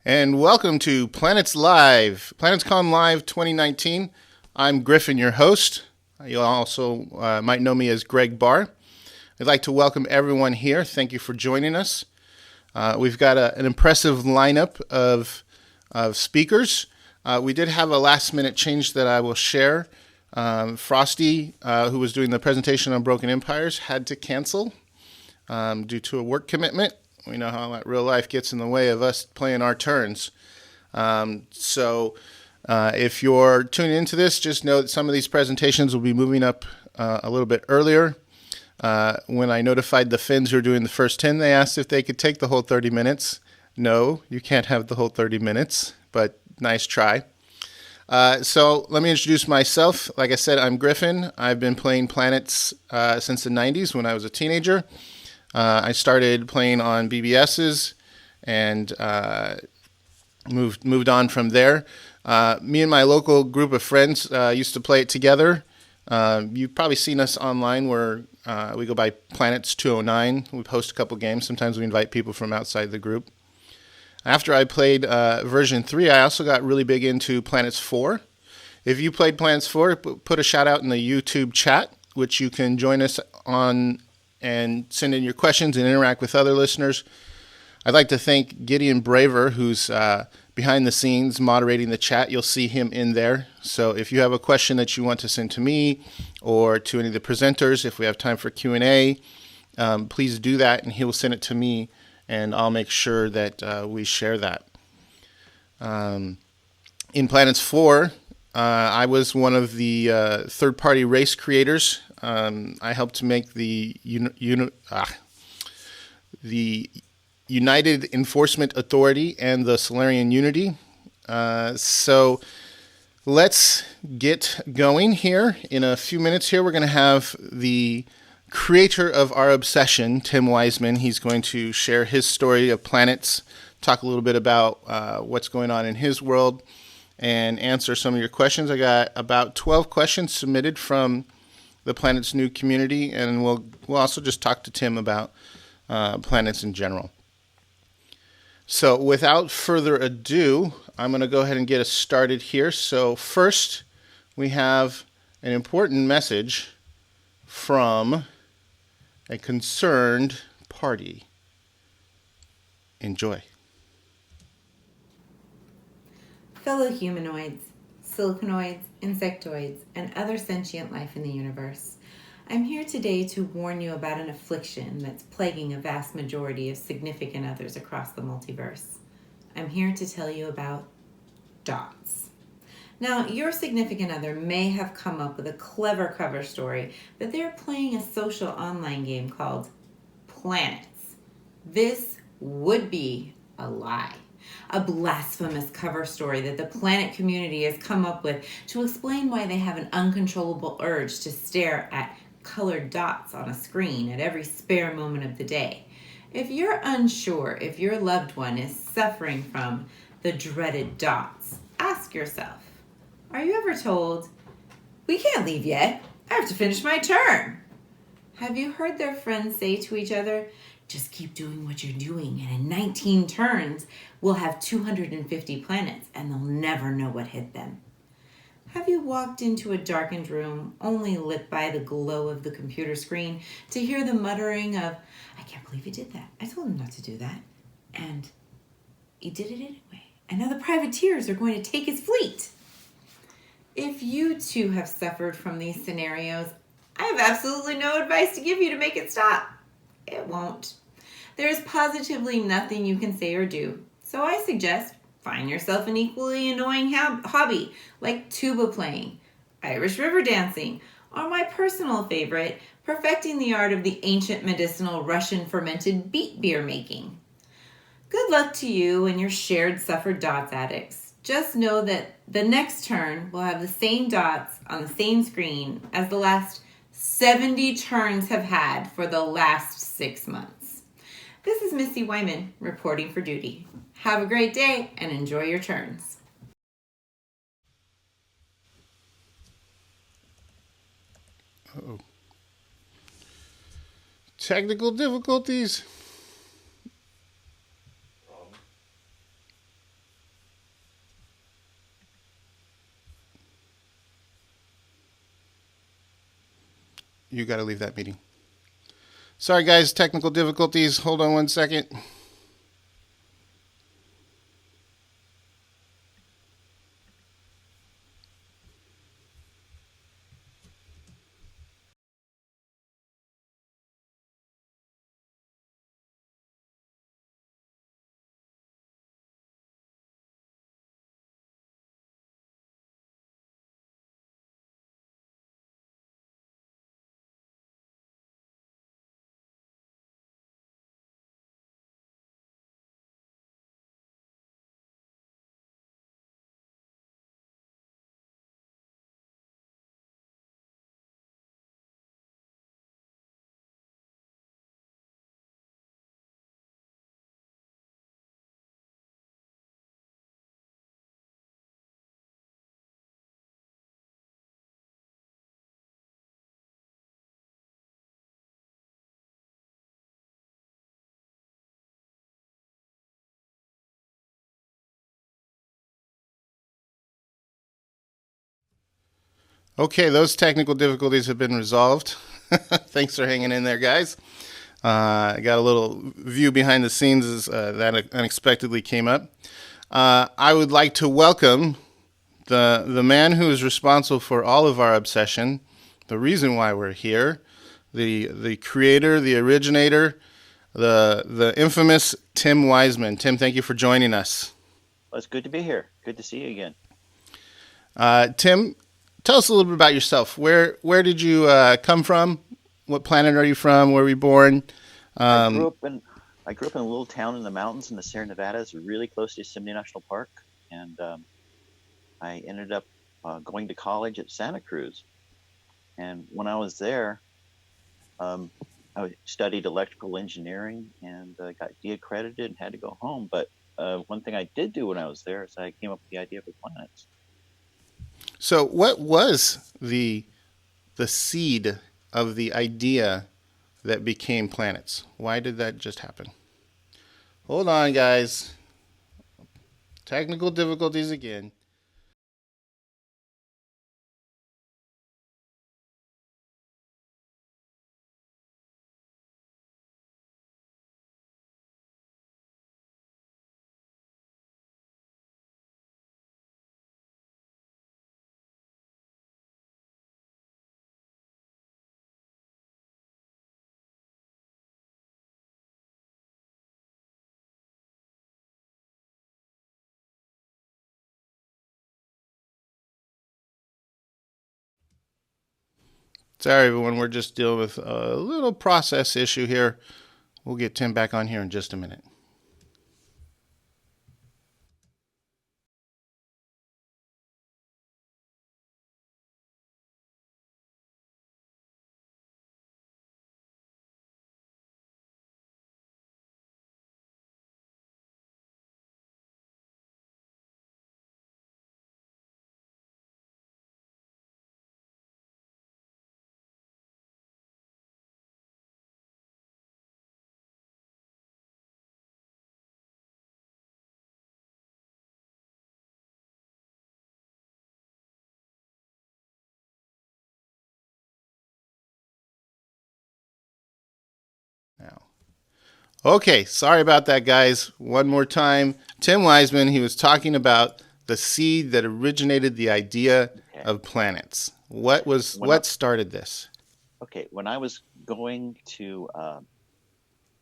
And welcome to Planets Live, PlanetsCon Live 2019. I'm Griffin, your host. You also might know me as Greg Barr. I'd like to welcome everyone here. Thank you for joining us. We've got an impressive lineup of speakers. We did have a last-minute change that I will share. Frosty, who was doing the presentation on Broken Empires, had to cancel due to a work commitment. We know how that real life gets in the way of us playing our turns. So if you're tuning into this, just know that some of these presentations will be moving up a little bit earlier. When I notified the Finns who are doing the first 10, they asked if they could take the whole 30 minutes. No, you can't have the whole 30 minutes, but nice try. So let me introduce myself. Like I said, I'm Griffin. I've been playing Planets since the 90s when I was a teenager. I started playing on BBSs and moved on from there. Me and my local group of friends used to play it together. You've probably seen us online where we go by Planets.nu. We post a couple games. Sometimes we invite people from outside the group. After I played version 3, I also got really big into Planets 4. If you played Planets 4, put a shout out in the YouTube chat, which you can join us on and send in your questions and interact with other listeners. I'd like to thank Gideon Braver, who's behind the scenes moderating the chat. You'll see him in there. So if you have a question that you want to send to me or to any of the presenters, if we have time for Q&A, please do that, and he will send it to me, and I'll make sure that we share that. In Planets 4, I was one of the third-party race creators. I helped to make the United Enforcement Authority and the Solarian Unity. So let's get going here. In a few minutes here, we're going to have the creator of our obsession, Tim Wisman. He's going to share his story of planets, talk a little bit about what's going on in his world, and answer some of your questions. I got about 12 questions submitted from the Planets.nu community, and we'll also just talk to Tim about planets in general. So without further ado, I'm going to go ahead and get us started here. So first, we have an important message from a concerned party. Enjoy. Fellow humanoids, siliconoids, insectoids, and other sentient life in the universe. I'm here today to warn you about an affliction that's plaguing a vast majority of significant others across the multiverse. I'm here to tell you about dots. Now, your significant other may have come up with a clever cover story that they're playing a social online game called Planets. This would be a lie. A blasphemous cover story that the planet community has come up with to explain why they have an uncontrollable urge to stare at colored dots on a screen at every spare moment of the day. If you're unsure if your loved one is suffering from the dreaded dots, ask yourself, are you ever told, "We can't leave yet, I have to finish my turn"? Have you heard their friends say to each other, "Just keep doing what you're doing, and in 19 turns, we'll have 250 planets, and they'll never know what hit them"? Have you walked into a darkened room, only lit by the glow of the computer screen, to hear the muttering of, "I can't believe he did that. I told him not to do that. And he did it anyway. And now the privateers are going to take his fleet"? If you too have suffered from these scenarios, I have absolutely no advice to give you to make it stop. It won't. There is positively nothing you can say or do. So I suggest find yourself an equally annoying hobby like tuba playing, Irish river dancing, or my personal favorite, perfecting the art of the ancient medicinal Russian fermented beet beer making. Good luck to you and your shared suffered dots addicts. Just know that the next turn will have the same dots on the same screen as the last 70 turns have had for the last 6 months. This is Missy Wyman reporting for duty. Have a great day and enjoy your turns. Uh-oh. Technical difficulties. you got to leave that meeting. Sorry, guys, technical difficulties. Hold on one second. Okay, those technical difficulties have been resolved. Thanks for hanging in there, guys. I got a little view behind the scenes as that unexpectedly came up. I would like to welcome the man who is responsible for all of our obsession, the reason why we're here, the creator, the originator, the infamous Tim Wisman. Tim, thank you for joining us. Well, it's good to be here. Good to see you again. Tim, tell us a little bit about yourself. Where did you come from? What planet are you from? Where were you born? I grew up in a little town in the mountains in the Sierra Nevadas, really close to Yosemite National Park, and I ended up going to college at Santa Cruz. And when I was there, I studied electrical engineering and got de-accredited and had to go home. But one thing I did do when I was there is I came up with the idea for planets. So, what was the seed of the idea that became planets? Why did that just happen? Hold on, guys. Technical difficulties again. Sorry, everyone. We're just dealing with a little process issue here. We'll get Tim back on here in just a minute. Now. Okay, sorry about that, guys. One more time. Tim Wisman, he was talking about the seed that originated the idea of planets. What started this? Okay, when I was going to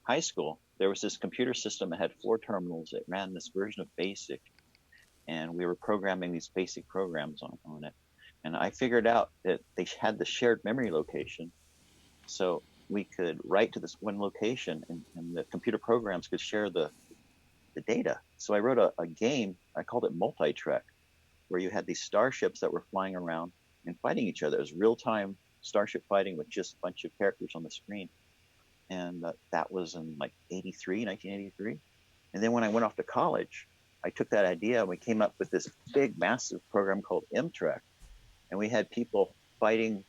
high school, there was this computer system that had 4 terminals that ran this version of BASIC, and we were programming these basic programs on it. And I figured out that they had the shared memory location, so we could write to this one location, and the computer programs could share the data. So I wrote a game, I called it Multi-Trek, where you had these starships that were flying around and fighting each other. It was real-time starship fighting with just a bunch of characters on the screen. And that was in like 1983. And then when I went off to college, I took that idea and we came up with this big, massive program called MTrek. And we had people fighting,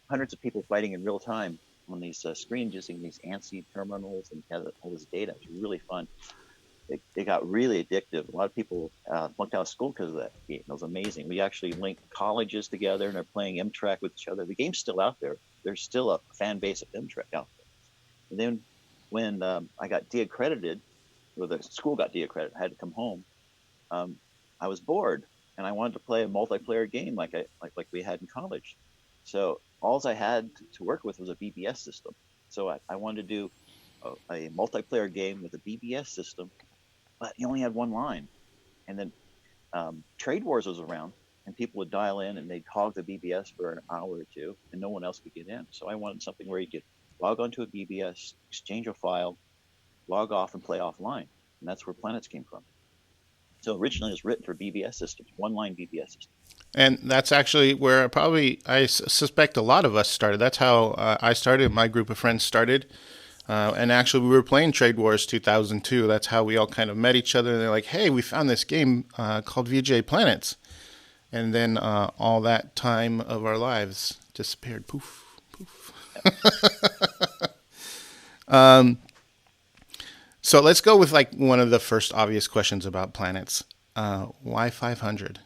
hundreds of people fighting in real time on these screens using these ANSI terminals, and had all this data. It was really fun. it got really addictive. A lot of people flunked out of school because of that game. It was amazing. We actually linked colleges together, and they're playing M-Track with each other. The game's still out there. There's still a fan base of M-Track out there. And then when I got de-accredited, or the school got de-accredited, I had to come home. I was bored, and I wanted to play a multiplayer game like we had in college. So all I had to work with was a BBS system. So I wanted to do a multiplayer game with a BBS system, but you only had one line. And then Trade Wars was around, and people would dial in and they'd hog the BBS for an hour or two, and no one else could get in. So I wanted something where you could log onto a BBS, exchange a file, log off, and play offline. And that's where Planets came from. So originally it was written for BBS systems, one-line BBS systems. And that's actually where I suspect a lot of us started. That's how I started. My group of friends started. And actually, we were playing Trade Wars 2002. That's how we all kind of met each other. And they're like, hey, we found this game called VJ Planets. And then all that time of our lives disappeared. Poof, poof. So let's go with like one of the first obvious questions about planets. Why 500?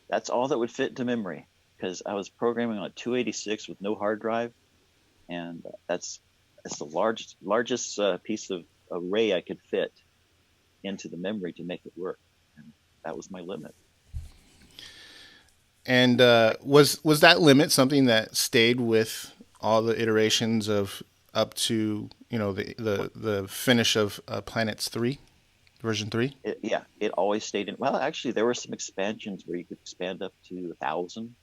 That's all that would fit into memory, because I was programming on a 286 with no hard drive, and that's the largest piece of array I could fit into the memory to make it work, and that was my limit. And was that limit something that stayed with all the iterations of up to the finish of Planets 3, version 3? It always stayed in. Well, actually, there were some expansions where you could expand up to 1,000.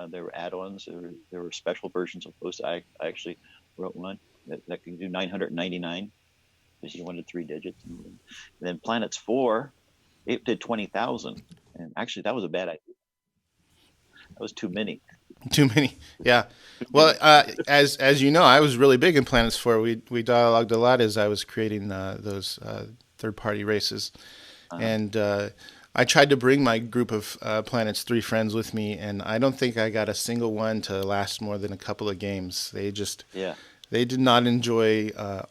There were add-ons. There were special versions of those. I actually wrote one that could do 999 because you wanted 3 digits. And then Planets 4, it did 20,000, and actually that was a bad idea. That was too many. Too many, yeah. Well, as you know, I was really big in Planets 4. We dialogued a lot as I was creating those third-party races, and I tried to bring my group of Planets 3 friends with me, and I don't think I got a single one to last more than a couple of games. They did not enjoy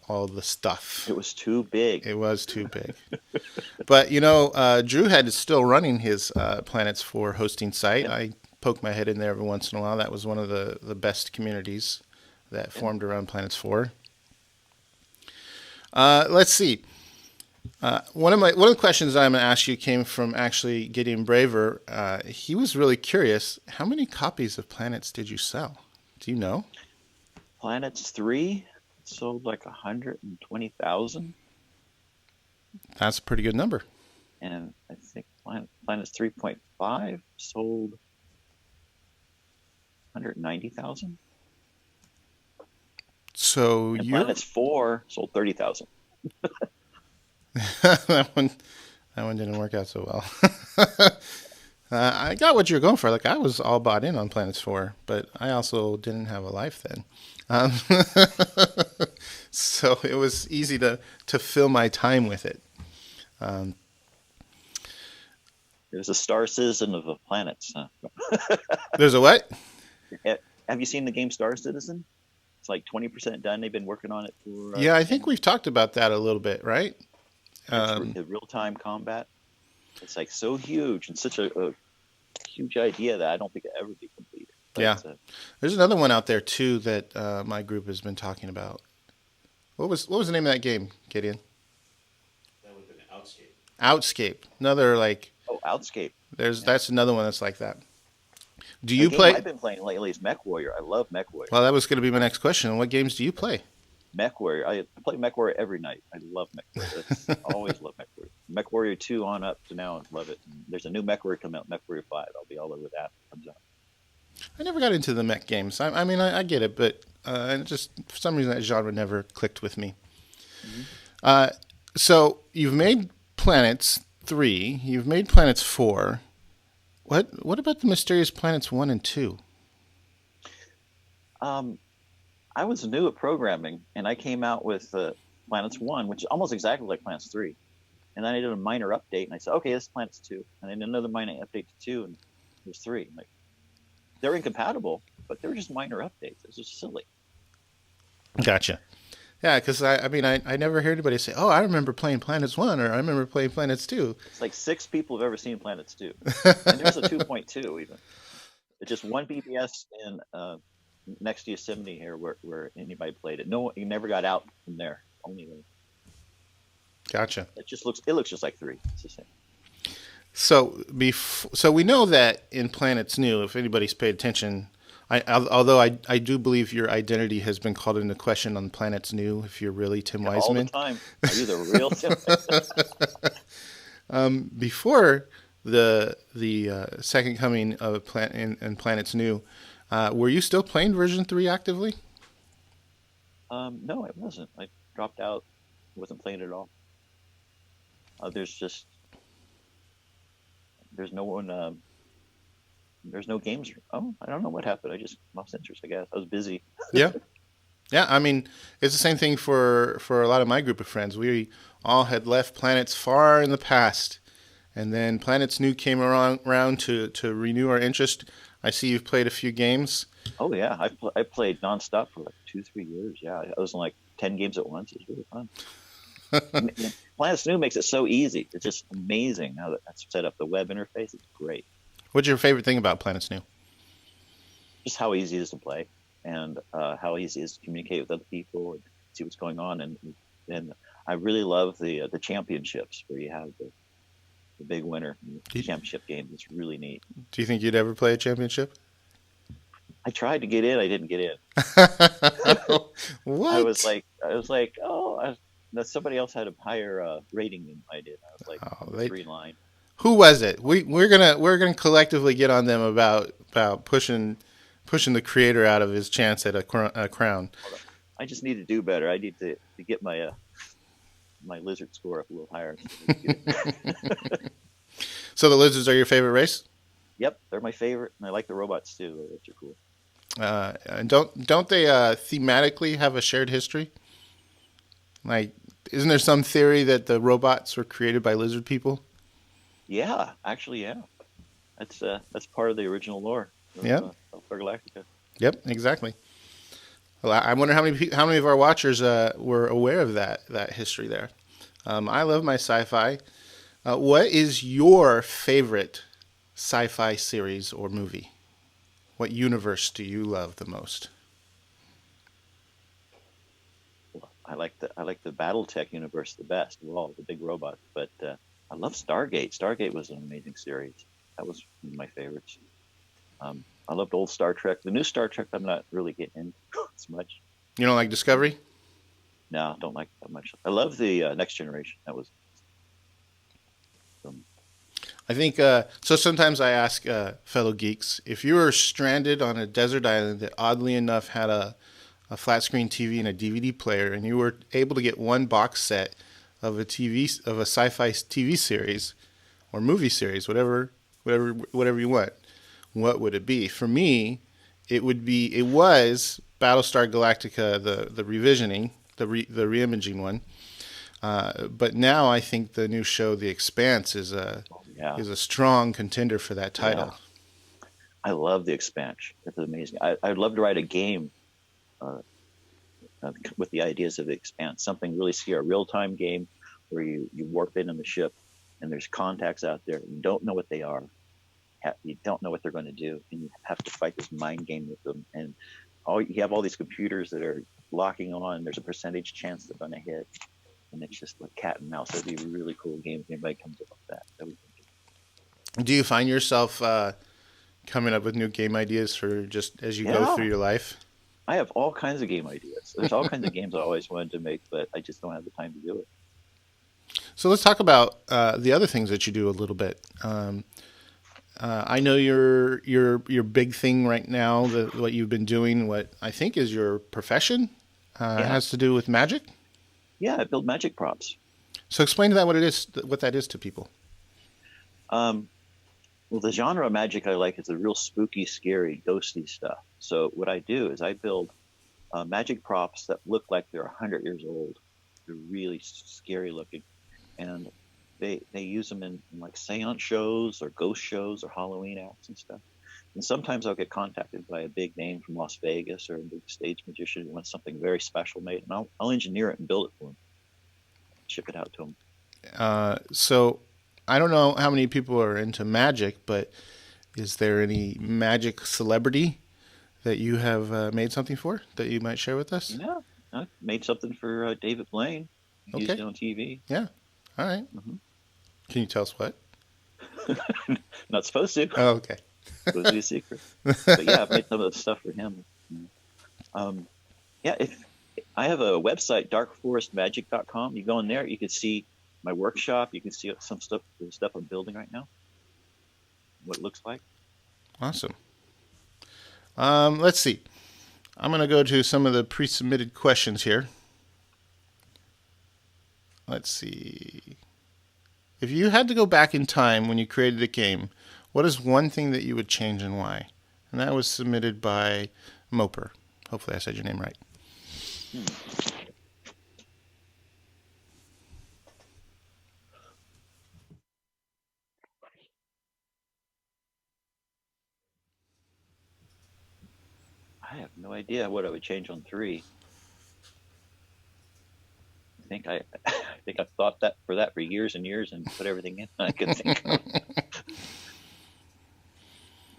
all the stuff. It was too big. It was too big. But Drew had still running his Planets 4 hosting site. I poke my head in there every once in a while. That was one of the best communities that formed around Planets 4. Let's see. One of the questions I'm going to ask you came from actually Gideon Braver. He was really curious. How many copies of Planets did you sell? Do you know? Planets 3 sold like 120,000. That's a pretty good number. And I think Planets 3.5 sold 190,000. So Planets 4 sold 30,000. that one didn't work out so well. I got what you're going for. Like I was all bought in on Planets 4, but I also didn't have a life then. So it was easy to fill my time with it. There's a Star Citizen of the planets. There's a what? Have you seen the game Star Citizen? It's like 20% done. They've been working on it for... yeah, I think we've talked about that a little bit, right? The real-time combat. It's like so huge and such a huge idea that I don't think it'll ever be completed. But yeah. There's another one out there, too, that my group has been talking about. What was the name of that game, Gideon? That would have been Outscape. Outscape. Another, like... Oh, Outscape. That's another one that's like that. Do you play? I've been playing lately is Mech Warrior. I love Mech Warrior. Well, that was going to be my next question. What games do you play? Mech Warrior. I play Mech Warrior every night. I love Mech Warrior. I always love Mech Warrior. Mech Warrior 2 on up to now, I love it. And there's a new Mech Warrior coming out, Mech Warrior 5. I'll be all over that. Comes out. I never got into the mech games. I mean, I get it, but just for some reason that genre never clicked with me. Mm-hmm. So you've made Planets 3. You've made Planets 4. What about the mysterious Planets 1 and 2? I was new at programming, and I came out with Planets 1, which is almost exactly like Planets 3. And then I did a minor update, and I said, okay, this is Planets 2. And then another minor update to 2, and it was 3. Like, they're incompatible, but they were just minor updates. It's just silly. Gotcha. Yeah, because I never hear anybody say, "Oh, I remember playing Planets One" or "I remember playing Planets 2." It's like 6 people have ever seen Planets.2, and there's a 2.2 even. It's just one BBS in next to Yosemite here where anybody played it. No, you never got out from there. Only Gotcha. it looks just like 3. It's the same. So we know that in Planets.nu, if anybody's paid attention, although I do believe your identity has been called into question on Planets.nu, if you're really Tim Wisman. All the time. Are you the real Tim Wisman? Before the second coming of in Planets.nu, were you still playing version 3 actively? No, I wasn't. I dropped out. Wasn't playing at all. There's no one. There's no games. Oh, I don't know what happened. I just lost interest, I guess. I was busy. Yeah. Yeah, I mean, it's the same thing for a lot of my group of friends. We all had left Planets far in the past, and then Planets.nu came around to renew our interest. I see you've played a few games. Oh yeah, I played nonstop for like 2-3 years. Yeah, I was in like 10 games at once. It was really fun. Planets.nu makes it so easy. It's just amazing how that's set up. The web interface is great. What's your favorite thing about Planets.nu? Just how easy it is to play, and how easy it is to communicate with other people and see what's going on. And I really love the championships where you have the big winner in the championship game. It's really neat. Do you think you'd ever play a championship? I tried to get in. I didn't get in. What? I was like, somebody else had a higher rating than I did. I was like, 3 line. Who was it? We're gonna collectively get on them about pushing the creator out of his chance at a crown. I just need to do better. I need to get my my lizard score up a little higher. So the lizards are your favorite race? Yep, they're my favorite, and I like the robots too. The robots are cool. And don't they thematically have a shared history? Like, isn't there some theory that the robots were created by lizard people? Yeah, actually, yeah. That's part of the original lore. Yeah. Galactica. Yep, exactly. Well, I wonder how many of our watchers were aware of that history there. I love my sci-fi. What is your favorite sci-fi series or movie? What universe do you love the most? I like the BattleTech universe the best of all, the big robots. But I love Stargate. Stargate was an amazing series. That was one of my favorites. I loved old Star Trek. The new Star Trek, I'm not really getting into as much. You don't like Discovery? No, don't like that much. I love the Next Generation. That was. I think so. Sometimes I ask fellow geeks, if you were stranded on a desert island that oddly enough had a flat screen TV and a DVD player, and you were able to get one box set of a sci-fi TV series or movie series, whatever you want, what would it be? For me, it was Battlestar Galactica, the revisioning, the reimaging one. But now I think the new show, The Expanse, is a strong contender for that title. Yeah. I love The Expanse. It's amazing. I'd love to write a game with the ideas of The Expanse, something really scary, a real-time game where you warp in on the ship and there's contacts out there. You don't know what they are. You don't know what they're going to do, and you have to fight this mind game with them. And you have all these computers that are locking on. There's a percentage chance they're going to hit, and it's just like cat and mouse. That'd be a really cool game if anybody comes up with that. Do you find yourself coming up with new game ideas for just as you go through your life? I have all kinds of game ideas. There's all kinds of games I always wanted to make, but I just don't have the time to do it. So let's talk about the other things that you do a little bit. I know your big thing right now, what you've been doing, what I think is your profession, has to do with magic. Yeah, I build magic props. So explain to that what that is to people. Well, the genre of magic I like is the real spooky, scary, ghosty stuff. So what I do is I build magic props that look like they're 100 years old. They're really scary looking, and they use them in like seance shows or ghost shows or Halloween acts and stuff. And sometimes I'll get contacted by a big name from Las Vegas or a big stage magician who wants something very special made, and I'll engineer it and build it for them, ship it out to them. So I don't know how many people are into magic, but is there any magic celebrity that you have made something for that you might share with us? Yeah, I made something for David Blaine. He used it on TV. Yeah. All right. Mm-hmm. Can you tell us what? Not supposed to. Oh, okay. Supposed to be a secret. But yeah, I've made some of the stuff for him. Yeah, if I have a website, darkforestmagic.com. You go in there, you can see my workshop. You can see some stuff, the stuff I'm building right now, what it looks like. Awesome. Let's see. I'm going to go to some of the pre-submitted questions here. Let's see. If you had to go back in time when you created a game, what is one thing that you would change and why? And that was submitted by Moper. Hopefully I said your name right. I have no idea what I would change on 3. I think I've thought that for years and years and put everything in I could think of.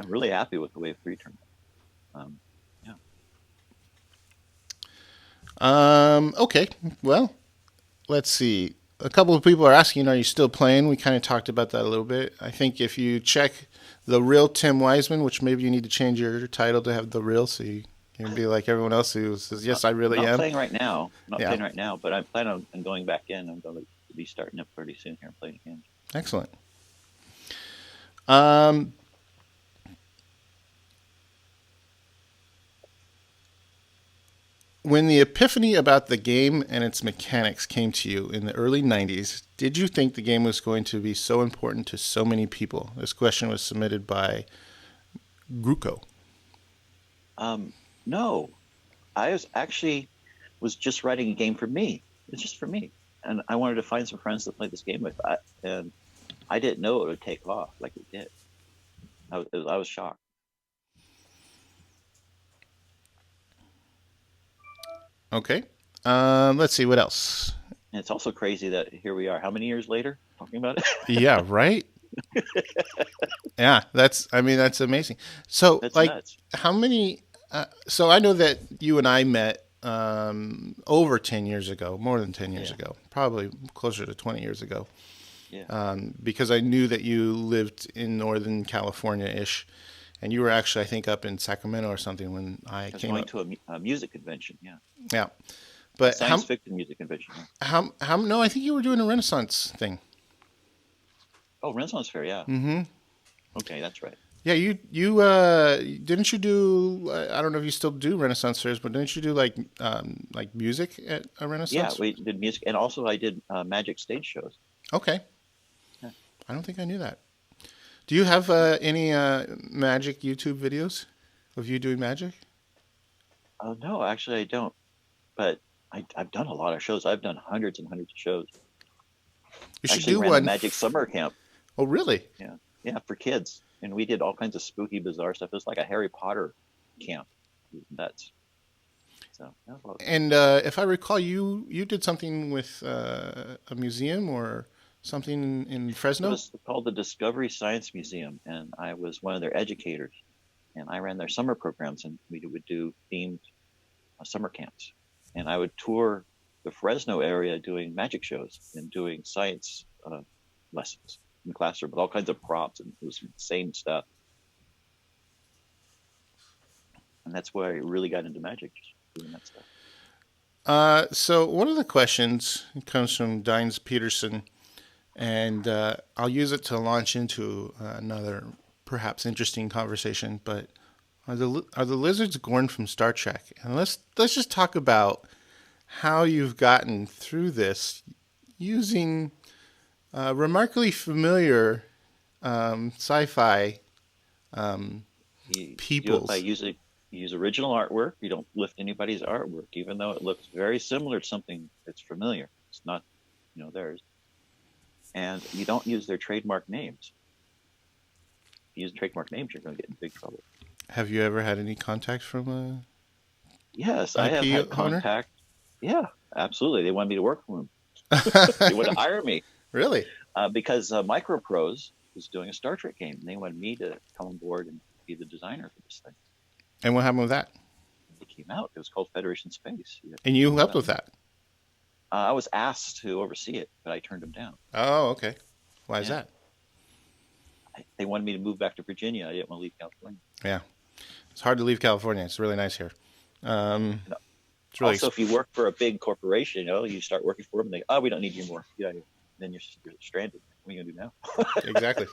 I'm really happy with the way 3 turned out. Okay. Well, let's see. A couple of people are asking, are you still playing? We kind of talked about that a little bit. I think if you check the real Tim Wisman, which maybe you need to change your title to have the real, so you can be like everyone else who says, yes, I really am. Not playing right now. Playing right now, but I plan on going back in. I'm going to be starting up pretty soon here and playing again. Excellent. When the epiphany about the game and its mechanics came to you in the early 90s, did you think the game was going to be so important to so many people? This question was submitted by Gruco. No. I was just writing a game for me. It's just for me. And I wanted to find some friends to play this game with. And I didn't know it would take off like it did. I was shocked. Okay. Let's see what else. And it's also crazy that here we are. How many years later talking about it? Yeah, right? Yeah, that's amazing. So, that's like, nuts. how many... so I know that you and I met over 10 years ago, more than 10 years ago, probably closer to 20 years ago. Yeah. Because I knew that you lived in Northern California-ish, and you were actually, I think, up in Sacramento or something when I came going up. to a music convention, yeah. Yeah. But Science fiction music convention. Yeah. No, I think you were doing a Renaissance thing. Oh, Renaissance Fair, yeah. Mm-hmm. Okay, that's right. Yeah, you didn't you do? I don't know if you still do Renaissance fairs, but didn't you do like music at a Renaissance? Yeah, we did music, and also I did magic stage shows. Okay. Yeah. I don't think I knew that. Do you have any magic YouTube videos of you doing magic? No, actually I don't. But I've done a lot of shows. I've done hundreds and hundreds of shows. You should actually do ran one. A magic summer camp. Oh, really? Yeah, for kids. And we did all kinds of spooky, bizarre stuff. It was like a Harry Potter camp. That's so. And if I recall, you did something with a museum or something in Fresno? It was called the Discovery Science Museum, and I was one of their educators. And I ran their summer programs, and we would do themed summer camps. And I would tour the Fresno area doing magic shows and doing science lessons in the classroom with all kinds of props, and it was insane stuff. And that's where I really got into magic, just doing that stuff. So one of the questions comes from Dines Peterson, and I'll use it to launch into another perhaps interesting conversation. But are the lizards Gorn from Star Trek? And let's just talk about how you've gotten through this using remarkably familiar sci-fi peoples. I use original artwork. You don't lift anybody's artwork, even though it looks very similar to something that's familiar. It's not, theirs. And you don't use their trademark names. use trademark names, you're going to get in big trouble. Have you ever had any contact from Yes, a I have IP had owner? contact. Yeah, absolutely. They wanted me to work for them. They wanted to hire me Really? because Microprose was doing a Star Trek game, and they wanted me to come on board and be the designer for this thing. And what happened with that? It came out. It was called Federation Space. And you helped with that? I was asked to oversee it, but I turned them down. Oh, okay. Why is that? They wanted me to move back to Virginia. I didn't want to leave California. Yeah. It's hard to leave California. It's really nice here. It's really Also, if you work for a big corporation, you start working for them, and we don't need you more. Yeah, then you're stranded. What are you going to do now? Exactly.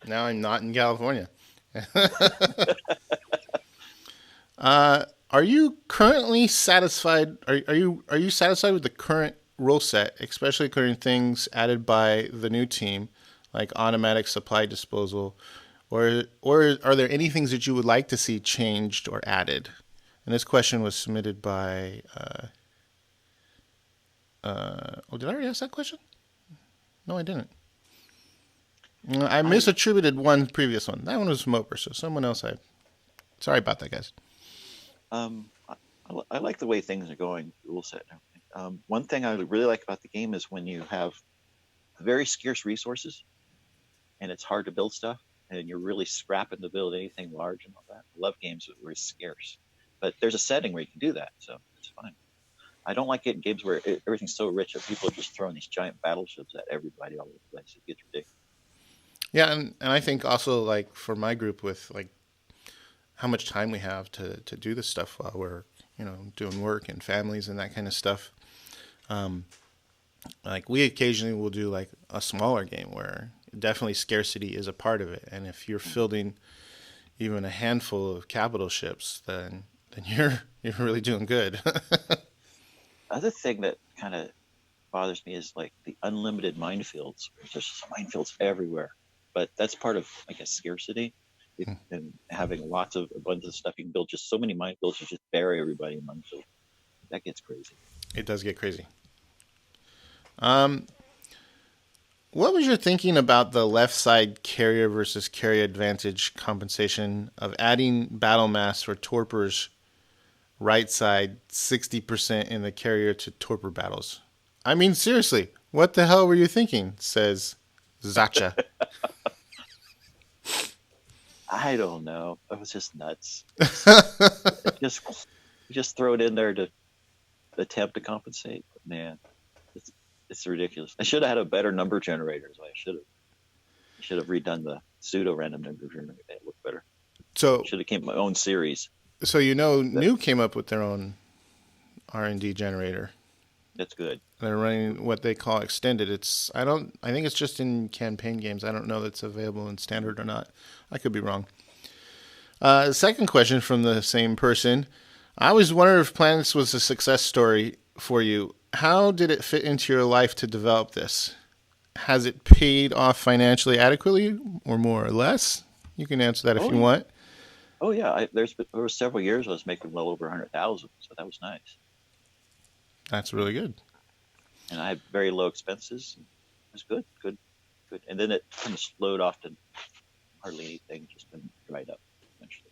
Now I'm not in California. Are you currently satisfied? Are you satisfied with the current rule set, especially current things added by the new team, like automatic supply disposal, or are there any things that you would like to see changed or added? And this question was submitted by. Did I already ask that question? No, I didn't. I misattributed one previous one. That one was from Oprah, so someone else. Sorry about that, guys. I like the way things are going, rule set and everything. One thing I really like about the game is when you have very scarce resources, and it's hard to build stuff, and you're really scrapping to build anything large and all that. I love games where it's scarce, but there's a setting where you can do that, so it's fine. I don't like getting games where everything's so rich that people are just throwing these giant battleships at everybody all over the place. It gets ridiculous. Yeah, and I think also, like, for my group, with like how much time we have to do this stuff while we're doing work and families and that kind of stuff. Like, we occasionally will do like a smaller game where definitely scarcity is a part of it, and if you're fielding even a handful of capital ships, then you're really doing good. Other thing that kind of bothers me is like the unlimited minefields. There's just minefields everywhere, but that's part of, I guess, scarcity. And having lots of abundance of stuff, you can build just so many minefields, you just bury everybody in minefields. That gets crazy. It does get crazy. What was your thinking about the left side carrier versus carrier advantage compensation of adding battle mass for torpors, right side 60% in the carrier to torpor battles? I mean, seriously, what the hell were you thinking? Says Zacha. I don't know. It was just nuts. just throw it in there to attempt to compensate. But man, it's ridiculous. I should have had a better number generator. I should have redone the pseudo random number generator. It looked better. So should have came up with my own series. So New came up with their own R&D generator. That's good. They're running what they call extended. I think it's just in campaign games. I don't know if it's available in standard or not. I could be wrong. Second question from the same person. I always wondered if Planets was a success story for you. How did it fit into your life to develop this? Has it paid off financially adequately or more or less? You can answer that if you want. Oh yeah, there were several years I was making well over 100,000, so that was nice. That's really good. And I had very low expenses. It was good. And then it kind of slowed off to hardly anything, just been dried up eventually.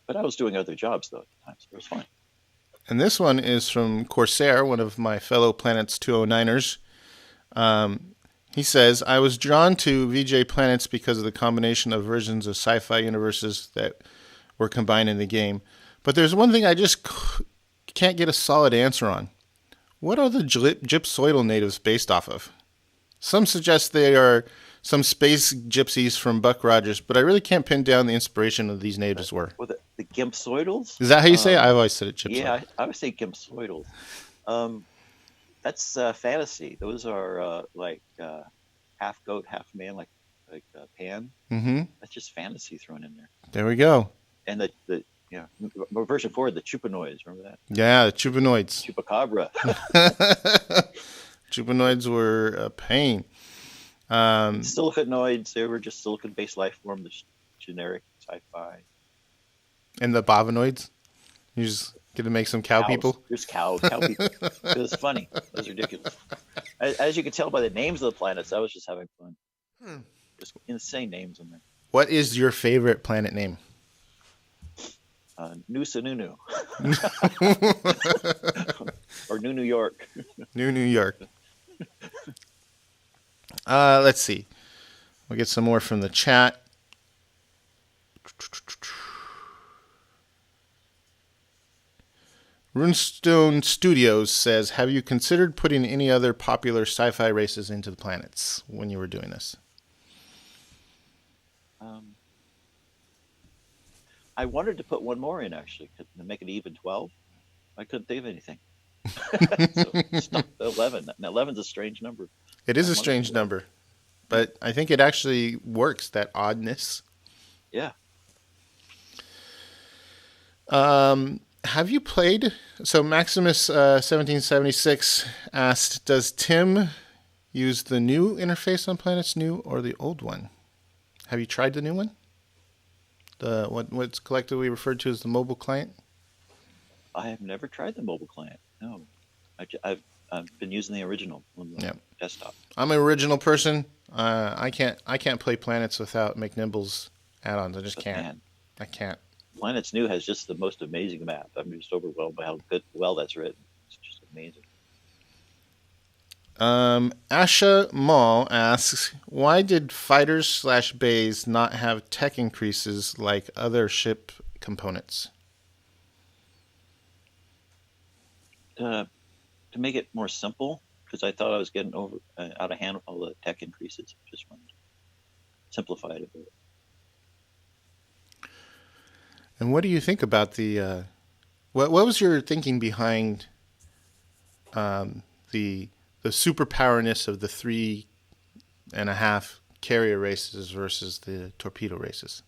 But I was doing other jobs though at the time, so it was fine. And this one is from Corsair, one of my fellow Planets 209ers. He says, I was drawn to VJ Planets because of the combination of versions of sci-fi universes that were combined in the game. But there's one thing I just can't get a solid answer on. What are the gypsoidal natives based off of? Some suggest they are some space gypsies from Buck Rogers, but I really can't pin down the inspiration of these natives were. Well, the gympsoidals? Is that how you say it? I've always said it gypsoidal. Yeah, I would say gympsoidals. That's fantasy. Those are like half goat, half man, like Pan. Mm-hmm. That's just fantasy thrown in there. There we go. And the version 4, the Chupanoids. Remember that? Yeah, the Chupanoids. Chupacabra. Chupanoids were a pain. Silicanoids, they were just silicon-based life form, the generic sci-fi. And the Bovinoids? You just get to make some cow people? There's cow people. It was funny. It was ridiculous. As you can tell by the names of the planets, I was just having fun. Just insane names in there. What is your favorite planet name? Noosa Nunu. Or New York. New York. Let's see. We'll get some more from the chat. Runestone Studios says, have you considered putting any other popular sci-fi races into the planets when you were doing this? I wanted to put one more in, actually, to make it even 12. I couldn't think of anything. So stop at 11. Now, 11's a strange number. It is a strange number, but I think it actually works, that oddness. Yeah. Have you played? So Maximus 1776 asked, does Tim use the new interface on Planets.nu or the old one? Have you tried the new one? The what's collectively referred to as the mobile client? I have never tried the mobile client. No. I've been using the original on the desktop. I'm an original person. I can't play Planets without McNimble's add-ons. I just can't. Man, I can't. Planets.nu has just the most amazing map. I'm just overwhelmed by how well that's written. It's just amazing. Asha Mall asks, why did fighters/bays not have tech increases like other ship components? To make it more simple, because I thought I was getting out of hand with all the tech increases. Just wanted to simplify it a bit. And what do you think about the? What was your thinking behind the superpowerness of the 3.5 carrier races versus the torpedo races?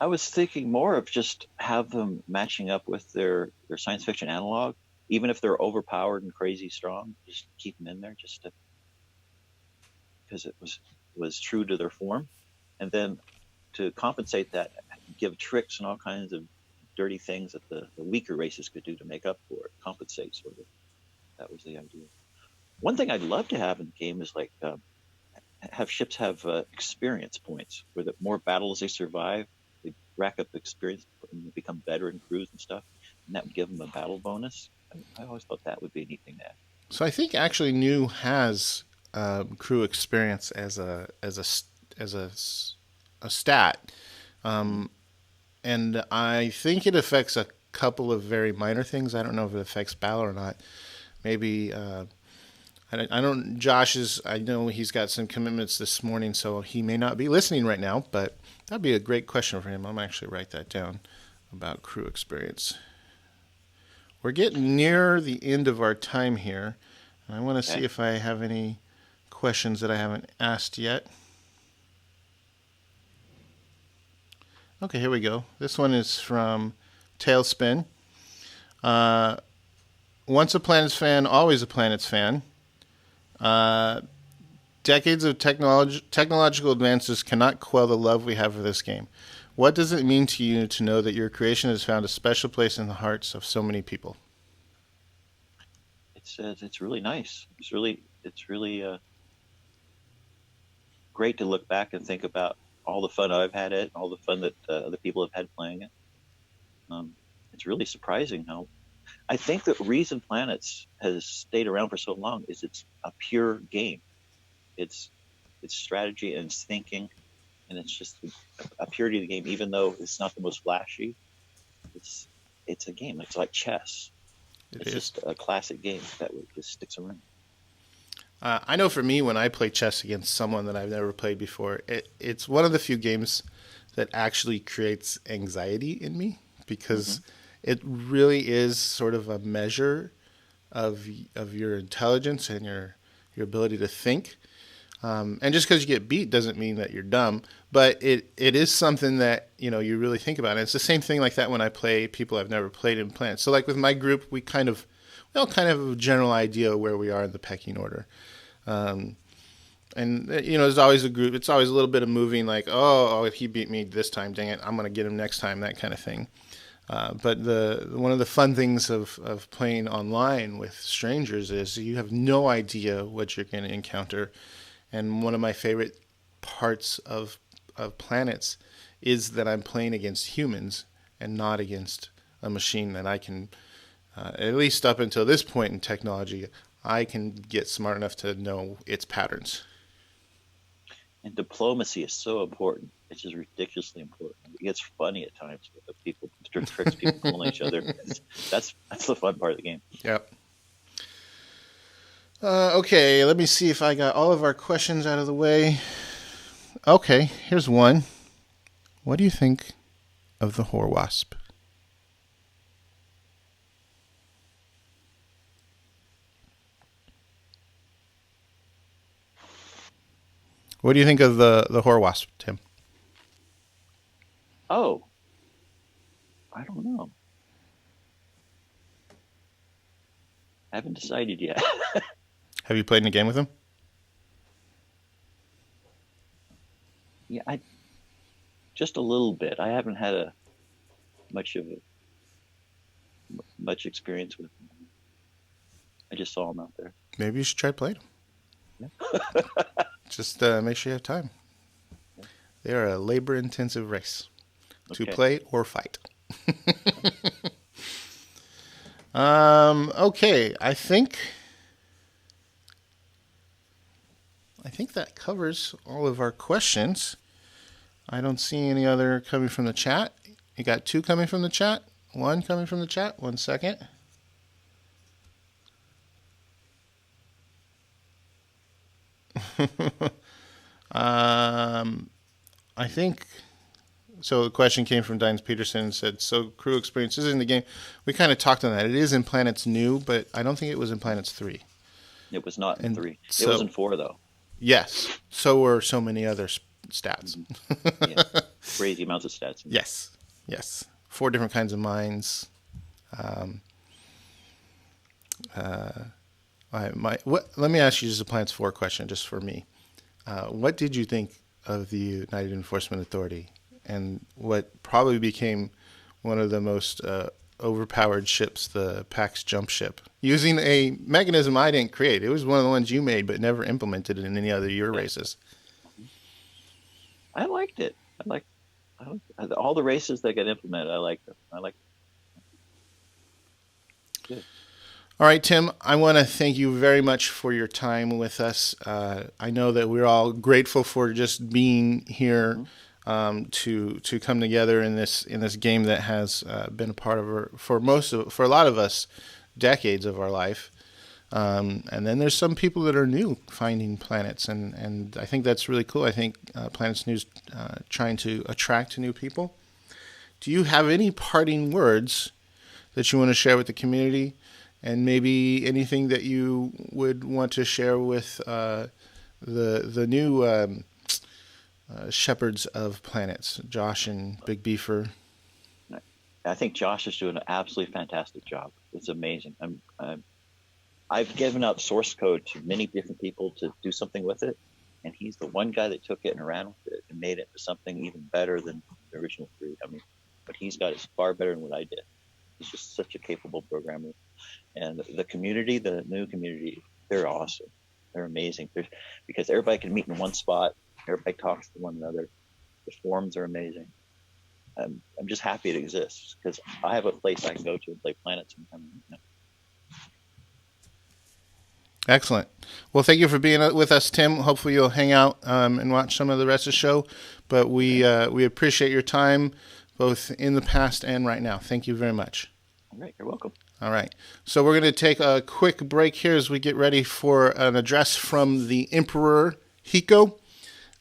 I was thinking more of just have them matching up with their science fiction analog, even if they're overpowered and crazy strong. Just keep them in there, just because it was true to their form, and then to compensate that, give tricks and all kinds of dirty things that the weaker races could do to make up for it, compensate sort of. That was the idea. One thing I'd love to have in the game is like have ships have experience points, where the more battles they survive, they rack up experience and become better in crews and stuff, and that would give them a battle bonus. I always thought that would be a neat thing to have. So I think actually New has crew experience as a stat, and I think it affects a couple of very minor things. I don't know if it affects battle or not. Maybe I don't. I know he's got some commitments this morning, so he may not be listening right now. But that'd be a great question for him. I'm actually write that down about crew experience. We're getting near the end of our time here. I want to see if I have any questions that I haven't asked yet. Okay, here we go. This one is from Tailspin. Once a Planets fan, always a Planets fan. Decades of technological advances cannot quell the love we have for this game. What does it mean to you to know that your creation has found a special place in the hearts of so many people? It's really nice. It's really great to look back and think about all the fun I've had it, all the fun that other people have had playing it. It's really surprising how. I think the reason Planets has stayed around for so long is it's a pure game. It's strategy and it's thinking, and it's just a purity of the game. Even though it's not the most flashy, it's a game. It's like chess. It's just a classic game that just sticks around. I know for me, when I play chess against someone that I've never played before, it's one of the few games that actually creates anxiety in me, because it really is sort of a measure of your intelligence and your ability to think. And just because you get beat doesn't mean that you're dumb, but it is something that you really think about. And it's the same thing like that when I play people I've never played in Planets. So like with my group, we all kind of have a general idea of where we are in the pecking order. And there's always a group. It's always a little bit of moving, like, oh, if he beat me this time, dang it, I'm going to get him next time, that kind of thing. But one of the fun things of playing online with strangers is you have no idea what you're going to encounter. And one of my favorite parts of planets is that I'm playing against humans and not against a machine that I can, at least up until this point in technology, I can get smart enough to know its patterns. And diplomacy is so important. It's just ridiculously important. It gets funny at times with the people, tricks people calling each other. That's the fun part of the game. Yep. Okay, let me see if I got all of our questions out of the way. Okay, here's one. What do you think of the whore wasp? What do you think of the whore wasp, Tim? Oh, I don't know. I haven't decided yet. Have you played in a game with him? Yeah, just a little bit. I haven't had much experience with him. I just saw him out there. Maybe you should try playing him. Yeah. Just make sure you have time. Yeah. They are a labor-intensive race to Okay. play or fight. Okay, I think that covers all of our questions. I don't see any other coming from the chat. You got 2 coming from the chat, 1 coming from the chat. 1 second. I think so. The question came from Dines Peterson and said, "So crew experience is in the game." We kind of talked on that. It is in Planets.nu, but I don't think it was in Planets 3. It was not in And 3. so- It was in 4 though. Yes. So were so many other stats. Yeah. Crazy amounts of stats. Yes. 4 different kinds of mines. Let me ask you just a Planets 4 question, just for me. What did you think of the United Enforcement Authority and what probably became one of the most overpowered ships, the PAX jump ship, using a mechanism I didn't create? It was one of the ones you made but never implemented in any other your races. I liked it. I liked all the races that got implemented. I liked them. Good. All right, Tim, I want to thank you very much for your time with us. I know that we're all grateful for just being here to come together in this game that has been a part of for a lot of us decades of our life. And then there's some people that are new finding planets, and I think that's really cool. I think Planets.nu is trying to attract new people. Do you have any parting words that you want to share with the community? And maybe anything that you would want to share with the new shepherds of planets, Josh and Big Beefer? I think Josh is doing an absolutely fantastic job. It's amazing. I've given out source code to many different people to do something with it, and he's the one guy that took it and ran with it and made it into something even better than the original 3. I mean, what he's got is far better than what I did. He's just such a capable programmer. And the community, the new community, they're awesome. They're amazing. Because everybody can meet in one spot. Everybody talks to one another. The forums are amazing. I'm just happy it exists because I have a place I can go to and play Planets. Excellent. Well, thank you for being with us, Tim. Hopefully you'll hang out and watch some of the rest of the show. But we appreciate your time, both in the past and right now. Thank you very much. All right. You're welcome. All right. So we're going to take a quick break here as we get ready for an address from the Emperor Hiko.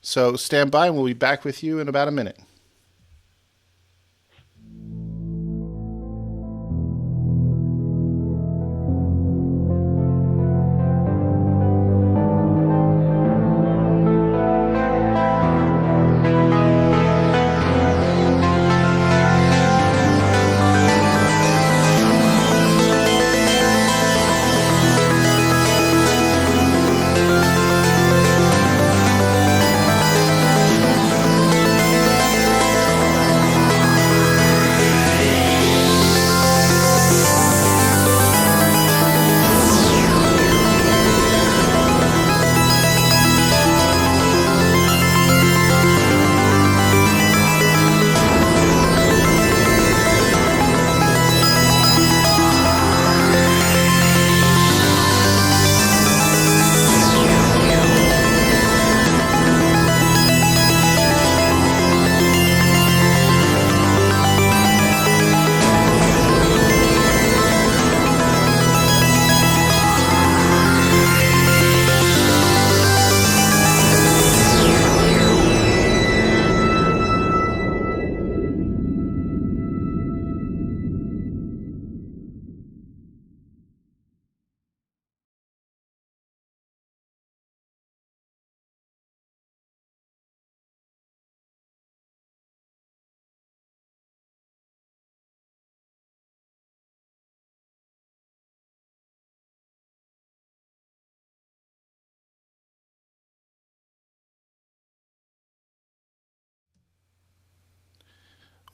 So stand by and we'll be back with you in about a minute.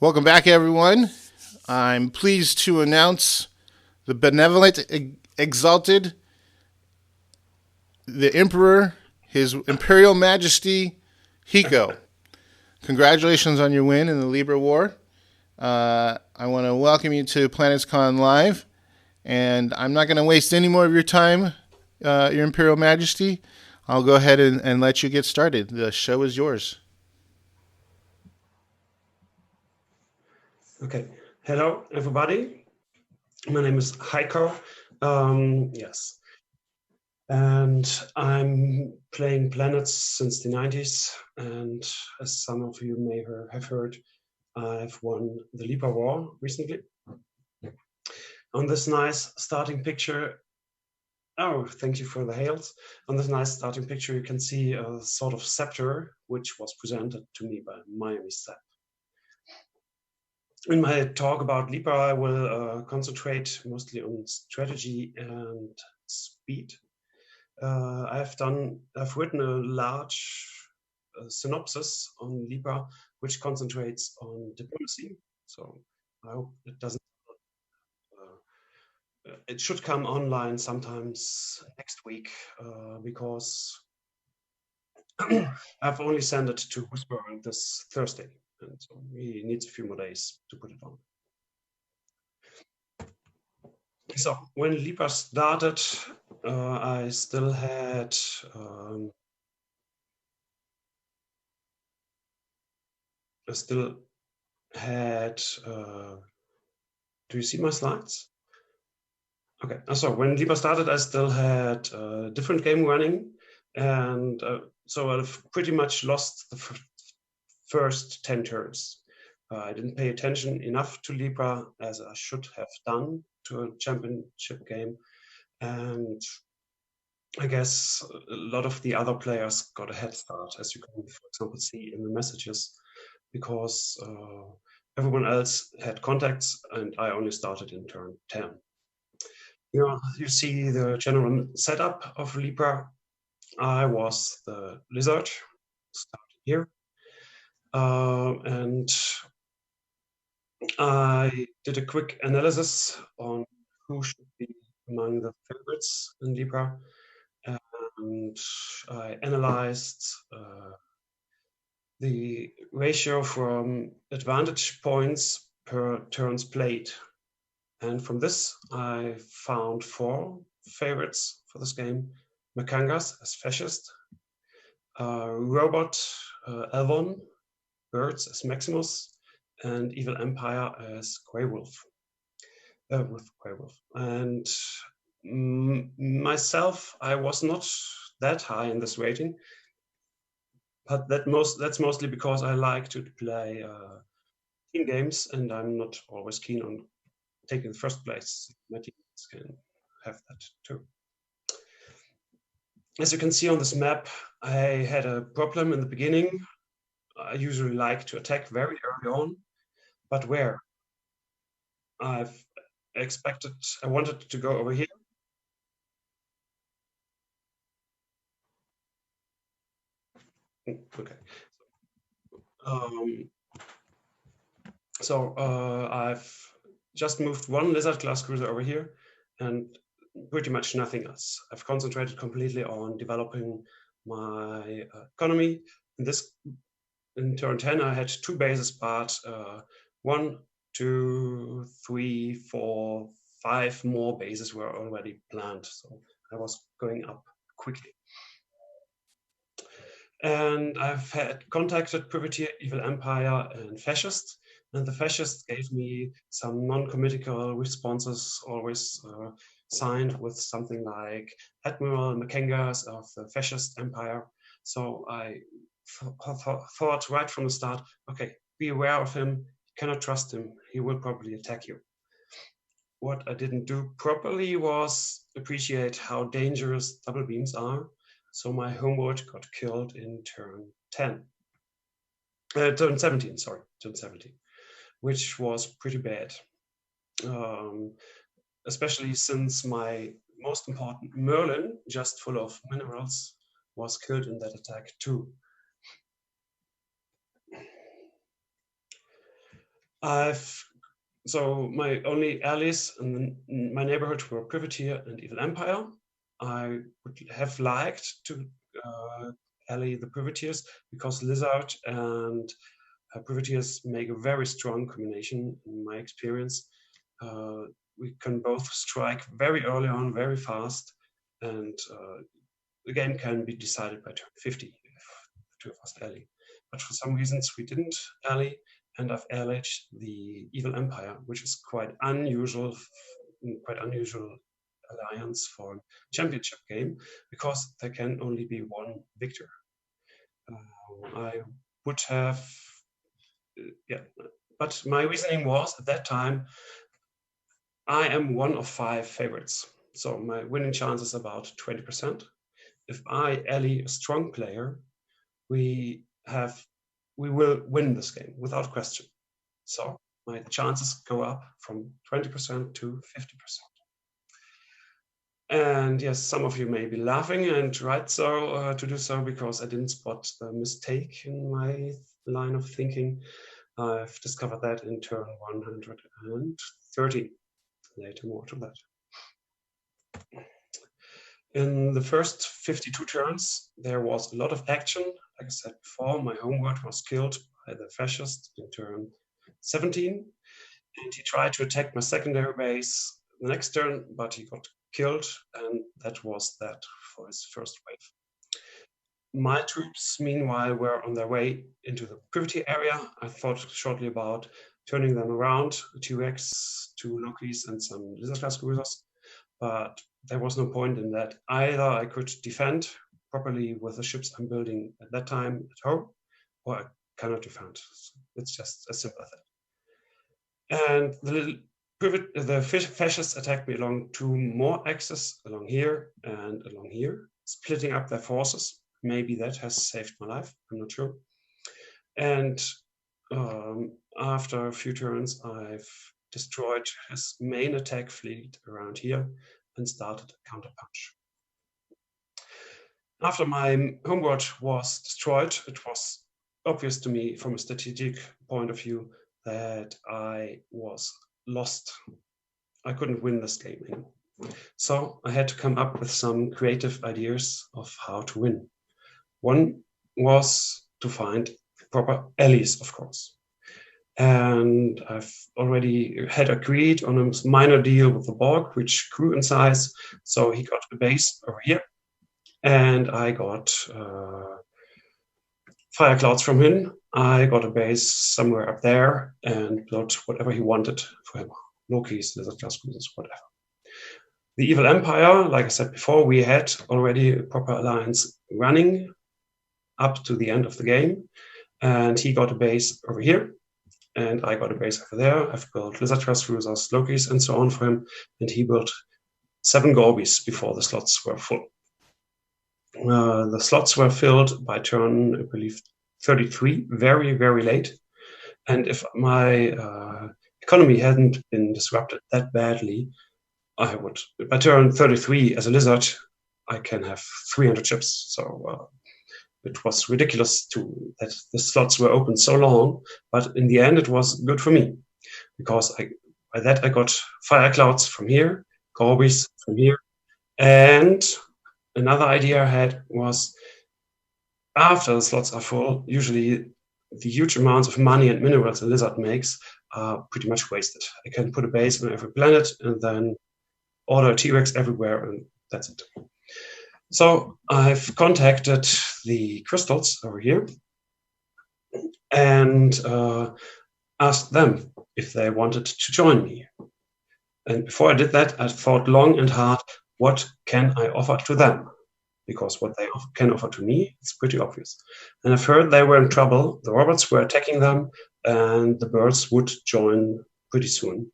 Welcome back, everyone. I'm pleased to announce the benevolent, exalted, the Emperor, His Imperial Majesty, Hiko. Congratulations on your win in the Libra War. I want to welcome you to PlanetsCon Live, and I'm not going to waste any more of your time, Your Imperial Majesty. I'll go ahead and let you get started. The show is yours. Okay. Hello, everybody. My name is Heiko. Yes. And I'm playing Planets since the 90s. And as some of you may have heard, I've won the Libra War recently. On this nice starting picture, oh, thank you for the hails. On this nice starting picture, you can see a sort of scepter, which was presented to me by Miami Step. In my talk about Libra, I will concentrate mostly on strategy and speed. I've written a large synopsis on Libra, which concentrates on diplomacy. So I hope it doesn't. It should come online sometimes next week because I've only sent it to Whisper this Thursday, and so he needs a few more days to put it on. So when Libra started, I still had do you see my slides? Okay, so when Libra started, I still had a different game running, and so I've pretty much lost the first 10 turns. I didn't pay attention enough to Libra as I should have done to a championship game, and I guess a lot of the other players got a head start, as you can, for example, see in the messages, because everyone else had contacts and I only started in turn 10. You see the general setup of Libra. I was the lizard, started here, and I did a quick analysis on who should be among the favorites in Libra, and I analyzed the ratio from advantage points per turns played. And from this, I found 4 favorites for this game. Makangas as Fascist, Robot Elvon, Birds as Maximus, and Evil Empire as Grey Wolf. With Grey Wolf. And myself, I was not that high in this rating, but that's mostly because I like to play team games, and I'm not always keen on taking the first place. My teammates can have that too. As you can see on this map, I had a problem in the beginning. I usually like to attack very early on, but where? I wanted to go over here. Okay. So I've just moved 1 lizard class cruiser over here and pretty much nothing else. I've concentrated completely on developing my economy. In turn 10, I had 2 bases, but 1, 2, 3, 4, 5 more bases were already planned. So I was going up quickly. And I've had contacted Privateer, Evil Empire, and Fascist. And the Fascist gave me some non-committal responses, always signed with something like Admiral Makengas of the Fascist Empire. So I thought right from the start, okay, be aware of him, you cannot trust him, he will probably attack you. What I didn't do properly was appreciate how dangerous double beams are. So my homeworld got killed in turn 10. Turn 17, sorry, turn 17, which was pretty bad. Especially since my most important Merlin, just full of minerals, was killed in that attack too. So my only allies in my neighborhood were Privateer and Evil Empire. I would have liked to ally the Privateers because Lizard and Privateers make a very strong combination in my experience. We can both strike very early on, very fast, and the game can be decided by turn 50 if two of us ally. But for some reasons we didn't ally, and I've allied the Evil Empire, which is quite unusual alliance for a championship game because there can only be one victor. I would have, but my reasoning was at that time, I am one of 5 favorites, so my winning chance is about 20%. If I ally a strong player, we will win this game without question. So my chances go up from 20% to 50%. And yes, some of you may be laughing, and right so to do so, because I didn't spot a mistake in my line of thinking. I've discovered that in turn 130. Later more to that. In the first 52 turns, there was a lot of action. Like I said before, my homeworld was killed by the fascist in turn 17, and he tried to attack my secondary base the next turn, but he got killed, and that was that for his first wave. My troops, meanwhile, were on their way into the Privateer area. I thought shortly about turning them around, 2X, 2 Lokis, and some Lizard-class cruisers, but there was no point in that. Either I could defend properly with the ships I'm building at that time at home, or I cannot defend. So it's just as simple as that. And the fascists attacked me along 2 more axes, along here and along here, splitting up their forces. Maybe that has saved my life, I'm not sure. And after a few turns, I've destroyed his main attack fleet around here and started a counterpunch. After my homeworld was destroyed, it was obvious to me from a strategic point of view that I was lost. I couldn't win this game anymore. So I had to come up with some creative ideas of how to win. One was to find proper allies, of course. And I've already had agreed on a minor deal with the Borg, which grew in size. So he got a base over here, and I got fire clouds from him. I got a base somewhere up there and built whatever he wanted for him. Lokis, Lizard-class cruisers, whatever. The Evil Empire, like I said before, we had already a proper alliance running up to the end of the game. And he got a base over here, and I got a base over there. I've built Lizard-class cruisers, Lokis, and so on for him. And he built 7 Gorbis before the slots were full. The slots were filled by turn, I believe, 33, very, very late. And if my economy hadn't been disrupted that badly, I would, by turn 33 as a lizard, I can have 300 ships. So it was ridiculous that the slots were open so long, but in the end it was good for me because by that I got fire clouds from here, Gorbis from here, and another idea I had was after the slots are full, usually the huge amounts of money and minerals a lizard makes are pretty much wasted. I can put a base on every planet and then order a T-Rex everywhere, and that's it. So I've contacted the crystals over here and asked them if they wanted to join me. And before I did that, I thought long and hard, what can I offer to them? Because what they can offer to me, it's pretty obvious. And I've heard they were in trouble. The robots were attacking them, and the birds would join pretty soon.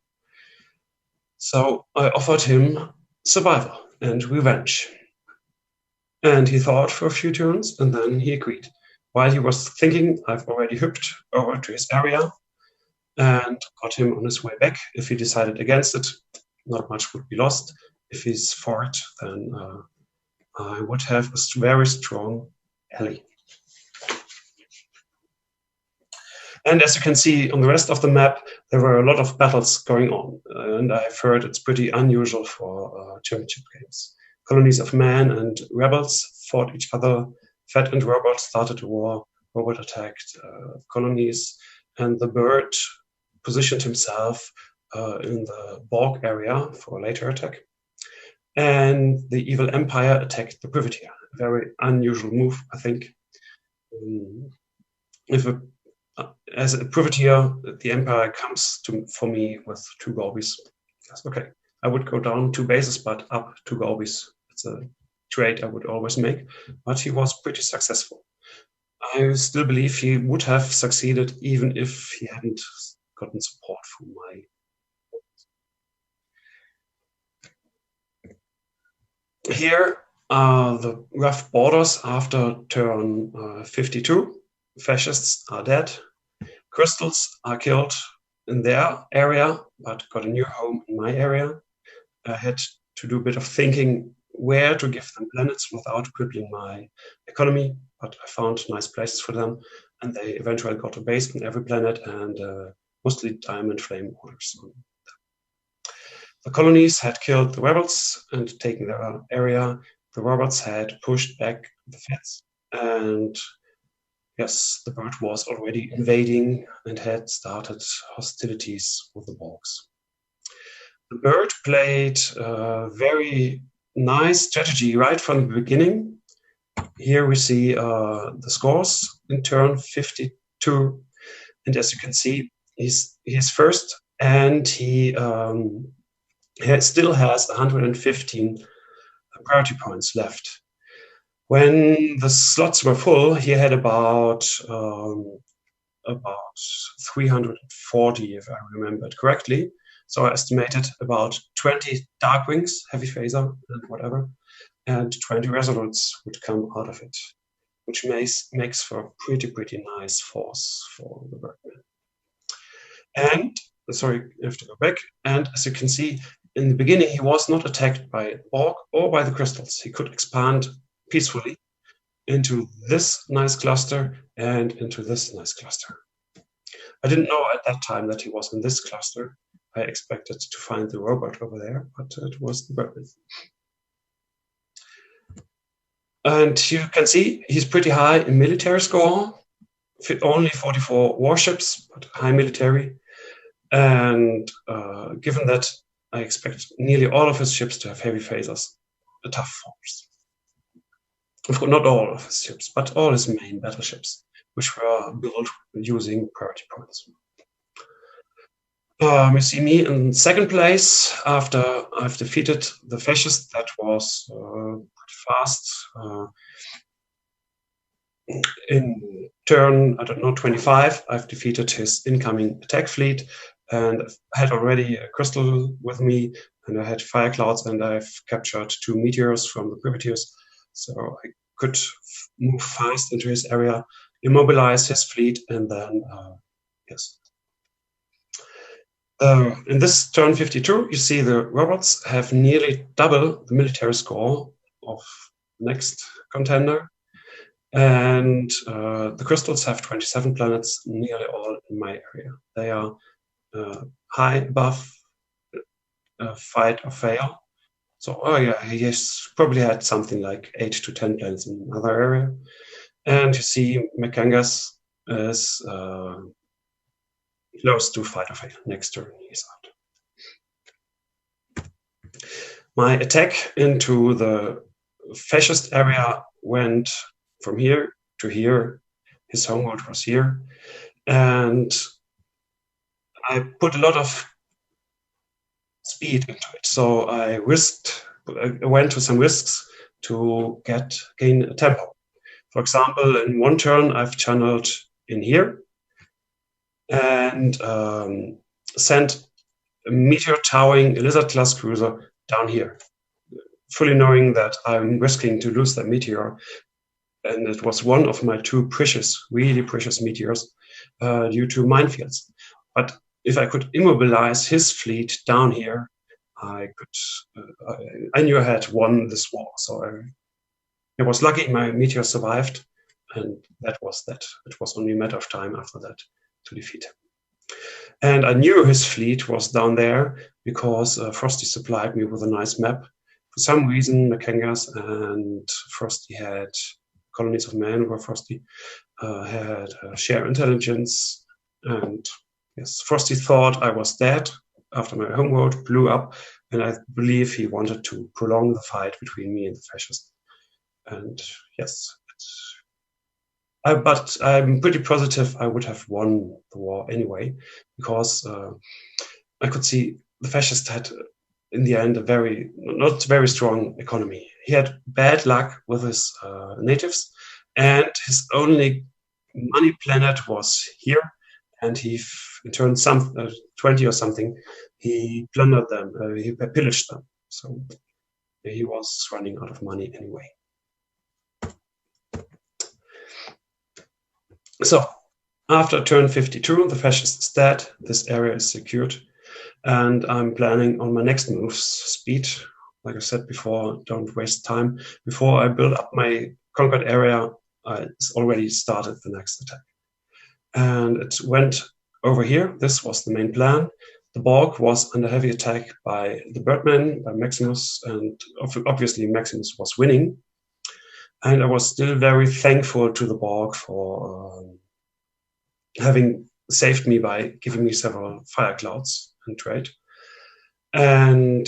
So I offered him survival and revenge. And he thought for a few turns, and then he agreed. While he was thinking, I've already hooked over to his area and got him on his way back. If he decided against it, not much would be lost. If he's for it, then I would have a very strong ally. And as you can see on the rest of the map, there were a lot of battles going on, and I've heard it's pretty unusual for championship games. Colonies of men and rebels fought each other. Fed and Robot started a war. Robot attacked colonies, and the bird positioned himself in the Borg area for a later attack. And the evil empire attacked the privateer. A very unusual move, I think. As a privateer, the empire comes for me with 2 Gorbies. Yes, okay, I would go down 2 bases, but up 2 Gorbies. It's a trade I would always make, but he was pretty successful. I still believe he would have succeeded even if he hadn't gotten support from my. Here are the rough borders after turn 52. Fascists are dead. Crystals are killed in their area, but got a new home in my area. I had to do a bit of thinking where to give them planets without crippling my economy, but I found nice places for them, and they eventually got a base on every planet and mostly diamond flame orders on them. The colonies had killed the rebels and taken their area. The robots had pushed back the Feds, and yes, the bird was already invading and had started hostilities with the Borgs. The bird played a very nice strategy right from the beginning. Here we see the scores in turn 52, and as you can see, he's first, and he still has 115 priority points left. When the slots were full, he had about 340, if I remembered correctly. So I estimated about 20 Darkwings, Heavy Phaser, and whatever, and 20 Resolutes would come out of it, which makes for a pretty nice force for the Birdman. And, sorry, I have to go back. And as you can see, in the beginning, he was not attacked by Borg or by the crystals. He could expand peacefully into this nice cluster and into this nice cluster. I didn't know at that time that he was in this cluster. I expected to find the robot over there, but it was the Birdman. And you can see he's pretty high in military score, only 44 warships, but high military. And given that I expect nearly all of his ships to have heavy phasers, a tough force. Of course, not all of his ships, but all his main battleships, which were built using priority points. You see me in second place after I've defeated the fascist. That was pretty fast. In turn, 25, I've defeated his incoming attack fleet, and I had already a crystal with me, and I had fire clouds, and I've captured 2 meteors from the privateers, so I could move fast into his area, immobilize his fleet, and then, yes. In this turn 52, you see the robots have nearly double the military score of next contender. And the crystals have 27 planets, nearly all in my area. They are high above fight or fail. So, oh yeah, he has probably had something like 8 to 10 planets in another area. And you see Mekangas is close to fight or fail. Next turn, he's out. My attack into the fascist area went from here to here. His homeworld was here. And I put a lot of speed into it. So I went to some risks to gain a tempo. For example, in one turn, I've channeled in here and sent a meteor towering Lizard class cruiser down here, fully knowing that I'm risking to lose that meteor. And it was one of my 2 really precious meteors due to minefields. But if I could immobilize his fleet down here, I knew I had won this war. So I was lucky my meteor survived, and that was that. It was only a matter of time after that to defeat him. And I knew his fleet was down there because Frosty supplied me with a nice map. For some reason, Makengas and Frosty had colonies of men where Frosty had share intelligence. And yes, Frosty thought I was dead after my homeworld blew up, and I believe he wanted to prolong the fight between me and the fascists. And yes, but I'm pretty positive I would have won the war anyway, because I could see the fascists had, in the end, a not very strong economy. He had bad luck with his natives, and his only money planet was here. And he, in turn, 20 or something, he plundered them, he pillaged them. So he was running out of money anyway. So after turn 52, the fascist is dead, this area is secured, and I'm planning on my next move's speed. Like I said before, don't waste time. Before I build up my conquered area, I already started the next attack. And it went over here. This was the main plan. The Borg was under heavy attack by the Birdman, by Maximus, and obviously Maximus was winning. And I was still very thankful to the Borg for having saved me by giving me several fire clouds in trade. And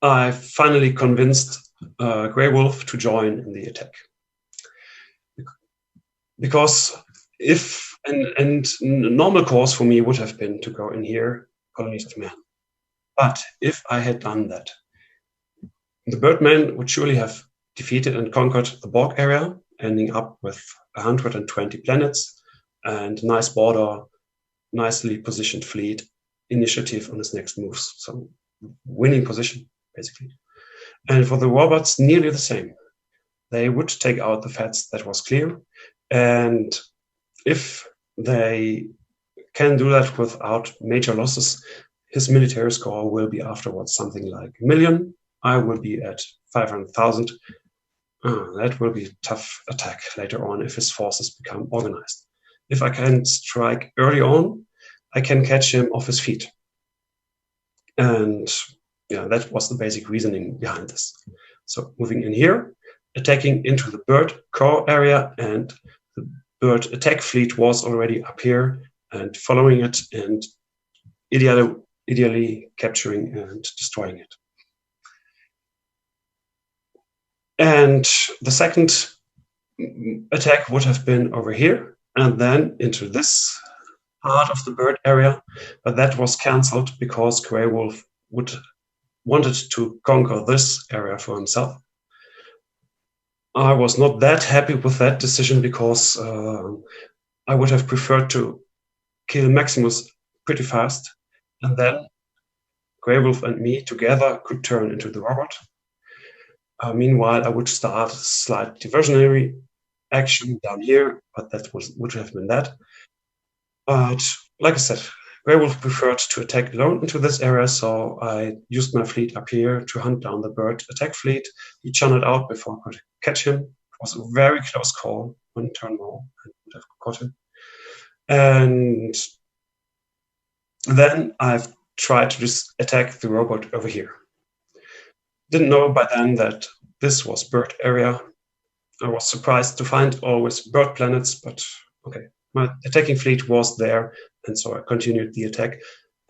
I finally convinced Grey Wolf to join in the attack. Because if, and normal course for me would have been to go in here, colonies of man. But if I had done that, the Birdman would surely have defeated and conquered the Borg area, ending up with 120 planets and nice border, nicely positioned fleet, initiative on his next moves. So winning position, basically. And for the robots, nearly the same. They would take out the Fats, that was clear. And if they can do that without major losses, his military score will be afterwards something like 1 million. I will be at 500,000. That will be a tough attack later on if his forces become organized. If I can strike early on, I can catch him off his feet. And yeah, that was the basic reasoning behind this. So moving in here, attacking into the bird core area, and the bird attack fleet was already up here, and following it and ideally capturing and destroying it. And the second attack would have been over here and then into this part of the bird area, but that was cancelled because Grey Wolf wanted to conquer this area for himself. I was not that happy with that decision because I would have preferred to kill Maximus pretty fast, and then Grey Wolf and me together could turn into the robot. Meanwhile, I would start slight diversionary action down here, but that would have been that. But like I said, Grey Wolf preferred to attack alone into this area, so I used my fleet up here to hunt down the bird attack fleet. He channeled out before I could catch him. It was a very close call. 1 turn more, I would have caught him. And then I've tried to just attack the robot over here. Didn't know by then that this was bird area. I was surprised to find always bird planets, but okay. My attacking fleet was there, and so I continued the attack.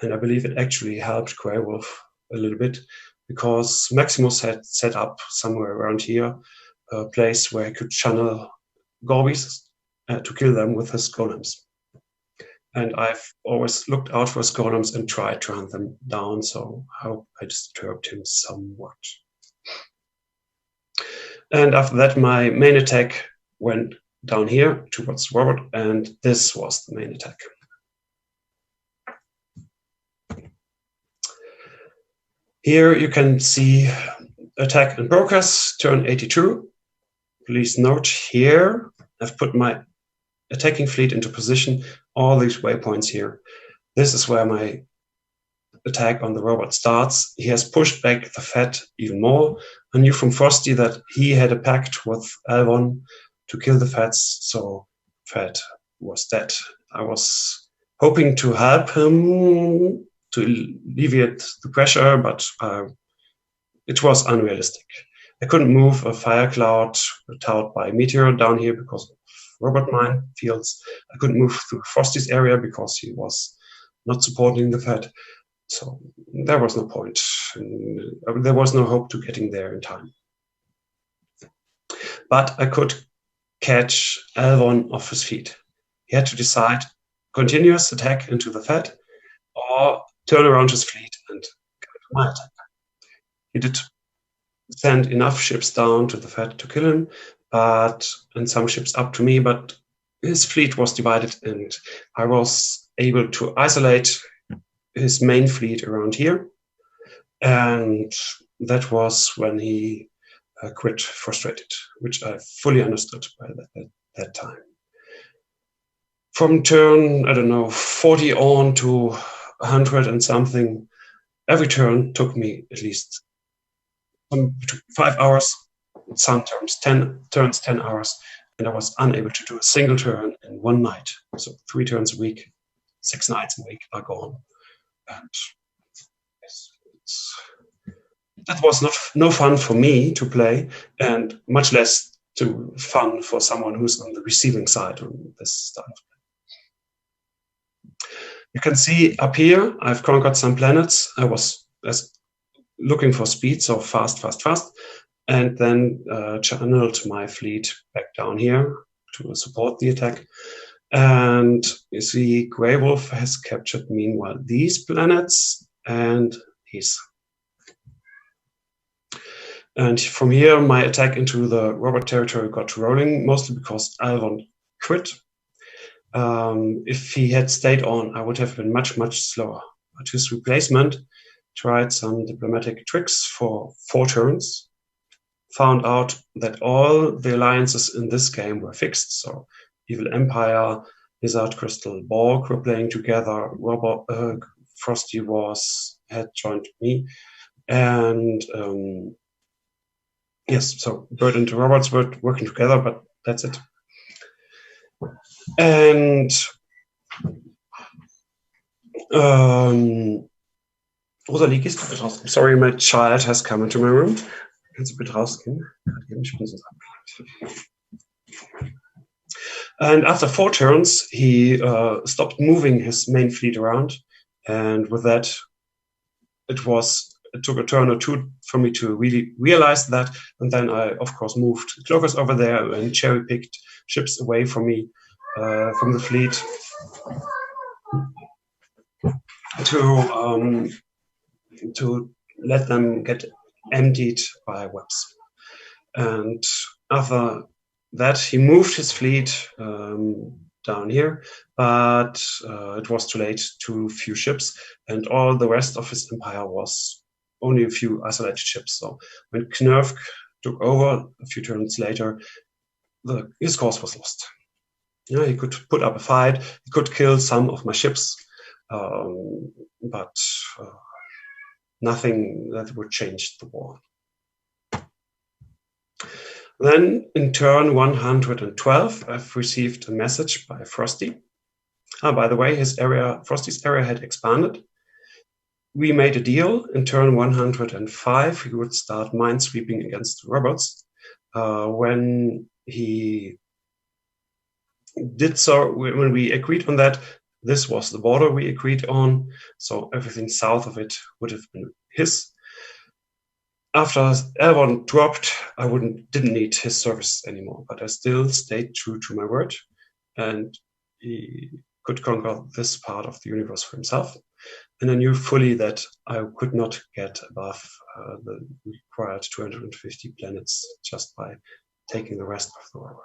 And I believe it actually helped Grey Wolf a little bit, because Maximus had set up somewhere around here a place where he could channel Gorbis to kill them with his golems. And I've always looked out for his golems and tried to hunt them down, so I hope I disturbed him somewhat. And after that, my main attack went down here towards Robert, and this was the main attack. Here you can see attack and progress, turn 82. Please note here, I've put my attacking fleet into position, all these waypoints here. This is where my attack on the robot starts. He has pushed back the Fat even more. I knew from Frosty that he had a pact with Alvon to kill the Fats, so Fat was dead I was hoping to help him to alleviate the pressure, but it was unrealistic. I couldn't move a fire cloud towed by a meteor down here because of robot mine fields. I couldn't move through Frosty's area because he was not supporting the Fed. So there was no point. There was no hope to getting there in time. But I could catch L1 off his feet. He had to decide continuous attack into the Fed or turn around his fleet and go to my attack. He did send enough ships down to the Fed to kill him, and some ships up to me, but his fleet was divided and I was able to isolate his main fleet around here. And that was when he quit frustrated, which I fully understood by that time. From turn, 40 on to 100 and something, every turn took me at least 5 hours, some turns 10 hours, and I was unable to do a single turn in one night. So 3 turns a week, 6 nights a week are gone. And that was no fun for me to play, and much less fun for someone who's on the receiving side on this style of play. You can see up here, I've conquered some planets. I was looking for speed, so fast, and then channeled my fleet back down here to support the attack. And you see Grey Wolf has captured, meanwhile, these planets and these. And from here, my attack into the robot territory got rolling, mostly because Alvon quit. If he had stayed on, I would have been much, much slower. But his replacement tried some diplomatic tricks for 4 turns, found out that all the alliances in this game were fixed. So Evil Empire, Lizard Crystal, Borg were playing together, Frosty had joined me, and yes, so Bird and the robots were working together, but that's it. And Rosalie, gehst du bitte raus? Sorry, my child has come into my room. Kannst du bitte rausgehen? And after 4 turns, he stopped moving his main fleet around. And with that, it took a turn or 2 for me to really realize that. And then I, of course, moved cloakers over there and cherry-picked ships away from me, from the fleet, to let them get emptied by webs. And after that, he moved his fleet down here, but it was too late, too few ships, and all the rest of his empire was only a few isolated ships. So when Knurf took over a few turns later, his cause was lost. Yeah, he could put up a fight, he could kill some of my ships, but nothing that would change the war. Then in turn 112, I've received a message by Frosty. By the way, Frosty's area had expanded. We made a deal. In turn 105, he would start minesweeping against the robots. When he did so, when we agreed on that, this was the border we agreed on. So everything south of it would have been his. After L1 dropped, I didn't need his services anymore, but I still stayed true to my word, and he could conquer this part of the universe for himself. And I knew fully that I could not get above the required 250 planets just by taking the rest of the world.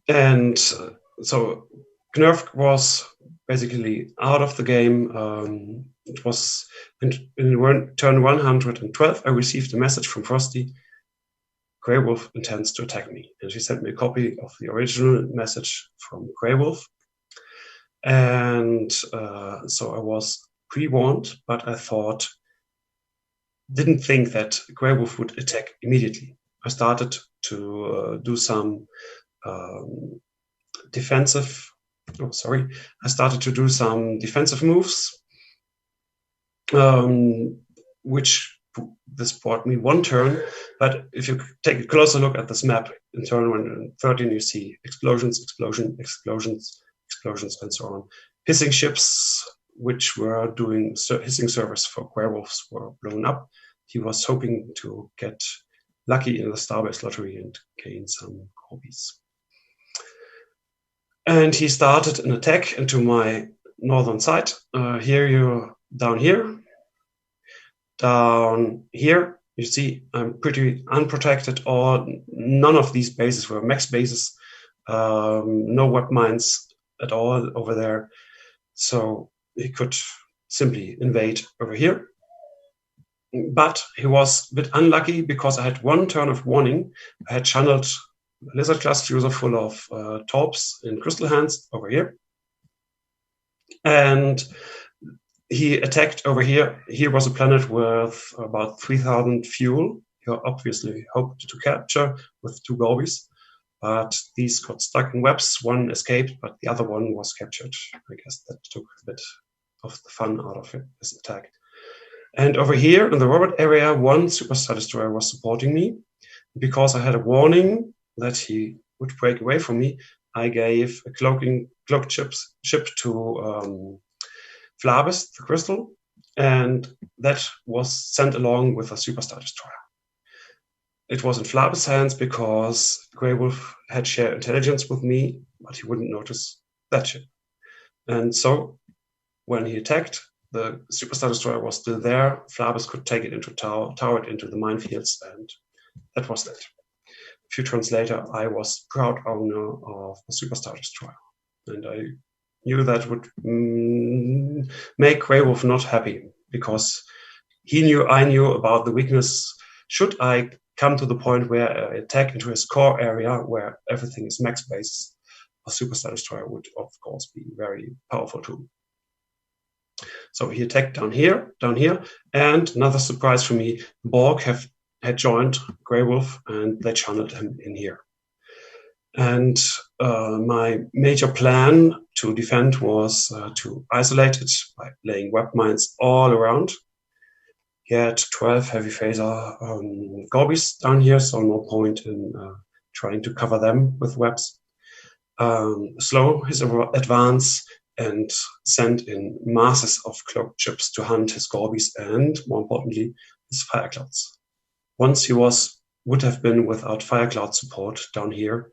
And so Knurf was basically out of the game. It was in turn 112, I received a message from Frosty. Grey Wolf intends to attack me. And she sent me a copy of the original message from Grey Wolf. And so I was pre-warned, but I didn't think that Grey Wolf would attack immediately. I started to do some defensive. Oh, sorry. I started to do some defensive moves, which this brought me one turn. But if you take a closer look at this map in turn 1 and 13, you see explosions, explosions, and so on. Hissing ships, which were doing hissing service for werewolves, were blown up. He was hoping to get lucky in the Starbase lottery and gain some hobbies. And he started an attack into my northern side. Down here, you see I'm pretty unprotected, or none of these bases were max bases, no web mines at all over there. So he could simply invade over here. But he was a bit unlucky because I had one turn of warning. I had channeled a lizard class user full of torps in crystal hands over here. And he attacked over here. Here was a planet with about 3,000 fuel. He obviously hoped to capture with 2 Gorbies, but these got stuck in webs. One escaped, but the other one was captured. I guess that took a bit of the fun out of his attack. And over here in the robot area, one Superstar Destroyer was supporting me. Because I had a warning that he would break away from me, I gave a cloaked ship to Flabis, the crystal, and that was sent along with a Superstar Destroyer. It was in Flabis' hands because Grey Wolf had shared intelligence with me, but he wouldn't notice that ship. And so when he attacked, the Superstar Destroyer was still there. Flabis could take it into tower it into the minefields, and that was that. A few turns later, I was proud owner of a Superstar Destroyer, and I knew that would make Grey Wolf not happy, because I knew about the weakness. Should I come to the point where I attack into his core area where everything is max base, a Superstar Destroyer would of course be very powerful too. So he attacked down here, and another surprise for me, Borg had joined Grey Wolf and they channeled him in here. And my major plan to defend was to isolate it by laying web mines all around. He had 12 heavy phaser Gorbies down here, so no point in trying to cover them with webs. Slow his advance and send in masses of cloaked ships to hunt his Gorbies and, more importantly, his fire clouds. Once he would have been without fire cloud support down here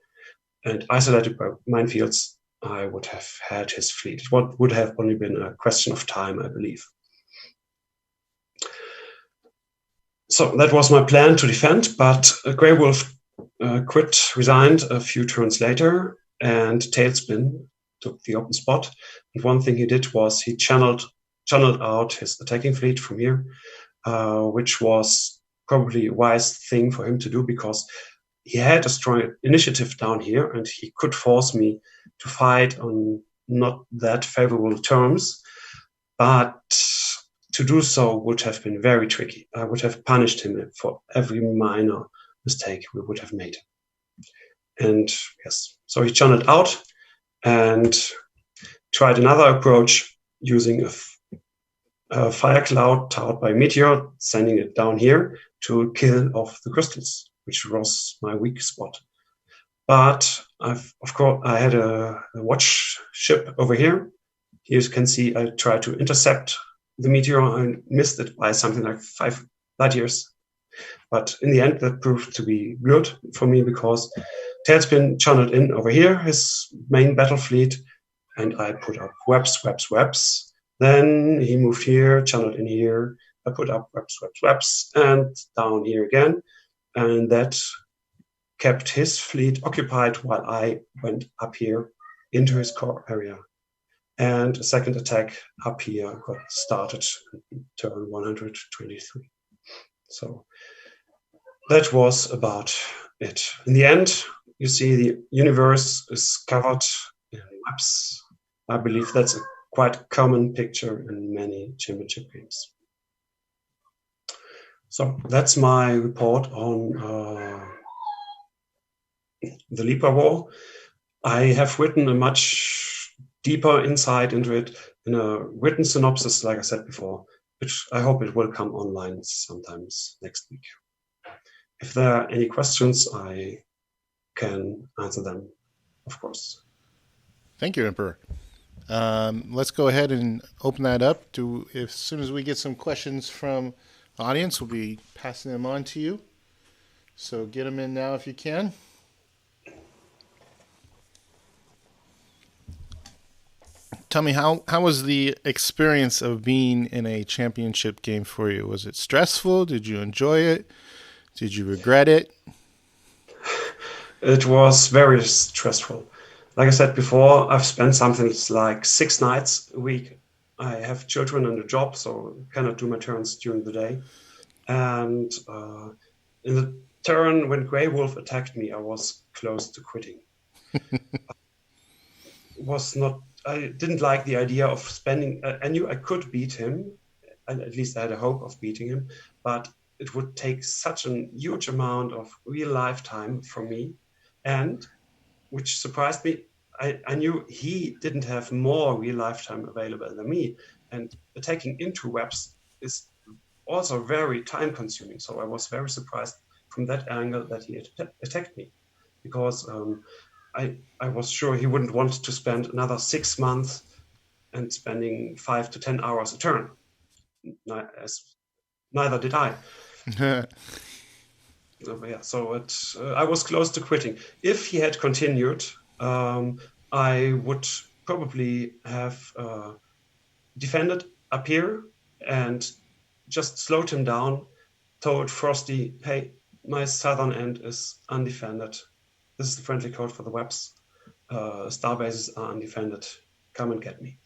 and isolated by minefields, I would have had his fleet. It would have only been a question of time, I believe. So that was my plan to defend, but Grey Wolf resigned a few turns later, and Tailspin took the open spot. And one thing he did was he channeled out his attacking fleet from here, which was probably a wise thing for him to do, because he had a strong initiative down here and he could force me to fight on not that favorable terms. But to do so would have been very tricky. I would have punished him for every minor mistake we would have made. And yes, so he channeled out and tried another approach using a fire cloud towered by meteor, sending it down here to kill off the crystals, which was my weak spot. But I had a watch ship over here. Here you can see I tried to intercept the meteor and missed it by something like 5 light years. But in the end, that proved to be good for me, because Tailspin channeled in over here, his main battle fleet, and I put up webs. Then he moved here, channeled in here. I put up webs, and down here again. And that kept his fleet occupied while I went up here into his core area. And a second attack up here got started in turn 123. So that was about it. In the end, you see the universe is covered in maps. I believe that's a quite common picture in many championship games. So that's my report on the Lipa War. I have written a much deeper insight into it in a written synopsis, like I said before, which I hope it will come online sometimes next week. If there are any questions, I can answer them, of course. Thank you, Emperor. Let's go ahead and open that up. As soon as we get some questions from the audience, we'll be passing them on to you. So get them in now if you can. Tell me, how was the experience of being in a championship game for you? Was it stressful? Did you enjoy it? Did you regret it? It was very stressful. Like I said before, I've spent something like 6 nights a week. I have children and a job, so cannot do my turns during the day. And in the turn when Grey Wolf attacked me, I was close to quitting. I didn't like the idea of spending. I knew I could beat him, and at least I had a hope of beating him, but it would take such a huge amount of real life time from me, and which surprised me, I knew he didn't have more real life time available than me, and attacking into webs is also very time consuming. So I was very surprised from that angle that he attacked me, because I was sure he wouldn't want to spend another 6 months and spending 5 to 10 hours a turn. Neither did I. I was close to quitting. If he had continued, I would probably have defended up here and just slowed him down, told Frosty, hey, my southern end is undefended. This is the friendly code for the webs. Star bases are undefended. Come and get me.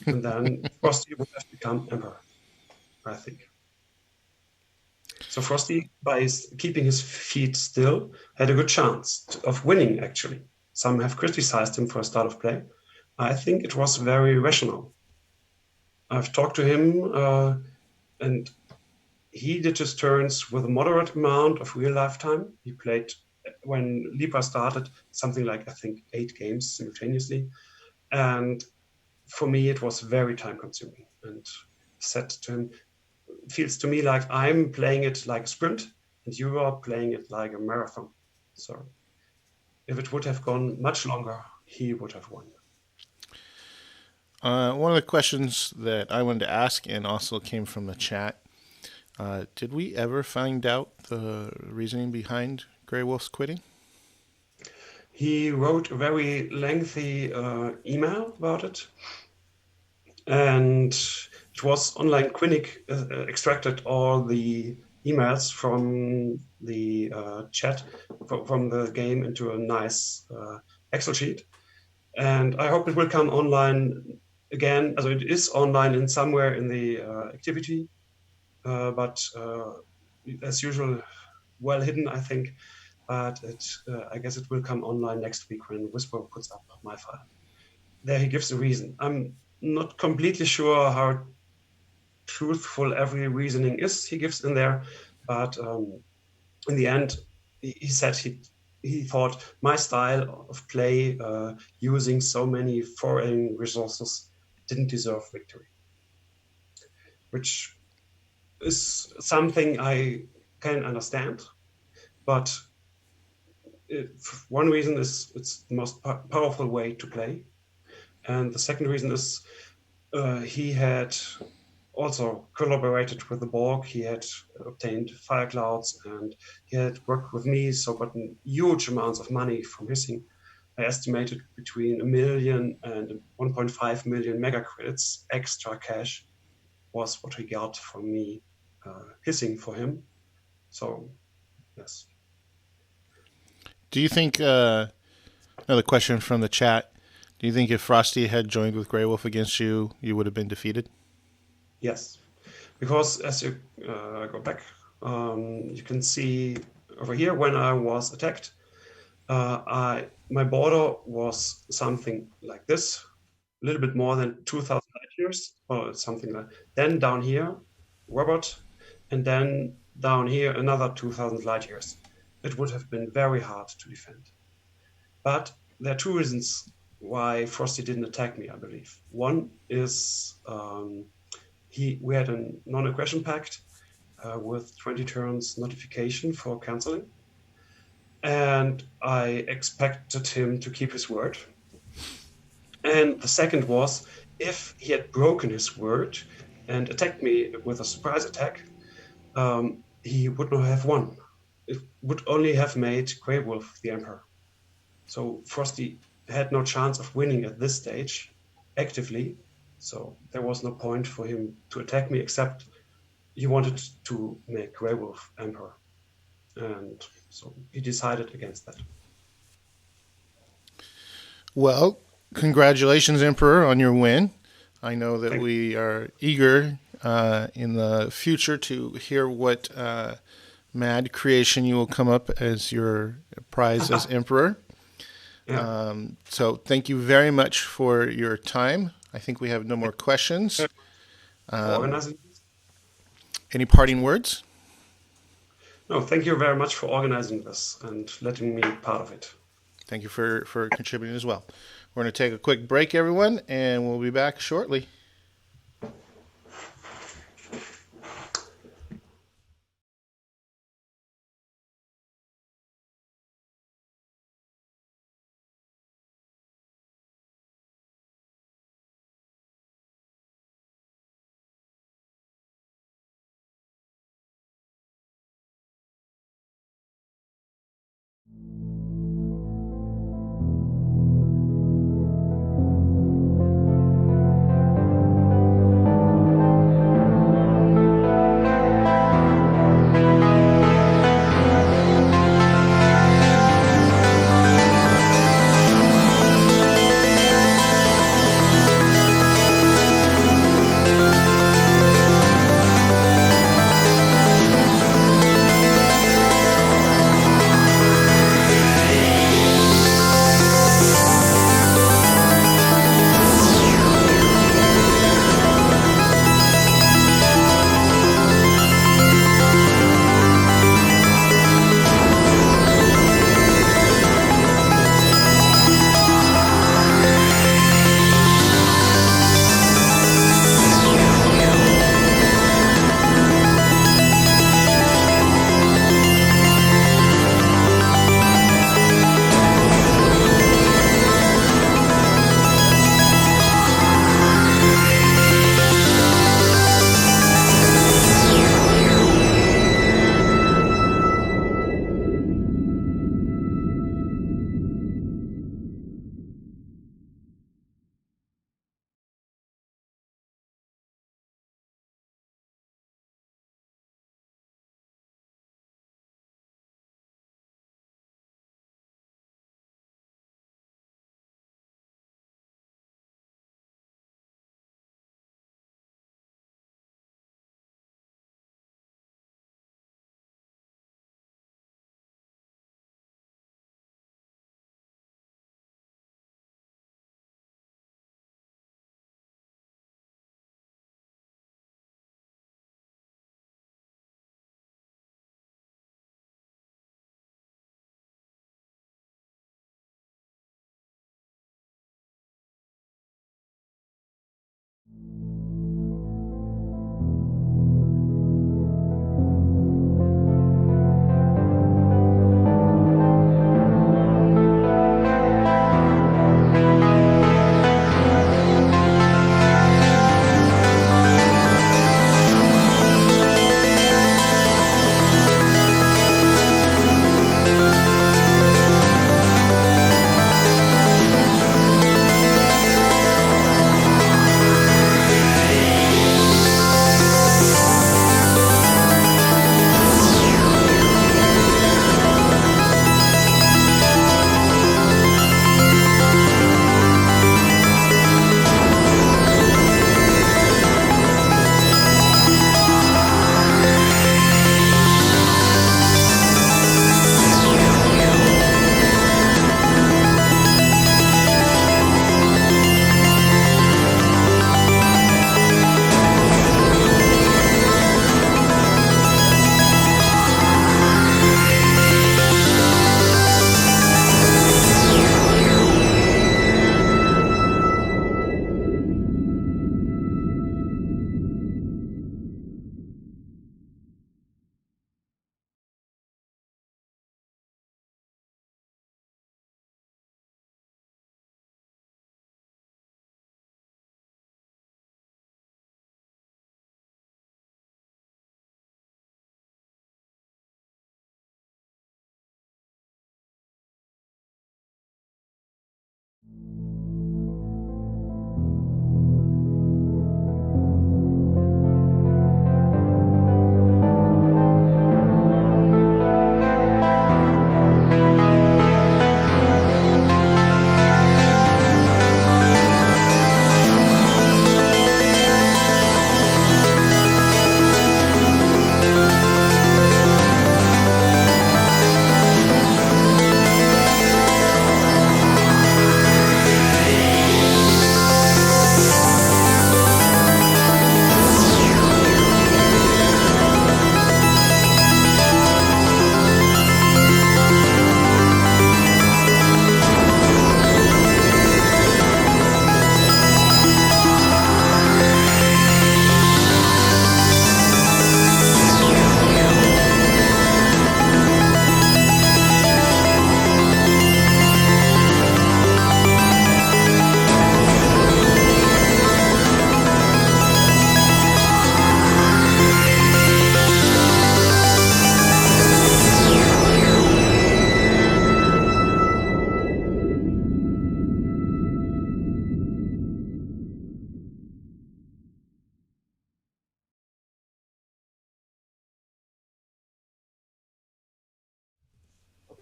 And then Frosty would have become emperor, I think. So Frosty, by keeping his feet still, had a good chance of winning, actually. Some have criticized him for a start of play. I think it was very rational. I've talked to him, and he did his turns with a moderate amount of real life time. He played, when Lipa started, something like, I think, 8 games simultaneously. And for me, it was very time consuming. And said to him, it feels to me like I'm playing it like a sprint and you are playing it like a marathon. So if it would have gone much longer, he would have won. One of the questions that I wanted to ask, and also came from the chat, did we ever find out the reasoning behind Grey Wolf's quitting? He wrote a very lengthy email about it. And it was online clinic extracted all the emails from the chat from the game into a nice Excel sheet. And I hope it will come online again. Also, it is online in somewhere in the activity, but as usual, well hidden, I think. But I guess it will come online next week when Whisper puts up my file. There he gives a reason. I'm not completely sure how truthful every reasoning is he gives in there, but in the end, he said he thought my style of play using so many foreign resources didn't deserve victory, which is something I can understand, but one reason is it's the most powerful way to play. And the second reason is he had also collaborated with the Borg. He had obtained fire clouds and he had worked with me, so gotten huge amounts of money from hissing. I estimated between 1 million and 1.5 million mega credits extra cash was what he got from me hissing for him. So, yes. Do you think, another question from the chat, do you think if Frosty had joined with Grey Wolf against you, you would have been defeated? Yes, because as you go back, you can see over here when I was attacked, my border was something like this, a little bit more than 2,000 light years, or something like that. Then down here, Robert, and then down here, another 2,000 light years. It would have been very hard to defend. But there are two reasons why Frosty didn't attack me, I believe. One is we had a non-aggression pact with 20 turns notification for canceling. And I expected him to keep his word. And the second was, if he had broken his word and attacked me with a surprise attack, he would not have won. It would only have made Grey Wolf the emperor. So Frosty had no chance of winning at this stage actively. So there was no point for him to attack me, except he wanted to make Grey Wolf emperor. And so he decided against that. Well, congratulations, Emperor, on your win. I know that we are eager in the future to hear what mad creation you will come up as your prize as Emperor. Yeah. So thank you very much for your time. I think we have no more questions. Any parting words? No, thank you very much for organizing this and letting me be part of it. Thank you for contributing as well. We're going to take a quick break, everyone, and we'll be back shortly.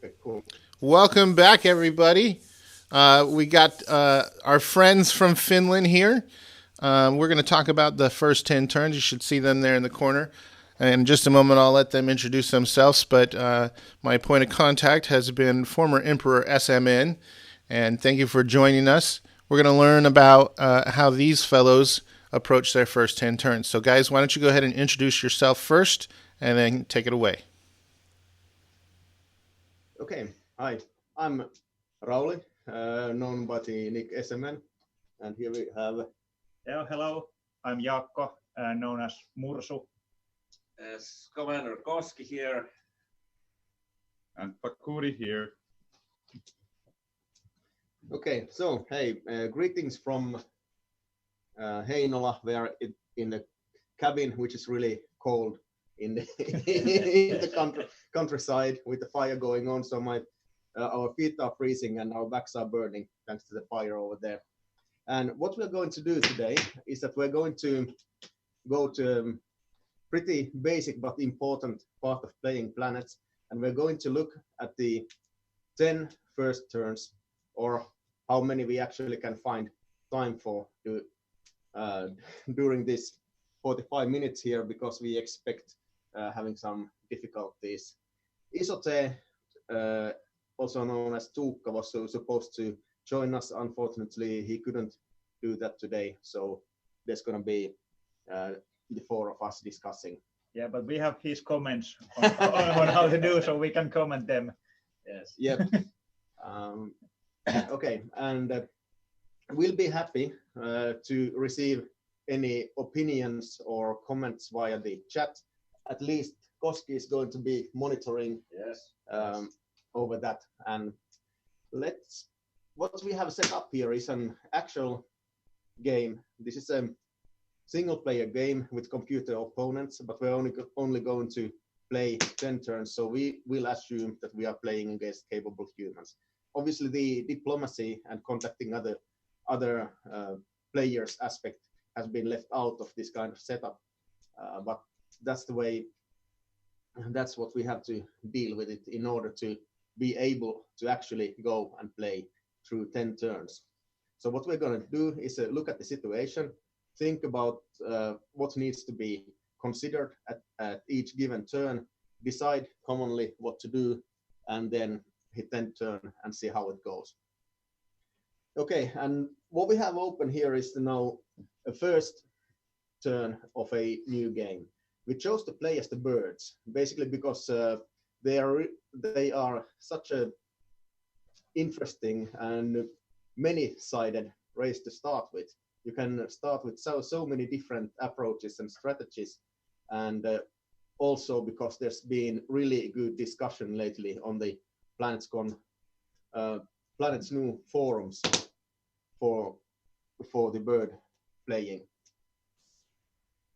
Okay, cool. Welcome back, everybody. We got our friends from Finland here. We're going to talk about the first 10 turns. You should see them there in the corner. And in just a moment, I'll let them introduce themselves. But my point of contact has been former Emperor SMN. And thank you for joining us. We're going to learn about how these fellows approach their first 10 turns. So, guys, why don't you go ahead and introduce yourself first, and then take it away. Okay, hi, I'm Rauli, known by the nick SMN, and here we have... Yeah, hello, I'm Jaakko, known as Mursu. As Commander Koski here. And Pakuri here. Okay, so, hey, greetings from Heinola. We are in the cabin, which is really cold in the countryside with the fire going on. So our feet are freezing and our backs are burning thanks to the fire over there. And what we're going to do today is that we're going to go to pretty basic but important part of playing Planets, and we're going to look at the 10 first turns, or how many we actually can find time for during this 45 minutes here, because we expect having some difficulties. Isote, also known as Tuukka, was supposed to join us. Unfortunately, he couldn't do that today, so there's going to be the four of us discussing. Yeah, but we have his comments on how to do, so we can comment them. Yes. Yep. Okay, and we'll be happy to receive any opinions or comments via the chat. At least Koski is going to be monitoring over that. And what we have set up here is an actual game. This is a single player game with computer opponents, but we're only going to play 10 turns. So we will assume that we are playing against capable humans. Obviously, the diplomacy and contacting other players aspect has been left out of this kind of setup, but that's the way. That's what we have to deal with it in order to be able to actually go and play through 10 turns. So what we're going to do is look at the situation, think about what needs to be considered at each given turn, decide commonly what to do, and then hit 10 turn and see how it goes. Okay, and what we have open here is now a first turn of a new game. We chose to play as the birds, basically because they are such a interesting and many-sided race to start with. You can start with so many different approaches and strategies, and also because there's been really good discussion lately on the PlanetsCon, Planets.nu forums for the bird playing.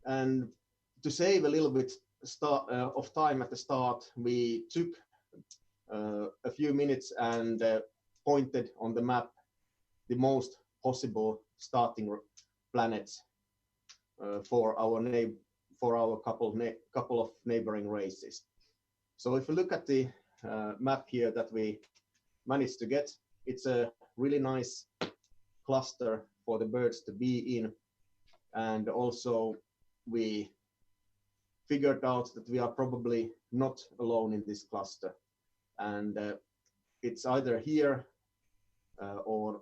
And to save a little bit of time at the start, we took a few minutes and pointed on the map the most possible starting planets for our couple of neighboring races. So if we look at the map here that we managed to get, it's a really nice cluster for the birds to be in, and also we figured out that we are probably not alone in this cluster, and it's either here or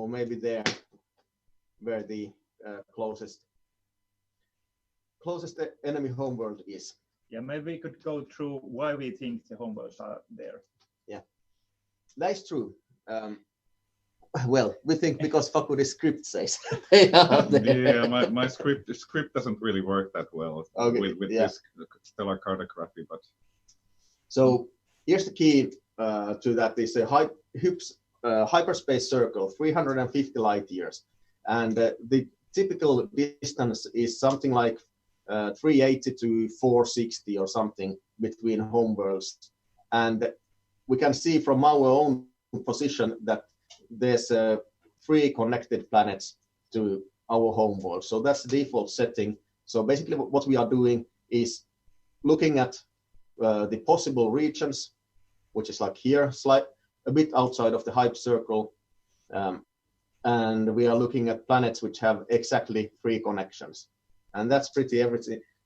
maybe there where the closest enemy homeworld is. Yeah, maybe we could go through why we think the homeworlds are there. Yeah, that's true. Well, we think because Fakuri's script says. Yeah, my script doesn't really work that well with this stellar cartography. But so here's the key to that: is a hyperspace circle, 350 light years, and the typical distance is something like 380 to 460 or something between homeworlds, and we can see from our own position that there's 3 connected planets to our homeworld. So that's the default setting. So basically what we are doing is looking at the possible regions which is like here, a bit outside of the hype circle. And we are looking at planets which have exactly 3 connections. And that's pretty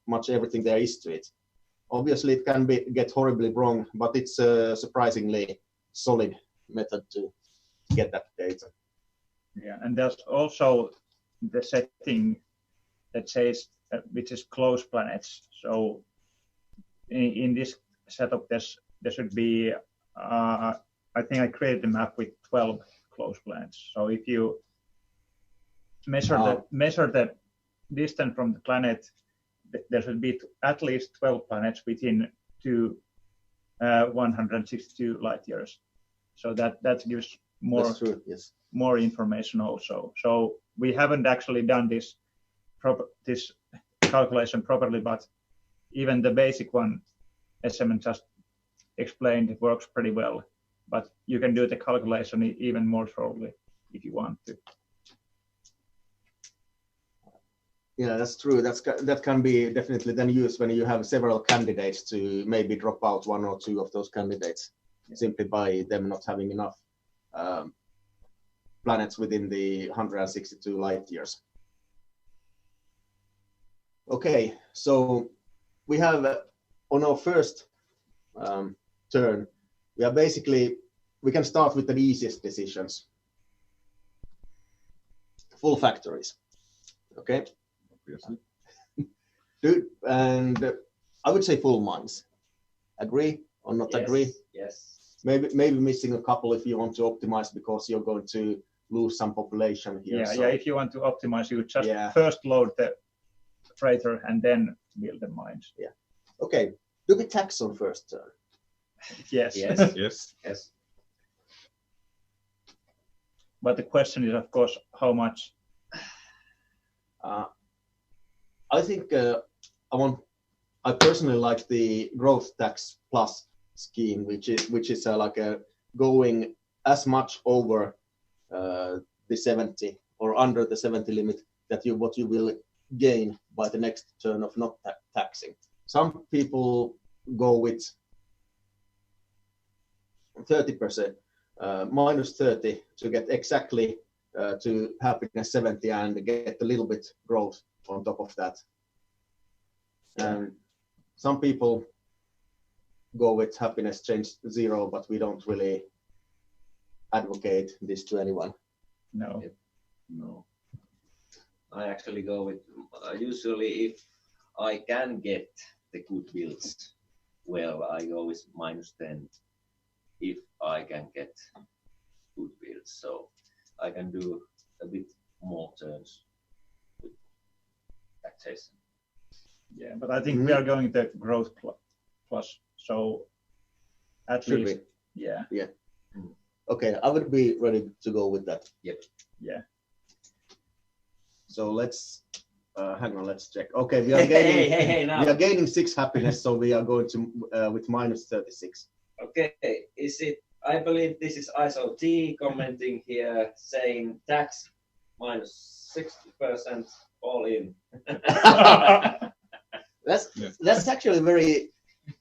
much everything there is to it. Obviously, it can get horribly wrong, but it's a surprisingly solid method to get that data. Yeah, and there's also the setting that says which is close planets. So in this setup, there should be, I think I created a map with 12 close planets. So if you measure the distance from the planet, there should be at least 12 planets within 162 light years. So that gives more. That's true, yes. More information also. So we haven't actually done this calculation properly, but even the basic one, as Simon just explained, it works pretty well. But you can do the calculation even more thoroughly if you want to. Yeah, that's true. That can be definitely then used when you have several candidates to maybe drop out 1 or 2 of those candidates, simply by them not having enough planets within the 162 light years. Okay, so we have on our first turn, we can start with the easiest decisions. Full factories. Okay. And I would say full mines. Agree or not agree? Yes. Maybe missing a couple if you want to optimize because you're going to lose some population here. Yeah, if you want to optimize, you just first load the freighter and then build the mines. Yeah. Okay. Do we tax on first turn? Yes. Yes. But the question is, of course, how much? I think I personally like the growth tax plus scheme, which is like going as much over the 70 or under the 70 limit that what you will gain by the next turn of not taxing. Some people go with 30%, minus 30 to get exactly to happiness 70 and get a little bit growth on top of that. And some people go with happiness change 0, but we don't really advocate this to anyone. No. I actually go with usually if I can get the good builds, well, I go with minus 10 if I can get good builds. So I can do a bit more turns with taxation. Yeah, but I think we are going the growth plus. So at least, yeah. Okay, I would be ready to go with that. Yep. Yeah. So let's hang on. Let's check. Okay, we are gaining. We are gaining 6 happiness, so we are going to with minus 36. Okay, is it? I believe this is ISOT commenting here, saying tax minus 60% all in. That's actually a very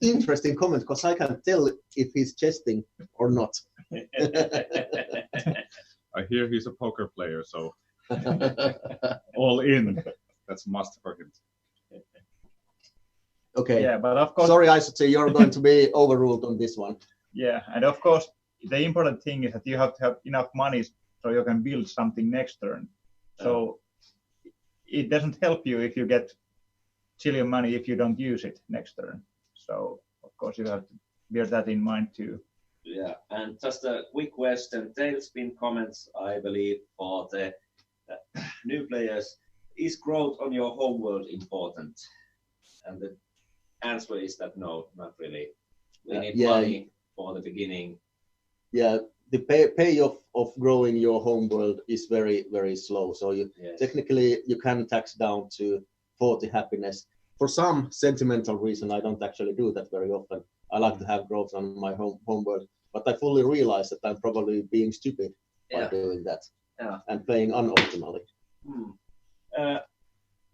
interesting comment because I can't tell if he's jesting or not. I hear he's a poker player, so all in. That's must for him. Okay. Yeah, but of course. Sorry, ISOT, you're going to be overruled on this one. Yeah, and of course, the important thing is that you have to have enough money so you can build something next turn. So it doesn't help you if you get zillion money if you don't use it next turn. So of course you have to bear that in mind too. Yeah, and just a quick question. Tailspin comments, I believe, for the new players. Is growth on your homeworld important? And the answer is that no, not really. We need money for the beginning. Yeah, the payoff of growing your homeworld is very, very slow. So technically you can tax down to 40 happiness. For some sentimental reason, I don't actually do that very often. I like to have growth on my homeworld, but I fully realize that I'm probably being stupid by doing that and playing unoptimally.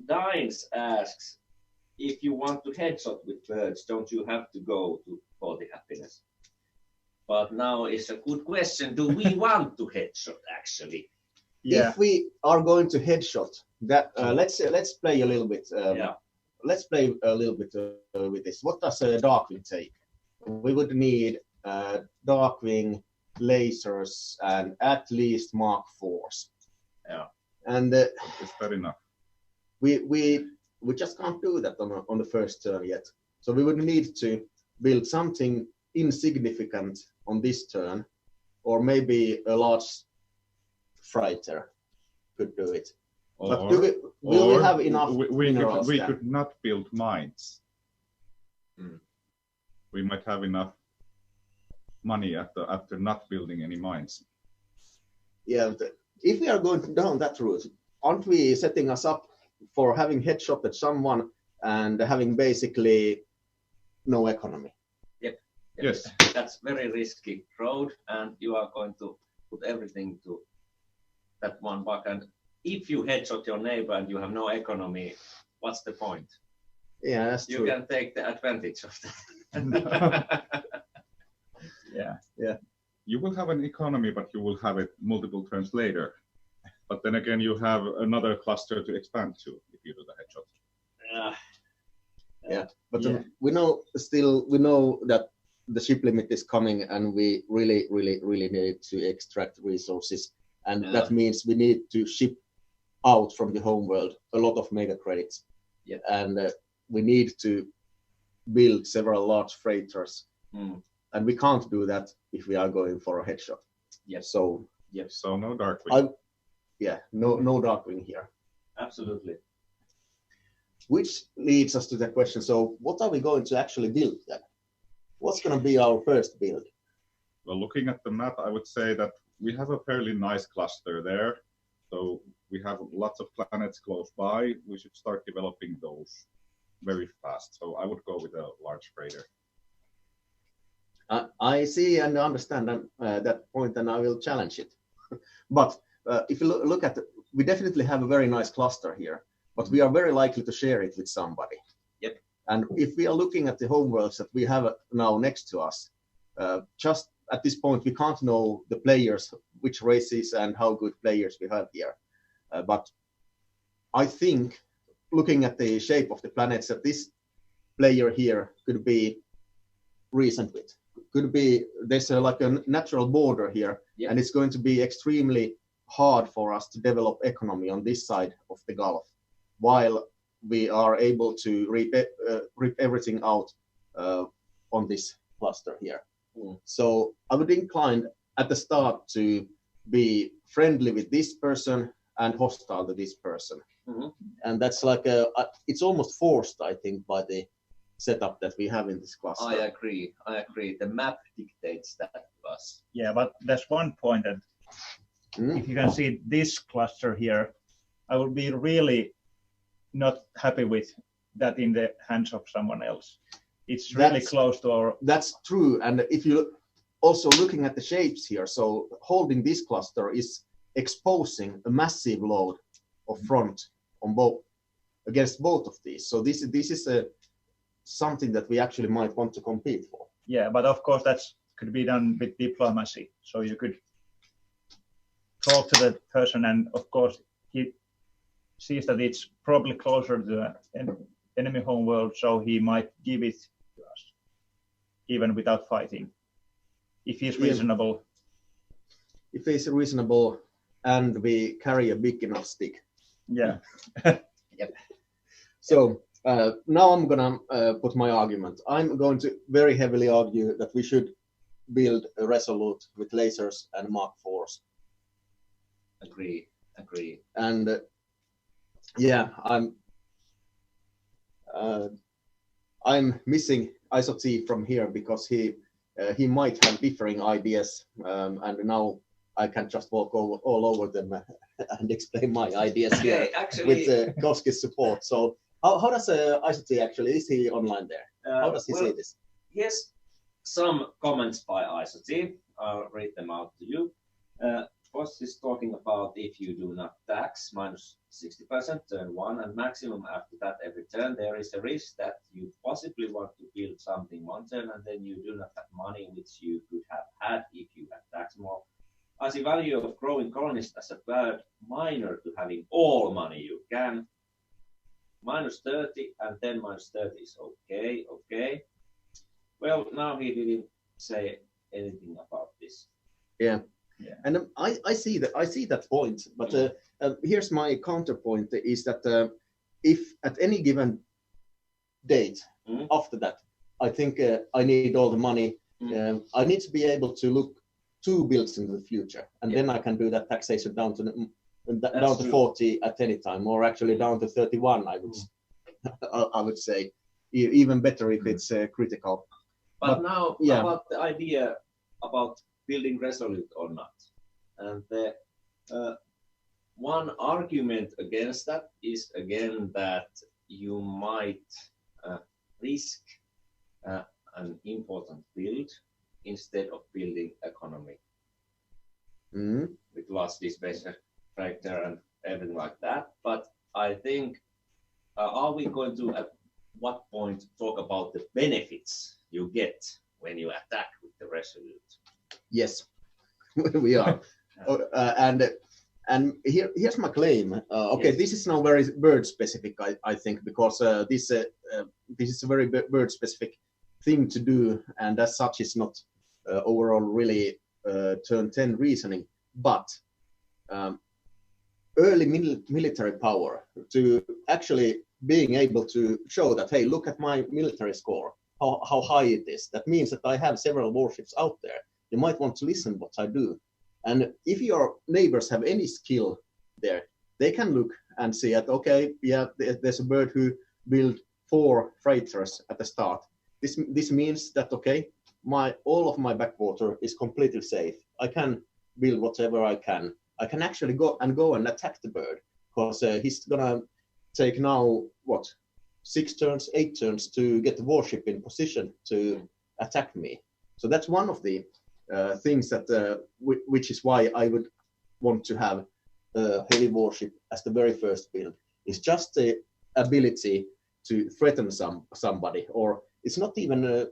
Dines asks, if you want to headshot with birds, don't you have to go to 40 happiness? But now is a good question. Do we want to headshot actually? If we are going to headshot, that let's play a little bit. Let's play a little bit with this. What does a Darkwing take? We would need Darkwing, lasers, and at least Mark IVs. Yeah. And is that enough? We just can't do that on the first turn yet. So we would need to build something insignificant on this turn, or maybe a large freighter could do it. But will we have enough? We could not build mines. We might have enough money after not building any mines. Yeah, if we are going down that route, aren't we setting us up for having headshotted someone and having basically no economy? Yep. Yes. That's very risky road, and you are going to put everything to that one buck. And if you headshot your neighbor and you have no economy, what's the point? Yeah, that's true. You can take the advantage of that. Yeah. You will have an economy, but you will have it multiple turns later. But then again, you have another cluster to expand to if you do the headshot. But we know that the ship limit is coming, and we really need to extract resources, and that means we need to ship out from the home world a lot of mega credits. And we need to build several large freighters, and we can't do that if we are going for a headshot. So no Darkwing. No Darkwing here. Absolutely. Which leads us to the question, so what are we going to actually build then? What's going to be our first build? Well, looking at the map, I would say that we have a fairly nice cluster there. So we have lots of planets close by. We should start developing those very fast. So I would go with a large freighter. I see and understand that point, and I will challenge it. But if you look at we definitely have a very nice cluster here, but we are very likely to share it with somebody. And if we are looking at the homeworlds that we have now next to us, just at this point, we can't know the players, which races and how good players we have here. But I think, looking at the shape of the planets, that this player here could be reasoned with. Could be, there's like a natural border here, and it's going to be extremely hard for us to develop economy on this side of the Gulf, while we are able to rip everything out on this cluster here. So I would incline at the start to be friendly with this person and hostile to this person. And that's like it's almost forced, I think, by the setup that we have in this cluster. I agree. The map dictates that to us. Yeah, but there's one point that if you can see this cluster here, I would be really not happy with that in the hands of someone else. It's really close to our... That's true. And if you also looking at the shapes here, so holding this cluster is exposing a massive load of front on both against both of these. So this is something that we actually might want to compete for. Yeah, but of course that could be done with diplomacy. So you could talk to the person, and of course he sees that it's probably closer to the enemy homeworld, so he might give it to us, even without fighting, if he's reasonable. If he's reasonable, and we carry a big enough stick. Yeah. So now I'm gonna put my argument. I'm going to very heavily argue that we should build a Resolute with lasers and Mark IVs. Agree. And I'm missing ISOT from here because he might have differing ideas, and now I can just walk all over them and explain my ideas here with Koski's support. So how does ISOT actually, is he online there? How does he say this? Yes, some comments by ISOT. I'll read them out to you. Boss is talking about if you do not tax minus 60% turn 1 and maximum after that every turn, there is a risk that you possibly want to build something one turn and then you do not have money which you could have had if you attack more. I see value of growing colonists as a bird minor to having all money you can. -30 and then -30 is okay. Well, now he didn't say anything about this. Yeah. And I see that point, but here's my counterpoint: is that if at any given date after that, I think I need all the money. I need to be able to look 2 builds into the future, and then I can do that taxation down to 40 at any time, or actually down to 31. I would say even better if it's critical. But now about the idea about building Resolute or not, and the one argument against that is again that you might risk an important build instead of building economy with lost displacement factor and everything like that. But I think, are we going to at what point talk about the benefits you get when you attack with the Resolute? Yes, we are. And here's my claim. Okay, this is now very bird specific, I think, because this is a very bird specific thing to do, and as such, it's not overall really turn 10 reasoning. But early military power, to actually being able to show that, hey, look at my military score, how high it is. That means that I have several warships out there. You might want to listen what I do. And if your neighbors have any skill there, they can look and see that, okay, yeah, there's a bird who built 4 freighters at the start. This means that, okay, all of my backwater is completely safe. I can build whatever I can. I can actually go and attack the bird, because he's gonna take now 6 turns, 8 turns to get the warship in position to attack me. So that's one of the things that which is why I would want to have a heavy warship as the very first build. It's just the ability to threaten somebody, or it's not even a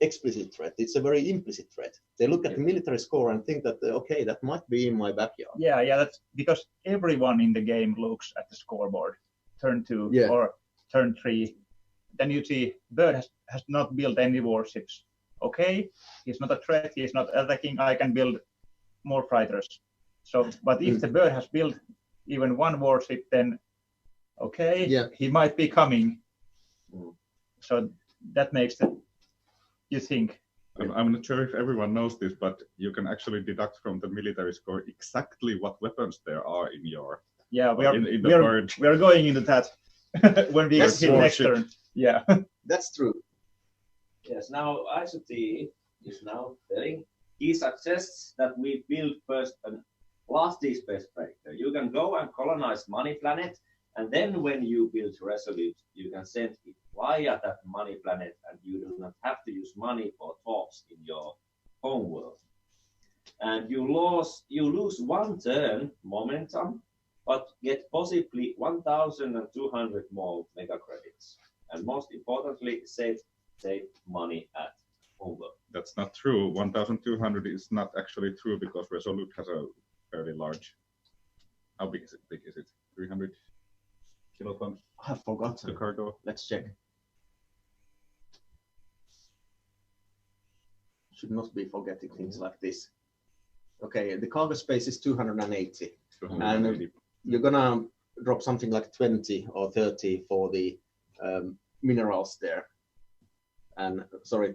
explicit threat. It's a very implicit threat. They look at the military score and think that okay, that might be in my backyard. Yeah, that's because everyone in the game looks at the scoreboard, turn 2 or turn 3. Then you see bird has not built any warships. Okay, he's not a threat, he's not attacking, I can build more fighters. So, but if the bird has built even 1 warship, then okay, he might be coming. So that makes you think. I'm not sure if everyone knows this, but you can actually deduct from the military score exactly what weapons there are in your. Yeah, we are going into that when we hit next turn. Yeah, that's true. Yes, now ISOT is now telling, he suggests that we build first an last space breaker. You can go and colonize Money Planet, and then when you build Resolute, you can send it via that Money Planet, and you do not have to use money for talks in your home world. And you lose 1 turn momentum, but get possibly 1,200 more mega credits. And most importantly, save money at home world. That's not true. 1,200 is not actually true, because Resolute has a fairly large. How big is it? 300 kilotons? I forgot the cargo. Let's check. Should not be forgetting things like this. Okay, the cargo space is 280. And you're gonna drop something like 20 or 30 for the minerals there. And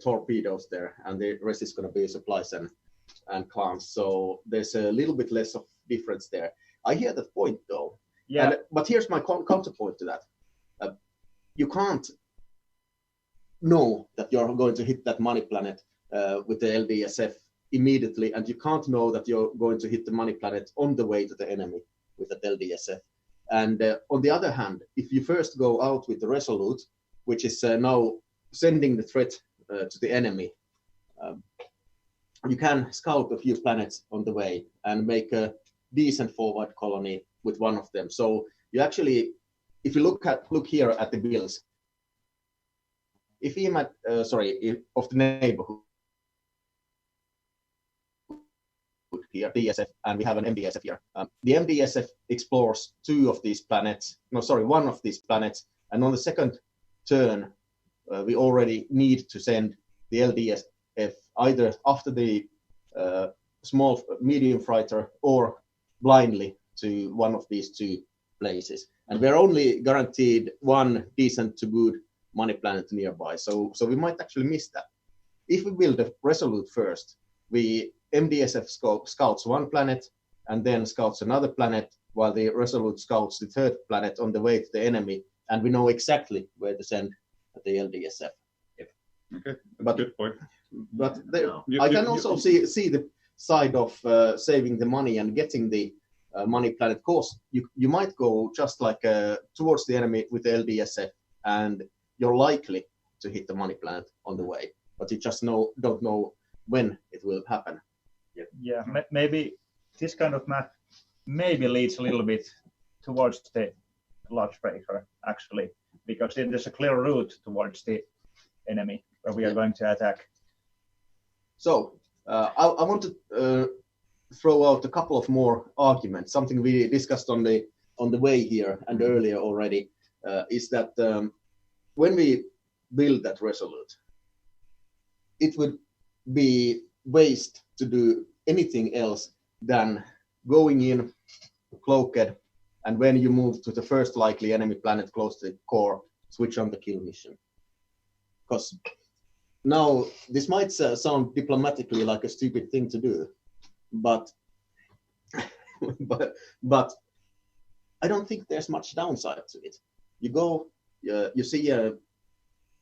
torpedoes there, and the rest is going to be supplies and clans. So there's a little bit less of difference there. I hear the point though. Yeah. But here's my counterpoint to that. You can't know that you're going to hit that Money Planet with the LDSF immediately, and you can't know that you're going to hit the Money Planet on the way to the enemy with the LDSF. And on the other hand, if you first go out with the Resolute, which is now sending the threat to the enemy, you can scout a few planets on the way and make a decent forward colony with one of them. So you actually, if you look here at the builds, if of the neighborhood, here, DSF, and we have an MDSF here. The MDSF explores one of these planets, and on the second turn, we already need to send the LDSF either after the medium fighter or blindly to one of these two places. And we're only guaranteed one decent to good money planet nearby, so we might actually miss that. If we build a Resolute first, MDSF scouts one planet and then scouts another planet, while the Resolute scouts the third planet on the way to the enemy, and we know exactly where to send the LDSF. Okay, that's a good point. But I can also see the side of saving the money and getting the money planet course. You might go just like towards the enemy with the LDSF, and you're likely to hit the money planet on the way, but you just don't know when it will happen. Yeah, maybe this kind of map maybe leads a little bit towards the large breaker, actually, because there's a clear route towards the enemy where we are going to attack. So I want to throw out a couple of more arguments. Something we discussed on the way here and earlier already is that when we build that Resolute, it would be waste to do anything else than going in cloaked, and when you move to the first likely enemy planet close to the core, switch on the kill mission. Because now this might sound diplomatically like a stupid thing to do, but but I don't think there's much downside to it. You go, you see,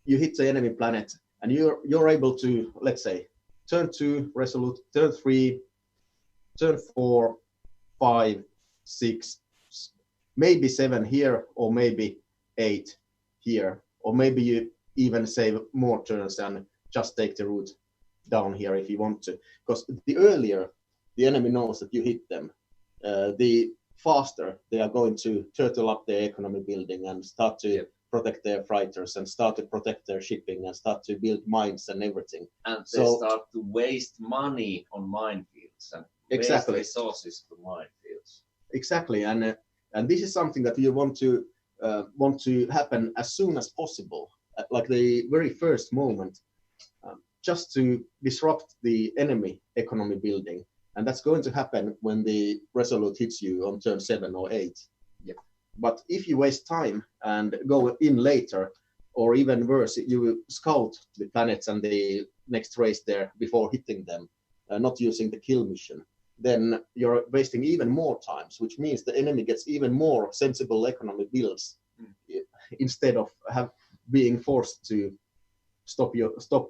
you hit the enemy planet, and you're able to, let's say, turn 2 Resolute, turn 3, turn 4, 5, 6, maybe 7 here, or maybe 8 here, or maybe you even save more turns and just take the route down here if you want to. Because the earlier the enemy knows that you hit them, the faster they are going to turtle up their economy building and start to protect their freighters and start to protect their shipping and start to build mines and everything. And they start to waste money on minefields and waste resources for minefields. Exactly, and this is something that you want to happen as soon as possible, like the very first moment, just to disrupt the enemy economy building. And that's going to happen when the Resolute hits you on turn 7 or 8. Yep. But if you waste time and go in later, or even worse, you scout the planets and the next race there before hitting them, not using the kill mission, then you're wasting even more times, which means the enemy gets even more sensible economy builds instead of being forced to stop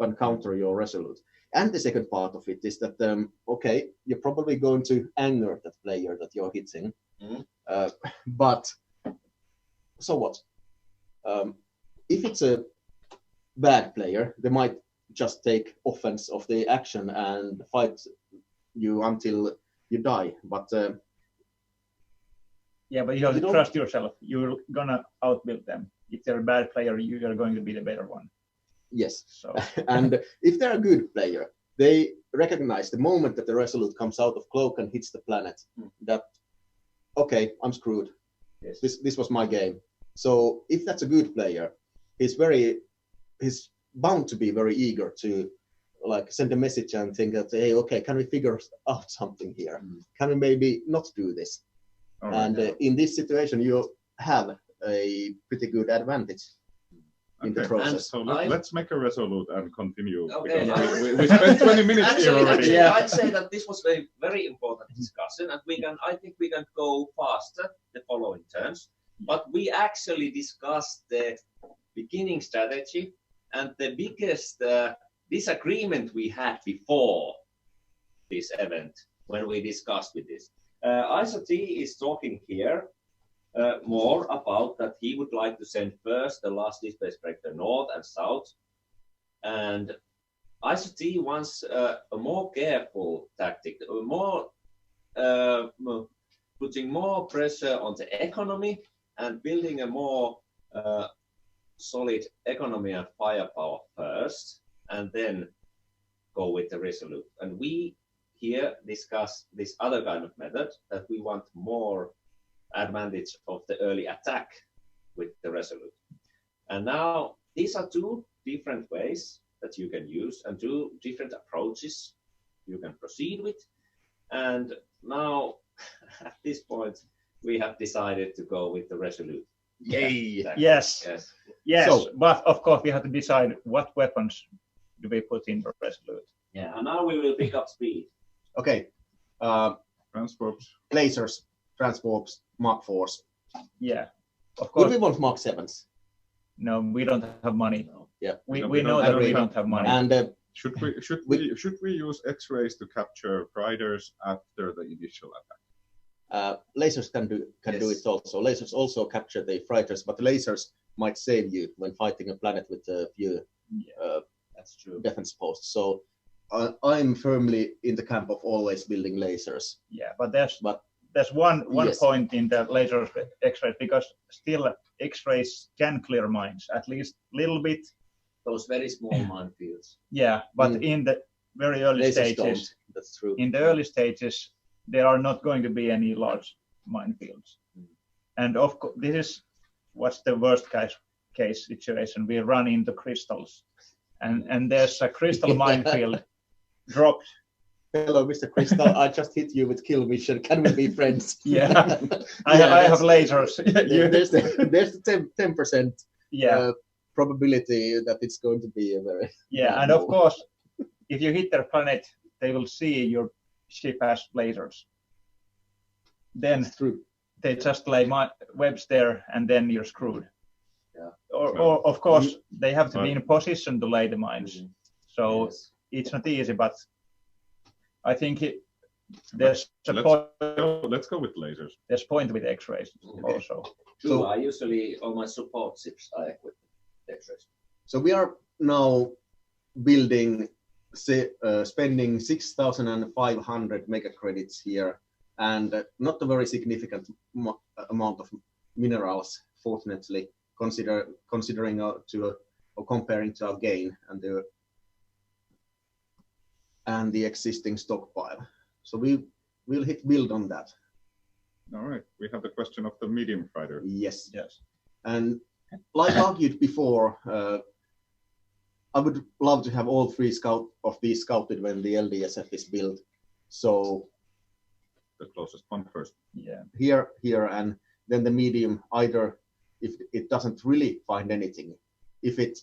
and counter your Resolute. And the second part of it is that, you're probably going to anger that player that you're hitting, but so what? If it's a bad player, they might just take offense of the action and fight you until you die. But but you have to trust yourself. You're gonna outbuild them. If they're a bad player, you are going to be the better one. Yes. So. And if they're a good player, they recognize the moment that the Resolute comes out of cloak and hits the planet, that, okay, I'm screwed. Yes. This was my game. So if that's a good player, he's bound to be very eager to send a message and think that, hey, okay, can we figure out something here? Can we maybe not do this? In this situation, you have a pretty good advantage in the process. So let's make a Resolute and continue. Okay. Because we spent 20 minutes here already. I'd say that this was a very important discussion, and I think we can go faster the following turns. But we actually discussed the beginning strategy and the biggest disagreement we had before this event when we discussed with this. ISO T is talking here more about that he would like to send first the last space breaker north and south, and ISO T wants a more careful tactic, putting more pressure on the economy and building a more solid economy and firepower first, and then go with the Resolute. And here discuss this other kind of method that we want more advantage of the early attack with the Resolute. And now these are two different ways that you can use and two different approaches you can proceed with. And now at this point, we have decided to go with the Resolute. Yay! Yes. Yes. Yes, So- but of course we have to decide what weapons do we put in the Resolute. Yeah. And now we will pick up speed. Okay. Transports. Lasers, transports, Mach 4s. Yeah, of Would course. we want Mach 7s? No, we don't have money. Yeah. We We know don't that have we money. don't have money. And Should We- we use X-rays to capture fighters after the initial attack? lasers can do Yes. it also. Lasers also capture the fighters, but the lasers might save you when fighting a planet with a few That's true. defense posts. So I'm firmly in the camp of always building lasers. Yeah, but But- there's one Yes. point in the laser X-ray, because still X-rays can clear mines at least a little bit. Those very small minefields. Yeah, but in the very early Lasers stages, don't. That's true. in the early stages, there are not going to be any large minefields. And of course, this is what's the worst case situation. We run into crystals, and there's a crystal minefield dropped. Hello, Mr. Crystal. I just hit you with kill mission. Can we be friends? Yeah. I have lasers. There's the 10% Yeah, probability that it's going to be a very yeah, and of course, if you hit their planet, they will see your ship has lasers. Then true. they just lay webs there, and then you're screwed. Yeah. Or of course, they have to be in a position to lay the mines. So Yes. it's not easy, but I think there's a Let's go with lasers. there's point with X-rays also. True. I usually all my support ships I equip with X-rays. So we are now building, spending 6,500 mega credits here, and not a very significant amount of minerals, fortunately, considering or comparing to our gain and the existing stockpile. So we will hit build on that. All right. We have the question of the medium fighter. Yes. Yes. And like argued before, I would love to have all three of these scouted when the LDSF is built. So The closest one first. Yeah. here, and then the medium, either if it doesn't really find anything, if it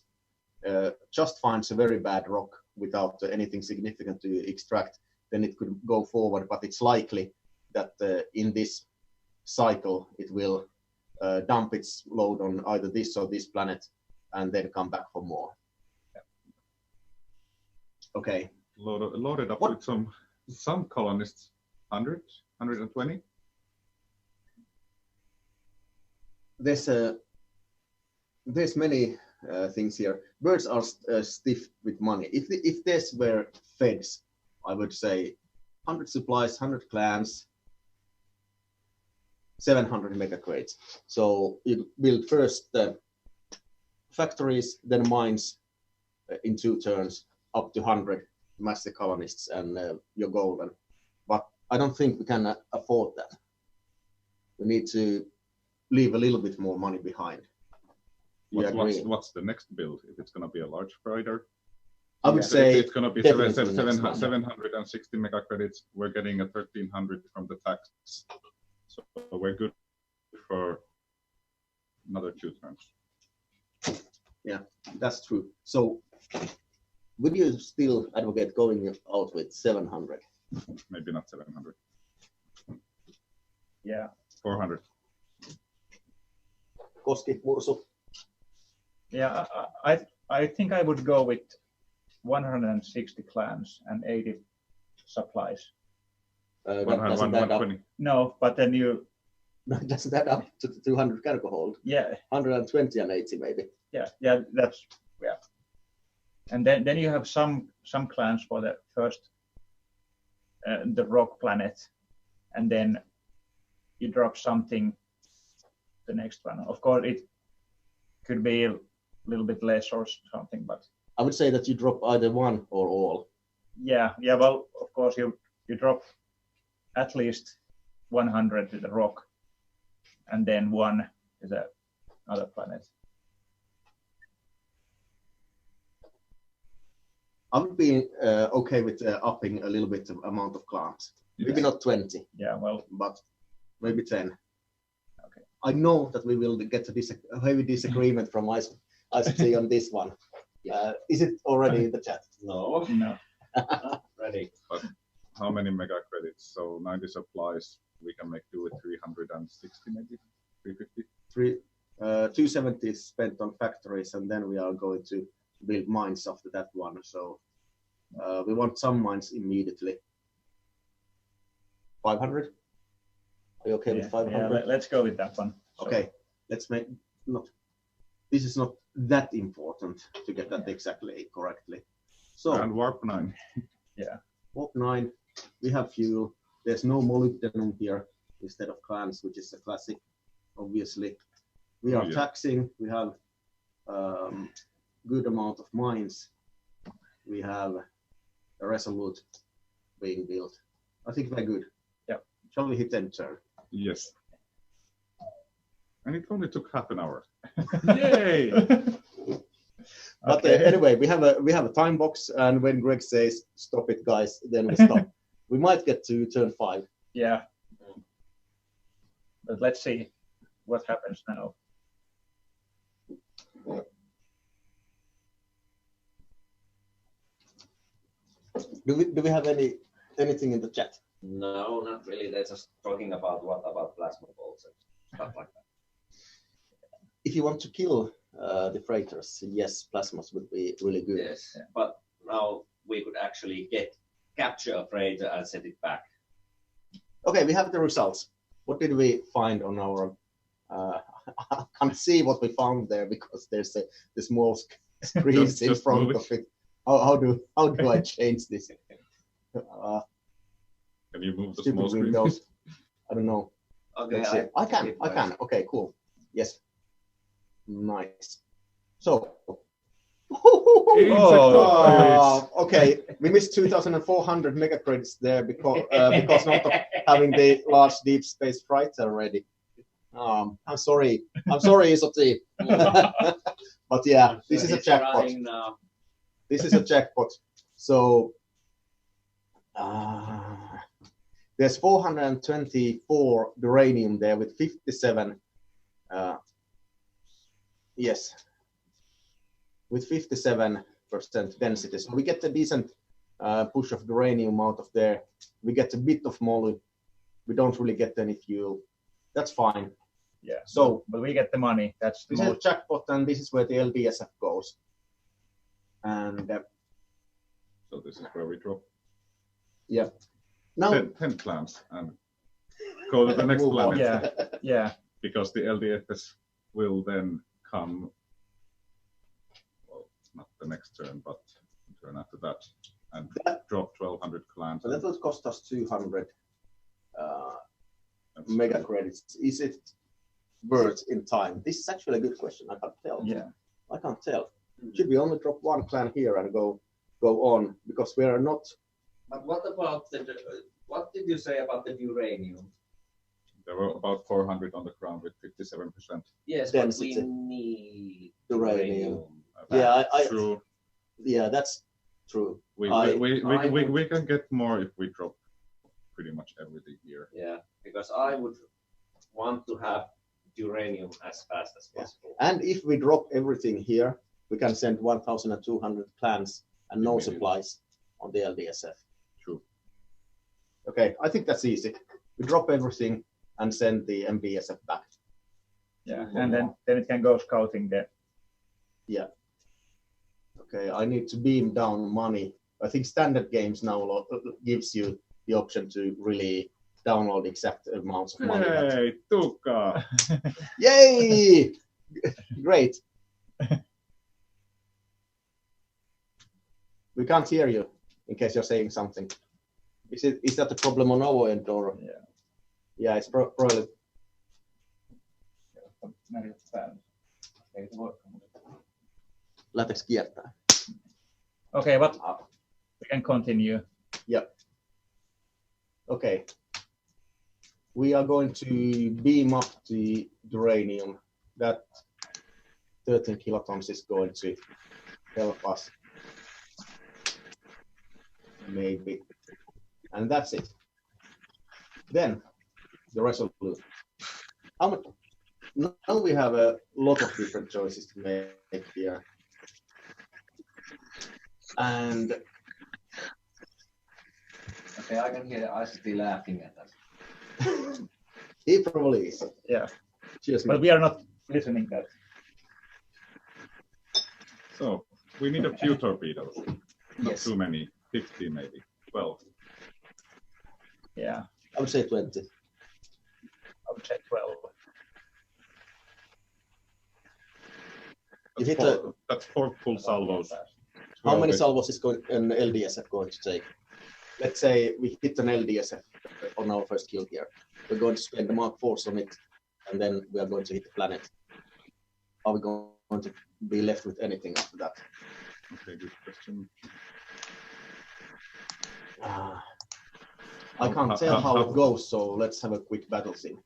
just finds a very bad rock without anything significant to extract, then it could go forward. But it's likely that in this cycle, it will dump its load on either this or this planet and then come back for more. Okay. Loaded up What? with some colonists. 100, 120. There's many things here. Birds are stiff with money. If this were feds, I would say 100 supplies, 100 clans, 700 mega crates. So you build first factories, then mines in 2 turns, up to 100 master colonists, and you're golden. But I don't think we can afford that. We need to leave a little bit more money behind. You agree? What's the next build? If it's going to be a large fighter, I would say it's going to be definitely the next one. 760 mega credits. We're getting a 1300 from the tax, so we're good for another 2 turns. Yeah, that's true. So would you still advocate going out with 700? Maybe not 700. Yeah. 400. Koski, Mursu? Yeah, I think I would go with 160 clans and 80 supplies. That doesn't add up. 120. No, but then you, Doesn't add up to the 200 cargo hold. yeah, 120 and 80 maybe. yeah, that's, yeah. And then you have some clans for the first, the rock planet, and then you drop something the next one. Of course, it could be a little bit less or something, but I would say that you drop either one or all. yeah. Well, of course, you you drop at least 100 to the rock, and then 1 to the other planet. I would be okay with upping a little bit the amount of clans. Maybe not 20. Yeah, well, but maybe 10. Okay. I know that we will get a heavy disagreement from ICT on this one. Is it already in the chat? No. No. Ready. But how many mega credits? So 90 supplies, we can make do with 360 maybe, 350? 270 is spent on factories, and then we are going to build mines after that one. So we want some mines immediately. 500? Are you okay with 500? Yeah, let's go with that one. Okay, let's make this is not that important to get that exactly correctly. So And warp 9. Yeah. Warp 9, we have fuel. There's no molybdenum here instead of clans, which is a classic, obviously. We are taxing. We have good amount of mines. We have a Resolute being built. I think we're good. Yeah. Shall we hit enter? Yes. And it only took half an hour. Yay! But Okay. anyway, we have a time box, and when Greg says stop it, guys, then we stop. We might get to turn 5. Yeah. But let's see what happens now. Do we have anything in the chat? No, not really. They're just talking about what about plasma bolts and stuff like that. If you want to kill the freighters, yes, plasmas would be really good. Yes, but now we could actually capture a freighter and set it back. Okay, we have the results. What did we find on our? I can't see what we found there because there's the small screen in front of it. How do I change this? Can you move the Stupid small screen? Windows. I don't know. Okay, I can. Okay, cool. Yes. Nice. So. Okay, we missed 2,400 mega credits there because not of having the large deep space freighter already. I'm sorry, Isoti. But yeah, this is a jackpot. This is a jackpot. So there's 424 uranium there with 57. Yes, with 57% density. So we get a decent push of uranium out of there. We get a bit of moly. We don't really get any fuel. That's fine. Yeah. So, but we get the money. That's the this is a jackpot, and this is where the LDSF goes. And So this is where we drop yeah. Now 10 clans and go to the next planet. Yeah. Yeah. Because the LDFS will then come, well, not the next turn, but the turn after that, and drop 1,200 clans. So that will cost us 200 mega credits. Is it worth in time? This is actually a good question. I can't tell. Yeah. I can't tell. Should we only drop one clan here and go on, because we are not? But what about what did you say about the uranium? There were about 400 on the ground with 57%. Yes, Density. but we need Uranium. uranium. True. Yeah, that's true. We can get more if we drop pretty much everything here. Yeah, because I would want to have uranium as fast as possible. And if we drop everything here, we can send 1,200 clans and no supplies on the LDSF. True. Okay, I think that's easy. We drop everything and send the MBSF back. Yeah, and then it can go scouting there. Yeah. Okay, I need to beam down money. I think standard games now gives you the option to really download exact amounts of money. Hey, Tuukka! Yay! Great. We can't hear you in case you're saying something. Is that the problem on our end, or? Yeah. Yeah, it's probably. Lähdetäänkö kiertää? Okay, but we can continue. Yep. Okay. We are going to beam up the uranium. That 13 kilotons is going to help us. Maybe. And that's it. Then the resolute. Now we have a lot of different choices to make here. And Okay, I can hear Asti laughing at us. he probably is. Yeah. Cheers, But mate. we are not listening that. So we need a few torpedoes. Not Yes. too many. 15 maybe. 12. Yeah, I would say 20. I would say 12. You That's hit that's 4 full salvos. How many 12 salvos is an LDSF going to take? Let's say we hit an LDSF on our first kill here. We're going to spend the Mark Force on it, and then we are going to hit the planet. Are we going to be left with anything after that? Okay, good question. I can't tell how it goes, so let's have a quick battle scene.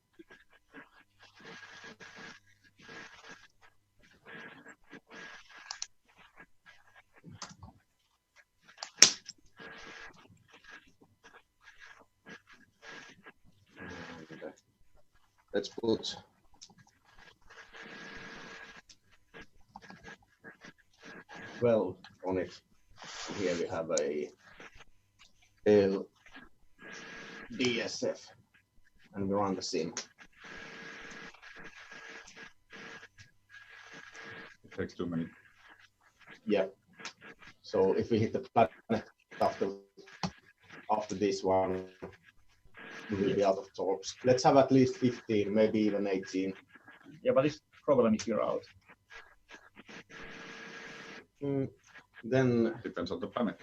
Let's put well on it. Here we have a LDSF, and we run the sim. It takes too many. Yeah. So if we hit the planet after this one, we will be out of torps. Let's have at least 15, maybe even 18. Yeah, but it's problem if you're out. Then Depends on the planet.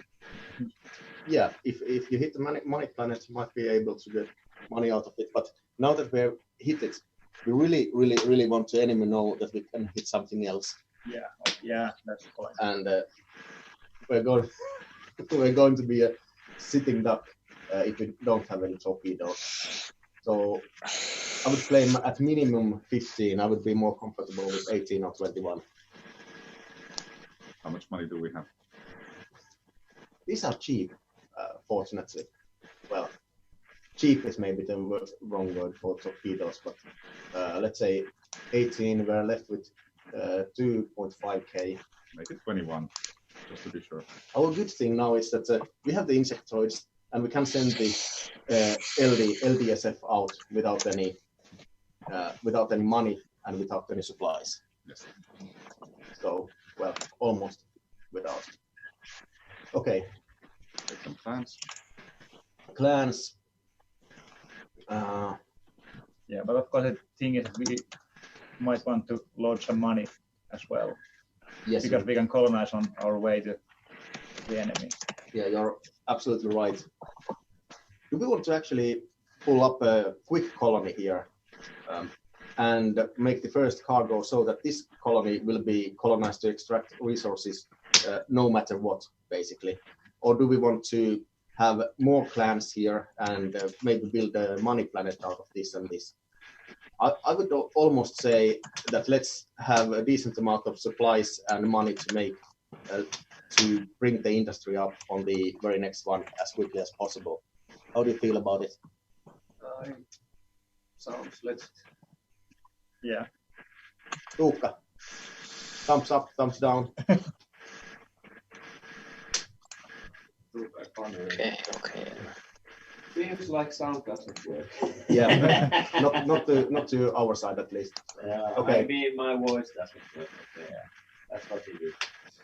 yeah, if you hit the money planet, you might be able to get money out of it. But now that we've hit it, we really want to enemy know that we can hit something else. Yeah, that's the point. And we're going to be a sitting duck if we don't have any torpedoes. So I would claim at minimum 15. I would be more comfortable with 18 or 21. How much money do we have? These are cheap, fortunately. Well, cheap is maybe the wrong word for torpedoes, but let's say 18. We're left with 2.5k. Make it 21, just to be sure. Our good thing now is that we have the insectoids, and we can send the LDSF out without any money and without any supplies. Yes. So, well, almost without. Okay. Take some plans. Clans. Yeah, but of course the thing is we might want to load some money as well. Yes. Because we can colonize on our way to the enemy. Yeah, you're absolutely right. Do we want to actually pull up a quick colony here and make the first cargo so that this colony will be colonized to extract resources no matter what, basically? Or do we want to have more clans here and maybe build a money planet out of this and this? I would almost say that let's have a decent amount of supplies and money to make to bring the industry up on the very next one as quickly as possible. How do you feel about it? Sounds legit. Yeah. Tuukka, thumbs up, thumbs down. Okay. Seems like sound doesn't work. Yeah, not to our side at least. Okay. Maybe my voice doesn't work. Okay. Yeah. That's what it is.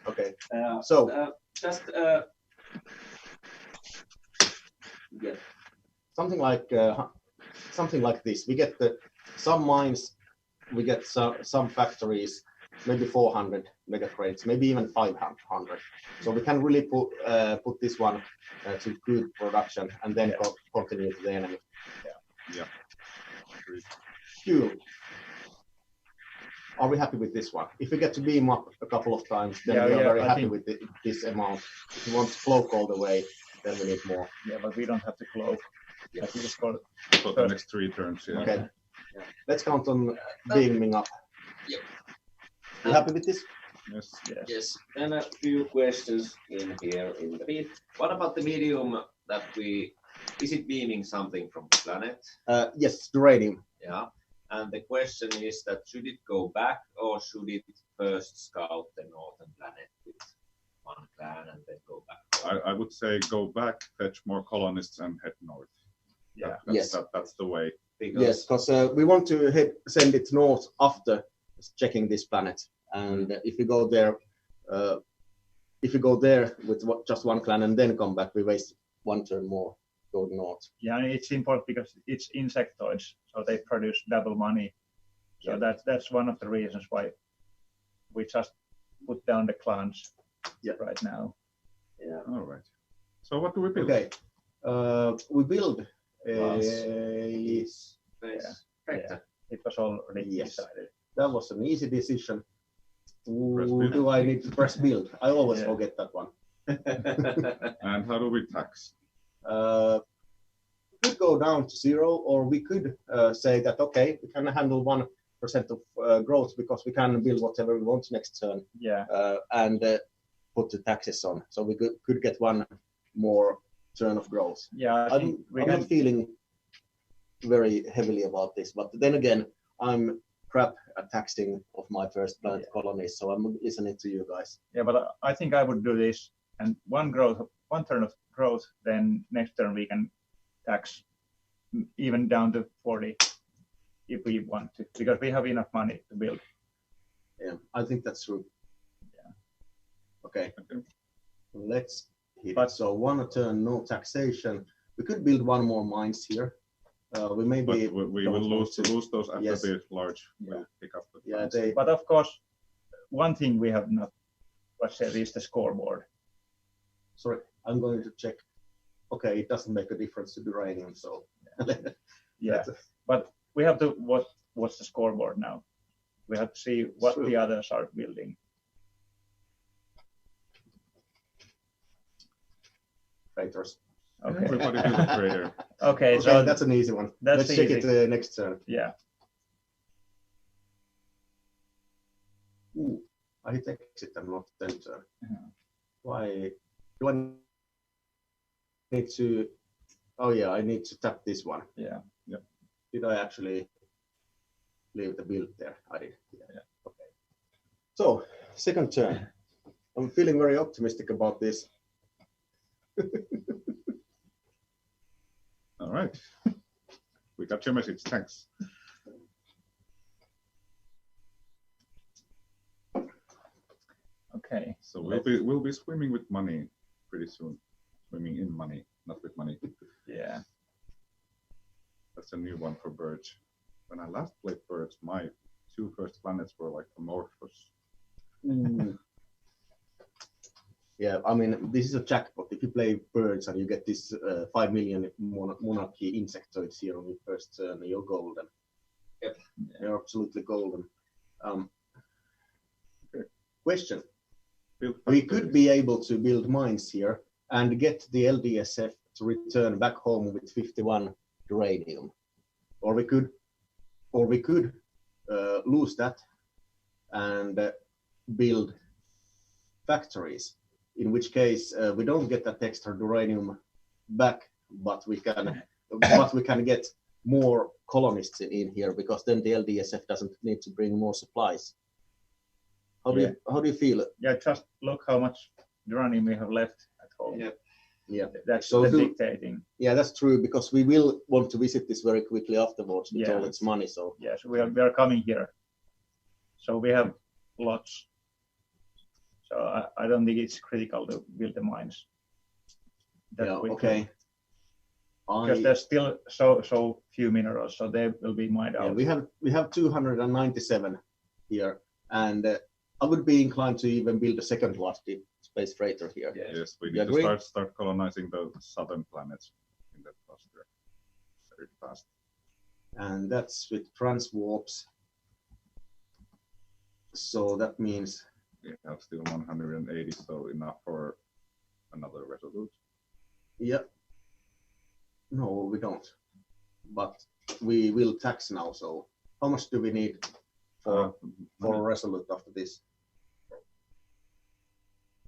Okay. So just yeah. something like this. We get some mines, we get some factories, maybe 400 mega crates, maybe even 500. So we can really put this one to good production and then continue to the enemy. Yeah. Cool. Are we happy with this one? If we get to beam up a couple of times, then we are very happy with this amount. If we want to cloak all the way, then we need more. Yeah, but we don't have to cloak. Yeah. I think it's for For the next 3 turns, yeah. Okay. Yeah. Let's count on beaming up. Yep. You happy with this? Yes. Yes. Then a few questions in here in the feed. What about the medium that is it beaming something from the planet? Yes, uranium. Yeah. And the question is that should it go back or should it first scout the northern planet with one clan and then go back? I would say go back, fetch more colonists, and head north. Yeah. That's the way. Yes, because we want to send it north after checking this planet, and if we go there with just one clan and then come back, we waste one turn more going north. Yeah, and it's important because it's insectoids, so they produce double money. So Yeah. that's one of the reasons why we just put down the clans right now. Yeah. All right. So what do we build? Okay. We build Space Yeah. It was already Yes. decided. That was an easy decision. Press build. Do I need to press build? I always Yeah. forget that one. And how do we tax? We could go down to 0, or we could say that, okay, we can handle 1% of growth because we can build whatever we want next turn, Yeah. and put the taxes on. So we could get one more turn of growth. Yeah, I think I'm not feeling very heavily about this, but then again, I'm crap at taxing of my first planet colonies, so I'm listening to you guys. Yeah, but I think I would do this, and one turn of growth, then next turn we can tax even down to 40 if we want to, because we have enough money to build. Yeah, I think that's true. Yeah. Okay. Okay. Let's hit But- it. So one turn, no taxation. We could build one more mines here. We maybe But we don't will want to- lose those after Yes. the large. Yeah. We'll pick up the Yeah, plans. they. But of course, one thing we have not said is the scoreboard. Sorry, I'm going to check. Okay, it doesn't make a difference to uranium, so. Yeah, but we have to watch the scoreboard now. We have to see what True. the others are building. Traitors. Okay. Everybody build a trader. Okay, Okay, so that's an easy one. that's Let's check easy. it next turn. Yeah. Ooh, I hit exit and not enter. Yeah. Why do I need to? Oh yeah, I need to tap this one. Yeah. Did I actually leave the build there? I did. Yeah. Okay. So second turn. I'm feeling very optimistic about this. All right. We got your message. Thanks. Okay. So we'll be swimming with money pretty soon. Swimming in money, not with money. Yeah. That's a new one for birds. When I last played birds, my 2 first planets were like amorphous. Yeah, I mean, this is a jackpot. If you play birds and you get this 5 million monarchy insectoids here on your first turn, you're golden. Yep. You're absolutely golden. Question. We could be able to build mines here and get the LDSF to return back home with 51 uranium. Or we could lose that and build factories, in which case we don't get that extra uranium back, but we can get more colonists in here, because then the LDSF doesn't need to bring more supplies. How do you feel? Yeah, just look how much uranium we have left at home. Yeah. Yeah. That's So the who- dictating. Yeah, that's true, because we will want to visit this very quickly afterwards with Yeah. all its money. So Yes, we are coming here. So we have lots. So I don't think it's critical to build the mines. that yeah, quickly. okay. Because there's still so few minerals, so they will be mined Yeah, out. we have 297 here, and I would be inclined to even build a second large deep space freighter here. Yes, we You need agree? to start colonizing the southern planets in that cluster very fast. And that's with transwarps. So that means We have still 180, so enough for another resolute. Yeah. No, we don't. But we will tax now. So how much do we need for Resolute after this?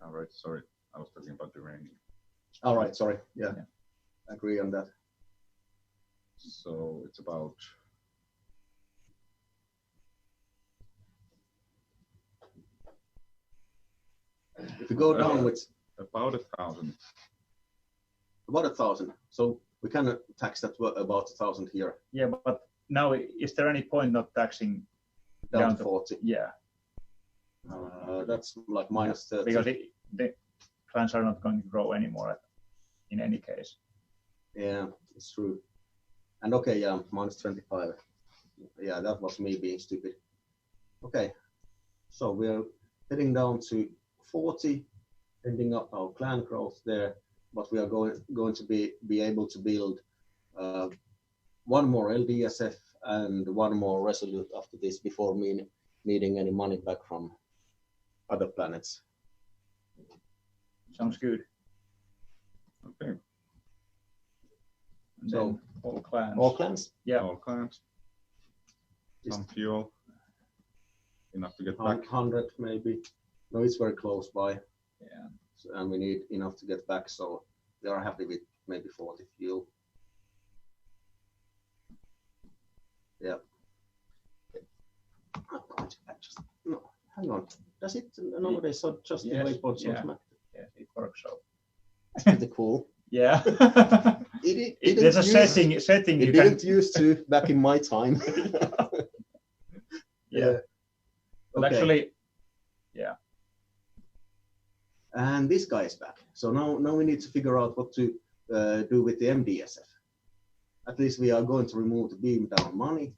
All right, sorry, I was talking about the range. All right, sorry. Yeah. Agree on that. So it's about if we go down with about 1,000. about 1,000, so we can tax that about 1,000 here. Yeah, but now is there any point not taxing down to 40? Yeah. That's like minus 30. Because the clans are not going to grow anymore in any case. Yeah, it's true. And okay, yeah, minus 25. Yeah, that was me being stupid. Okay, so we're heading down to 40, ending up our clan growth there, but we are going to be able to build one more LDSF and one more Resolute after this before me needing any money back from other planets. Sounds good. Okay. And So then all clans. All clans? Yeah. All clans. Some fuel. Enough to get back. 100 maybe. No, it's very close by. Yeah. So, and we need enough to get back, so we are happy with maybe 40 fuel. Yeah. No, hang on. Does it nowadays just Yes, waypoints yeah. automatic? Yeah, it works so. It's pretty cool. Yeah. There's a setting it you didn't can used to back in my time. yeah. But Okay. actually, yeah. And this guy is back. So now we need to figure out what to do with the MDSF. At least we are going to remove the beam down money.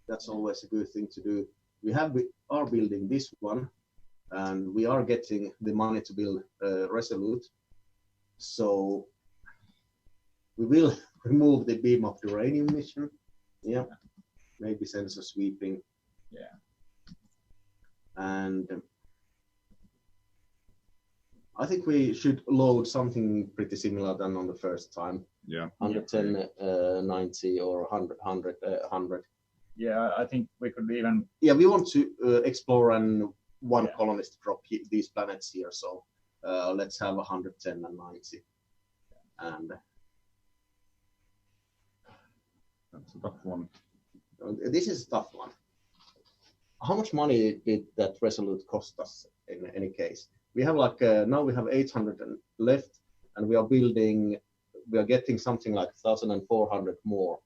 That's always a good thing to do. We are building this one, and we are getting the money to build Resolute. So we will remove the beam of the uranium mission. Yeah. Maybe sensor sweeping. Yeah. And I think we should load something pretty similar than on the first time. Yeah. 110, 90 or 100. Yeah, I think we could even. Yeah, we want to explore and one colonist drop these planets here. So let's have 110 and 90. And that's a tough one. This is a tough one. How much money did that Resolute cost us in any case? We have like now we have 800 left, and we are getting something like 1,400 more.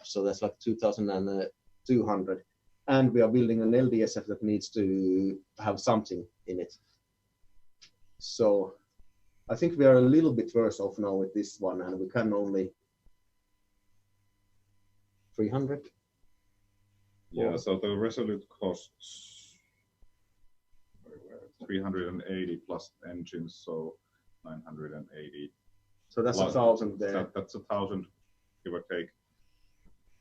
So that's like 2,200, and we are building an LDSF that needs to have something in it. So I think we are a little bit worse off now with this one, and we can only 300. Yeah, so the Resolute costs 380 plus engines, so 980. So that's plus, 1,000 there. That's 1,000, give or take.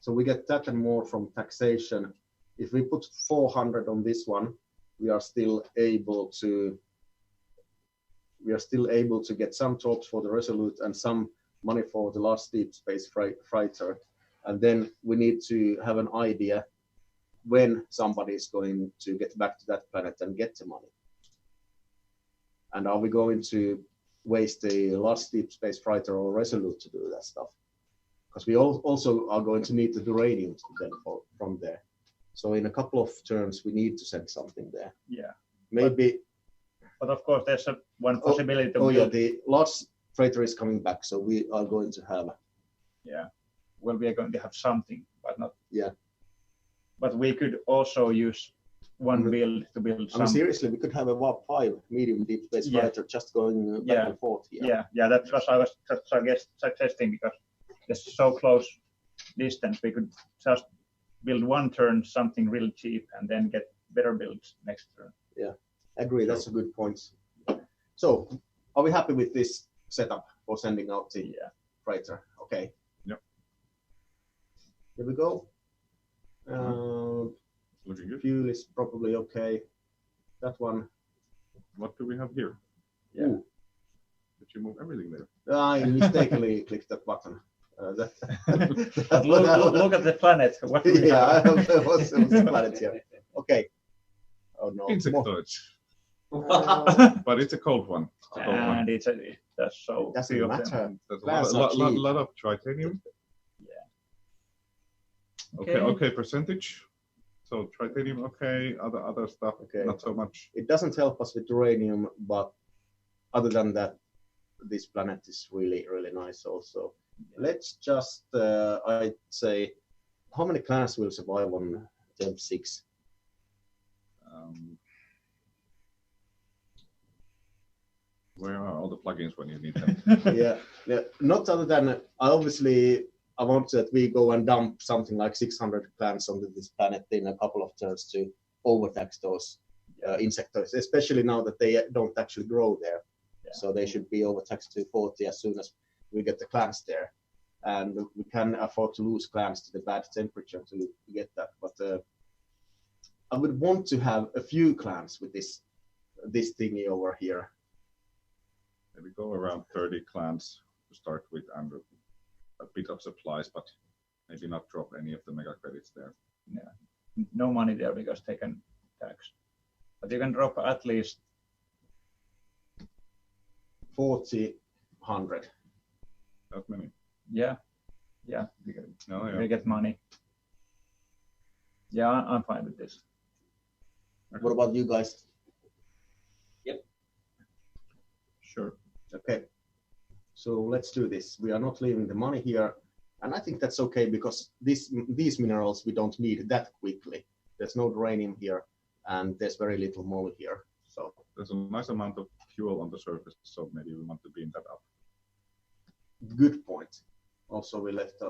So we get that and more from taxation. If we put 400 on this one, we are still able to get some talks for the Resolute and some money for the last deep space freighter. And then we need to have an idea when somebody is going to get back to that planet and get the money. And are we going to waste the last deep space freighter or Resolute to do that stuff? Because we also are going to need the uranium then from there. So in a couple of turns, we need to send something there. Yeah. Maybe. But of course, there's one possibility. Yeah, the last freighter is coming back, so we are going to have. Yeah. Well, we are going to have something, but not. Yeah. But we could also use one build to build some. Seriously, we could have a Warp 5 medium deep space fighter just going back and forth here. Yeah, that's what I was suggesting, because it's so close distance. We could just build one turn something really cheap and then get better builds next turn. Yeah, agree. That's a good point. So, are we happy with this setup for sending out the freighter? Okay. Yep. Here we go. Looking good. Fuel is probably okay. That one. What do we have here? Yeah. Did you move everything there? I mistakenly clicked that button. But look at the planet. What do we Yeah, have? it was the planet here. Okay. Oh no. Insectoids. But it's a cold one. And that's so Doesn't few of matter. them. There's Plants a are cheap. lot of tritanium. Okay. Okay, percentage. So tritanium, okay. Other stuff, Okay. not so much. It doesn't help us with uranium, but other than that, this planet is really, really nice also. Let's just, I'd say, how many clans will survive on Temp 6? Where are all the plugins when you need them? Yeah, not other than, I want that we go and dump something like 600 clans onto this planet in a couple of turns to overtax those insectoids, especially now that they don't actually grow there. Yeah. So they should be overtaxed to 40 as soon as we get the clans there. And we can afford to lose clans to the bad temperature to get that. But I would want to have a few clans with this thingy over here. Maybe go around 30 clans to start with and a bit of supplies, but maybe not drop any of the mega credits there. Yeah, no money there because they can tax. But you can drop at least 100. That many. Yeah. We get money. Yeah, I'm fine with this. What about you guys? Yep. Sure. Okay. So let's do this. We are not leaving the money here. And I think that's okay because these minerals we don't need that quickly. There's no uranium here and there's very little moly here. So there's a nice amount of fuel on the surface, so maybe we want to beam that up. Good point. Also, we left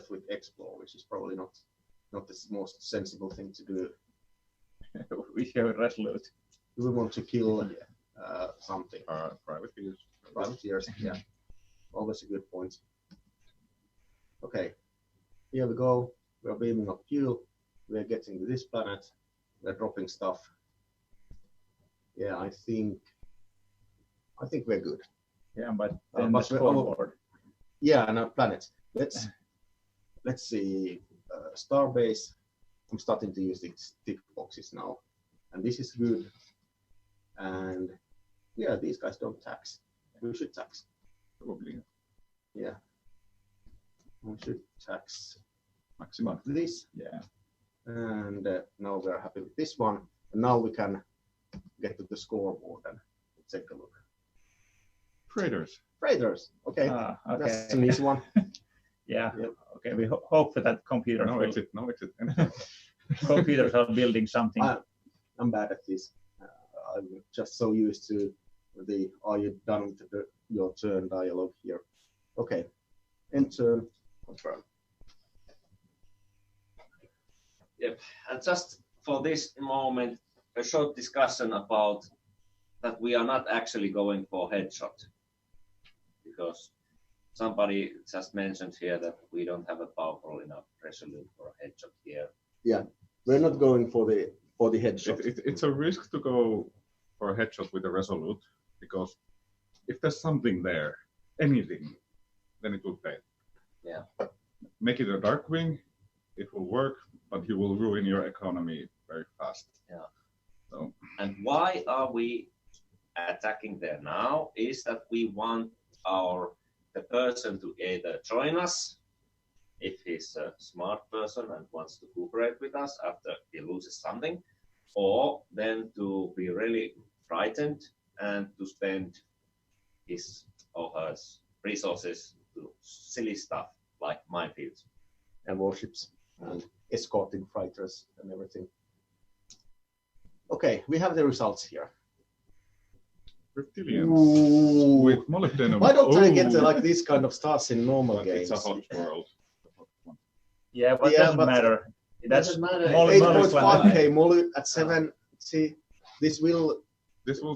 with explore, which is probably not the most sensible thing to do. We have resolute. We want to kill something. Privateers. Privateers, yeah. Always a good point. Okay, here we go. We are beaming up fuel. We are getting to this planet. We are dropping stuff. Yeah, I think we're good. Yeah, but then the scoreboard. Yeah, and our planets. Let's see. Starbase. I'm starting to use these tick boxes now, and this is good. And yeah, these guys don't tax. We should tax. Probably. Yeah. We should tax maximum this. Yeah. And now we're happy with this one. And now we can get to the scoreboard and take a look. Freighters. Okay. Okay. That's an easy one. Yeah. Yep. Okay. We hope that computers. No exit. Computers are building something. I'm bad at this. I'm just so used to the "Are you done with your turn" dialogue here. Okay. End turn. Confirm. Yep. And just for this moment, a short discussion about that we are not actually going for headshot, because somebody just mentioned here that we don't have a powerful enough resolute for a headshot here. Yeah, we're not going for the headshot. It's a risk to go for a headshot with a resolute, because if there's something there, anything, then it will fail. Yeah. Make it a dark wing, it will work, but you will ruin your economy very fast. Yeah. So. And why are we attacking there now? Is that we want the person to either join us if he's a smart person and wants to cooperate with us after he loses something, or then to be really frightened and to spend his or her resources to silly stuff like minefields and warships and escorting fighters and everything. Okay, we have the results here. Reptilians with molybdenum. Why don't I get like this kind of stars in normal games? It's a hot world. Yeah, but it doesn't matter. It doesn't matter. 8.5k moly at 70. This will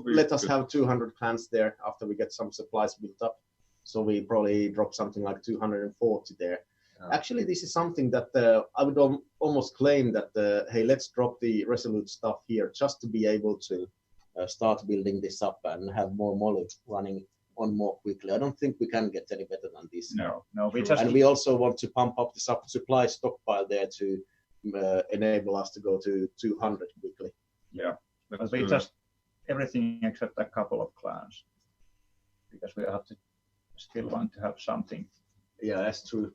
let us have 200 clans there after we get some supplies built up. So we probably drop something like 240 there. Actually, this is something that I would almost claim that, hey, let's drop the resolute stuff here just to be able to start building this up and have more moly running on more quickly. I don't think we can get any better than this. No, we True. just And we also want to pump up the supply stockpile there to enable us to go to 200 quickly. but we just everything except a couple of clans because we have to still want to have something. Yeah, that's true.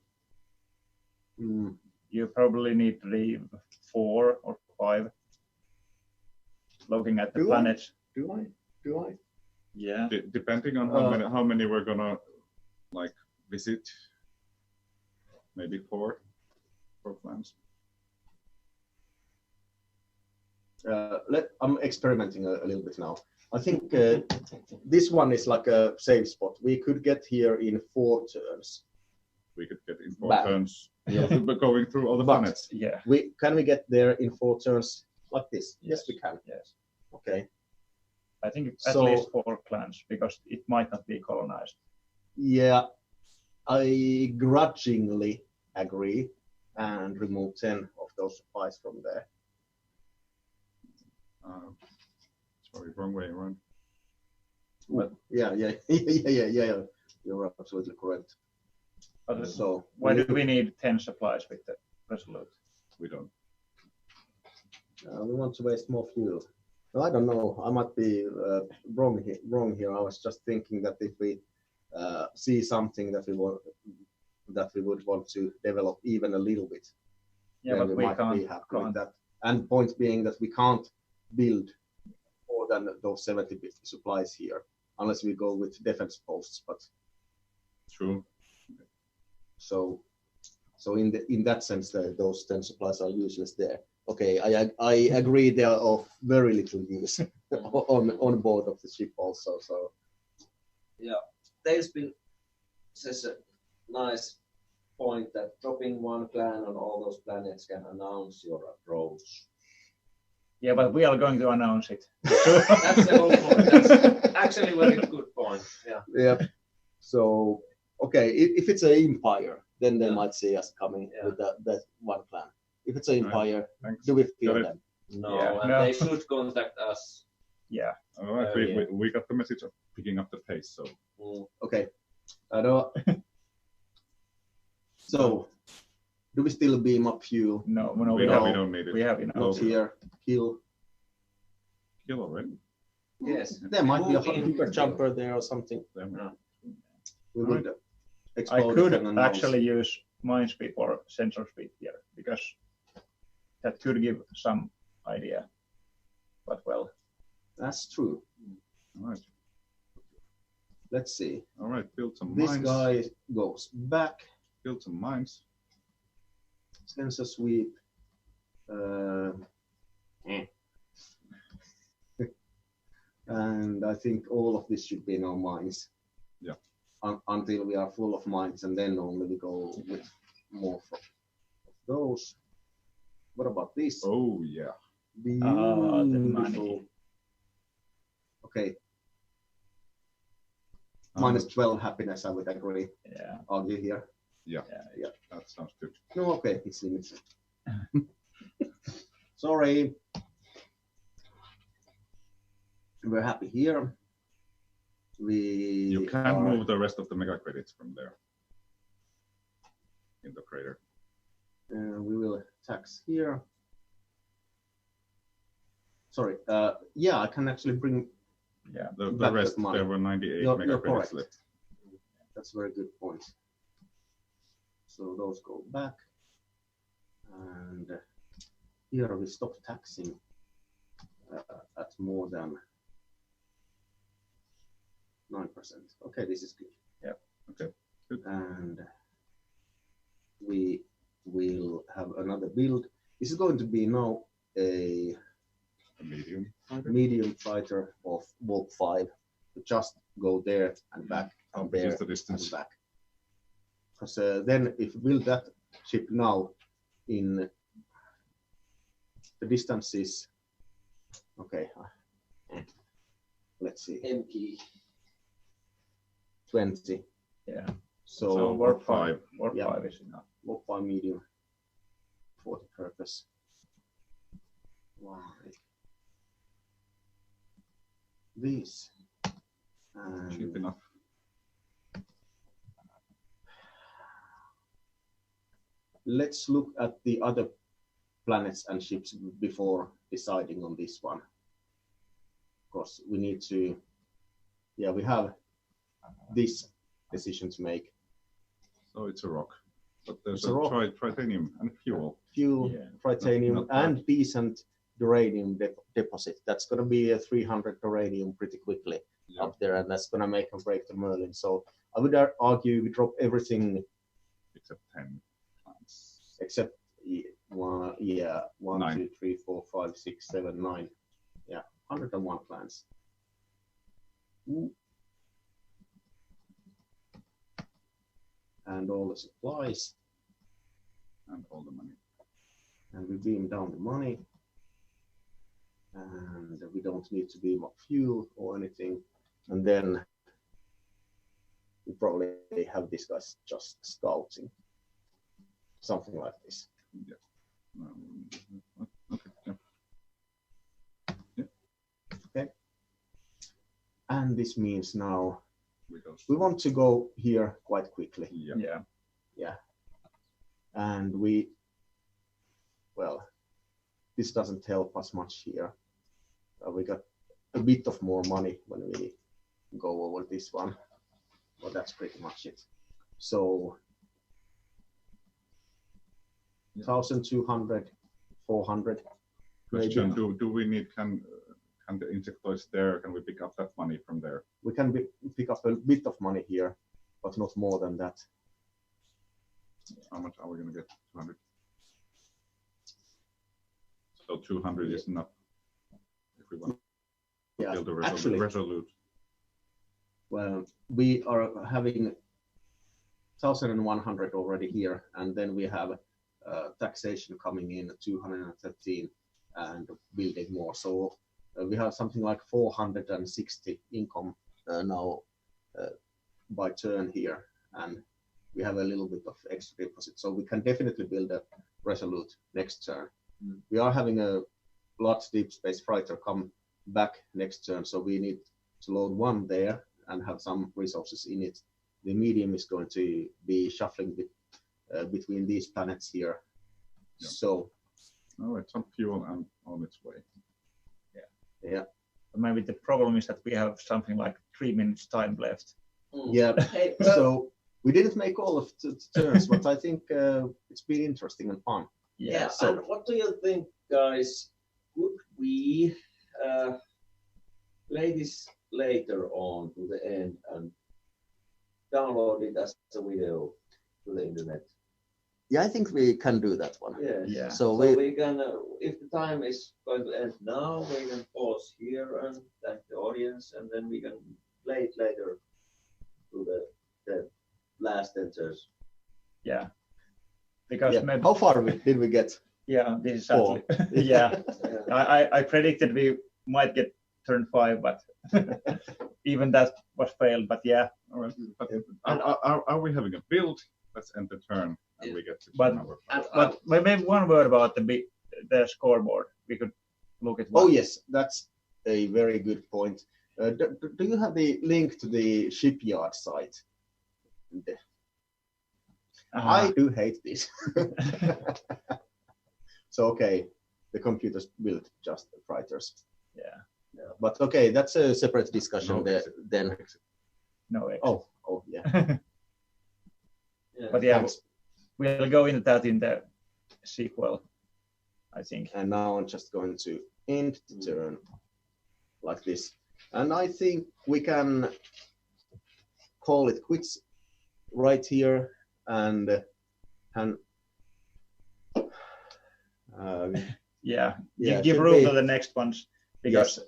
You probably need to leave 4 or 5. Looking at the Do I? planets. Do I? Yeah. Depending on how many we're gonna like visit, maybe 4 plans. I'm experimenting a little bit now. I think this one is like a safe spot. We could get here in 4 turns. We could get in 4 Bam. turns, going through all the But- planets. Yeah. Can we get there in 4 turns like this? Yes, we can. Yes. Okay. I think at So- least 4 clans because it might not be colonized. Yeah, I grudgingly agree and remove 10 of those supplies from there. Sorry, wrong way around. But yeah. You're absolutely correct. But So why do we need 10 supplies with the Resolute? We don't. we want to waste more fuel. No, I don't know. I might be wrong here. I was just thinking that if we see something that we would want to develop even a little bit, Yeah, then but we we might be can't. happy with that. And point being that we can't build more than those 70 supplies here unless we go with defense posts. But True. so in that sense, those 10 supplies are useless there. Okay, I agree they are of very little use on board of the ship also. So Tailspin says a nice point that dropping one clan on all those planets can announce your approach. Yeah, but we are going to announce it. That's the whole point. That's actually a very good point. Yeah. So okay, if it's an empire, then they Yeah. might see us coming Yeah. with that one clan. If it's an empire, Thanks. do we fear Got it. them? No, Yeah. and No. they should contact us. Yeah. All right, we got the message of picking up the pace. So Okay, I know. So, do we still beam up fuel? No, we don't need it. we have enough. Not here. Kill. Kill already. Yes. There might be a Move in. hyper jumper there or something. We would I explode could it and announce. actually use mind speed or sensor speed here because that could give some idea. But well, That's true. All right. Let's see. All right. Build some This mines. guy goes back. Build some mines. Sensor sweep. And I think all of this should be in our mines. Yeah. Until we are full of mines, and then only we go with more of those. What about this? Oh yeah. the money. Beautiful. Okay. Minus 12 happiness, I would agree. Yeah. Argue here. That sounds good. No, okay, it's limited. Sorry. We're happy here. You can move the rest of the mega credits from there in the crater. We will tax here. Sorry. Yeah, I can actually bring. Yeah. The Back rest, that money. there were 98 You're mega credits correct. left. That's a very good point. So those go back. And here we stop taxing at more than 9%. Okay, this is good. Yeah. Okay. Good. And we will have another build. This is going to be now a A medium. medium fighter of Walk 5. Just go there and back, and there Reduce the and distance. back. Because then if we build that ship now in the distances, okay, let's see, MG. 20. Yeah. So, So warp 5. Warp Yeah. 5 is enough. Walk 5 medium for the purpose. Why? This. Cheap And enough. let's look at the other planets and ships before deciding on this one. Because we need to, we have this decision to make. So it's a rock. But there's It's a rock. Tritanium and fuel. Fuel, titanium, Not and decent uranium deposit. That's going to be a 300 uranium pretty quickly up there, and that's going to make or break the Merlin. So I would argue we drop everything except 10 plants. except one, 1, 2, 3, 4, 5, 6, 7, 9. 101 plants. And all the supplies. And all the money. And we beam down the money. And we don't need to beam up fuel or anything. And then we probably have these guys just scouting. Something like this. Yeah. Okay. And this means now we want to go here quite quickly. Yeah. And this doesn't help us much here. We got a bit of more money when we go over this one, but that's pretty much it. So 1,200, 400. Question: Do we need can the insectoids there? Can we pick up that money from there? We can pick up a bit of money here, but not more than that. How much are we going to get? 200. So 200 is enough if we want to build a resolute. Well, we are having 1,100 already here, and then we have taxation coming in at 213 and building more. So we have something like 460 income now by turn here, and we have a little bit of extra deposit. So we can definitely build a resolute next turn. We are having a large deep space fighter come back next turn, so we need to load one there and have some resources in it. The medium is going to be shuffling between these planets here. Yeah. So it's some fuel and on its way. Yeah. Maybe the problem is that we have something like 3 minutes time left. Yeah. So we didn't make all of the turns, but I think it's been interesting and fun. Yeah. So, and what do you think, guys? Could we play this later on to the end and download it as a video to the internet? yeah, I think we can do that one. Yes. Yeah. So we can, if the time is going to end now, we can pause here and thank the audience, and then we can play it later to the last enters. Yeah. Because maybe, How far did we get? yeah, this is Four. actually, yeah. I predicted we might get turn 5, but even that was failed. But yeah. All right. But are we having a build? Let's end the turn and we get to But- number 5. But maybe one word about the scoreboard. We could look at. Oh yes, that's a very good point. Do you have the link to the shipyard site? I do hate this. So okay, the computers build just the fighters. Yeah. But okay, that's a separate discussion No, there. Then No. oh yeah. But yeah, Thanks. we'll go into that in the sequel, I think. And now I'm just going to end the turn like this. And I think we can call it quits right here and Yeah. Yeah, Give should room be. to the next ones because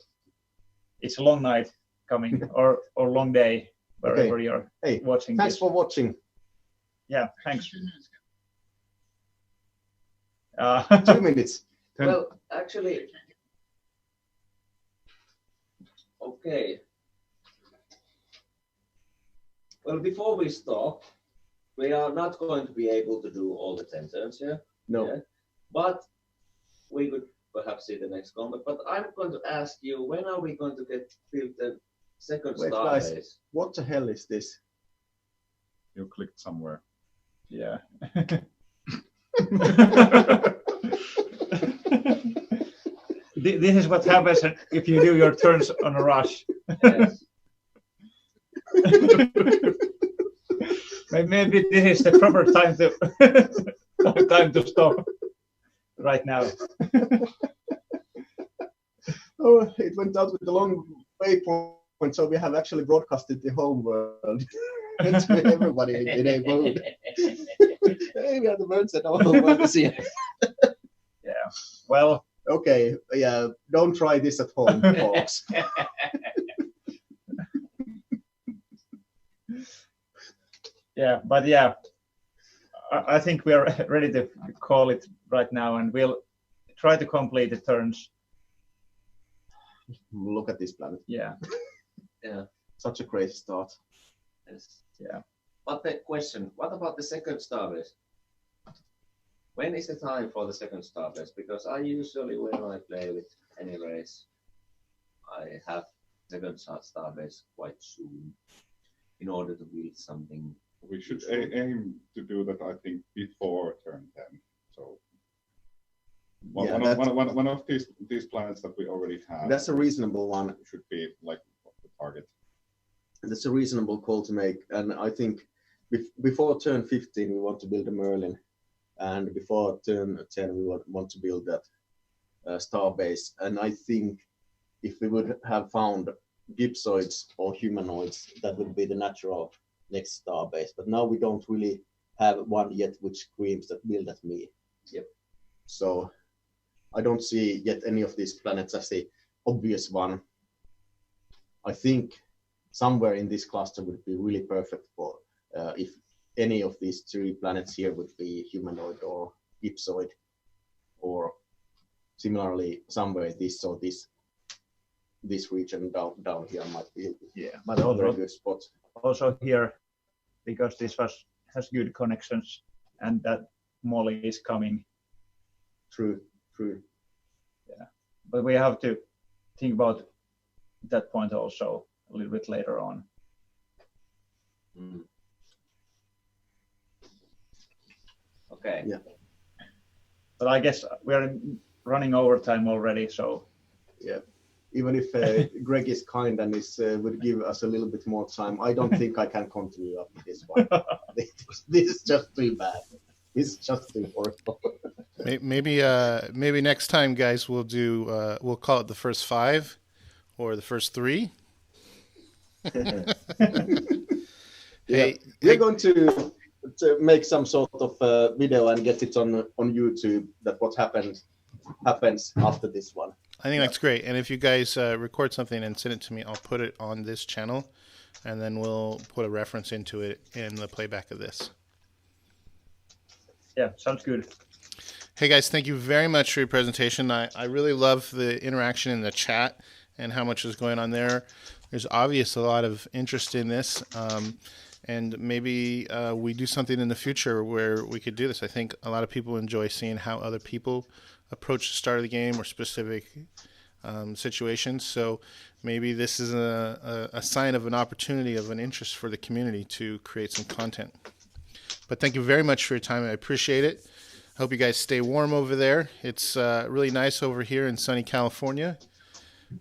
it's a long night coming or long day wherever you're Hey, watching thanks this. for watching. Yeah, thanks. 2 minutes. Well, actually, okay. Well, before we stop, we are not going to be able to do all the 10 turns here. No. Yeah. But we could perhaps see the next combat. But I'm going to ask you, when are we going to get built the second Wait, star guys. base? What the hell is this? You clicked somewhere. Yeah. This is what happens if you do your turns on a rush. Yes. Maybe this is the proper time to stop right now. Oh, it went out with a long waypoint, so we have actually broadcasted the home world to everybody in a mode. Hey, we have the birds that all want to see. Yeah. Well. Okay. Yeah. Don't try this at home, folks. Yeah, but yeah, I think we are ready to call it right now, and we'll try to complete the turns. Look at this planet. Yeah. Yeah. Such a crazy start. Yes. Yeah. But the question, what about the second starbase? When is the time for the second starbase? Because I usually, when I play with any race, I have second starbase quite soon in order to build something. We should aim to do that, I think, before turn 10. So one of these planets that we already have. That's a reasonable one. Should be like the target. That's a reasonable call to make, and I think before turn 15 we want to build a Merlin, and before turn 10 we want to build that starbase. And I think if we would have found gypsoids or humanoids, that would be the natural next starbase. But now we don't really have one yet which screams that build at me. Yep. So I don't see yet any of these planets as the obvious one. I think somewhere in this cluster would be really perfect for if any of these 3 planets here would be humanoid or gypsoid, or similarly somewhere this region down here might be but a very good spot. Also here, because this has good connections, and that Molly is coming. True. Yeah, but we have to think about that point also a little bit later on. Okay. Yeah. But I guess we are running over time already, so. Yeah. Even if Greg is kind and would give us a little bit more time, I don't think I can continue up with this one. This is just too bad. This is just too horrible. Maybe next time, guys, we'll call it the first 5 or the first 3. We're going to make some sort of video and get it on YouTube. That what happens after this one. I think that's great. And if you guys record something and send it to me, I'll put it on this channel, and then we'll put a reference into it in the playback of this. Yeah, sounds good. Hey guys, thank you very much for your presentation. I really love the interaction in the chat and how much is going on there. There's obviously a lot of interest in this, and maybe we do something in the future where we could do this. I think a lot of people enjoy seeing how other people approach the start of the game or specific situations. So maybe this is a sign of an opportunity, of an interest for the community to create some content. But thank you very much for your time. I appreciate it. I hope you guys stay warm over there. It's really nice over here in sunny California.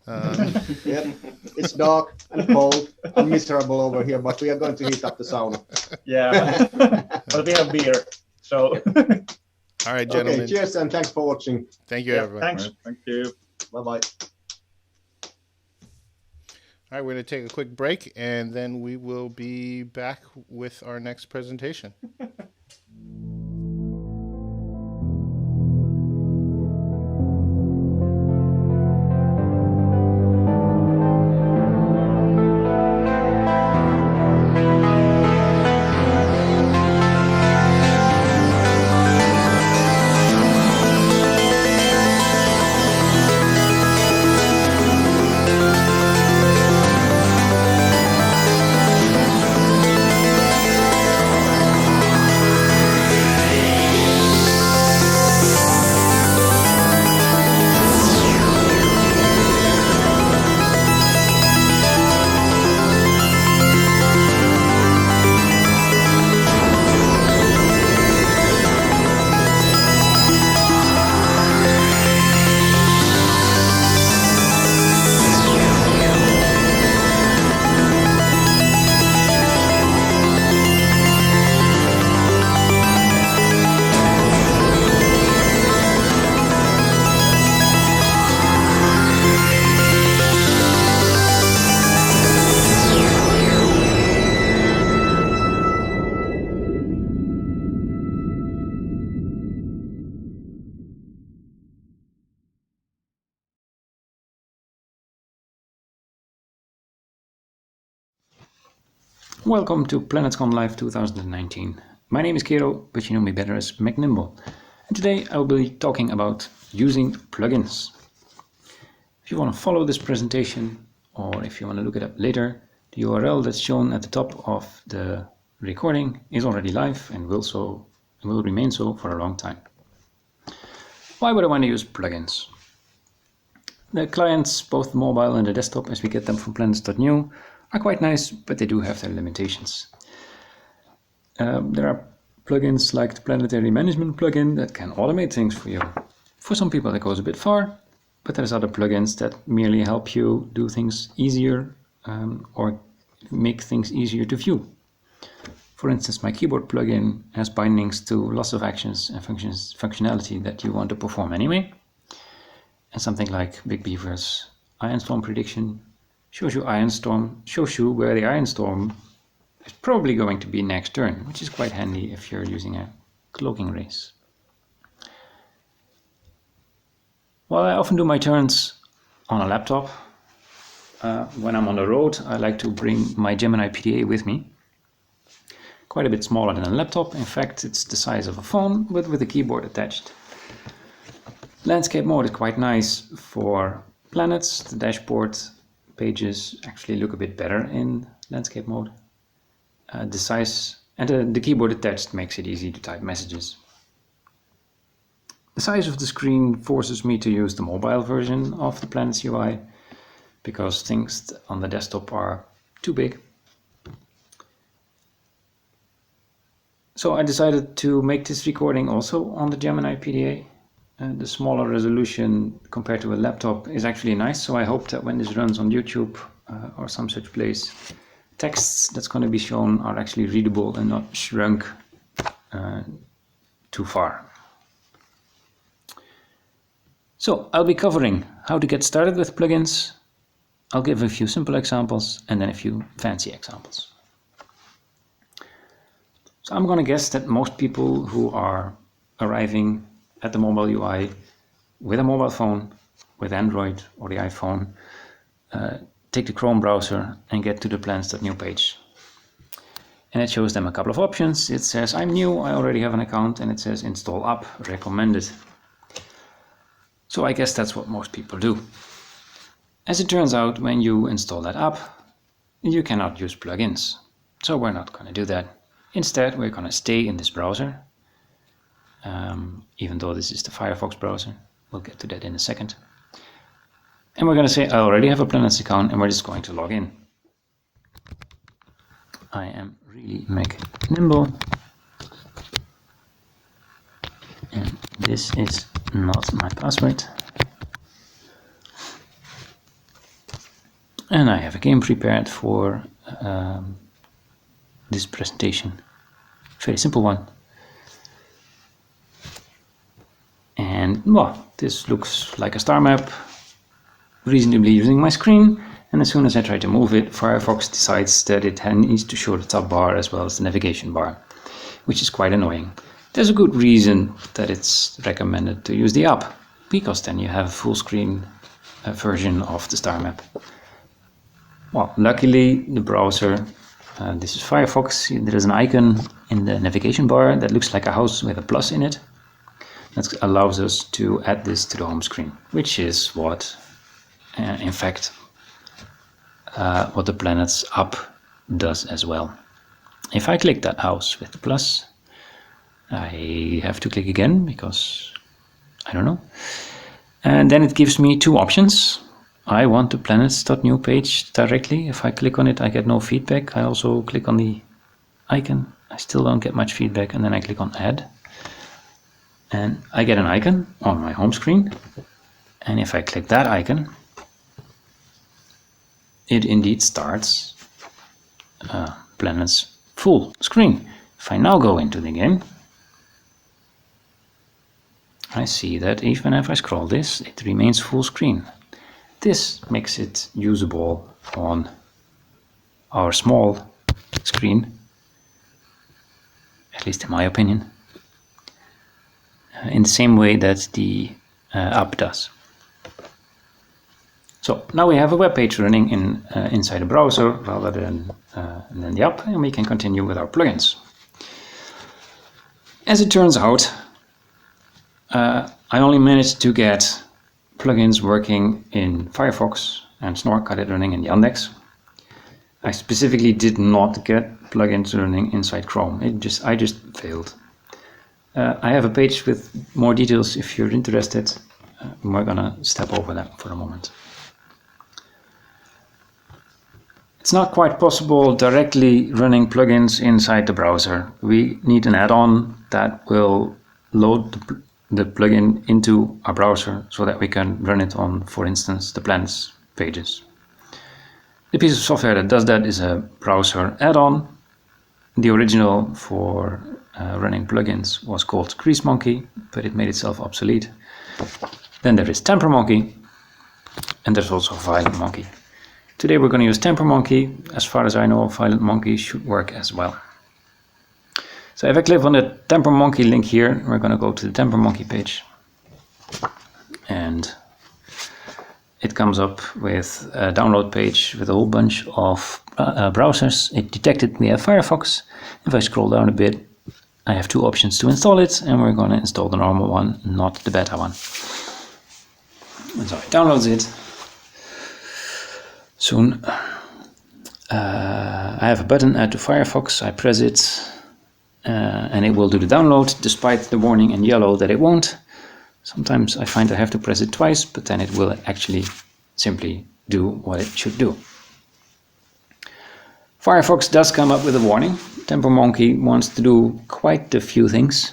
Yep. It's dark and cold and miserable over here, but we are going to heat up the sauna. Yeah, but we have beer, so. All right, gentlemen. Okay, cheers and thanks for watching. Thank you, everyone. Thanks. Right, thank you. Bye-bye. All right, we're going to take a quick break, and then we will be back with our next presentation. Welcome to PlanetsCon Live 2019. My name is Kero, but you know me better as McNimble. And today I will be talking about using plugins. If you want to follow this presentation, or if you want to look it up later, the URL that's shown at the top of the recording is already live and will remain so for a long time. Why would I want to use plugins? The clients, both mobile and the desktop, as we get them from Planets.nu, are quite nice, but they do have their limitations. There are plugins like the Planetary Management plugin that can automate things for you. For some people that goes a bit far, but there's other plugins that merely help you do things easier or make things easier to view. For instance, my keyboard plugin has bindings to lots of actions and functionality that you want to perform anyway. And something like Big Beaver's Iron Storm prediction shows you where the Iron Storm is probably going to be next turn, which is quite handy if you're using a cloaking race. While I often do my turns on a laptop, when I'm on the road, I like to bring my Gemini PDA with me. Quite a bit smaller than a laptop. In fact, it's the size of a phone, but with a keyboard attached. Landscape mode is quite nice for planets. The dashboard pages actually look a bit better in landscape mode. The size and the keyboard attached makes it easy to type messages. The size of the screen forces me to use the mobile version of the Planets UI because things on the desktop are too big. So I decided to make this recording also on the Gemini PDA. The smaller resolution compared to a laptop is actually nice, so I hope that when this runs on YouTube or some such place, texts that's going to be shown are actually readable and not shrunk too far. So I'll be covering how to get started with plugins. I'll give a few simple examples and then a few fancy examples. So I'm going to guess that most people who are arriving at the mobile UI with a mobile phone, with Android or the iPhone, take the Chrome browser and get to the Planets.nu page. And it shows them a couple of options. It says, I'm new, I already have an account, and it says install app, recommended. So I guess that's what most people do. As it turns out, when you install that app, you cannot use plugins. So we're not going to do that. Instead, we're going to stay in this browser. Even though this is the Firefox browser. We'll get to that in a second. And we're going to say, I already have a Planets account, and we're just going to log in. I am really McNimble. And this is not my password. And I have a game prepared for this presentation. Very simple one. And well, this looks like a star map, reasonably using my screen, and as soon as I try to move it, Firefox decides that it needs to show the top bar as well as the navigation bar, which is quite annoying. There's a good reason that it's recommended to use the app, because then you have a full screen version of the star map. Well, luckily the browser, this is Firefox, there is an icon in the navigation bar that looks like a house with a plus in it. That allows us to add this to the home screen, which is what, in fact, what the Planets app does as well. If I click that house with the plus, I have to click again because I don't know. And then it gives me two options. I want the Planets.nu page directly. If I click on it, I get no feedback. I also click on the icon. I still don't get much feedback, and then I click on add. And I get an icon on my home screen, and if I click that icon, it indeed starts Planets full screen. If I now go into the game, I see that even if I scroll this, it remains full screen. This makes it usable on our small screen, at least in my opinion. In the same way that the app does. So now we have a web page running inside a browser rather than the app, and we can continue with our plugins. As it turns out, I only managed to get plugins working in Firefox and Snorket running in Yandex. I specifically did not get plugins running inside Chrome. I just failed. I have a page with more details if you're interested. We're gonna step over that for a moment. It's not quite possible directly running plugins inside the browser. We need an add-on that will load the plugin into our browser so that we can run it on, for instance, the Planets pages. The piece of software that does that is a browser add-on. The original for running plugins was called GreaseMonkey, but it made itself obsolete. Then there is TemperMonkey, and there's also ViolentMonkey. Today we're going to use TemperMonkey. As far as I know, ViolentMonkey should work as well. So if I click on the TemperMonkey link here, we're going to go to the TemperMonkey page. And it comes up with a download page with a whole bunch of browsers. It detected we have Firefox. If I scroll down a bit, I have two options to install it, and we're going to install the normal one, not the beta one. And so it downloads it. Soon I have a button add to Firefox. I press it and it will do the download, despite the warning in yellow that it won't. Sometimes I find I have to press it twice, but then it will actually simply do what it should do. Firefox does come up with a warning. TemperMonkey wants to do quite a few things.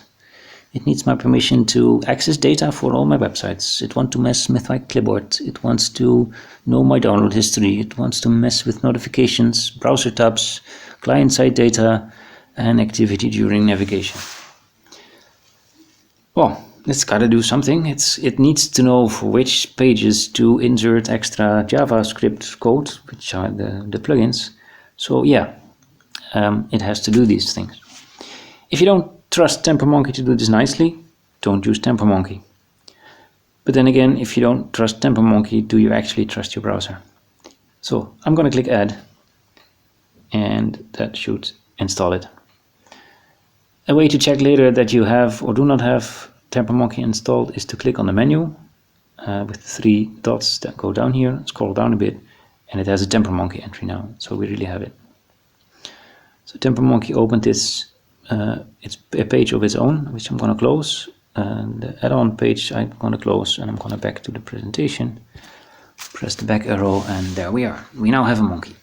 It needs my permission to access data for all my websites. It wants to mess with my clipboard. It wants to know my download history. It wants to mess with notifications, browser tabs, client-side data, and activity during navigation. Well, it's got to do something. It needs to know for which pages to insert extra JavaScript code, which are the plugins. So yeah, it has to do these things. If you don't trust TemperMonkey to do this nicely, don't use TemperMonkey. But then again, if you don't trust TemperMonkey, do you actually trust your browser? So I'm going to click Add, and that should install it. A way to check later that you have or do not have TemperMonkey installed is to click on the menu with the three dots that go down here, scroll down a bit, and it has a TemperMonkey entry now, so we really have it. So TemperMonkey opened this. It's a page of its own, which I'm going to close. And the add-on page I'm going to close, and I'm going to back to the presentation. Press the back arrow, and there we are. We now have a monkey.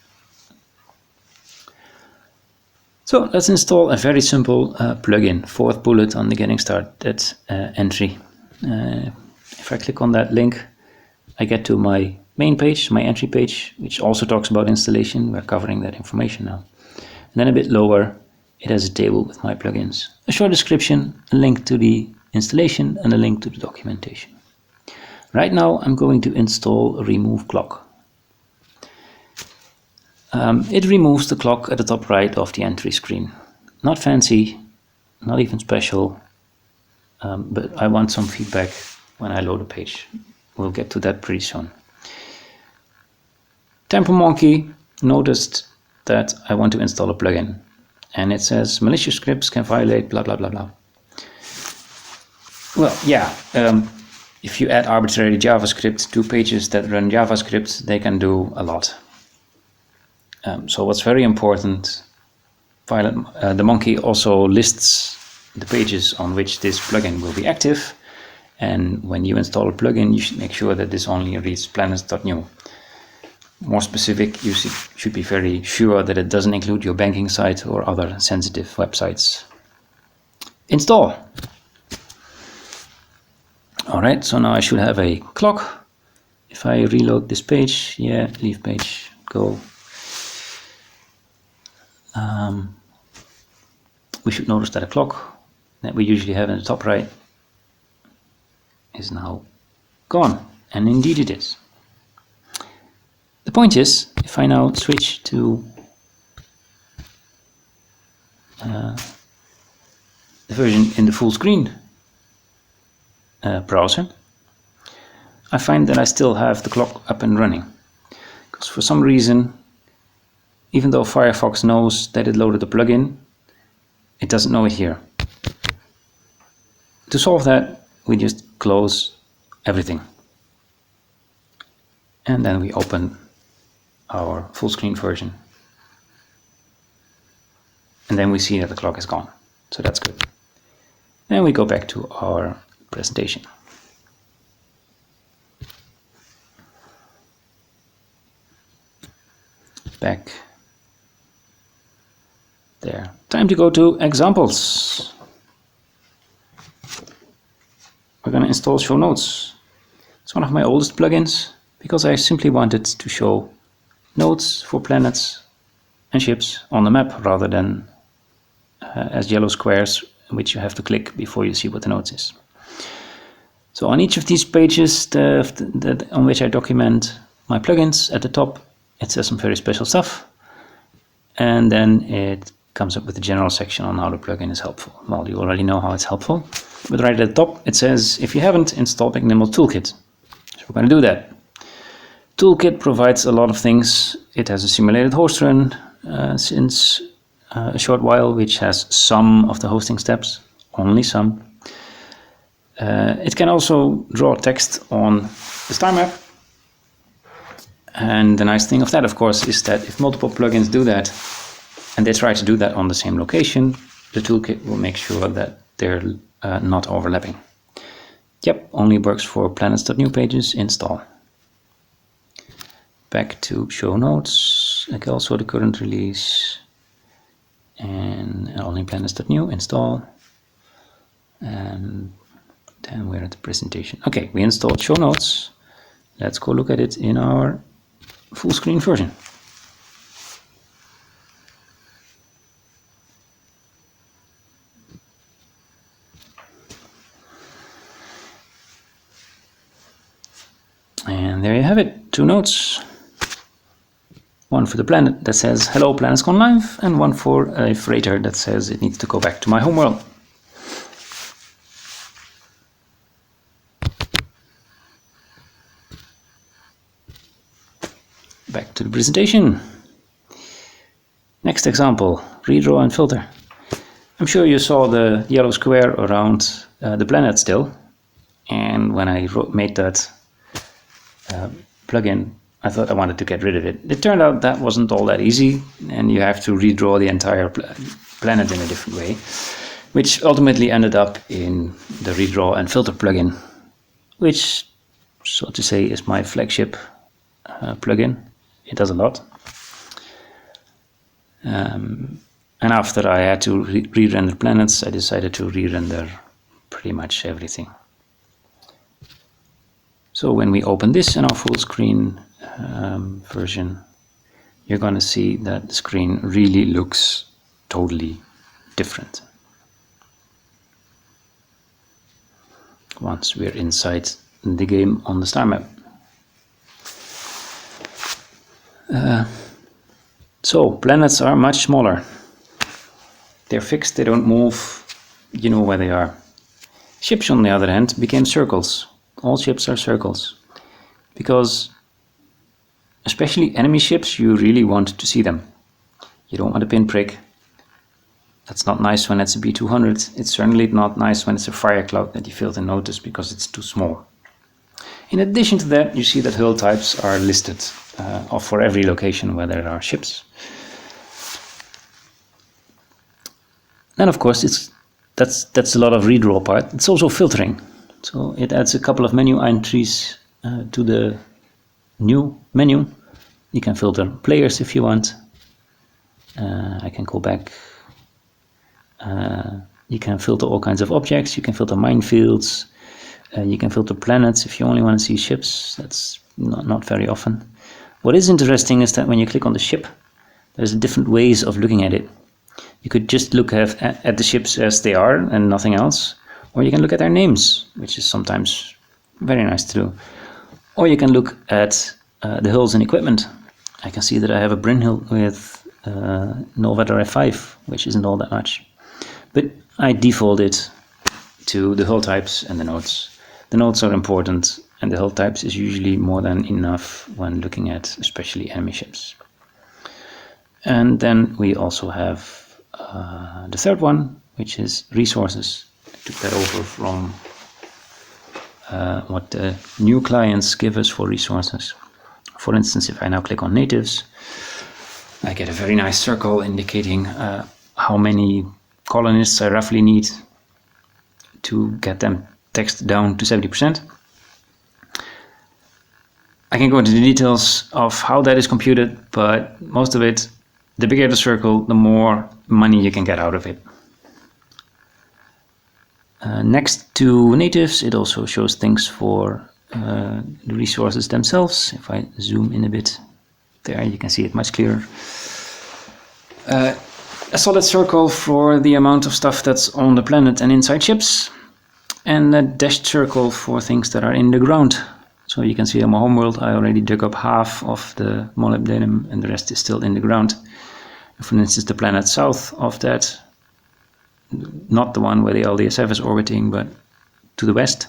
So let's install a very simple plugin, fourth bullet on the getting started entry. If I click on that link, I get to my main page, my entry page, which also talks about installation. We're covering that information now. And then a bit lower, it has a table with my plugins, a short description, a link to the installation, and a link to the documentation. Right now I'm going to install Remove Clock. It removes the clock at the top right of the entry screen. Not fancy, not even special, but I want some feedback when I load a page. We'll get to that pretty soon. TemperMonkey noticed that I want to install a plugin. And it says malicious scripts can violate blah blah blah blah. Well, yeah, if you add arbitrary JavaScript to pages that run JavaScript, they can do a lot. So what's very important, the monkey also lists the pages on which this plugin will be active. And when you install a plugin, you should make sure that this only reads Planets.nu. More specific, you should be very sure that it doesn't include your banking site or other sensitive websites. Install. Alright, so now I should have a clock. If I reload this page, yeah, leave page, go. We should notice that a clock that we usually have in the top right is now gone, and indeed it is. The point is, if I now switch to the version in the full screen browser, I find that I still have the clock up and running. Because for some reason, even though Firefox knows that it loaded the plugin, it doesn't know it here. To solve that, we just close everything. And then we open our full screen version. And then we see that the clock is gone. So that's good. Then we go back to our presentation. Back there. Time to go to examples. We're going to install show notes. It's one of my oldest plugins because I simply wanted to show notes for planets and ships on the map rather than as yellow squares which you have to click before you see what the notes is. So on each of these pages on which I document my plugins, at the top it says some very special stuff, and then it comes up with a general section on how the plugin is helpful. Well, you already know how it's helpful, but right at the top it says if you haven't installed McNimble Toolkit. So we're going to do that. Toolkit provides a lot of things. It has a simulated host run since a short while, which has some of the hosting steps, only some. It can also draw text on the star map. And the nice thing of that, of course, is that if multiple plugins do that, and they try to do that on the same location, the toolkit will make sure that they're not overlapping. Yep, only works for Planets.nu pages. Install. Back to show notes, like also the current release, and only Planets.nu. Install. And then we're at the presentation. Okay, we installed show notes. Let's go look at it in our full screen version. And there you have it, 2 notes. One for the planet that says hello PlanetsCon Live, and one for a freighter that says it needs to go back to my homeworld. Back to the presentation. Next example, redraw and filter. I'm sure you saw the yellow square around the planet still, and when I made that plugin, I thought I wanted to get rid of it. It turned out that wasn't all that easy, and you have to redraw the entire planet in a different way, which ultimately ended up in the redraw and filter plugin, which, so to say, is my flagship plugin. It does a lot. And after I had to re-render planets, I decided to re-render pretty much everything. So when we open this in our full screen version, you're going to see that the screen really looks totally different once we're inside the game on the star map. So planets are much smaller. They're fixed, they don't move, you know where they are. Ships, on the other hand, became circles. All ships are circles, because especially enemy ships, you really want to see them. You don't want a pinprick. That's not nice when it's a B200. It's certainly not nice when it's a fire cloud that you fail to notice because it's too small. In addition to that, you see that hull types are listed for every location where there are ships. Then, of course, that's a lot of redraw part. It's also filtering. So it adds a couple of menu entries to the new menu. You can filter players if you want. I can go back. You can filter all kinds of objects. You can filter minefields. You can filter planets if you only want to see ships. That's not very often. What is interesting is that when you click on the ship, there's different ways of looking at it. You could just look at the ships as they are and nothing else. Or you can look at their names, which is sometimes very nice to do. Or you can look at the hulls and equipment. I can see that I have a Brynhild with Novador F5, which isn't all that much. But I default it to the hull types and the notes. The notes are important and the hull types is usually more than enough when looking at especially enemy ships. And then we also have the third one, which is resources. I took that over from what the new clients give us for resources. For instance, if I now click on natives, I get a very nice circle indicating how many colonists I roughly need to get them text down to 70%. I can go into the details of how that is computed, but most of it, the bigger the circle, the more money you can get out of it. Next to natives, it also shows things for the resources themselves. If I zoom in a bit, there you can see it much clearer. A solid circle for the amount of stuff that's on the planet and inside ships, and a dashed circle for things that are in the ground. So you can see on my homeworld I already dug up half of the molybdenum and the rest is still in the ground. For instance, the planet south of that, not the one where the LDSF is orbiting, but to the west,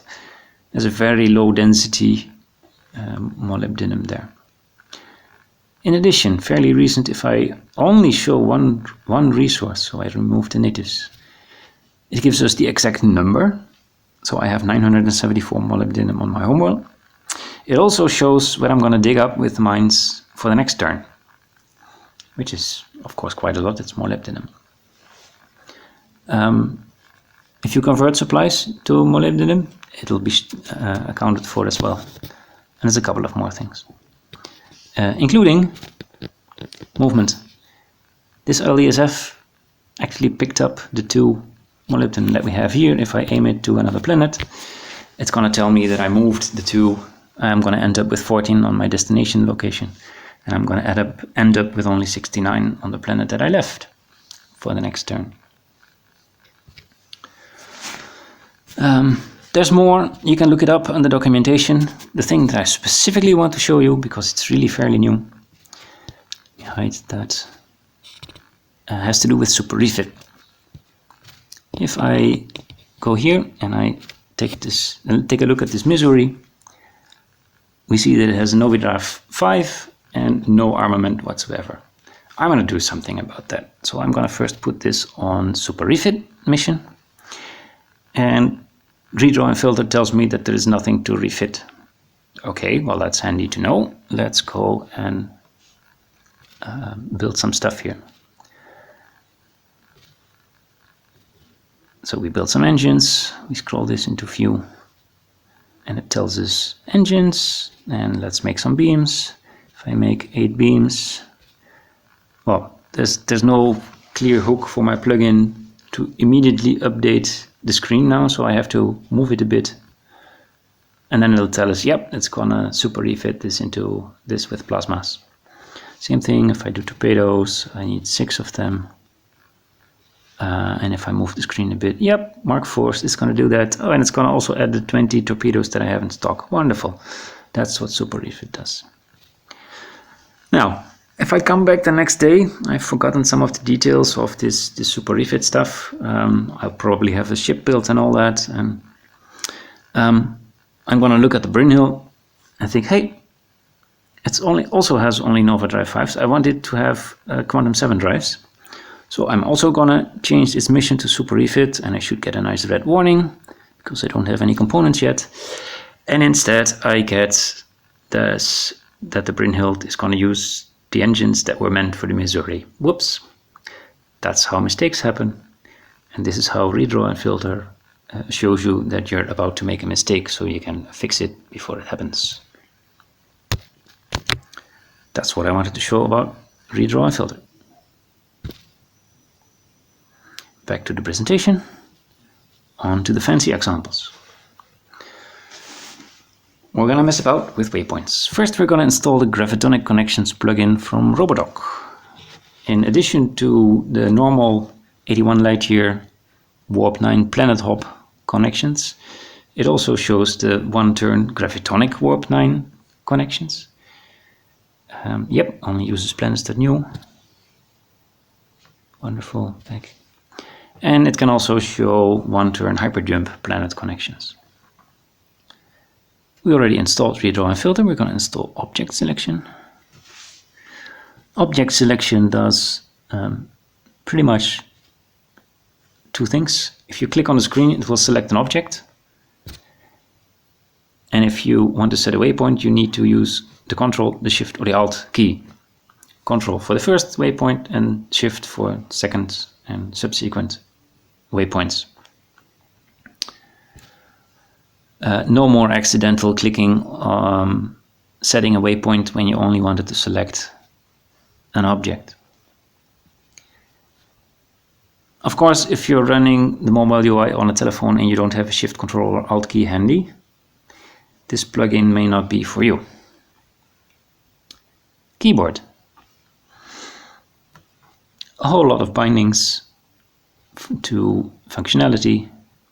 there's a very low density molybdenum there. In addition, fairly recent, if I only show one resource, so I remove the natives, it gives us the exact number. So I have 974 molybdenum on my homeworld. It also shows what I'm going to dig up with mines for the next turn, which is, of course, quite a lot. It's molybdenum. If you convert supplies to molybdenum, it will be accounted for as well. And there's a couple of more things, including movement. This LDSF actually picked up the 2 molybdenum that we have here. If I aim it to another planet, it's going to tell me that I moved the 2. I'm going to end up with 14 on my destination location, and I'm going to end up with only 69 on the planet that I left for the next turn. There's more. You can look it up on the documentation. The thing that I specifically want to show you, because it's really fairly new, that has to do with super refit. If I go here and I take a look at this Missouri, we see that it has an overdraft 5 and no armament whatsoever. I'm going to do something about that. So I'm going to first put this on super refit mission, and redraw and filter tells me that there is nothing to refit. Okay, well, that's handy to know. Let's go and build some stuff here. So we build some engines, we scroll this into view, and it tells us engines, and let's make some beams. If I make 8 beams, well, there's no clear hook for my plugin to immediately update the screen now, so I have to move it a bit. And then it'll tell us, yep, it's gonna super refit this into this with plasmas. Same thing, if I do torpedoes, I need 6 of them. And if I move the screen a bit, yep, Mark Force is going to do that. Oh, and it's going to also add the 20 torpedoes that I have in stock. Wonderful. That's what super refit does. Now, if I come back the next day, I've forgotten some of the details of this super refit stuff. I'll probably have a ship built and all that. And I'm going to look at the Brynhild and think, hey, it also has only Nova Drive 5s. I want it to have Quantum 7 drives. So I'm also gonna change this mission to super refit, and I should get a nice red warning because I don't have any components yet. And instead I get this, that the Brynhild is gonna use the engines that were meant for the Missouri. Whoops. That's how mistakes happen. And this is how redraw and filter shows you that you're about to make a mistake, so you can fix it before it happens. That's what I wanted to show about redraw and filter. Back to the presentation, on to the fancy examples. We're going to mess about with waypoints. First, we're going to install the Gravitonic Connections plugin from Robodoc. In addition to the normal 81 light-year Warp 9 Planet Hop connections, it also shows the one-turn Gravitonic Warp 9 connections. Yep, only uses Planets.nu. Wonderful. Back. And it can also show one-turn hyperjump planet connections. we already installed redraw and filter. We're going to install object selection. Object selection does pretty much two things. If you click on the screen, it will select an object. And if you want to set a waypoint, you need to use the Control, the Shift, or the Alt key. Control for the first waypoint and Shift for second and subsequent waypoints. No more accidental clicking setting a waypoint when you only wanted to select an object. Of course, if you're running the mobile UI on a telephone and you don't have a Shift, Control, or Alt key handy, this plugin may not be for you. Keyboard. A whole lot of bindings to functionality,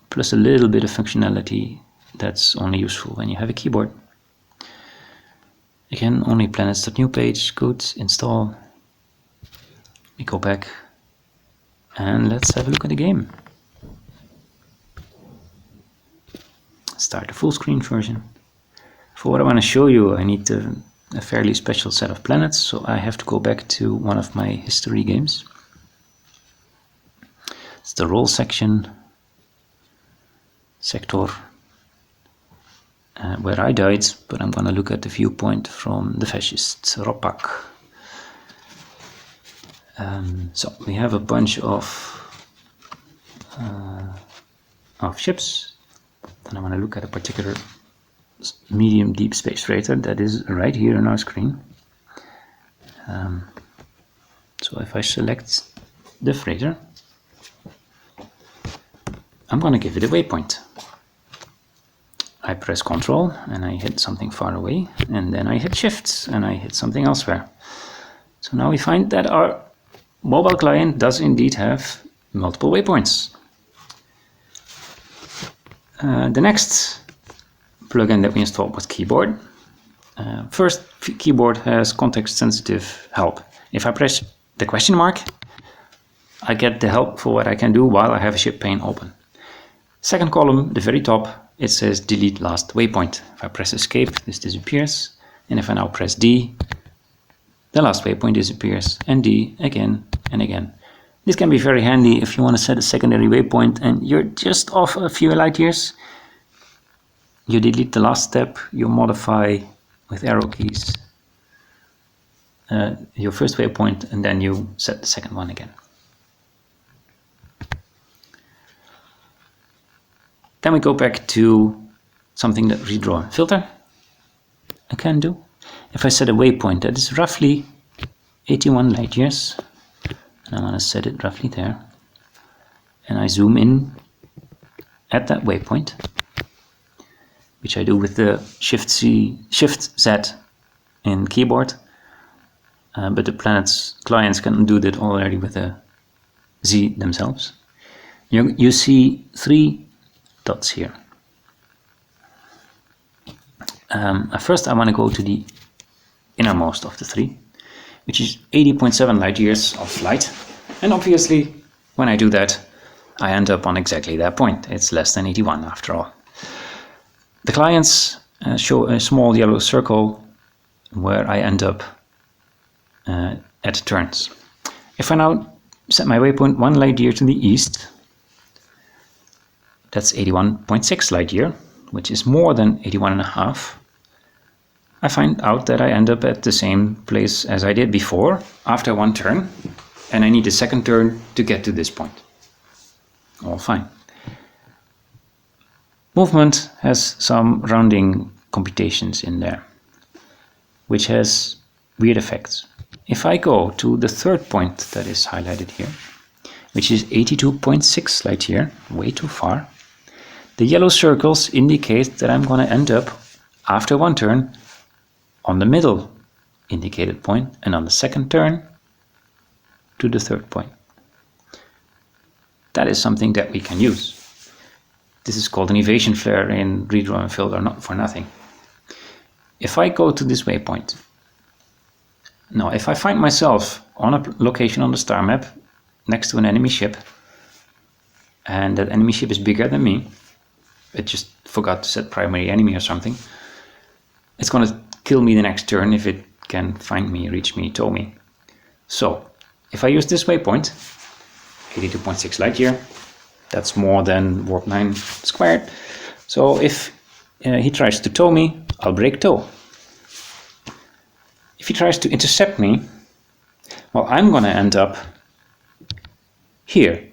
plus a little bit of functionality that's only useful when you have a keyboard. Again, only Planets.nu page, good, install. We go back and let's have a look at the game. Start the full screen version. For what I want to show you, I need a fairly special set of planets, so I have to go back to one of my history games. It's the role section, sector, where I died, but I'm going to look at the viewpoint from the fascists, Ropak. So we have a bunch of ships, and I want to look at a particular medium deep space freighter that is right here on our screen. So if I select the freighter, I'm going to give it a waypoint. I press Control and I hit something far away, and then I hit Shift and I hit something elsewhere. So now we find that our mobile client does indeed have multiple waypoints. The next plugin that we installed was Keyboard. First, Keyboard has context-sensitive help. If I press the question mark, I get the help for what I can do while I have a ship pane open. Second column, the very top, it says delete last waypoint. If I press escape, this disappears. And if I now press D, the last waypoint disappears, and D again and again. This can be very handy if you want to set a secondary waypoint and you're just off a few light years. You delete the last step, you modify with arrow keys your first waypoint, and then you set the second one again. Then we go back to something that redraw and filter I can do. If I set a waypoint that is roughly 81 light years, and I want to set it roughly there, and I zoom in at that waypoint, which I do with the Shift Z in keyboard, but the Planets clients can do that already with the Z themselves. You see three dots here. First I want to go to the innermost of the three, which is 80.7 light years of flight, and obviously when I do that I end up on exactly that point. It's less than 81 after all. The clients show a small yellow circle where I end up at turns. If I now set my waypoint 1 light year to the east, that's 81.6 light year, which is more than 81.5. I find out that I end up at the same place as I did before after one turn, and I need a second turn to get to this point. All fine. Movement has some rounding computations in there, which has weird effects. If I go to the third point that is highlighted here, which is 82.6 light year, way too far, the yellow circles indicate that I'm going to end up, after one turn, on the middle indicated point, and on the second turn, to the third point. That is something that we can use. This is called an evasion flare in redraw and filter, not for nothing. If I go to this waypoint, now if I find myself on a location on the star map next to an enemy ship, and that enemy ship is bigger than me, it just forgot to set primary enemy or something, it's going to kill me the next turn if it can find me, reach me, tow me. So if I use this waypoint, 82.6 light year, that's more than warp 9 squared. So if he tries to tow me, I'll break tow. If he tries to intercept me, well, I'm going to end up here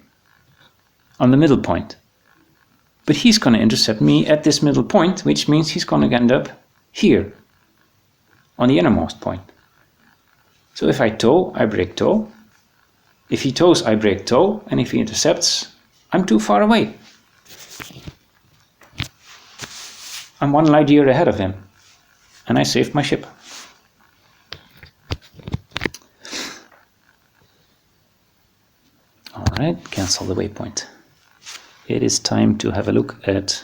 on the middle point. But he's going to intercept me at this middle point, which means he's going to end up here on the innermost point. So if I tow, I break tow. If he tows, I break tow. And if he intercepts, I'm too far away. I'm 1 light year ahead of him. And I saved my ship. Alright, cancel the waypoint. It is time to have a look at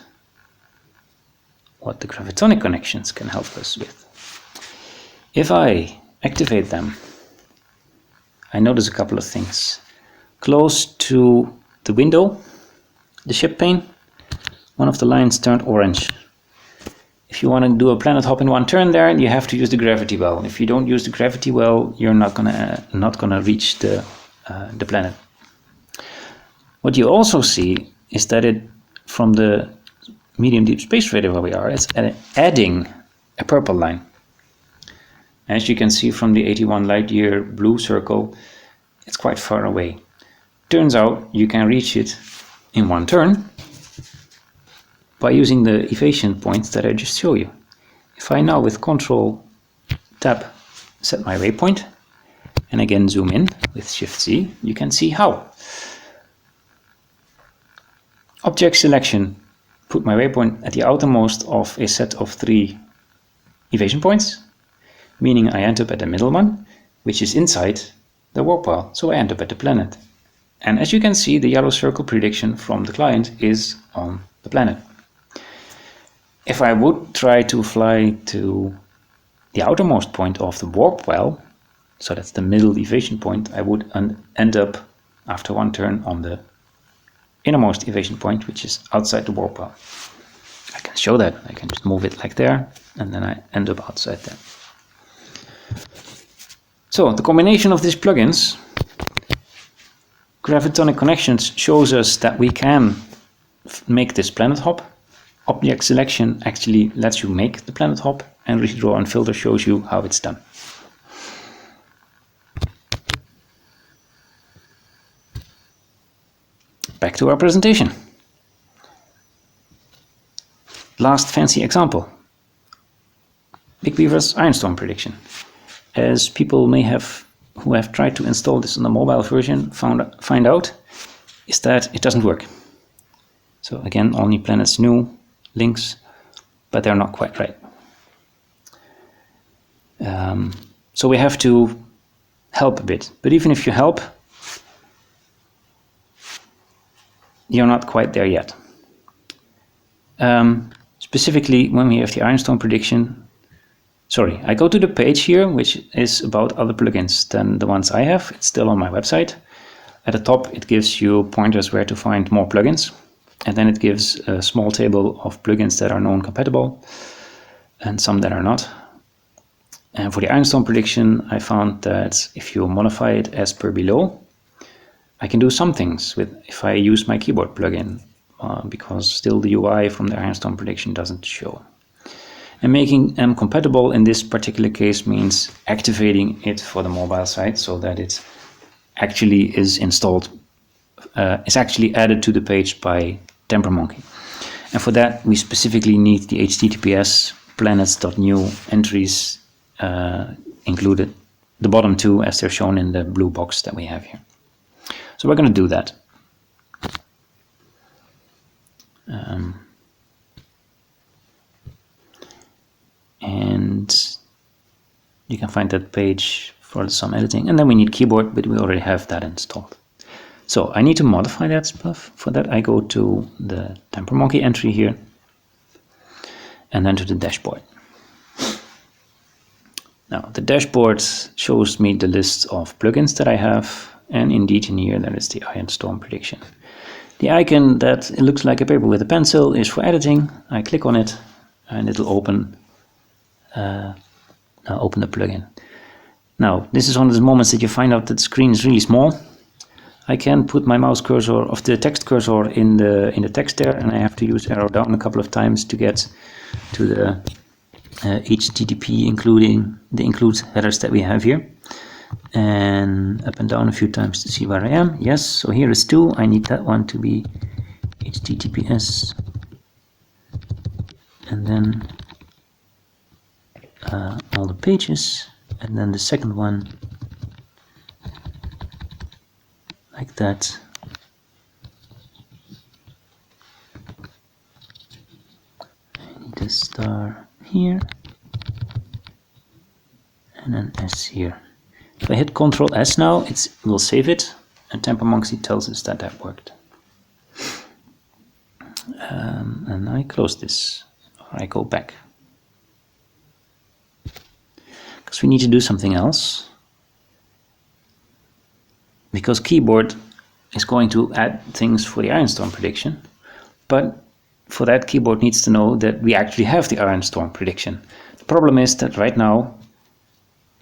what the gravitonic connections can help us with. If I activate them, I notice a couple of things. Close to the window, the ship pane, one of the lines turned orange. If you want to do a planet hop in 1 turn there, you have to use the gravity well. If you don't use the gravity well, you're not gonna reach the planet. What you also see is that it, from the medium deep space radar where we are, it's adding a purple line. As you can see from the 81 light year blue circle, it's quite far away. Turns out you can reach it in 1 turn by using the evasion points that I just showed you. If I now with Control Tab set my waypoint and again zoom in with Shift Z, you can see how. Object selection, put my waypoint at the outermost of a set of 3 evasion points, meaning I end up at the middle one, which is inside the warp well, so I end up at the planet. And as you can see, the yellow circle prediction from the client is on the planet. If I would try to fly to the outermost point of the warp well, so that's the middle evasion point, I would end up after 1 turn on the innermost evasion point, which is outside the warp well. I can show that. I can just move it like there, and then I end up outside there. So the combination of these plugins, gravitonic connections, shows us that we can make this planet hop. Object selection actually lets you make the planet hop, and redraw and filter shows you how it's done. Back to our presentation. Last fancy example. Big Beaver's Ironstorm prediction. As people may have, who have tried to install this on the mobile version, find out, is that it doesn't work. So again, only Planets.nu links, but they're not quite right. So we have to help a bit. But even if you help, you're not quite there yet. Specifically, when we have the Ironstorm prediction, sorry, I go to the page here, which is about other plugins than the ones I have. It's still on my website. At the top, it gives you pointers where to find more plugins. And then it gives a small table of plugins that are known compatible and some that are not. And for the Ironstorm prediction, I found that if you modify it as per below, I can do some things with if I use my keyboard plugin, because still the UI from the Ironstorm prediction doesn't show. And making them compatible in this particular case means activating it for the mobile site so that it actually is installed, is actually added to the page by Tempermonkey. And for that, we specifically need the HTTPS Planets.nu entries included, the bottom 2 as they're shown in the blue box that we have here. So we're going to do that. And you can find that page for some editing. And then we need keyboard, but we already have that installed. So I need to modify that stuff. For that, I go to the Tempermonkey entry here, and then to the dashboard. Now, the dashboard shows me the list of plugins that I have, and indeed in here there is the Ironstorm prediction. The icon that it looks like a paper with a pencil is for editing. I click on it, and it'll open now open the plugin. Now, this is one of those moments that you find out that the screen is really small. I can put my mouse cursor of the text cursor in the text there, and I have to use arrow down a couple of times to get to the HTTP include headers that we have here, and up and down a few times to see where I am. Yes, so here is 2. I need that one to be HTTPS, and then all the pages, and then the second one like that. I need a star here and an S here. If I hit Ctrl S now, it will save it, and Tempomonksy tells us that that worked. And I close this, or I go back, because we need to do something else. Because keyboard is going to add things for the Ironstorm prediction, but for that keyboard needs to know that we actually have the Ironstorm prediction. The problem is that right now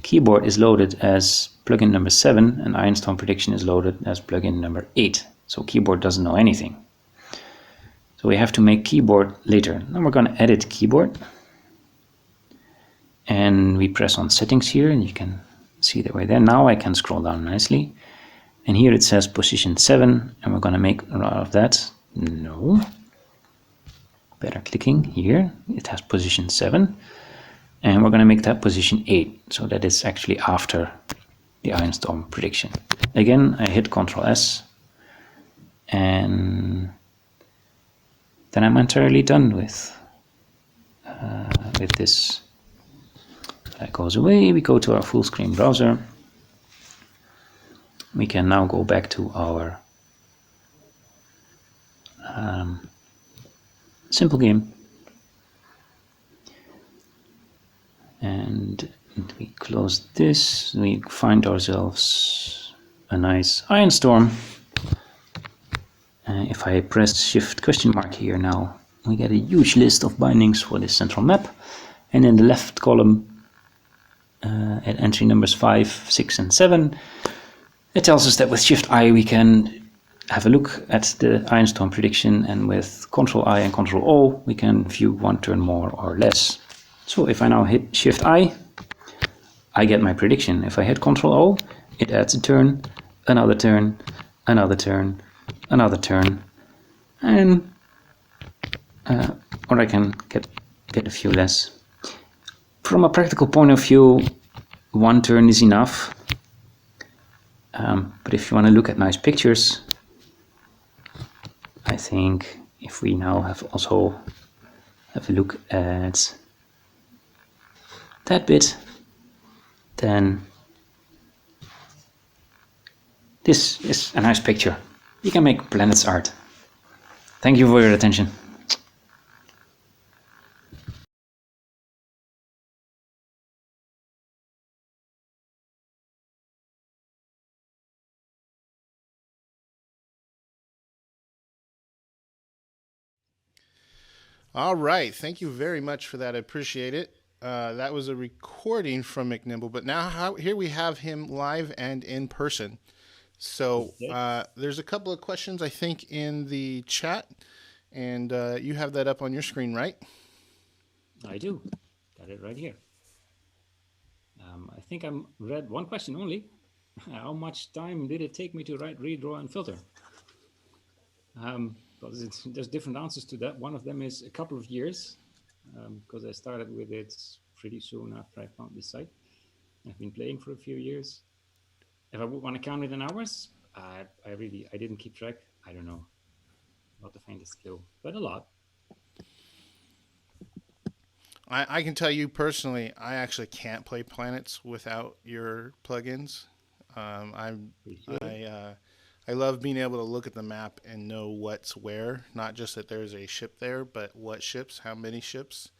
keyboard is loaded as plugin number 7 and Ironstorm prediction is loaded as plugin number 8. So keyboard doesn't know anything. So we have to make keyboard later. Now we're going to edit keyboard, and we press on settings here, and you can see that we're there. Now I can scroll down nicely, and here it says position 7, and we're going to make a lot of that. No, better clicking here, it has position 7, and we're going to make that position 8, so that is actually after the Ironstorm prediction. Again, I hit Ctrl S, and then I'm entirely done with this. That goes away. We go to our full screen browser. We can now go back to our simple game, and we close this. We find ourselves a nice Ironstorm. If I press Shift question mark here now, we get a huge list of bindings for this central map, and in the left column at entry numbers 5, 6 and 7, it tells us that with Shift I we can have a look at the Ironstorm prediction, and with Ctrl I and Ctrl O we can view one turn more or less. So if I now hit Shift I get my prediction. If I hit Ctrl O, it adds a turn, another turn, another turn, another turn, and or I can get a few less. From a practical point of view, one turn is enough. But if you want to look at nice pictures, I think if we now have a look at that bit, then this is a nice picture. You can make planets art. Thank you for your attention. All right. Thank you very much for that. I appreciate it. That was a recording from McNimble, but now here we have him live and in person. So there's a couple of questions, I think, in the chat, and you have that up on your screen, right? I do. Got it right here. I think I'm read one question only. How much time did it take me to write, redraw, and filter? Because there's different answers to that. One of them is a couple of years, because I started with it pretty soon after I found this site. I've been playing for a few years. If I would want to count it in hours, I didn't keep track. I don't know. Not the faintest clue, but a lot. I can tell you personally, I actually can't play Planets without your plugins. I love being able to look at the map and know what's where, not just that there's a ship there, but what ships, how many ships.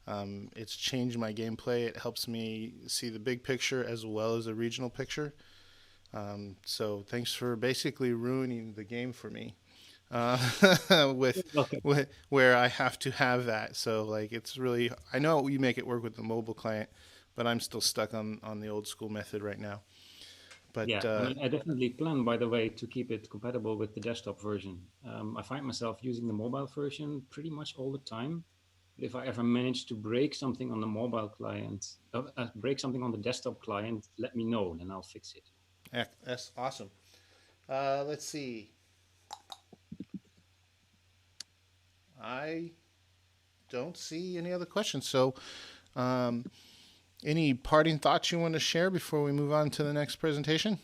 It's changed my gameplay. It helps me see the big picture as well as the regional picture. So thanks for basically ruining the game for me. with where I have to have that. So like it's really, I know you make it work with the mobile client, but I'm still stuck on the old school method right now. But Yeah, I mean, I definitely plan, by the way, to keep it compatible with the desktop version. I find myself using the mobile version pretty much all the time. But if I ever manage to break something on the mobile client, break something on the desktop client, let me know, then I'll fix it. yeah, that's awesome. Let's see. I don't see any other questions. So, any parting thoughts you want to share before we move on to the next presentation?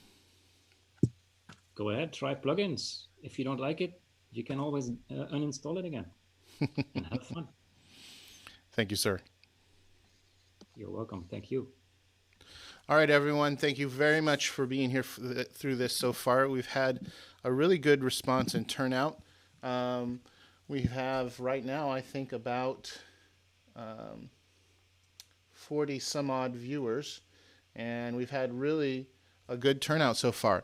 Go ahead, try plugins. If you don't like it, you can always uninstall it again and have fun. Thank you, sir. You're welcome. Thank you. All right, everyone. Thank you very much for being here through this so far. We've had a really good response and turnout. We have right now, I think, about 40 some odd viewers, and we've had really a good turnout so far.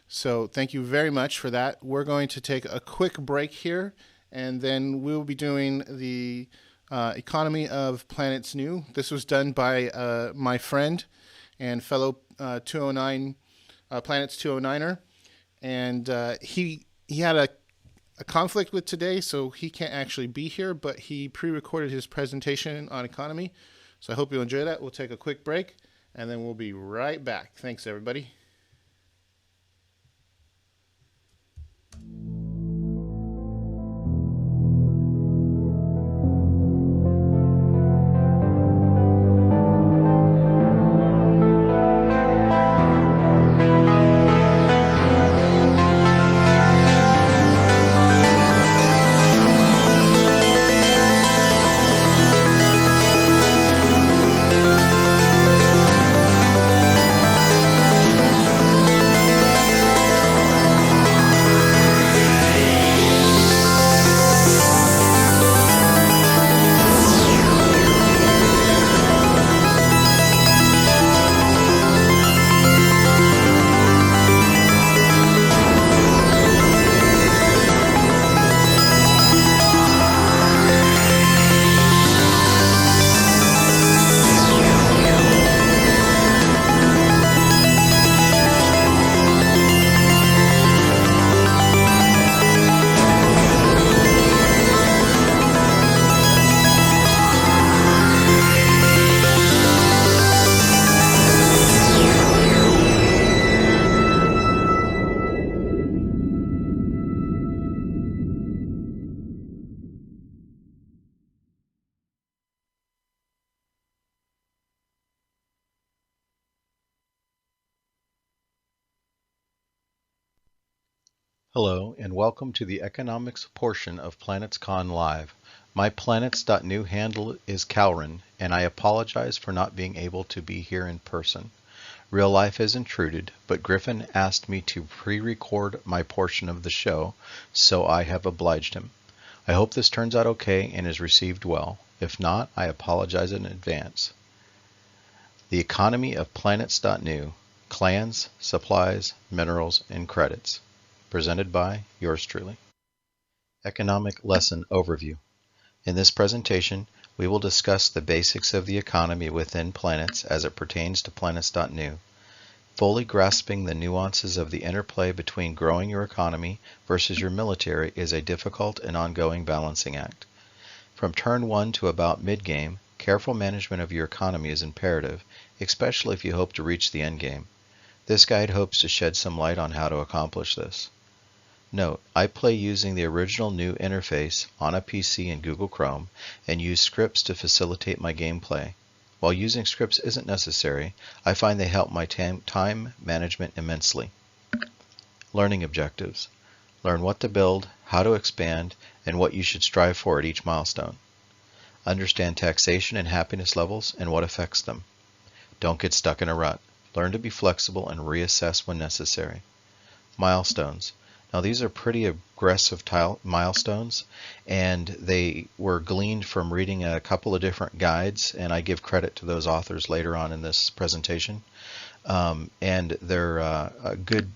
So thank you very much for that. We're going to take a quick break here, and then we'll be doing the economy of Planets.nu. This was done by my friend and fellow 209 Planets 209er, and he had a conflict with today, so he can't actually be here, but he pre-recorded his presentation on economy. So I hope you'll enjoy that. We'll take a quick break, and then we'll be right back. Thanks, everybody. Hello, and welcome to the economics portion of PlanetsCon Live. My Planets.nu handle is Calrin, and I apologize for not being able to be here in person. Real life has intruded, but Griffin asked me to pre-record my portion of the show, so I have obliged him. I hope this turns out okay and is received well. If not, I apologize in advance. The economy of Planets.nu: clans, supplies, minerals, and credits. Presented by yours truly. Economic Lesson Overview. In this presentation, we will discuss the basics of the economy within Planets as it pertains to Planets.nu. Fully grasping the nuances of the interplay between growing your economy versus your military is a difficult and ongoing balancing act. From turn 1 to about mid-game, careful management of your economy is imperative, especially if you hope to reach the endgame. This guide hopes to shed some light on how to accomplish this. Note, I play using the original GNU interface on a PC in Google Chrome and use scripts to facilitate my gameplay. While using scripts isn't necessary, I find they help my time management immensely. Learning objectives. Learn what to build, how to expand, and what you should strive for at each milestone. Understand taxation and happiness levels and what affects them. Don't get stuck in a rut. Learn to be flexible and reassess when necessary. Milestones. Now these are pretty aggressive milestones, and they were gleaned from reading a couple of different guides, and I give credit to those authors later on in this presentation. And they're good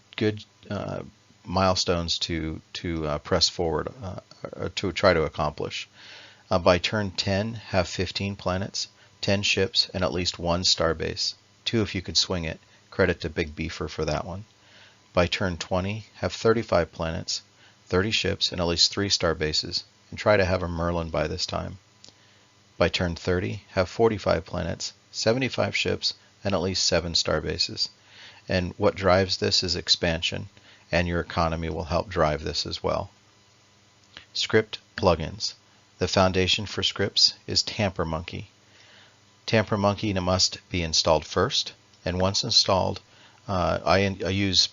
milestones to press forward, or to try to accomplish. By turn 10, have 15 planets, 10 ships, and at least 1 starbase. 2 if you could swing it. Credit to Big Beefer for that one. By turn 20, have 35 planets, 30 ships, and at least 3 starbases, and try to have a Merlin by this time. By turn 30, have 45 planets, 75 ships, and at least 7 starbases. And what drives this is expansion, and your economy will help drive this as well. Script plugins. The foundation for scripts is Tamper Monkey. Tamper Monkey must be installed first, and once installed, I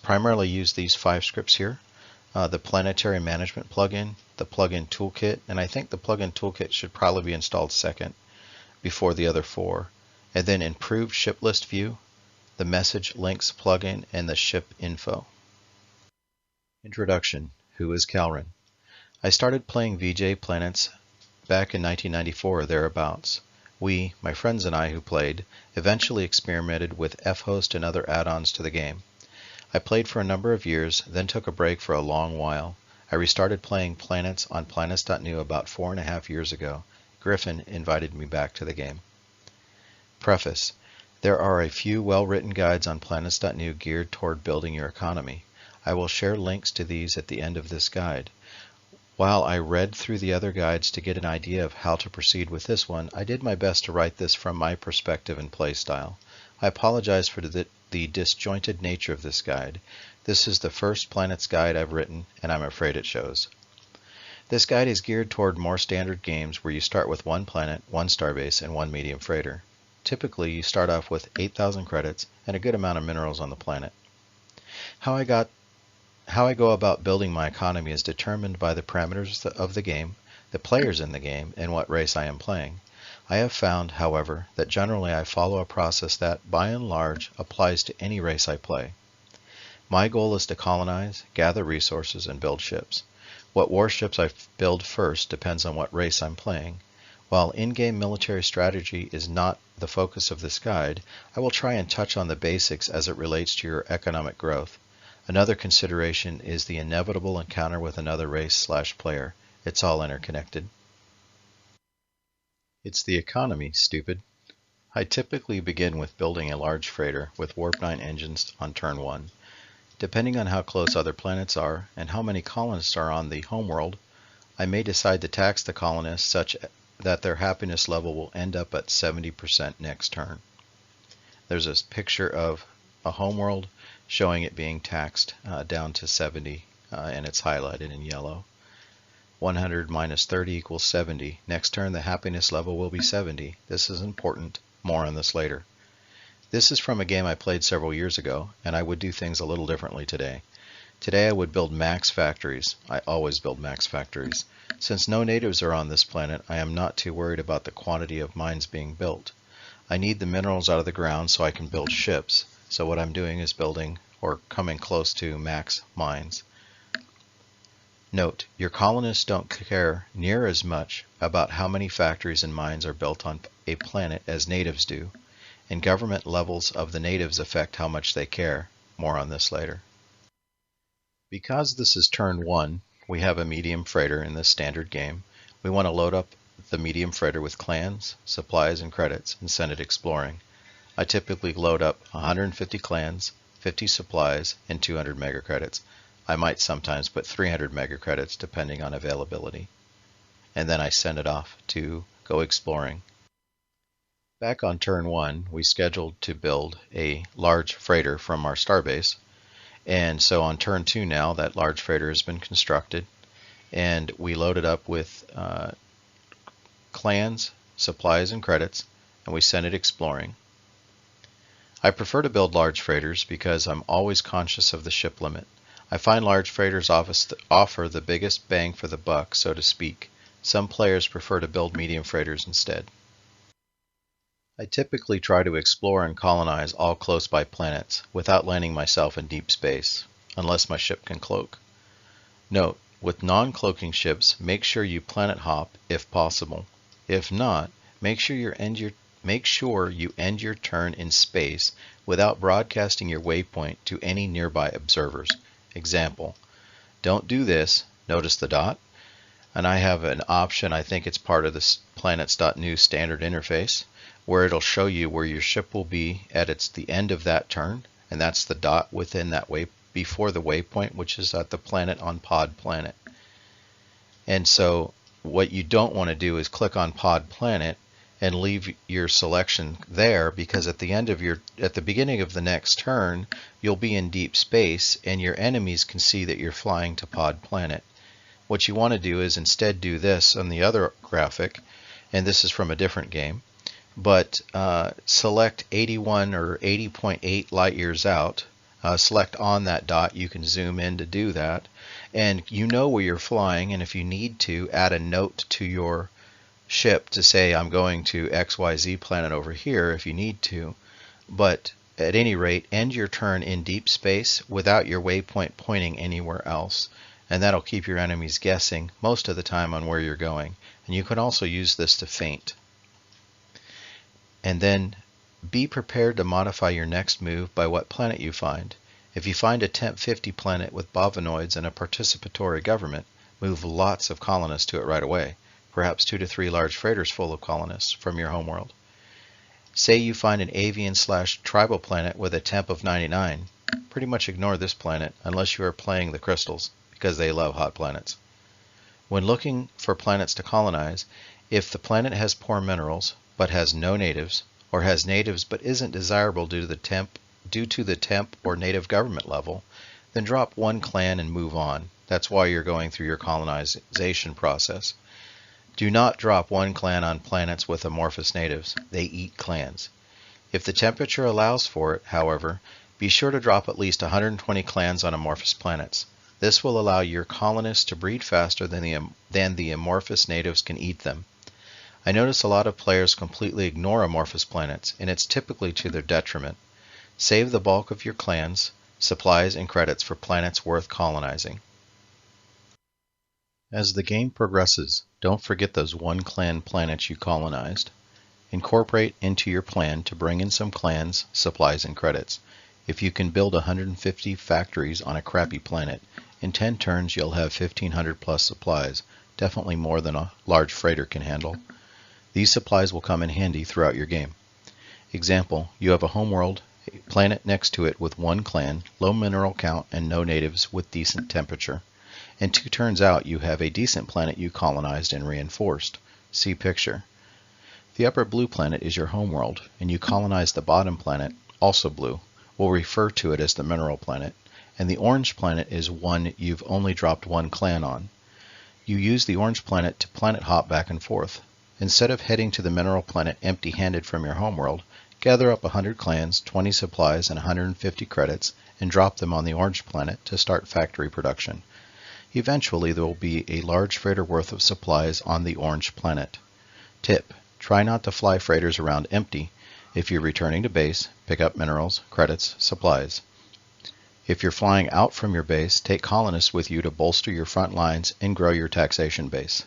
primarily use these 5 scripts here. The Planetary Management plugin, the Plugin Toolkit, and I think the Plugin Toolkit should probably be installed second before the other 4. And then Improved Ship List View, the Message Links plugin, and the Ship Info. Introduction. Who is Calren? I started playing VJ Planets back in 1994 or thereabouts. We, my friends and I who played, eventually experimented with F-Host and other add-ons to the game. I played for a number of years, then took a break for a long while. I restarted playing Planets on Planets.nu about 4.5 years ago. Griffin invited me back to the game. Preface. There are a few well-written guides on Planets.nu geared toward building your economy. I will share links to these at the end of this guide. While I read through the other guides to get an idea of how to proceed with this one, I did my best to write this from my perspective and playstyle. I apologize for the disjointed nature of this guide. This is the first Planets guide I've written, and I'm afraid it shows. This guide is geared toward more standard games where you start with 1 planet, 1 starbase, and 1 medium freighter. Typically, you start off with 8,000 credits and a good amount of minerals on the planet. How I go about building my economy is determined by the parameters of the game, the players in the game, and what race I am playing. I have found, however, that generally I follow a process that, by and large, applies to any race I play. My goal is to colonize, gather resources, and build ships. What warships I build first depends on what race I'm playing. While in-game military strategy is not the focus of this guide, I will try and touch on the basics as it relates to your economic growth. Another consideration is the inevitable encounter with another race/player. It's all interconnected. It's the economy, stupid. I typically begin with building a large freighter with Warp 9 engines on turn 1. Depending on how close other planets are and how many colonists are on the homeworld, I may decide to tax the colonists such that their happiness level will end up at 70% next turn. There's a picture of a homeworld showing it being taxed down to 70, and it's highlighted in yellow. 100 minus 30 equals 70. Next turn, the happiness level will be 70. This is important. More on this later. This is from a game I played several years ago, and I would do things a little differently today. Today I would build max factories. I always build max factories. Since no natives are on this planet, I am not too worried about the quantity of mines being built. I need the minerals out of the ground so I can build ships. So what I'm doing is building, or coming close to, max mines. Note, your colonists don't care near as much about how many factories and mines are built on a planet as natives do, and government levels of the natives affect how much they care. More on this later. Because this is turn 1, we have a medium freighter in this standard game. We want to load up the medium freighter with clans, supplies, and credits and send it exploring. I typically load up 150 clans, 50 supplies, and 200 mega credits. I might sometimes put 300 mega credits depending on availability. And then I send it off to go exploring. Back on turn 1, we scheduled to build a large freighter from our starbase. And so on turn 2 now, that large freighter has been constructed, and we loaded up with clans, supplies, and credits, and we sent it exploring. I prefer to build large freighters because I'm always conscious of the ship limit. I find large freighters offer the biggest bang for the buck, so to speak. Some players prefer to build medium freighters instead. I typically try to explore and colonize all close by planets without landing myself in deep space, unless my ship can cloak. Note, with non-cloaking ships, make sure you planet hop if possible. If not, make sure you end your turn in space without broadcasting your waypoint to any nearby observers. Example, don't do this. Notice the dot. And I have an option, I think it's part of this Planets.nu standard interface, where it'll show you where your ship will be at the end of that turn, and that's the dot within that before the waypoint, which is at the planet on Pod Planet. And so what you don't want to do is click on Pod Planet and leave your selection there, because at the beginning of the next turn, you'll be in deep space and your enemies can see that you're flying to Pod Planet. What you want to do is instead do this on the other graphic, and this is from a different game, but select 81 or 80.8 light years out, select on that dot, you can zoom in to do that, and you know where you're flying, and if you need to, add a note to your ship to say I'm going to XYZ planet over here if you need to, but at any rate, end your turn in deep space without your waypoint pointing anywhere else. And that'll keep your enemies guessing most of the time on where you're going. And you can also use this to feint. And then be prepared to modify your next move by what planet you find. If you find a Temp 50 planet with bovinoids and a participatory government, move lots of colonists to it right away, perhaps 2 to 3 large freighters full of colonists from your homeworld. Say you find an avian/tribal planet with a temp of 99, pretty much ignore this planet unless you are playing the crystals, because they love hot planets. When looking for planets to colonize, if the planet has poor minerals but has no natives, or has natives but isn't desirable due to the temp or native government level, then drop one clan and move on. That's why you're going through your colonization process. Do not drop one clan on planets with amorphous natives. They eat clans. If the temperature allows for it, however, be sure to drop at least 120 clans on amorphous planets. This will allow your colonists to breed faster than the amorphous natives can eat them. I notice a lot of players completely ignore amorphous planets, and it's typically to their detriment. Save the bulk of your clans, supplies, and credits for planets worth colonizing. As the game progresses, don't forget those one clan planets you colonized. Incorporate into your plan to bring in some clans, supplies, and credits. If you can build 150 factories on a crappy planet, in 10 turns you'll have 1,500 plus supplies, definitely more than a large freighter can handle. These supplies will come in handy throughout your game. Example, you have a homeworld, a planet next to it with one clan, low mineral count, and no natives with decent temperature. And 2 turns out you have a decent planet you colonized and reinforced. See picture. The upper blue planet is your homeworld, and you colonized the bottom planet, also blue. We'll refer to it as the mineral planet. And the orange planet is one you've only dropped one clan on. You use the orange planet to planet hop back and forth. Instead of heading to the mineral planet empty-handed from your homeworld, gather up 100 clans, 20 supplies, and 150 credits, and drop them on the orange planet to start factory production. Eventually, there will be a large freighter worth of supplies on the orange planet. Tip: try not to fly freighters around empty. If you're returning to base, pick up minerals, credits, supplies. If you're flying out from your base, take colonists with you to bolster your front lines and grow your taxation base.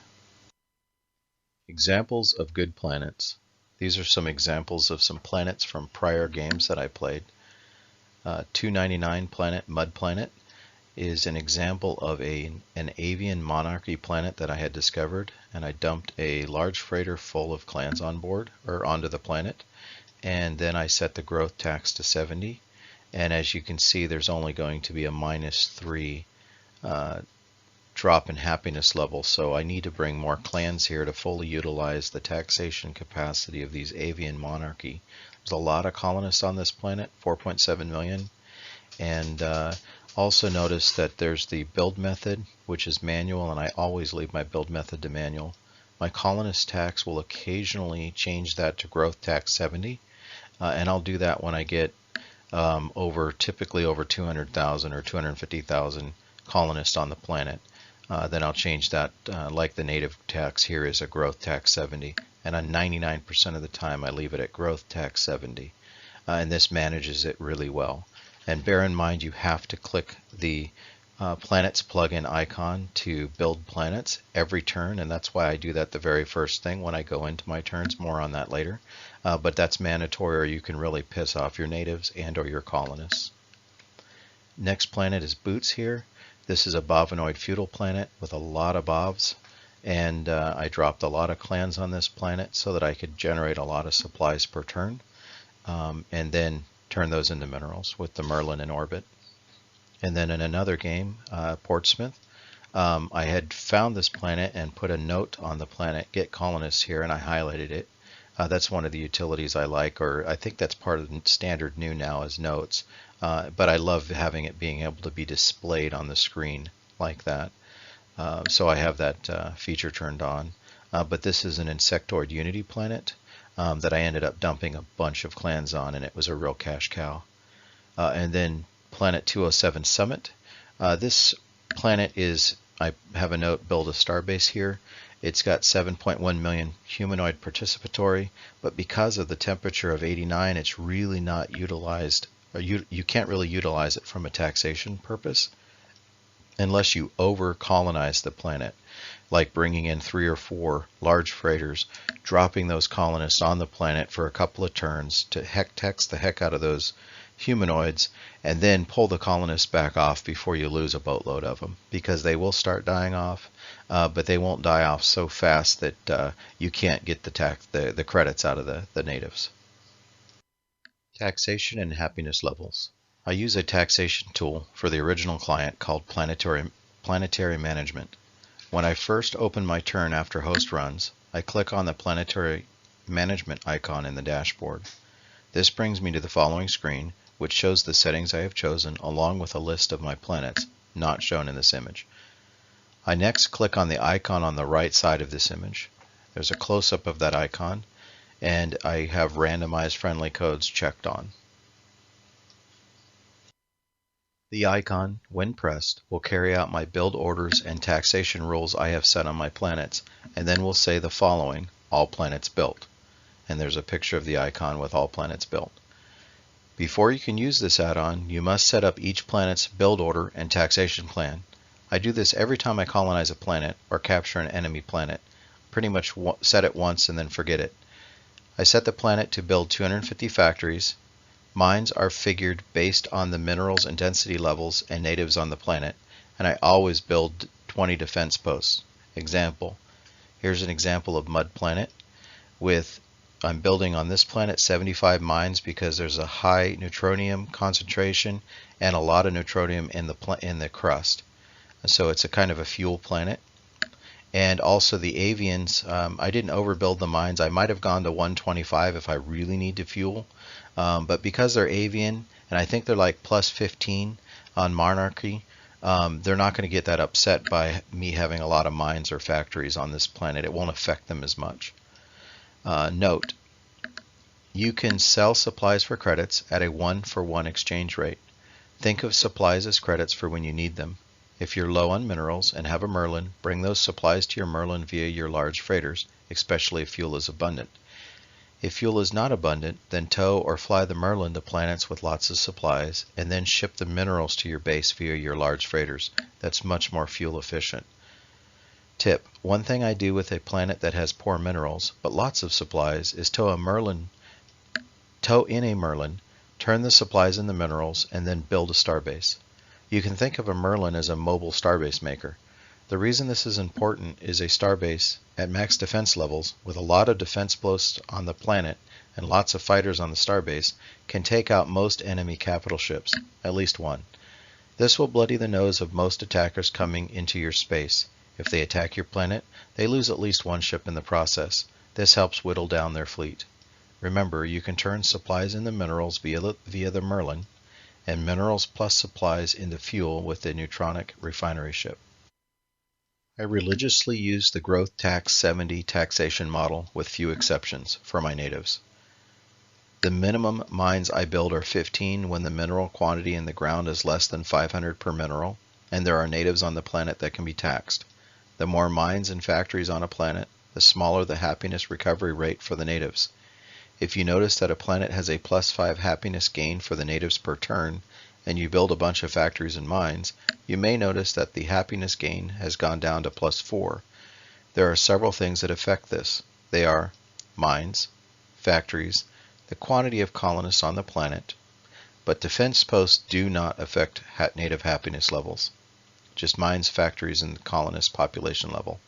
Examples of good planets. These are some examples of some planets from prior games that I played. 299 planet, Mud Planet, is an example of an avian monarchy planet that I had discovered, and I dumped a large freighter full of clans on board, or onto the planet, and then I set the growth tax to 70. And as you can see, there's only going to be a -3 drop in happiness level, so I need to bring more clans here to fully utilize the taxation capacity of these avian monarchy. There's a lot of colonists on this planet, 4.7 million, and also notice that there's the build method, which is manual, and I always leave my build method to manual. My colonist tax will occasionally change that to growth tax 70, and I'll do that when I get typically over 200,000 or 250,000 colonists on the planet. Then I'll change that, like the native tax here is a growth tax 70, and on 99% of the time I leave it at growth tax 70, and this manages it really well. And bear in mind, you have to click the planets plugin icon to build planets every turn, and that's why I do that the very first thing when I go into my turns. More on that later, but that's mandatory, or you can really piss off your natives and or your colonists. Next planet is Boots here. This is a bovinoid feudal planet with a lot of bovs, and I dropped a lot of clans on this planet so that I could generate a lot of supplies per turn, and then turn those into minerals with the Merlin in orbit. And then in another game, Portsmouth, I had found this planet and put a note on the planet, get colonists here, and I highlighted it. That's one of the utilities I like, or I think that's part of the standard new now as notes. But I love having it being able to be displayed on the screen like that. So I have that feature turned on. But this is an insectoid unity planet that I ended up dumping a bunch of clans on, and it was a real cash cow. And then Planet 207 Summit. This planet is, I have a note, build a starbase here. It's got 7.1 million humanoid participatory, but because of the temperature of 89, it's really not utilized, or you can't really utilize it from a taxation purpose unless you over-colonize the planet, like bringing in 3 or 4 large freighters, dropping those colonists on the planet for a couple of turns to tax the heck out of those humanoids, and then pull the colonists back off before you lose a boatload of them, because they will start dying off, but they won't die off so fast that you can't get the credits out of the natives. Taxation and happiness levels. I use a taxation tool for the original client called Planetary Management. When I first open my turn after host runs, I click on the Planetary Management icon in the dashboard. This brings me to the following screen, which shows the settings I have chosen along with a list of my planets, not shown in this image. I next click on the icon on the right side of this image. There's a close-up of that icon, and I have randomized friendly codes checked on. The icon, when pressed, will carry out my build orders and taxation rules I have set on my planets, and then will say the following: all planets built. And there's a picture of the icon with all planets built. Before you can use this add-on, you must set up each planet's build order and taxation plan. I do this every time I colonize a planet or capture an enemy planet. Pretty much set it once and then forget it. I set the planet to build 250 factories. Mines are figured based on the minerals and density levels and natives on the planet, and I always build 20 defense posts. Example. Here's an example of Mud Planet with I'm building on this planet 75 mines because there's a high neutronium concentration and a lot of neutronium in the crust. So it's a kind of a fuel planet. And also the avians, I didn't overbuild the mines. I might have gone to 125 if I really need to fuel. But because they're avian, and I think they're like plus 15 on monarchy, they're not going to get that upset by me having a lot of mines or factories on this planet. It won't affect them as much. Note, you can sell supplies for credits at a 1-for-1 exchange rate. Think of supplies as credits for when you need them. If you're low on minerals and have a Merlin, bring those supplies to your Merlin via your large freighters, especially if fuel is abundant. If fuel is not abundant, then tow or fly the Merlin to planets with lots of supplies, and then ship the minerals to your base via your large freighters. That's much more fuel efficient. Tip: one thing I do with a planet that has poor minerals, but lots of supplies, is tow in a Merlin, turn the supplies into minerals, and then build a starbase. You can think of a Merlin as a mobile starbase maker. The reason this is important is a starbase at max defense levels, with a lot of defense posts on the planet and lots of fighters on the starbase, can take out most enemy capital ships, at least one. This will bloody the nose of most attackers coming into your space. If they attack your planet, they lose at least one ship in the process. This helps whittle down their fleet. Remember, you can turn supplies into minerals via the Merlin, and minerals plus supplies into fuel with the neutronic refinery ship. I religiously use the growth tax 70 taxation model with few exceptions for my natives. The minimum mines I build are 15 when the mineral quantity in the ground is less than 500 per mineral, and there are natives on the planet that can be taxed. The more mines and factories on a planet, the smaller the happiness recovery rate for the natives. If you notice that a planet has a +5 happiness gain for the natives per turn, and you build a bunch of factories and mines, you may notice that the happiness gain has gone down to +4. There are several things that affect this. They are mines, factories, the quantity of colonists on the planet, but defense posts do not affect native happiness levels. just mines, factories, and colonist population level.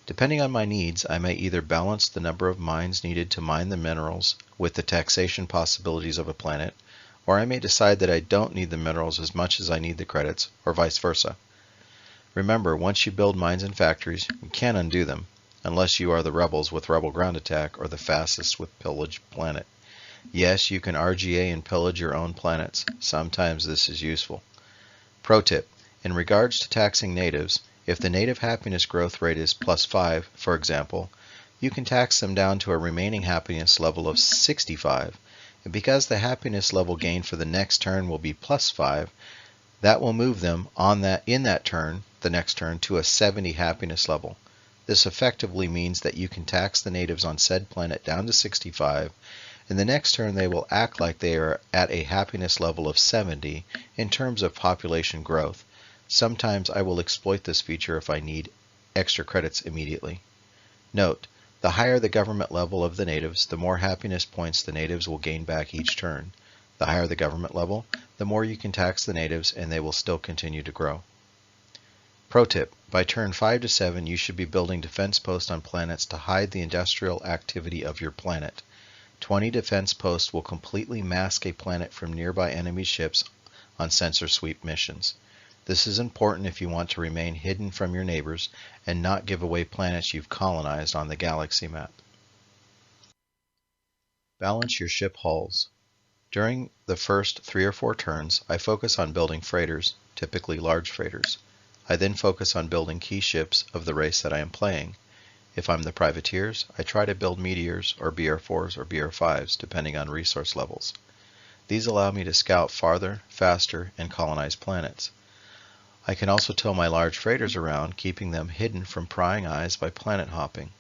Depending on my needs, I may either balance the number of mines needed to mine the minerals with the taxation possibilities of a planet, or I may decide that I don't need the minerals as much as I need the credits, or vice versa. Remember, once you build mines and factories, you can't undo them, unless you are the rebels with Rebel Ground Attack or the fastest with Pillage Planet. Yes, you can RGA and pillage your own planets. Sometimes this is useful. Pro tip: in regards to taxing natives, if the native happiness growth rate is +5, for example, you can tax them down to a remaining happiness level of 65, and because the happiness level gained for the next turn will be +5, that will move them in that turn, the next turn, to a 70 happiness level. This effectively means that you can tax the natives on said planet down to 65, and the next turn they will act like they are at a happiness level of 70 in terms of population growth. Sometimes I will exploit this feature if I need extra credits immediately. Note, the higher the government level of the natives, the more happiness points the natives will gain back each turn. The higher the government level, the more you can tax the natives and they will still continue to grow. Pro tip: by turn 5 to 7 you should be building defense posts on planets to hide the industrial activity of your planet. 20 defense posts will completely mask a planet from nearby enemy ships on sensor sweep missions. This is important if you want to remain hidden from your neighbors and not give away planets you've colonized on the galaxy map. Balance your ship hulls. During the first 3 or 4 turns, I focus on building freighters, typically large freighters. I then focus on building key ships of the race that I am playing. If I'm the privateers, I try to build meteors or BR4s or BR5s, depending on resource levels. These allow me to scout farther, faster, and colonize planets. I can also tow my large freighters around, keeping them hidden from prying eyes by planet hopping.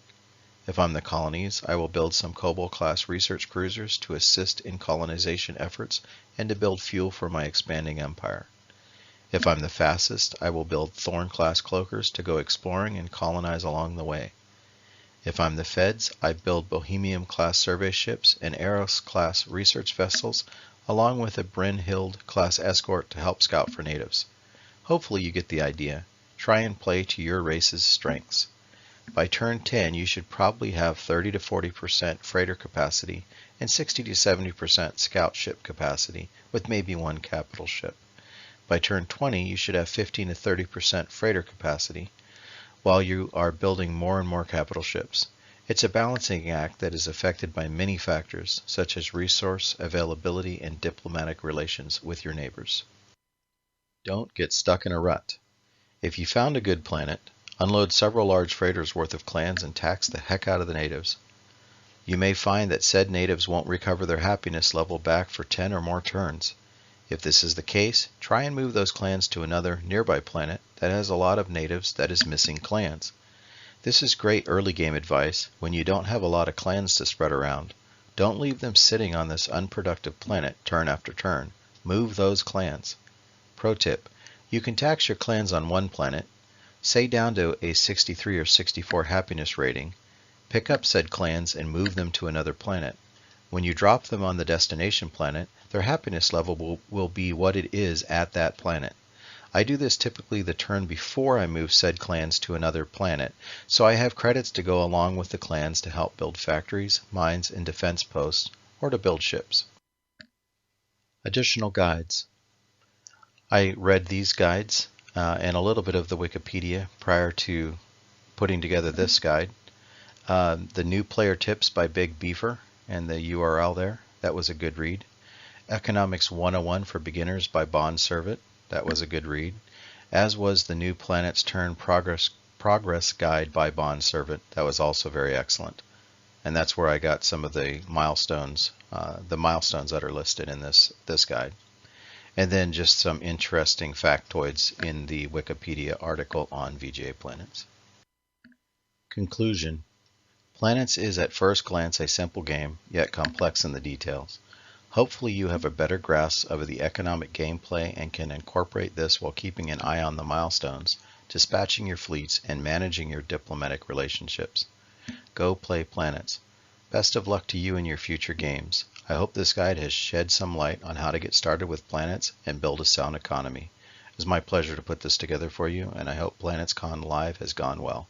If I'm the colonies, I will build some Cobalt-class research cruisers to assist in colonization efforts and to build fuel for my expanding empire. If I'm the fastest, I will build Thorn-class cloakers to go exploring and colonize along the way. If I'm the feds, I build Bohemian-class survey ships and Eros-class research vessels, along with a Brynhild-class escort to help scout for natives. Hopefully you get the idea. Try and play to your race's strengths. By turn 10, you should probably have 30 to 40% freighter capacity and 60 to 70% scout ship capacity, with maybe one capital ship. By turn 20, you should have 15 to 30% freighter capacity, while you are building more and more capital ships. It's a balancing act that is affected by many factors, such as resource availability and diplomatic relations with your neighbors. Don't get stuck in a rut. If you found a good planet, unload several large freighters worth of clans and tax the heck out of the natives. You may find that said natives won't recover their happiness level back for 10 or more turns. If this is the case, try and move those clans to another nearby planet that has a lot of natives that is missing clans. This is great early game advice when you don't have a lot of clans to spread around. Don't leave them sitting on this unproductive planet turn after turn. Move those clans. Pro tip: you can tax your clans on one planet, say down to a 63 or 64 happiness rating, pick up said clans and move them to another planet. When you drop them on the destination planet, their happiness level will be what it is at that planet. I do this typically the turn before I move said clans to another planet, so I have credits to go along with the clans to help build factories, mines, and defense posts, or to build ships. Additional guides. I read these guides and a little bit of the Wikipedia prior to putting together this guide. The New Player Tips by Big Beaver and the URL there, that was a good read. Economics 101 for Beginners by Bond Servant, that was a good read. As was the New Planets Turn Progress Guide by Bond Servant, that was also very excellent. And that's where I got some of the milestones that are listed in this guide. And then just some interesting factoids in the Wikipedia article on VGA Planets. Conclusion. Planets is at first glance a simple game, yet complex in the details. Hopefully you have a better grasp of the economic gameplay and can incorporate this while keeping an eye on the milestones, dispatching your fleets, and managing your diplomatic relationships. Go play Planets. Best of luck to you in your future games. I hope this guide has shed some light on how to get started with planets and build a sound economy. was my pleasure to put this together for you, and I hope PlanetsCon Live has gone well.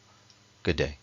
Good day.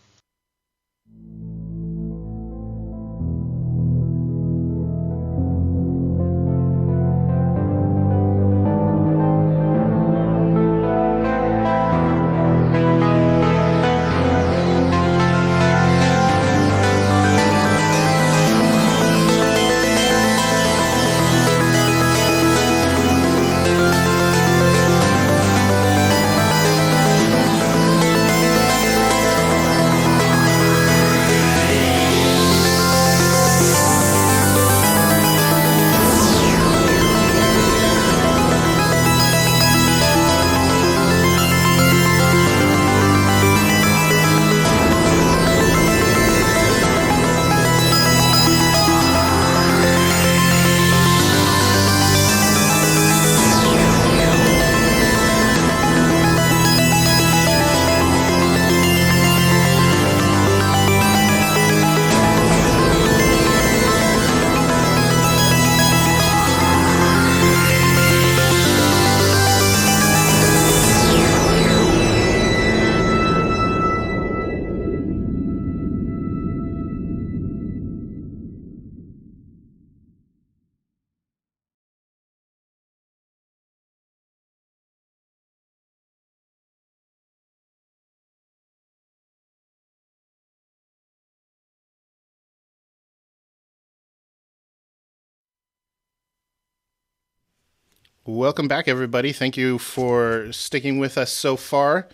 Welcome back, everybody. Thank you for sticking with us so far.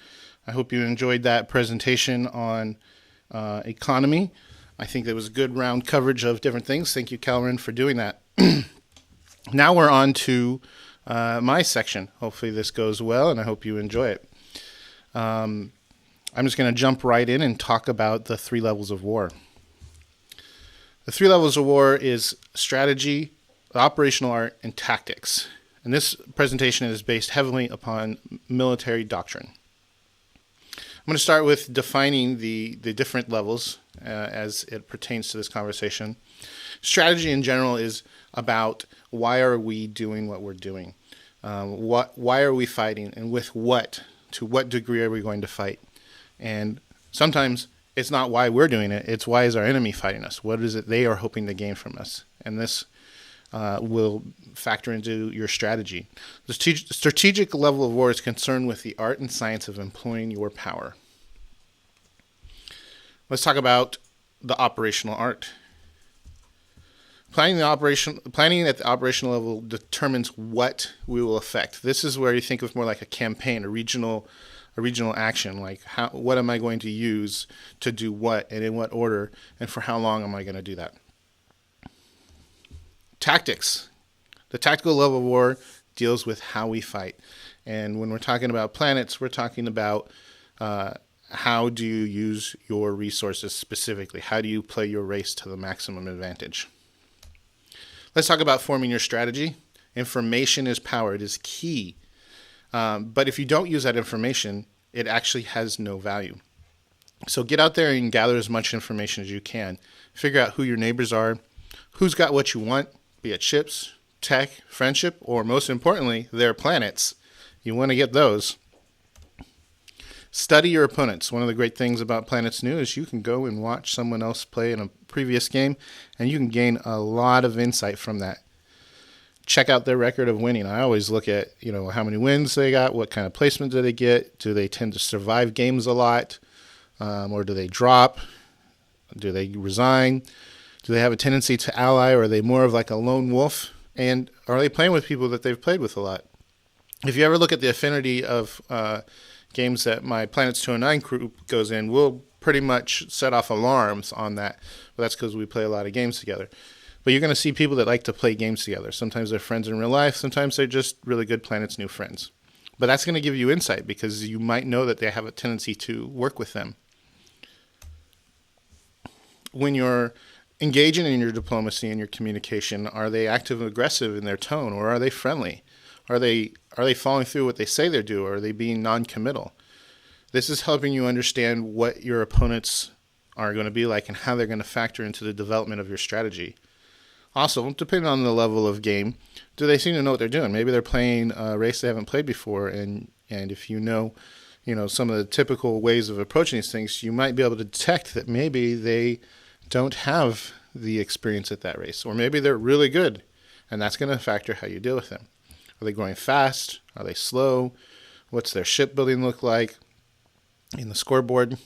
I hope you enjoyed that presentation on economy. I think there was good round coverage of different things. Thank you, Calvin, for doing that. Now we're on to my section. Hopefully this goes well, and I hope you enjoy it. I'm just going to jump right in and talk about the 3 levels of war. The 3 levels of war is strategy, operational art, and tactics. And this presentation is based heavily upon military doctrine. I'm going to start with defining the different levels as it pertains to this conversation. Strategy in general is about why are we doing what we're doing? Why are we fighting, and with what? To what degree are we going to fight? And sometimes it's not why we're doing it, it's why is our enemy fighting us? What is it they are hoping to gain from us? And this will factor into your strategy. The strategic level of war is concerned with the art and science of employing your power. Let's talk about the operational art. Planning at the operational level determines what we will affect. This is where you think of more like a campaign, a regional action, like what am I going to use to do what and in what order, and for how long am I going to do that? Tactics. The tactical level of war deals with how we fight. And when we're talking about planets, we're talking about how do you use your resources specifically? How do you play your race to the maximum advantage? Let's talk about forming your strategy. Information is power. It is key. But if you don't use that information, it actually has no value. So get out there and gather as much information as you can. Figure out who your neighbors are, who's got what you want, be it ships, tech, friendship, or most importantly, their planets. You want to get those. Study your opponents. One of the great things about Planets.nu is you can go and watch someone else play in a previous game, and you can gain a lot of insight from that. Check out their record of winning. I always look at, how many wins they got, what kind of placement do they get, do they tend to survive games a lot, or do they drop, do they resign, do they have a tendency to ally, or are they more of like a lone wolf, and are they playing with people that they've played with a lot? If you ever look at the affinity of games that my Planets.nu group goes in, we'll pretty much set off alarms on that. But that's because we play a lot of games together. But you're going to see people that like to play games together. Sometimes they're friends in real life. Sometimes they're just really good Planets.nu friends. But that's going to give you insight because you might know that they have a tendency to work with them. When you're engaging in your diplomacy and your communication, are they active and aggressive in their tone, or are they friendly? Are they following through what they say they do, or are they being non-committal? This is helping you understand what your opponents are going to be like and how they're going to factor into the development of your strategy. Also, depending on the level of game, do they seem to know what they're doing? Maybe they're playing a race they haven't played before, and if you know some of the typical ways of approaching these things, you might be able to detect that maybe they don't have the experience at that race, or maybe they're really good, and that's going to factor how you deal with them. Are they going fast? Are they slow? What's their shipbuilding look like in the scoreboard?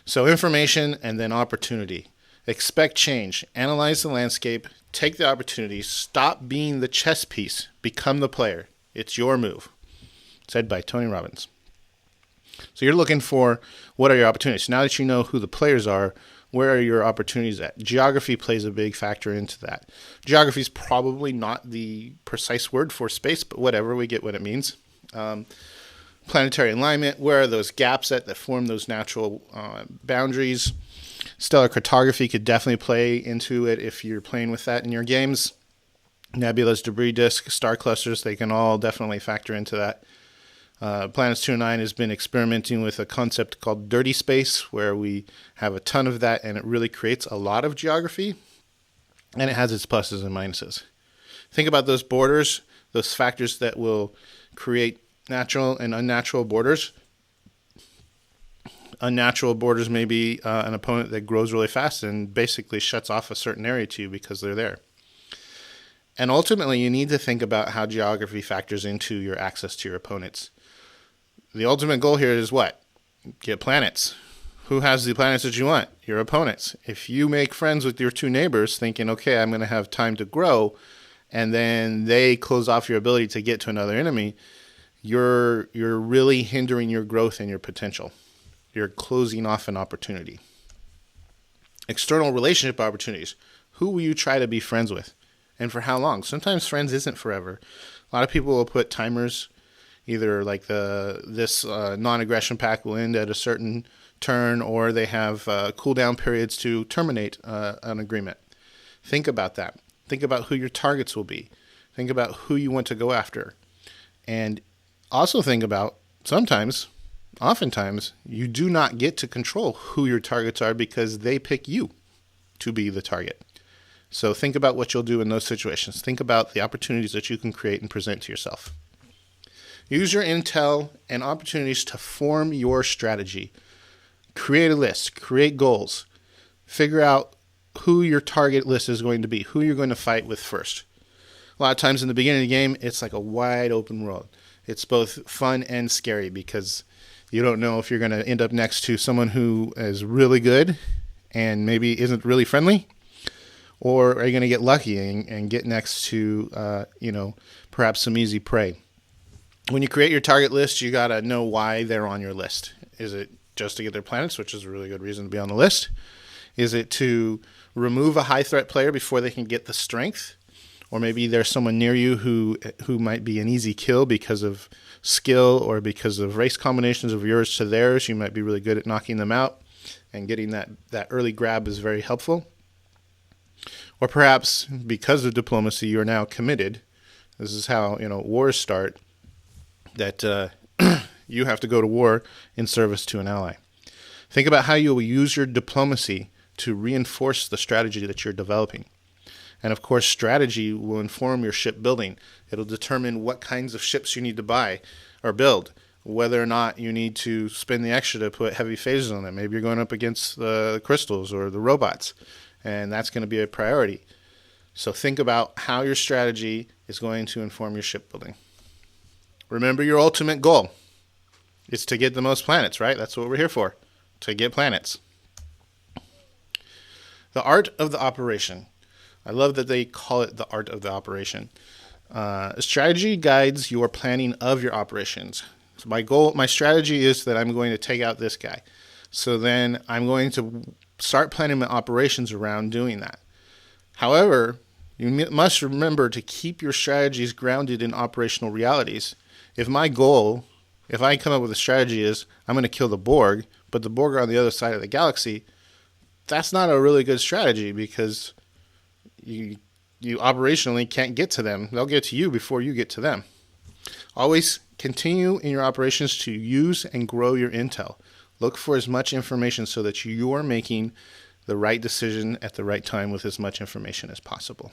So information and then opportunity. Expect change. Analyze the landscape. Take the opportunity. Stop being the chess piece. Become the player. It's your move. Said by Tony Robbins. So you're looking for what are your opportunities. Now that you know who the players are, where are your opportunities at? Geography plays a big factor into that. Geography is probably not the precise word for space, but whatever, we get what it means. Planetary alignment, where are those gaps at that form those natural boundaries? Stellar cartography could definitely play into it if you're playing with that in your games. Nebulas, debris disk, star clusters, they can all definitely factor into that. Planets.nu has been experimenting with a concept called dirty space, where we have a ton of that, and it really creates a lot of geography, and it has its pluses and minuses. Think about those borders, those factors that will create natural and unnatural borders. Unnatural borders may be an opponent that grows really fast and basically shuts off a certain area to you because they're there. And ultimately, you need to think about how geography factors into your access to your opponents. The ultimate goal here is what? Get planets. Who has the planets that you want? Your opponents. If you make friends with your two neighbors thinking, okay, I'm going to have time to grow, and then they close off your ability to get to another enemy, you're really hindering your growth and your potential. You're closing off an opportunity. External relationship opportunities. Who will you try to be friends with? And for how long? Sometimes friends isn't forever. A lot of people will put timers, either like this non-aggression pact will end at a certain turn, or they have cooldown periods to terminate an agreement. Think about that. Think about who your targets will be. Think about who you want to go after. And also think about oftentimes, you do not get to control who your targets are because they pick you to be the target. So think about what you'll do in those situations. Think about the opportunities that you can create and present to yourself. Use your intel and opportunities to form your strategy. Create a list. Create goals. Figure out who your target list is going to be, who you're going to fight with first. A lot of times in the beginning of the game, it's like a wide open world. It's both fun and scary because you don't know if you're going to end up next to someone who is really good and maybe isn't really friendly, or are you going to get lucky and get next to, perhaps some easy prey. When you create your target list, you got to know why they're on your list. Is it just to get their planets, which is a really good reason to be on the list? Is it to remove a high threat player before they can get the strength? Or maybe there's someone near you who might be an easy kill because of skill or because of race combinations of yours to theirs. You might be really good at knocking them out, and getting that early grab is very helpful. Or perhaps because of diplomacy, you're now committed. This is how wars start, that you have to go to war in service to an ally. Think about how you will use your diplomacy to reinforce the strategy that you're developing. And of course, strategy will inform your ship building. It'll determine what kinds of ships you need to buy or build, whether or not you need to spend the extra to put heavy phases on them. Maybe you're going up against the crystals or the robots, and that's going to be a priority. So think about how your strategy is going to inform your shipbuilding. Remember, your ultimate goal is to get the most planets, right? That's what we're here for, to get planets. The art of the operation. I love that they call it the art of the operation. Strategy guides your planning of your operations. So my strategy is that I'm going to take out this guy. So then I'm going to start planning my operations around doing that. However, you must remember to keep your strategies grounded in operational realities. If I come up with a strategy is I'm going to kill the Borg, but the Borg are on the other side of the galaxy, that's not a really good strategy because you operationally can't get to them. They'll get to you before you get to them. Always continue in your operations to use and grow your intel. Look for as much information so that you're making the right decision at the right time with as much information as possible.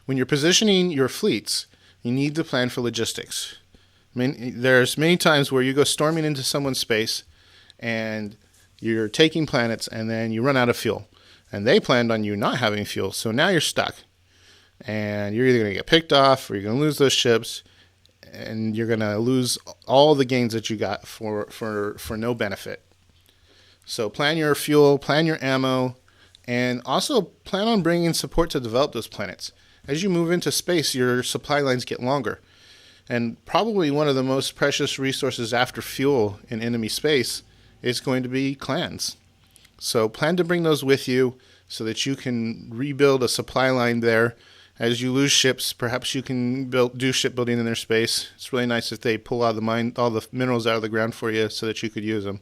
When you're positioning your fleets, you need to plan for logistics. There's many times where you go storming into someone's space and you're taking planets and then you run out of fuel. And they planned on you not having fuel, so now you're stuck. And you're either going to get picked off or you're going to lose those ships, and you're going to lose all the gains that you got for no benefit. So plan your fuel, plan your ammo, and also plan on bringing support to develop those planets. As you move into space, your supply lines get longer. And probably one of the most precious resources after fuel in enemy space is going to be clans. So plan to bring those with you so that you can rebuild a supply line there. As you lose ships, perhaps you can do shipbuilding in their space. It's really nice if they pull out all the minerals out of the ground for you so that you could use them.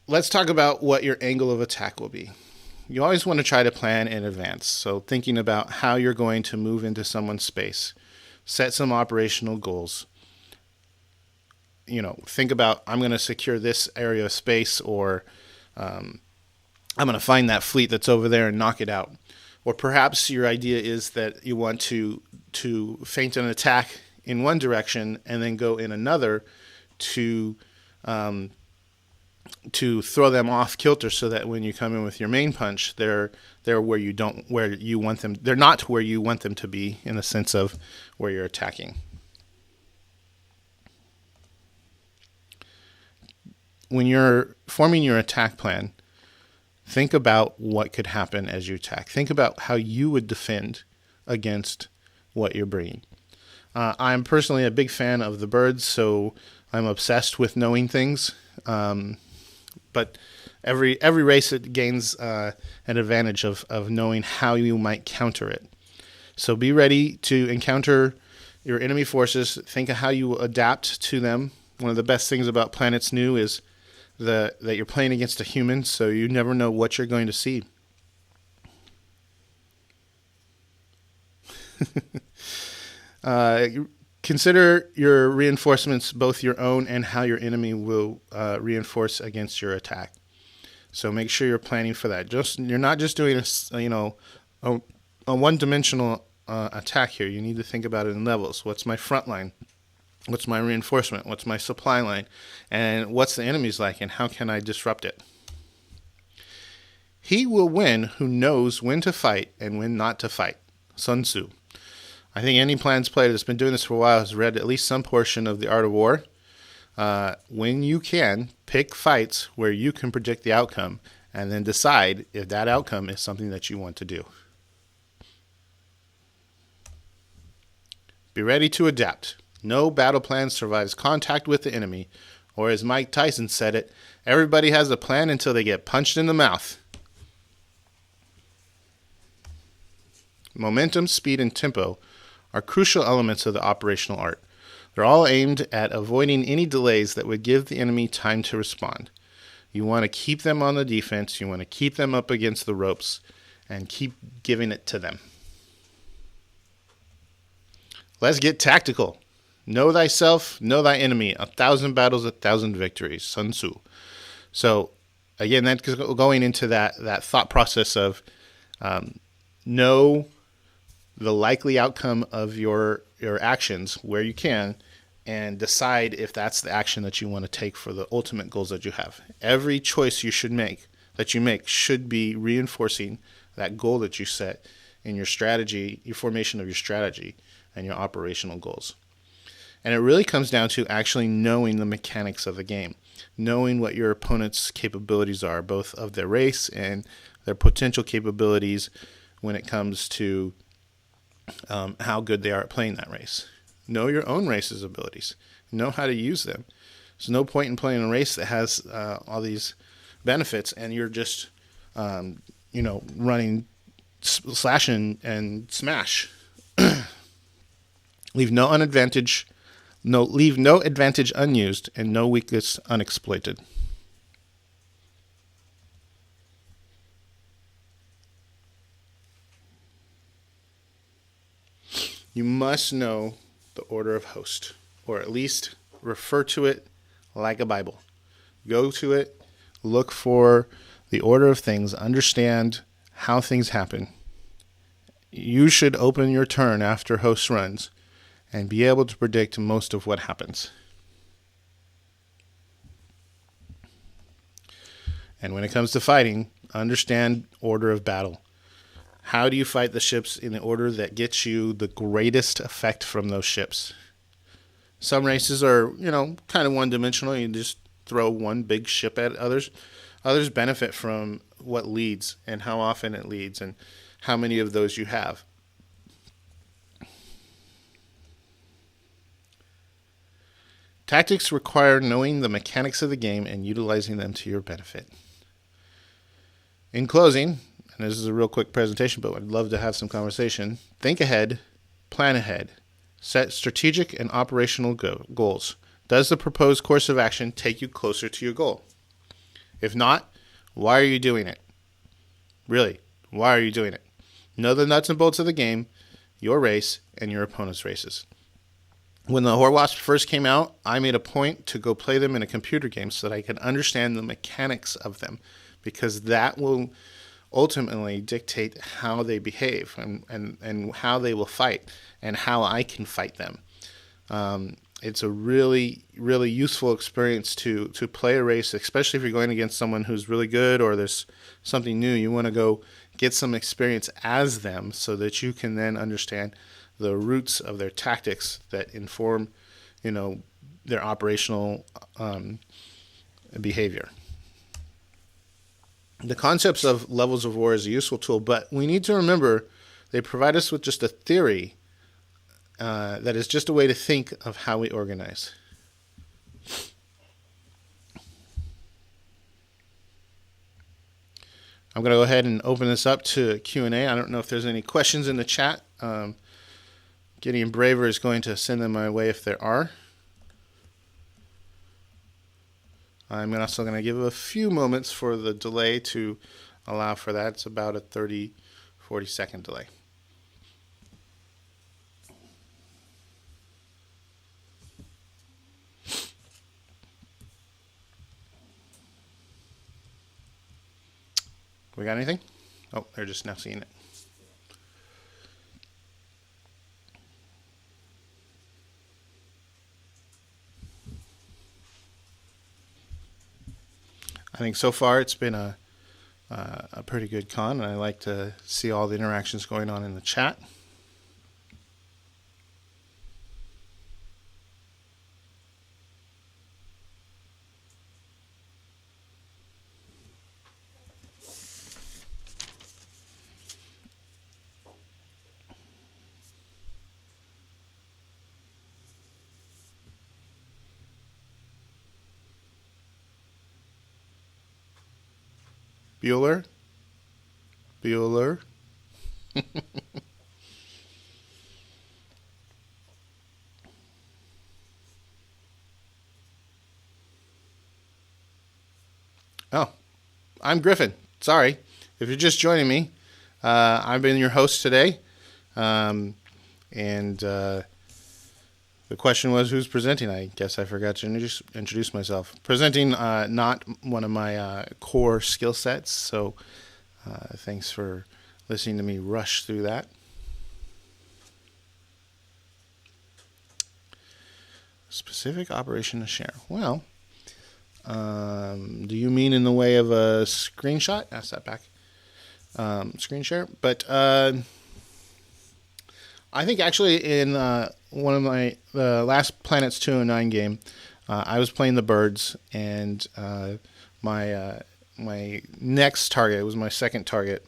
Let's talk about what your angle of attack will be. You always want to try to plan in advance. So thinking about how you're going to move into someone's space. Set some operational goals. Think about, I'm going to secure this area of space, or I'm going to find that fleet that's over there and knock it out. Or perhaps your idea is that you want to feint an attack in one direction and then go in another to throw them off kilter, so that when you come in with your main punch, they're where you want them. They're not where you want them to be in the sense of where you're attacking. When you're forming your attack plan, think about what could happen as you attack. Think about how you would defend against what you're bringing. I'm personally a big fan of the birds, so I'm obsessed with knowing things. But every race it gains an advantage of knowing how you might counter it. So be ready to encounter your enemy forces. Think of how you will adapt to them. One of the best things about Planets.nu is that you're playing against a human, so you never know what you're going to see. Consider your reinforcements, both your own and how your enemy will reinforce against your attack. So make sure you're planning for that. You're not just doing a one-dimensional attack here. You need to think about it in levels. What's my front line? What's my reinforcement? What's my supply line? And what's the enemy's like, and how can I disrupt it? He will win who knows when to fight and when not to fight. Sun Tzu. I think any Plans player that's been doing this for a while has read at least some portion of The Art of War. When you can, pick fights where you can predict the outcome and then decide if that outcome is something that you want to do. Be ready to adapt. No battle plan survives contact with the enemy, or as Mike Tyson said it, everybody has a plan until they get punched in the mouth. Momentum, speed, and tempo are crucial elements of the operational art. They're all aimed at avoiding any delays that would give the enemy time to respond. You want to keep them on the defense, you want to keep them up against the ropes, and keep giving it to them. Let's get tactical. Know thyself, know thy enemy. 1,000 battles, 1,000 victories. Sun Tzu. So, again, that's going into that thought process of know the likely outcome of your actions where you can, and decide if that's the action that you want to take for the ultimate goals that you have. Every choice you make should be reinforcing that goal that you set in your strategy, your formation of your strategy, and your operational goals. And it really comes down to actually knowing the mechanics of the game, knowing what your opponent's capabilities are, both of their race and their potential capabilities when it comes to how good they are at playing that race. Know your own race's abilities. Know how to use them. There's no point in playing a race that has all these benefits and you're just, running slash and smash. Leave no advantage unused and no weakness unexploited. You must know the order of host, or at least refer to it like a Bible. Go to it, look for the order of things, understand how things happen. You should open your turn after host runs and be able to predict most of what happens. And when it comes to fighting, understand order of battle. How do you fight the ships in the order that gets you the greatest effect from those ships? Some races are, kind of one-dimensional. You just throw one big ship at others. Others benefit from what leads and how often it leads and how many of those you have. Tactics require knowing the mechanics of the game and utilizing them to your benefit. In closing, and this is a real quick presentation, but I'd love to have some conversation, think ahead, plan ahead, set strategic and operational goals. Does the proposed course of action take you closer to your goal? If not, why are you doing it? Really, why are you doing it? Know the nuts and bolts of the game, your race, and your opponent's races. When the Horwasp first came out, I made a point to go play them in a computer game so that I could understand the mechanics of them, because that will ultimately dictate how they behave and how they will fight and how I can fight them. It's a really, really useful experience to play a race, especially if you're going against someone who's really good or there's something new. You want to go get some experience as them so that you can then understand the roots of their tactics that inform, their operational behavior. The concepts of levels of war is a useful tool, but we need to remember they provide us with just a theory that is just a way to think of how we organize. I'm going to go ahead and open this up to Q&A. I don't know if there's any questions in the chat. Gideon Braver is going to send them my way if there are. I'm also going to give a few moments for the delay to allow for that. It's about a 30, 40 second delay. We got anything? Oh, they're just now seeing it. I think so far it's been a pretty good con, and I like to see all the interactions going on in the chat. Bueller? Oh, I'm Griffin. Sorry. If you're just joining me, I've been your host today. The question was, who's presenting? I guess I forgot to introduce myself. Presenting, not one of my core skill sets, so thanks for listening to me rush through that. Specific operation to share. Well, do you mean in the way of a screenshot? Ask that back. Screen share? But I think actually in one of my last Planets.nu game, I was playing the birds, and my next target, it was my second target,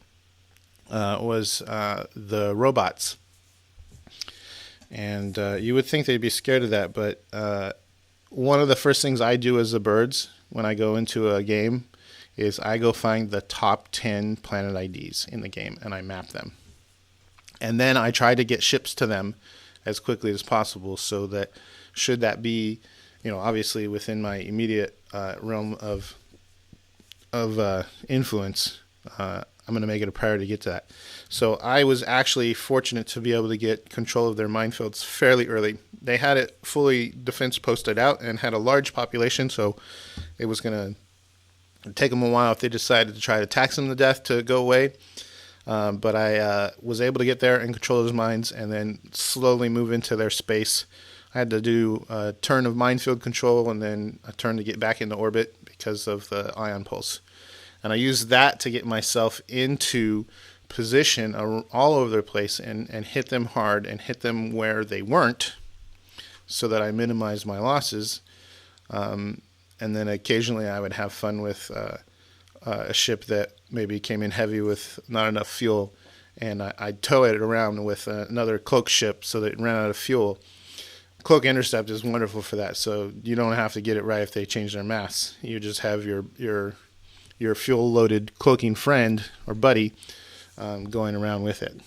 was the robots. And you would think they'd be scared of that, but one of the first things I do as the birds when I go into a game is I go find the top 10 planet IDs in the game, and I map them. And then I try to get ships to them as quickly as possible, so that should that be, obviously within my immediate realm of influence, I'm going to make it a priority to get to that. So I was actually fortunate to be able to get control of their minefields fairly early. They had it fully defense posted out and had a large population, so it was going to take them a while if they decided to try to tax them to death to go away. But I was able to get there and control those mines and then slowly move into their space. I had to do a turn of minefield control and then a turn to get back into orbit because of the ion pulse. And I used that to get myself into position all over the place and hit them hard and hit them where they weren't so that I minimized my losses. And then occasionally I would have fun with a ship that maybe came in heavy with not enough fuel, and I'd tow it around with another cloak ship so that it ran out of fuel. Cloak intercept is wonderful for that, so you don't have to get it right if they change their mass. You just have your fuel-loaded cloaking friend or buddy going around with it.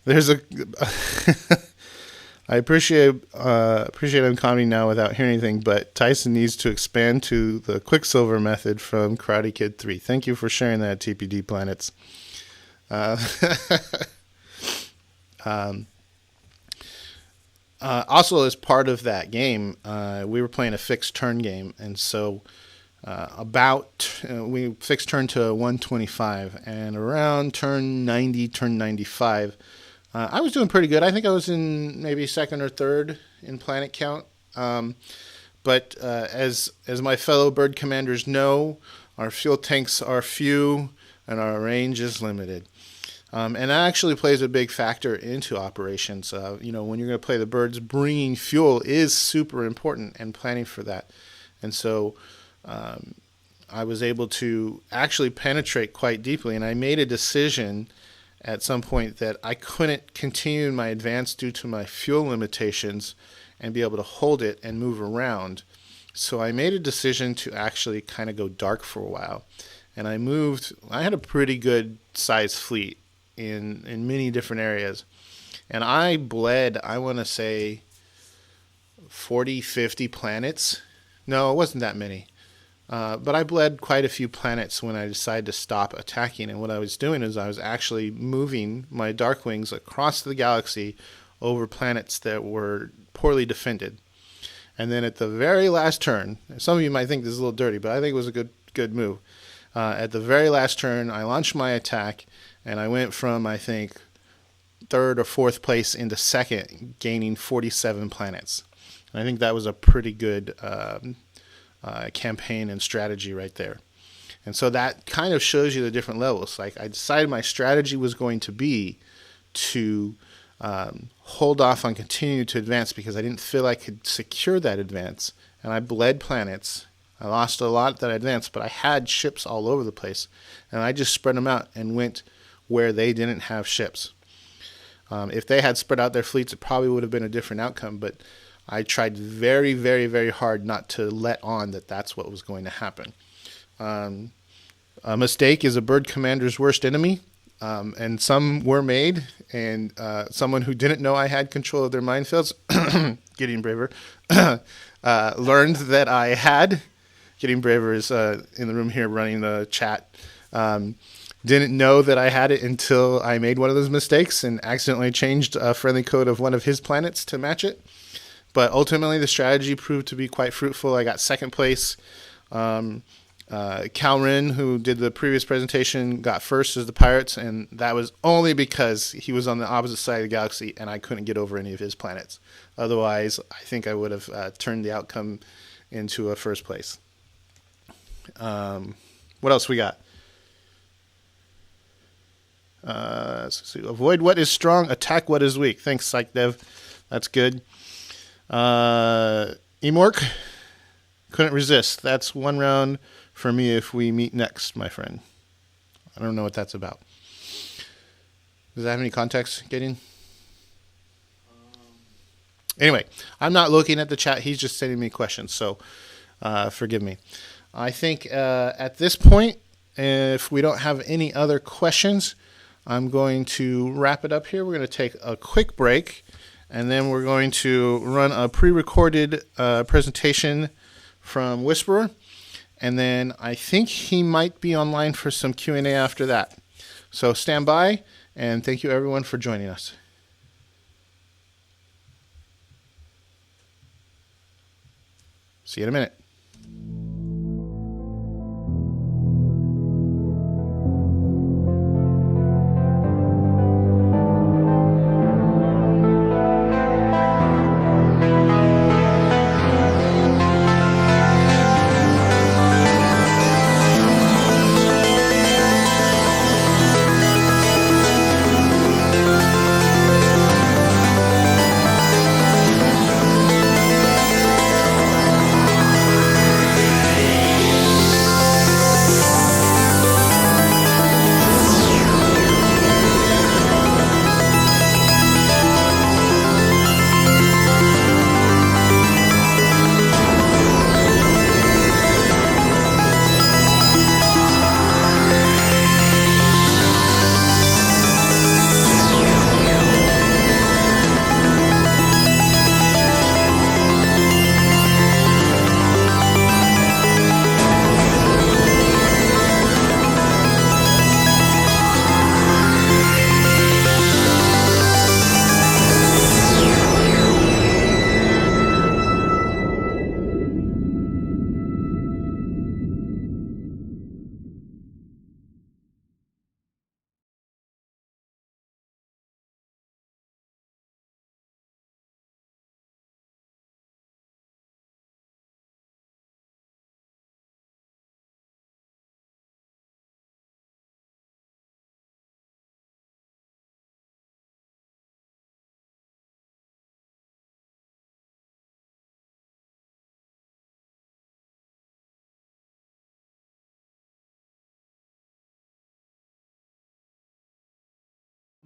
There's a I appreciate him commenting now without hearing anything, but Tyson needs to expand to the Quicksilver method from Karate Kid 3. Thank you for sharing that, TPD Planets. Also, as part of that game, we were playing a fixed turn game, and so we fixed turn to 125, and around turn 90, turn 95, I was doing pretty good. I think I was in maybe second or third in planet count. But as my fellow bird commanders know, our fuel tanks are few and our range is limited. And that actually plays a big factor into operations. When you're going to play the birds, bringing fuel is super important and planning for that. And so I was able to actually penetrate quite deeply, and I made a decision at some point that I couldn't continue my advance due to my fuel limitations and be able to hold it and move around. So I made a decision to actually kind of go dark for a while. And I had a pretty good sized fleet in many different areas. And I bled, I want to say, 40, 50 planets. No, it wasn't that many. But I bled quite a few planets when I decided to stop attacking. And what I was doing is I was actually moving my Darkwings across the galaxy over planets that were poorly defended. And then at the very last turn, some of you might think this is a little dirty, but I think it was a good move. At the very last turn, I launched my attack, and I went from, I think, third or fourth place into second, gaining 47 planets. And I think that was a pretty good campaign and strategy right there. And so that kind of shows you the different levels. Like, I decided my strategy was going to be to hold off on continuing to advance because I didn't feel I could secure that advance. And I bled planets. I lost a lot that I advanced, but I had ships all over the place. And I just spread them out and went where they didn't have ships. If they had spread out their fleets, it probably would have been a different outcome, but I tried very, very, very hard not to let on that that's what was going to happen. A mistake is a bird commander's worst enemy, and some were made, and someone who didn't know I had control of their minefields, Getting Braver, learned that I had. Getting Braver is in the room here running the chat. Didn't know that I had it until I made one of those mistakes and accidentally changed a friendly code of one of his planets to match it. But ultimately, the strategy proved to be quite fruitful. I got second place. Calrin, who did the previous presentation, got first as the Pirates, and that was only because he was on the opposite side of the galaxy and I couldn't get over any of his planets. Otherwise, I think I would have turned the outcome into a first place. What else we got? Let's see. Avoid what is strong, attack what is weak. Thanks, PsychDev. That's good. Emork, couldn't resist. That's one round for me if we meet next, my friend. I don't know what that's about. Does that have any context, Gideon? Anyway, I'm not looking at the chat. He's just sending me questions, so forgive me. I think at this point, if we don't have any other questions, I'm going to wrap it up here. We're going to take a quick break, and then we're going to run a pre-recorded presentation from Whisperer, and then I think he might be online for some Q&A after that. So stand by, and thank you everyone for joining us. See you in a minute.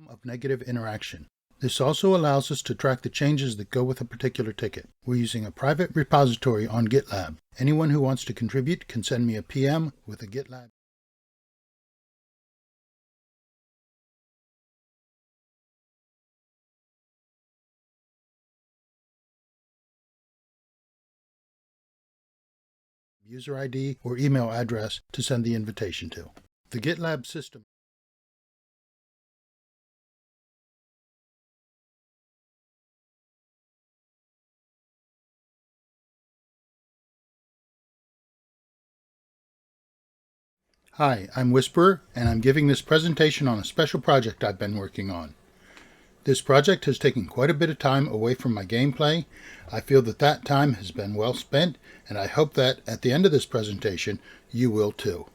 Of negative interaction. This also allows us to track the changes that go with a particular ticket. We're using a private repository on GitLab. Anyone who wants to contribute can send me a PM with a GitLab. User ID or email address to send the invitation to. The GitLab system. Hi, I'm Whisperer, and I'm giving this presentation on a special project I've been working on. This project has taken quite a bit of time away from my gameplay. I feel that that time has been well spent, and I hope that at the end of this presentation, you will too.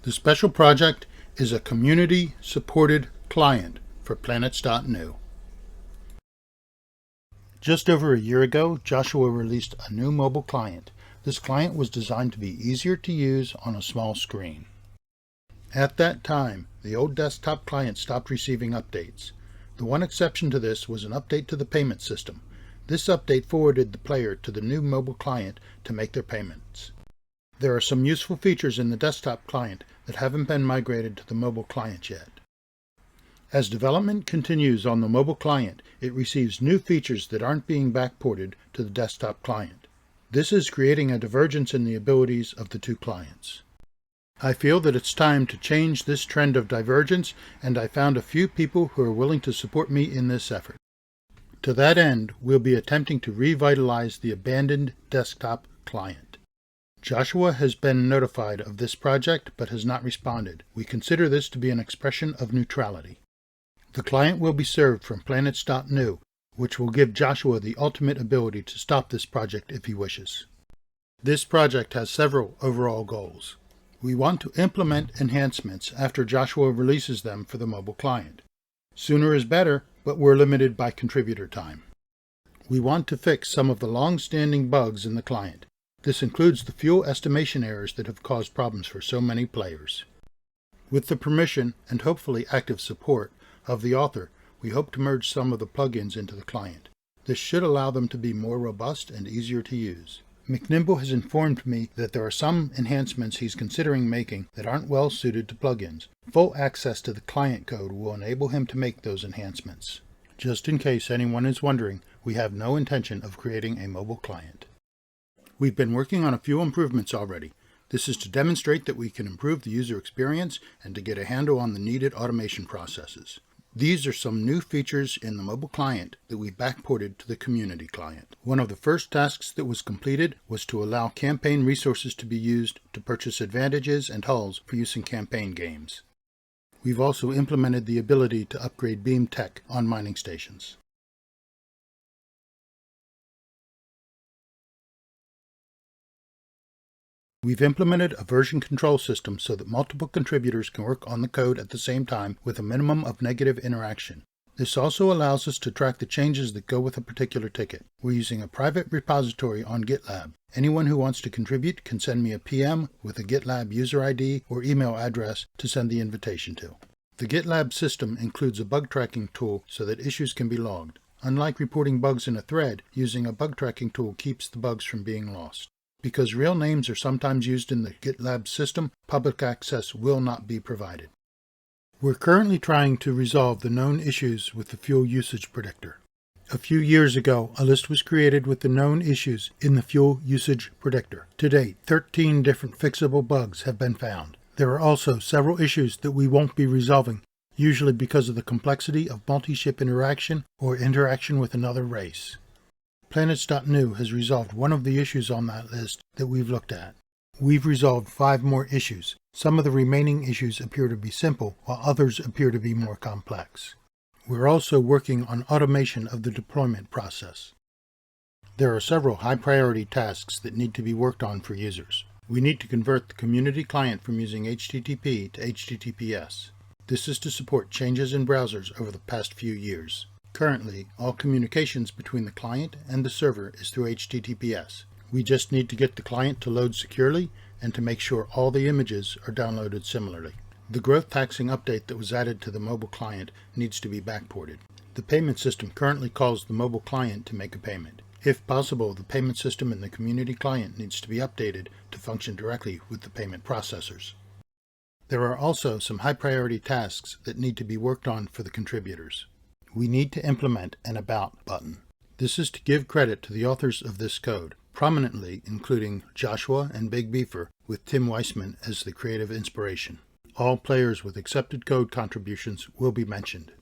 The special project is a community-supported client for Planets.nu. Just over a year ago, Joshua released a new mobile client. This client was designed to be easier to use on a small screen. At that time, the old desktop client stopped receiving updates. The one exception to this was an update to the payment system. This update forwarded the player to the new mobile client to make their payments. There are some useful features in the desktop client that haven't been migrated to the mobile client yet. As development continues on the mobile client, it receives new features that aren't being backported to the desktop client. This is creating a divergence in the abilities of the two clients. I feel that it's time to change this trend of divergence, and I found a few people who are willing to support me in this effort. To that end, we'll be attempting to revitalize the abandoned desktop client. Joshua has been notified of this project but has not responded. We consider this to be an expression of neutrality. The client will be served from Planets.nu, which will give Joshua the ultimate ability to stop this project if he wishes. This project has several overall goals. We want to implement enhancements after Joshua releases them for the mobile client. Sooner is better, but we're limited by contributor time. We want to fix some of the long-standing bugs in the client. This includes the fuel estimation errors that have caused problems for so many players. With the permission, and hopefully active support, of the author, we hope to merge some of the plugins into the client. This should allow them to be more robust and easier to use. McNimble has informed me that there are some enhancements he's considering making that aren't well suited to plugins. Full access to the client code will enable him to make those enhancements. Just in case anyone is wondering, we have no intention of creating a mobile client. We've been working on a few improvements already. This is to demonstrate that we can improve the user experience and to get a handle on the needed automation processes. These are some new features in the mobile client that we backported to the community client. One of the first tasks that was completed was to allow campaign resources to be used to purchase advantages and hulls for use in campaign games. We've also implemented the ability to upgrade beam tech on mining stations. We've implemented a version control system so that multiple contributors can work on the code at the same time with a minimum of negative interaction. This also allows us to track the changes that go with a particular ticket. We're using a private repository on GitLab. Anyone who wants to contribute can send me a PM with a GitLab user ID or email address to send the invitation to. The GitLab system includes a bug tracking tool so that issues can be logged. Unlike reporting bugs in a thread, using a bug tracking tool keeps the bugs from being lost. Because real names are sometimes used in the GitLab system, public access will not be provided. We're currently trying to resolve the known issues with the fuel usage predictor. A few years ago, a list was created with the known issues in the fuel usage predictor. To date, 13 different fixable bugs have been found. There are also several issues that we won't be resolving, usually because of the complexity of multi-ship interaction or interaction with another race. Planets.nu has resolved one of the issues on that list that we've looked at. We've resolved 5 more issues. Some of the remaining issues appear to be simple, while others appear to be more complex. We're also working on automation of the deployment process. There are several high-priority tasks that need to be worked on for users. We need to convert the community client from using HTTP to HTTPS. This is to support changes in browsers over the past few years. Currently, all communications between the client and the server is through HTTPS. We just need to get the client to load securely and to make sure all the images are downloaded similarly. The growth taxing update that was added to the mobile client needs to be backported. The payment system currently calls the mobile client to make a payment. If possible, the payment system in the community client needs to be updated to function directly with the payment processors. There are also some high-priority tasks that need to be worked on for the contributors. We need to implement an About button. This is to give credit to the authors of this code, prominently including Joshua and Big Beaver, with Tim Wisman as the creative inspiration. All players with accepted code contributions will be mentioned.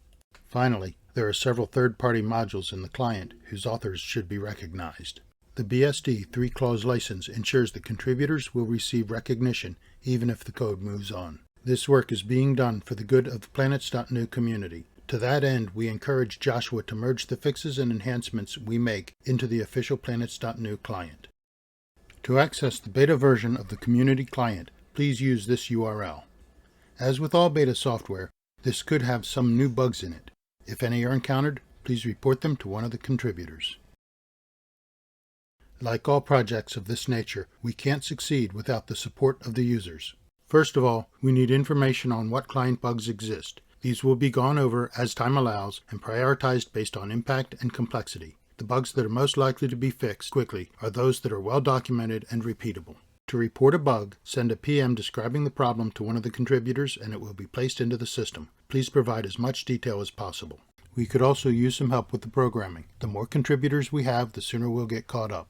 Finally, there are several third-party modules in the client whose authors should be recognized. The BSD 3-clause license ensures that contributors will receive recognition even if the code moves on. This work is being done for the good of the Planets.nu community. To that end, we encourage Joshua to merge the fixes and enhancements we make into the official Planets.nu client. To access the beta version of the community client, please use this URL. As with all beta software, this could have some new bugs in it. If any are encountered, please report them to one of the contributors. Like all projects of this nature, we can't succeed without the support of the users. First of all, we need information on what client bugs exist. These will be gone over as time allows and prioritized based on impact and complexity. The bugs that are most likely to be fixed quickly are those that are well documented and repeatable. To report a bug, send a PM describing the problem to one of the contributors and it will be placed into the system. Please provide as much detail as possible. We could also use some help with the programming. The more contributors we have, the sooner we'll get caught up.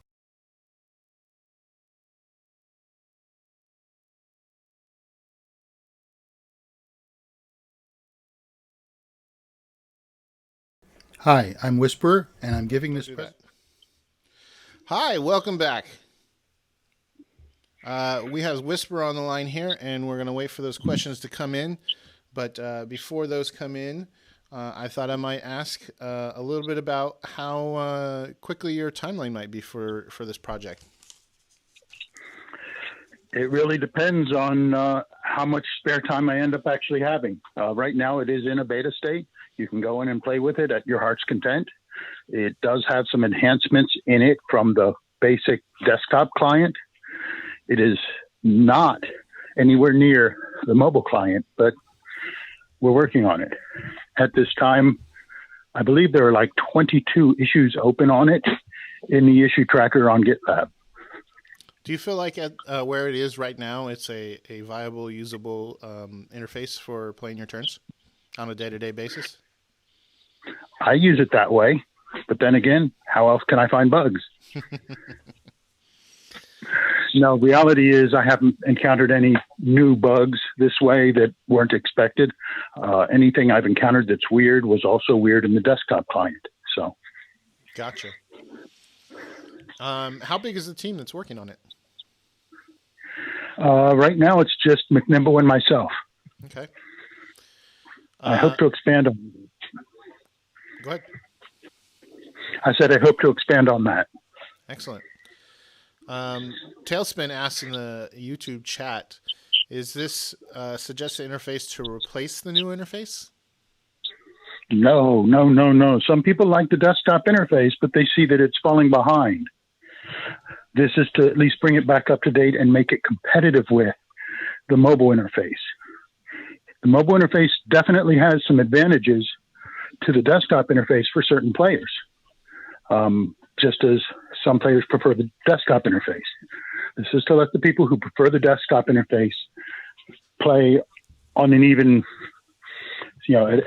Hi, I'm Whisperer, and I'm giving this... Hi, welcome back. We have Whisperer on the line here, and we're going to wait for those questions to come in. But before those come in, I thought I might ask a little bit about how quickly your timeline might be for this project. It really depends on how much spare time I end up actually having. Right now, it is in a beta state. You can go in and play with it at your heart's content. It does have some enhancements in it from the basic desktop client. It is not anywhere near the mobile client, but we're working on it. At this time, I believe there are like 22 issues open on it in the issue tracker on GitLab. Do you feel like at where it is right now, it's a viable, usable interface for playing your turns on a day-to-day basis? I use it that way, but then again, how else can I find bugs? No, reality is I haven't encountered any new bugs this way that weren't expected. Anything I've encountered that's weird was also weird in the desktop client. So, gotcha. How big is the team that's working on it? Right now, it's just McNimble and myself. Okay. I hope to expand on. Go ahead. I said I hope to expand on that. Excellent. Tailspin asks in the YouTube chat, is this suggested interface to replace the new interface? No. Some people like the desktop interface, but they see that it's falling behind. This is to at least bring it back up to date and make it competitive with the mobile interface. The mobile interface definitely has some advantages to the desktop interface for certain players, just as some players prefer the desktop interface. This is to let the people who prefer the desktop interface play on an even,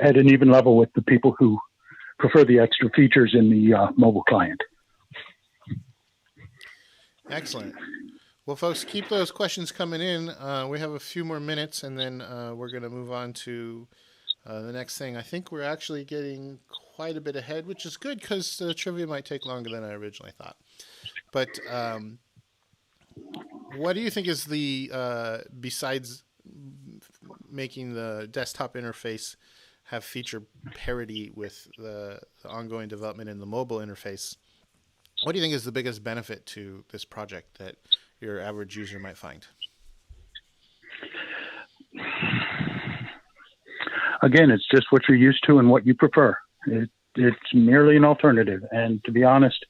at an even level with the people who prefer the extra features in the mobile client. Excellent. Well, folks, keep those questions coming in. We have a few more minutes, and then we're going to move on to the next thing. I think we're actually getting quite a bit ahead, which is good because the trivia might take longer than I originally thought. But what do you think is the, besides making the desktop interface have feature parity with the ongoing development in the mobile interface, what do you think is the biggest benefit to this project that your average user might find? Again, it's just what you're used to and what you prefer. It's merely an alternative. And to be honest,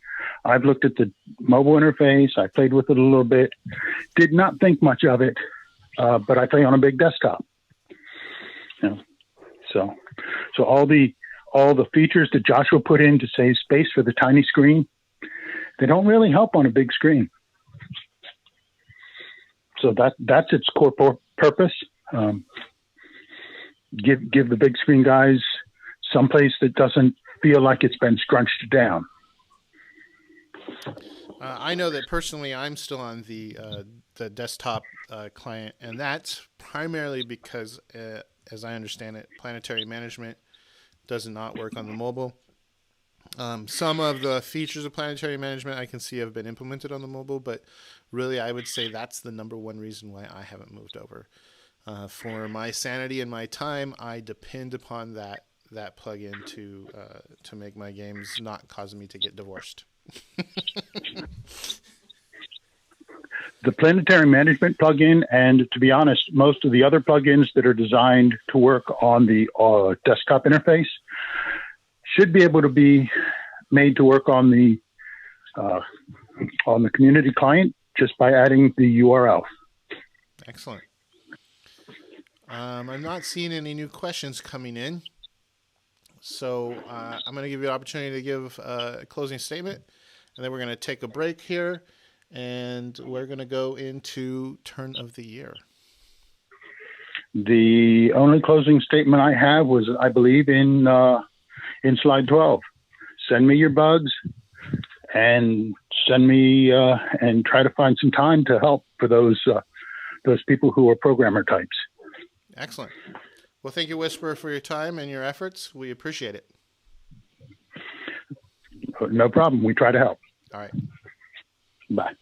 I've looked at the mobile interface. I played with it a little bit. Did not think much of it, but I play on a big desktop. So all the features that Joshua put in to save space for the tiny screen, they don't really help on a big screen. So that's its core purpose. Give the big screen guys someplace that doesn't feel like it's been scrunched down. I know that personally I'm still on the desktop client, and that's primarily because, as I understand it, planetary management does not work on the mobile. Some of the features of planetary management I can see have been implemented on the mobile, but really I would say that's the number one reason why I haven't moved over. For my sanity and my time, I depend upon that plugin to make my games not cause me to get divorced. The planetary management plugin, and to be honest, most of the other plugins that are designed to work on the desktop interface should be able to be made to work on the community client just by adding the URL. Excellent. I'm not seeing any new questions coming in, so I'm going to give you an opportunity to give a closing statement, and then we're going to take a break here, and we're going to go into Turn of the Year. The only closing statement I have was, I believe, in slide 12. Send me your bugs and send me and try to find some time to help for those people who are programmer types. Excellent. Well, thank you, Whisperer, for your time and your efforts. We appreciate it. No problem. We try to help. All right. Bye.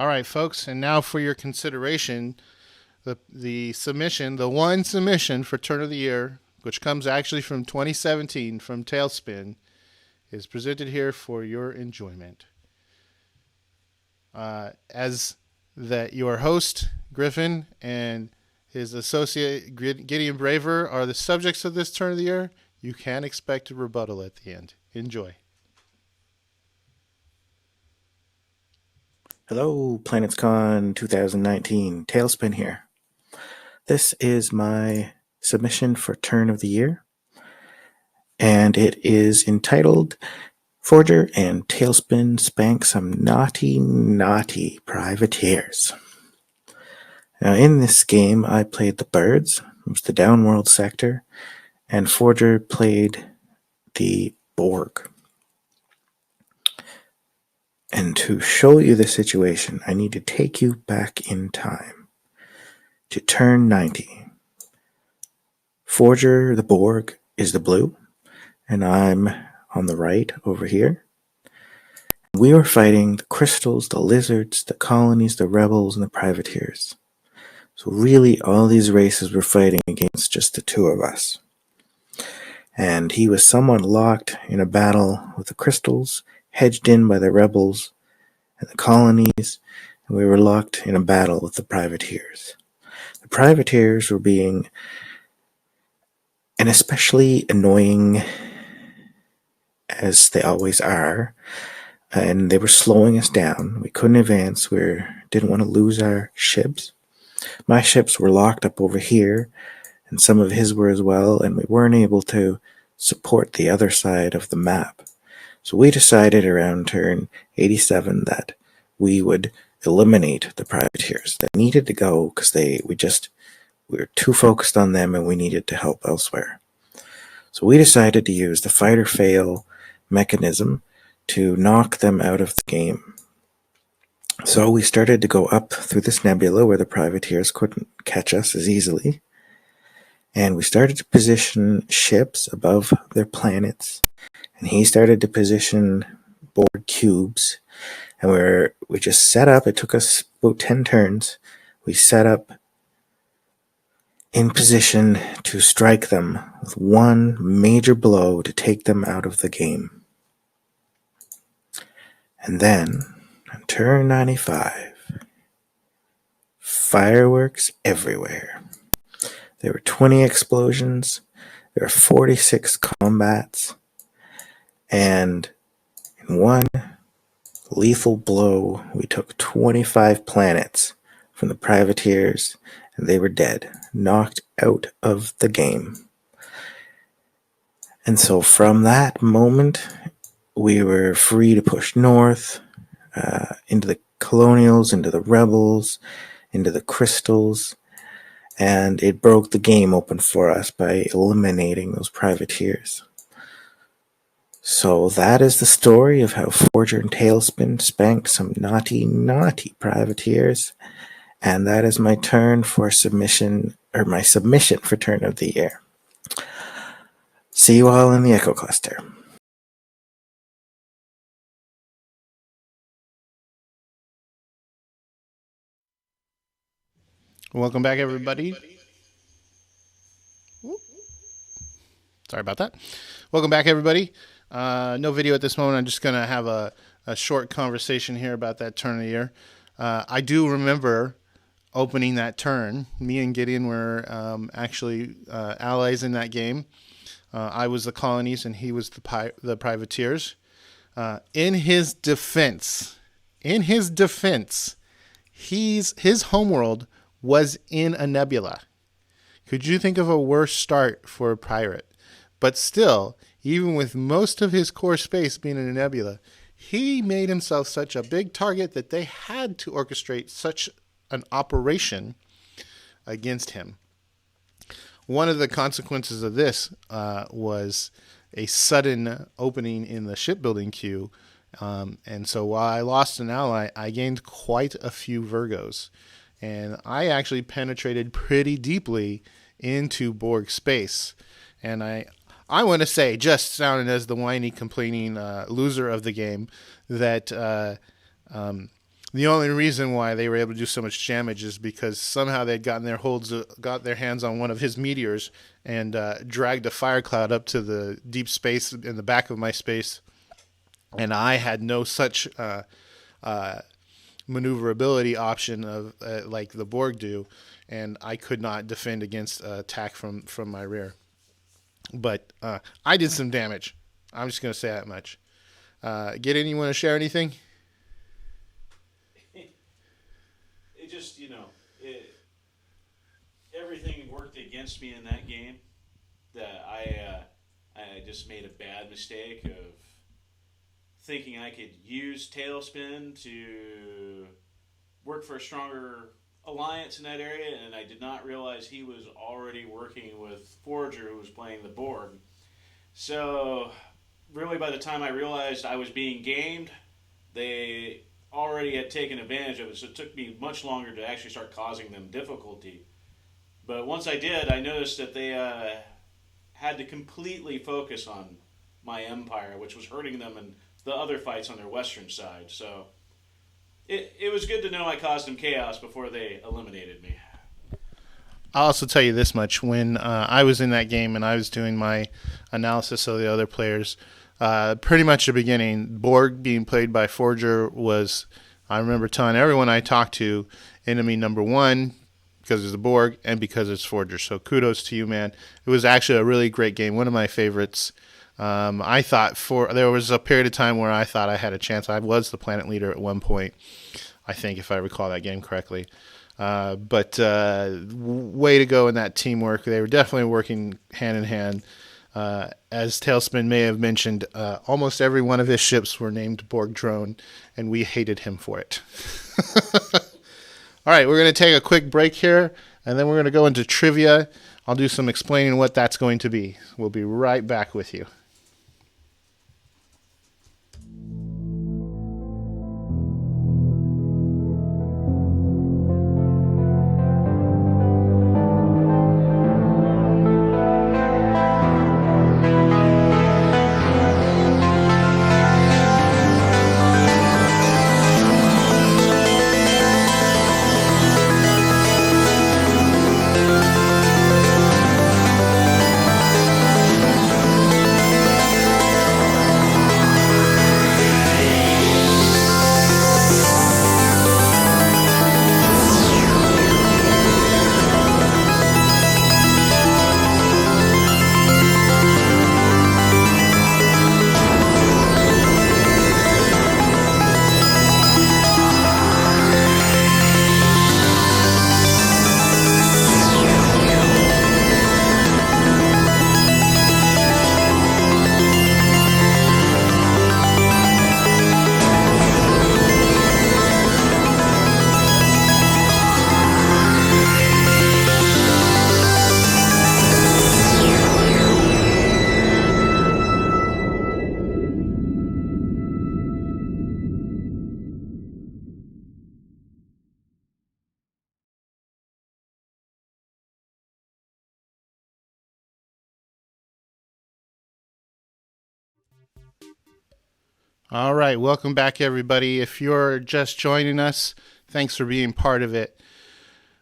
All right, folks, and now for your consideration, the submission, the one submission for Turn of the Year, which comes actually from 2017 from Tailspin, is presented here for your enjoyment. As your host, Griffin, and his associate, Gideon Braver, are the subjects of this Turn of the Year, you can expect a rebuttal at the end. Enjoy. Hello, PlanetsCon 2019. Tailspin here. This is my submission for Turn of the Year, and it is entitled Forger and Tailspin Spank Some Naughty, Naughty Privateers. Now, in this game, I played the birds, it was the downworld sector, and Forger played the Borg. And to show you the situation, I need to take you back in time to turn 90. Forger, the Borg, is the blue, and I'm on the right over here. We were fighting the crystals, the lizards, the colonies, the rebels, and the privateers. So really, all these races were fighting against just the two of us. And he was somewhat locked in a battle with the crystals, hedged in by the rebels and the colonies, and we were locked in a battle with the privateers. The privateers were being an especially annoying, as they always are, and they were slowing us down. We couldn't advance. We didn't want to lose our ships. My ships were locked up over here, and some of his were as well, and we weren't able to support the other side of the map. So we decided around turn 87 that we would eliminate the privateers. They needed to go because we were too focused on them and we needed to help elsewhere. So we decided to use the fight or fail mechanism to knock them out of the game. So we started to go up through this nebula where the privateers couldn't catch us as easily. And we started to position ships above their planets. And he started to position Borg cubes. And we just set up. It took us about 10 turns. We set up in position to strike them with one major blow to take them out of the game. And then, on turn 95, fireworks everywhere. There were 20 explosions, there were 46 combats, and in one lethal blow, we took 25 planets from the privateers, and they were dead, knocked out of the game. And so from that moment, we were free to push north, into the colonials, into the rebels, into the crystals, and it broke the game open for us by eliminating those privateers. So that is the story of how Forger and Tailspin spanked some naughty, naughty privateers, and that is my turn for submission, or my submission for Turn of the Year. See you all in the Echo Cluster. Welcome back, everybody. Sorry about that. Welcome back, everybody. No video at this moment. I'm just going to have a short conversation here about that Turn of the Year. I do remember opening that turn. Me and Gideon were actually allies in that game. I was the colonies and he was the privateers. In his defense, his homeworld was in a nebula. Could you think of a worse start for a pirate? But still, even with most of his core space being in a nebula, he made himself such a big target that they had to orchestrate such an operation against him. One of the consequences of this was a sudden opening in the shipbuilding queue. And so while I lost an ally, I gained quite a few Virgos. And I actually penetrated pretty deeply into Borg space. And I want to say, just sounding as the whiny, complaining loser of the game, that The only reason why they were able to do so much damage is because somehow they'd gotten got their hands on one of his meteors and dragged a fire cloud up to the deep space in the back of my space, and I had no such maneuverability option of like the Borg do, and I could not defend against attack from my rear. But I did some damage. I'm just going to say that much. Gideon, you want to share anything? It just, everything worked against me in that game. That I just made a bad mistake of thinking I could use Tailspin to work for a stronger alliance in that area, and I did not realize he was already working with Forger, who was playing the Borg. So, really, by the time I realized I was being gamed, they already had taken advantage of it, so it took me much longer to actually start causing them difficulty. But once I did, I noticed that they had to completely focus on my Empire, which was hurting them in the other fights on their western side. So it was good to know I caused them chaos before they eliminated me. I'll also tell you this much. When I was in that game and I was doing my analysis of the other players, pretty much the beginning, Borg being played by Forger was, I remember telling everyone I talked to, enemy number one, because it's the Borg and because it's Forger. So kudos to you, man. It was actually a really great game, one of my favorites. I thought there was a period of time where I thought I had a chance. I was the planet leader at one point, I think, if I recall that game correctly. But way to go in that teamwork. They were definitely working hand in hand. As Tailspin may have mentioned, almost every one of his ships were named Borg Drone, and we hated him for it. All right, we're going to take a quick break here, and then we're going to go into trivia. I'll do some explaining what that's going to be. We'll be right back with you. All right, welcome back, everybody. If you're just joining us, thanks for being part of it.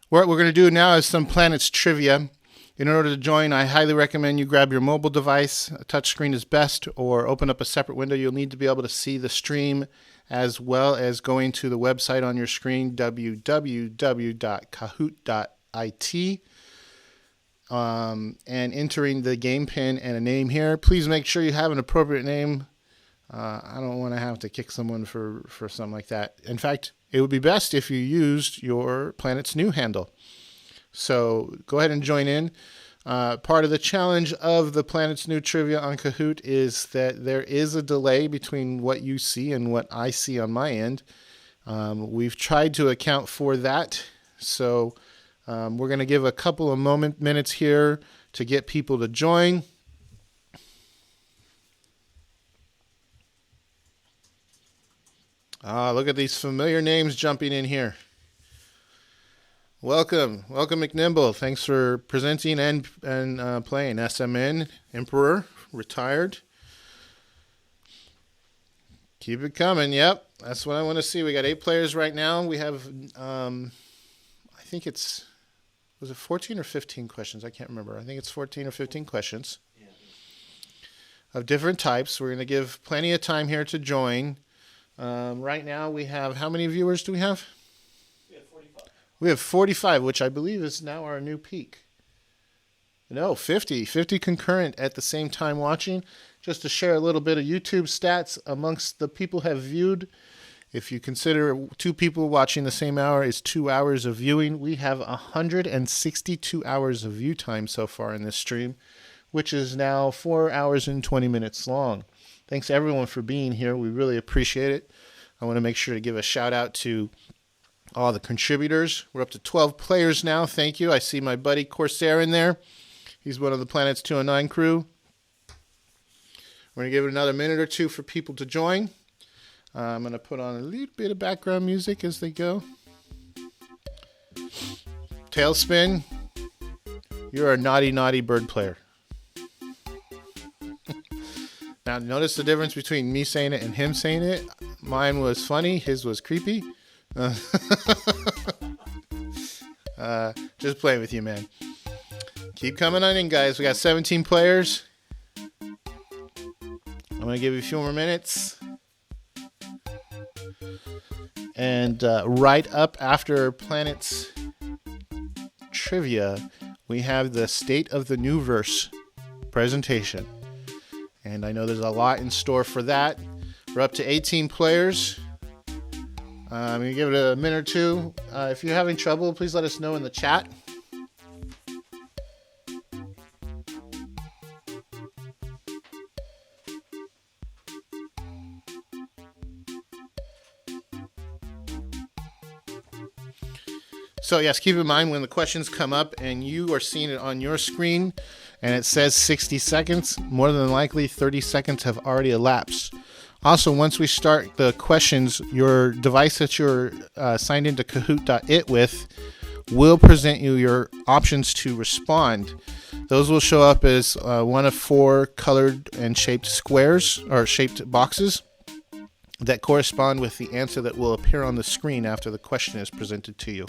What we're going to do now is some Planets trivia. In order to join, I highly recommend you grab your mobile device. A touchscreen is best, or open up a separate window. You'll need to be able to see the stream as well as going to the website on your screen, www.kahoot.it, and entering the game pin and a name here. Please make sure you have an appropriate name. I don't want to have to kick someone for something like that. In fact, it would be best if you used your Planets.nu handle. So go ahead and join in. Part of the challenge of the Planets.nu trivia on Kahoot is that there is a delay between what you see and what I see on my end. We've tried to account for that. So we're going to give a couple of minutes here to get people to join. Look at these familiar names jumping in here. Welcome McNimble. Thanks for presenting and playing. SMN, Emperor, retired. Keep it coming. Yep. That's what I want to see. We got 8 players right now. We have, I think was it 14 or 15 questions? I can't remember. I think it's 14 or 15 questions of different types. We're going to give plenty of time here to join. Right now we have, how many viewers do we have? We have 45. We have 45, which I believe is now our new peak. No, 50 concurrent at the same time watching. Just to share a little bit of YouTube stats amongst the people have viewed. If you consider 2 people watching the same hour is 2 hours of viewing, we have 162 hours of view time so far in this stream, which is now 4 hours and 20 minutes long. Thanks everyone for being here. We really appreciate it. I want to make sure to give a shout out to all the contributors. We're up to 12 players now. Thank you. I see my buddy Corsair in there. He's one of the Planets.nu crew. We're going to give it another minute or two for people to join. I'm going to put on a little bit of background music as they go. Tailspin, you're a naughty, naughty bird player. Now, notice the difference between me saying it and him saying it. Mine was funny. His was creepy. Just playing with you, man. Keep coming on in, guys. We got 17 players. I'm going to give you a few more minutes. And right up after Planets Trivia, we have the State of the New Verse presentation. And I know there's a lot in store for that. We're up to 18 players. I'm going to give it a minute or two. If you're having trouble, please let us know in the chat. So yes, keep in mind when the questions come up and you are seeing it on your screen and it says 60 seconds, more than likely 30 seconds have already elapsed. Also, once we start the questions, your device that you're signed into Kahoot.it with will present you your options to respond. Those will show up as one of 4 colored and shaped squares or shaped boxes that correspond with the answer that will appear on the screen after the question is presented to you.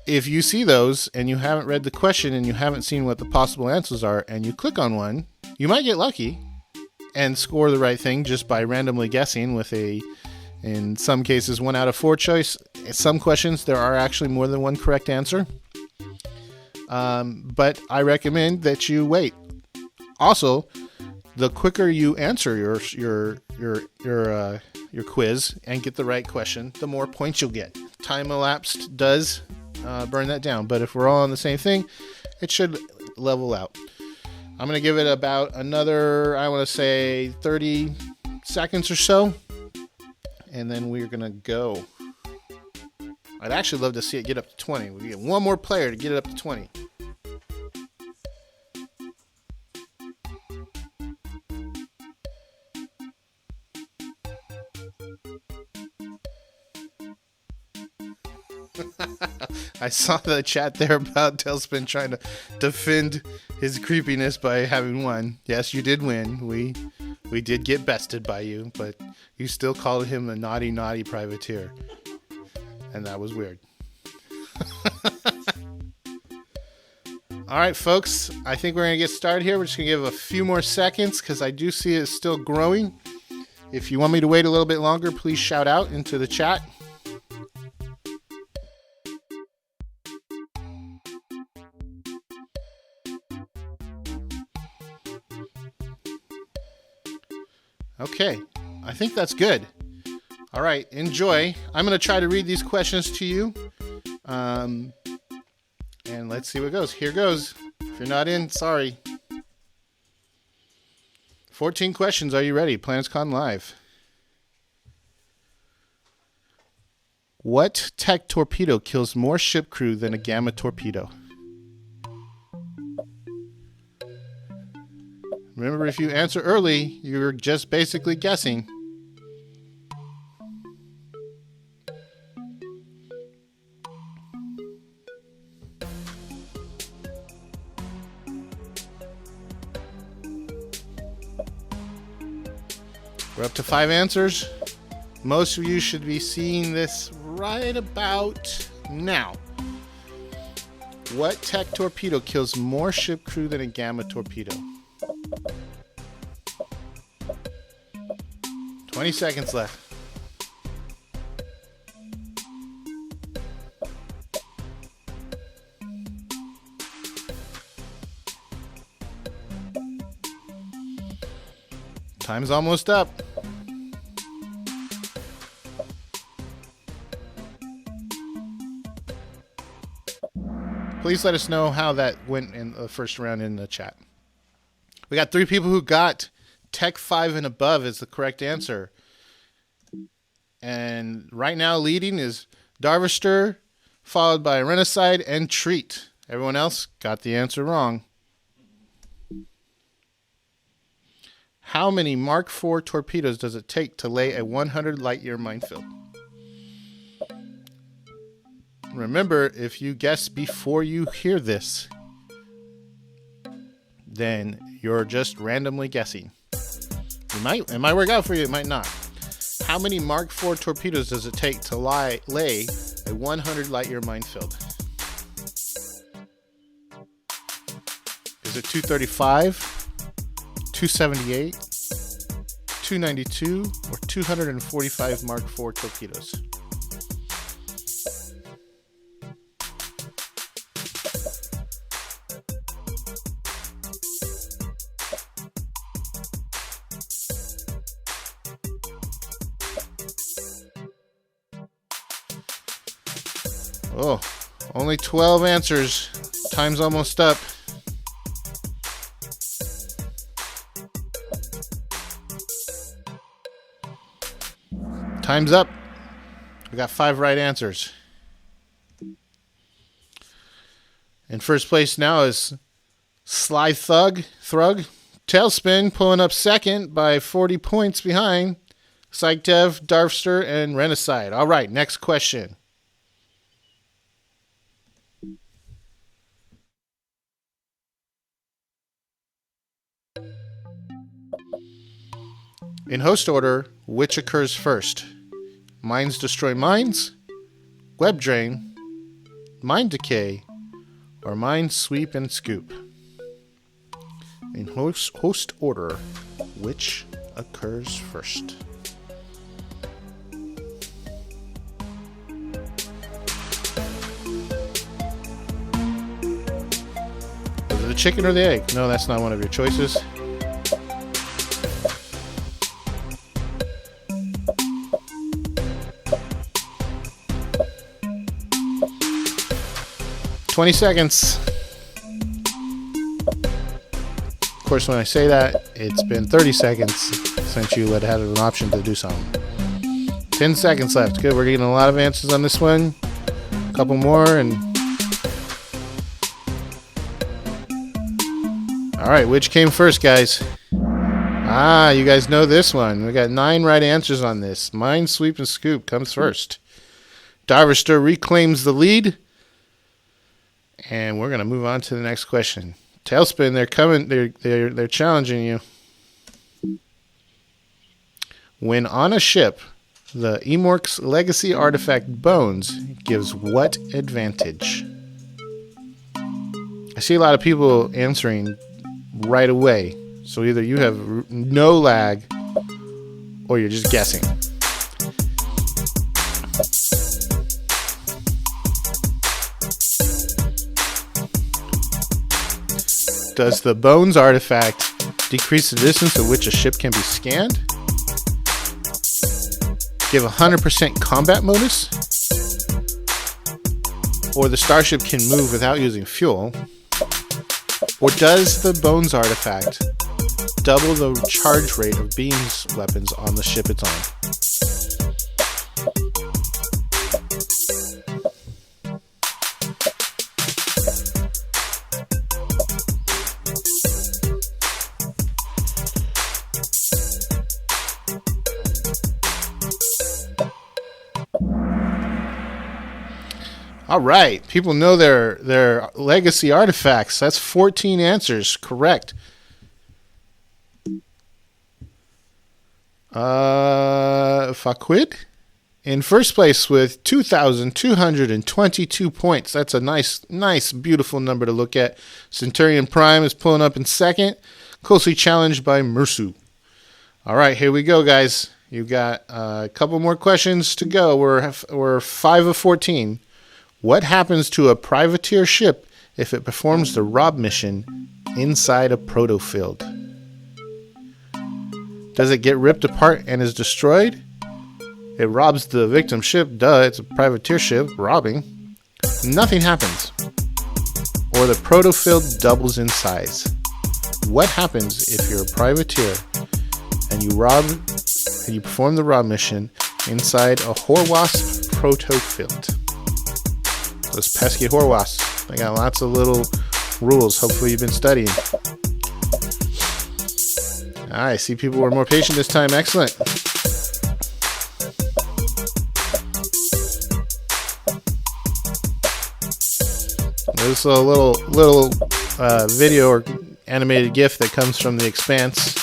If you see those and you haven't read the question and you haven't seen what the possible answers are and you click on one, you might get lucky and score the right thing just by randomly guessing with in some cases, 1 out of 4 choice. In some questions, there are actually more than one correct answer. But I recommend that you wait. Also, the quicker you answer your quiz and get the right question, the more points you'll get. Time elapsed does burn that down, but if we're all on the same thing, it should level out. I'm going to give it about another, I want to say 30 seconds or so, and then we're going to go. I'd actually love to see it get up to 20. We get one more player to get it up to 20. I saw the chat there about Tailspin trying to defend his creepiness by having won. Yes, you did win. We did get bested by you, but you still called him a naughty, naughty privateer. And that was weird. All right, folks. I think we're going to get started here. We're just going to give a few more seconds because I do see it still growing. If you want me to wait a little bit longer, please shout out into the chat. Okay, I think that's good. All right, enjoy. I'm going to try to read these questions to you. And let's see what goes. Here goes. If you're not in, sorry. 14 questions. Are you ready? PlanetsCon Live. What tech torpedo kills more ship crew than a gamma torpedo? Remember, if you answer early, you're just basically guessing. We're up to 5 answers. Most of you should be seeing this right about now. What tech torpedo kills more ship crew than a gamma torpedo? 20 seconds left. Time's almost up. Please let us know how that went in the first round in the chat. We got 3 people who got Tech 5 and above is the correct answer. And right now leading is Darvister, followed by Renaside and Treat. Everyone else got the answer wrong. How many Mark IV torpedoes does it take to lay a 100 light-year minefield? Remember, if you guess before you hear this, then you're just randomly guessing. It might work out for you, it might not. How many Mark IV torpedoes does it take to lay a 100 light-year minefield? Is it 235? 278, 292, or 245 Mark IV torpedoes? Oh, only 12 answers. Time's almost up. Time's up. We got 5 right answers. In first place now is Sly Thrug. Tailspin pulling up second by 40 points behind Psych Dev, Darfster, and Renaside. All right, next question. In host order, which occurs first? Mines destroy mines, web drain, mine decay, or mine sweep and scoop? In host order, which occurs first? Is it the chicken or the egg? No, that's not one of your choices. $20 seconds. Of course, when I say that, it's been 30 seconds since you had an option to do something. 10 seconds left. Good, we're getting a lot of answers on this one. A couple more and... Alright, which came first, guys? You guys know this one. We got 9 right answers on this. Mine, sweep, and scoop comes first. Darvister reclaims the lead. And we're going to move on to the next question. Tailspin, they're coming. They're challenging you. When on a ship, the Emork's legacy artifact Bones gives what advantage? I see a lot of people answering right away. So either you have no lag or you're just guessing. Does the Bones artifact decrease the distance at which a ship can be scanned? Give 100% combat bonus? Or the starship can move without using fuel? Or does the Bones artifact double the charge rate of beams weapons on the ship it's on? All right, people know their legacy artifacts. That's 14 answers correct. Faquid in first place with 2,222 points. That's a nice, beautiful number to look at. Centurion Prime is pulling up in second, closely challenged by Mersu. All right, here we go, guys. You've got a couple more questions to go. We're 5 of 14. What happens to a privateer ship if it performs the rob mission inside a protofield? Does it get ripped apart and is destroyed? It robs the victim ship. Duh, it's a privateer ship robbing. Nothing happens. Or the protofield doubles in size. What happens if you're a privateer and you perform the rob mission inside a Horwasp protofield? Those pesky Horwasps. They got lots of little rules. Hopefully you've been studying. I see people were more patient this time. Excellent. There's a little video or animated GIF that comes from The Expanse.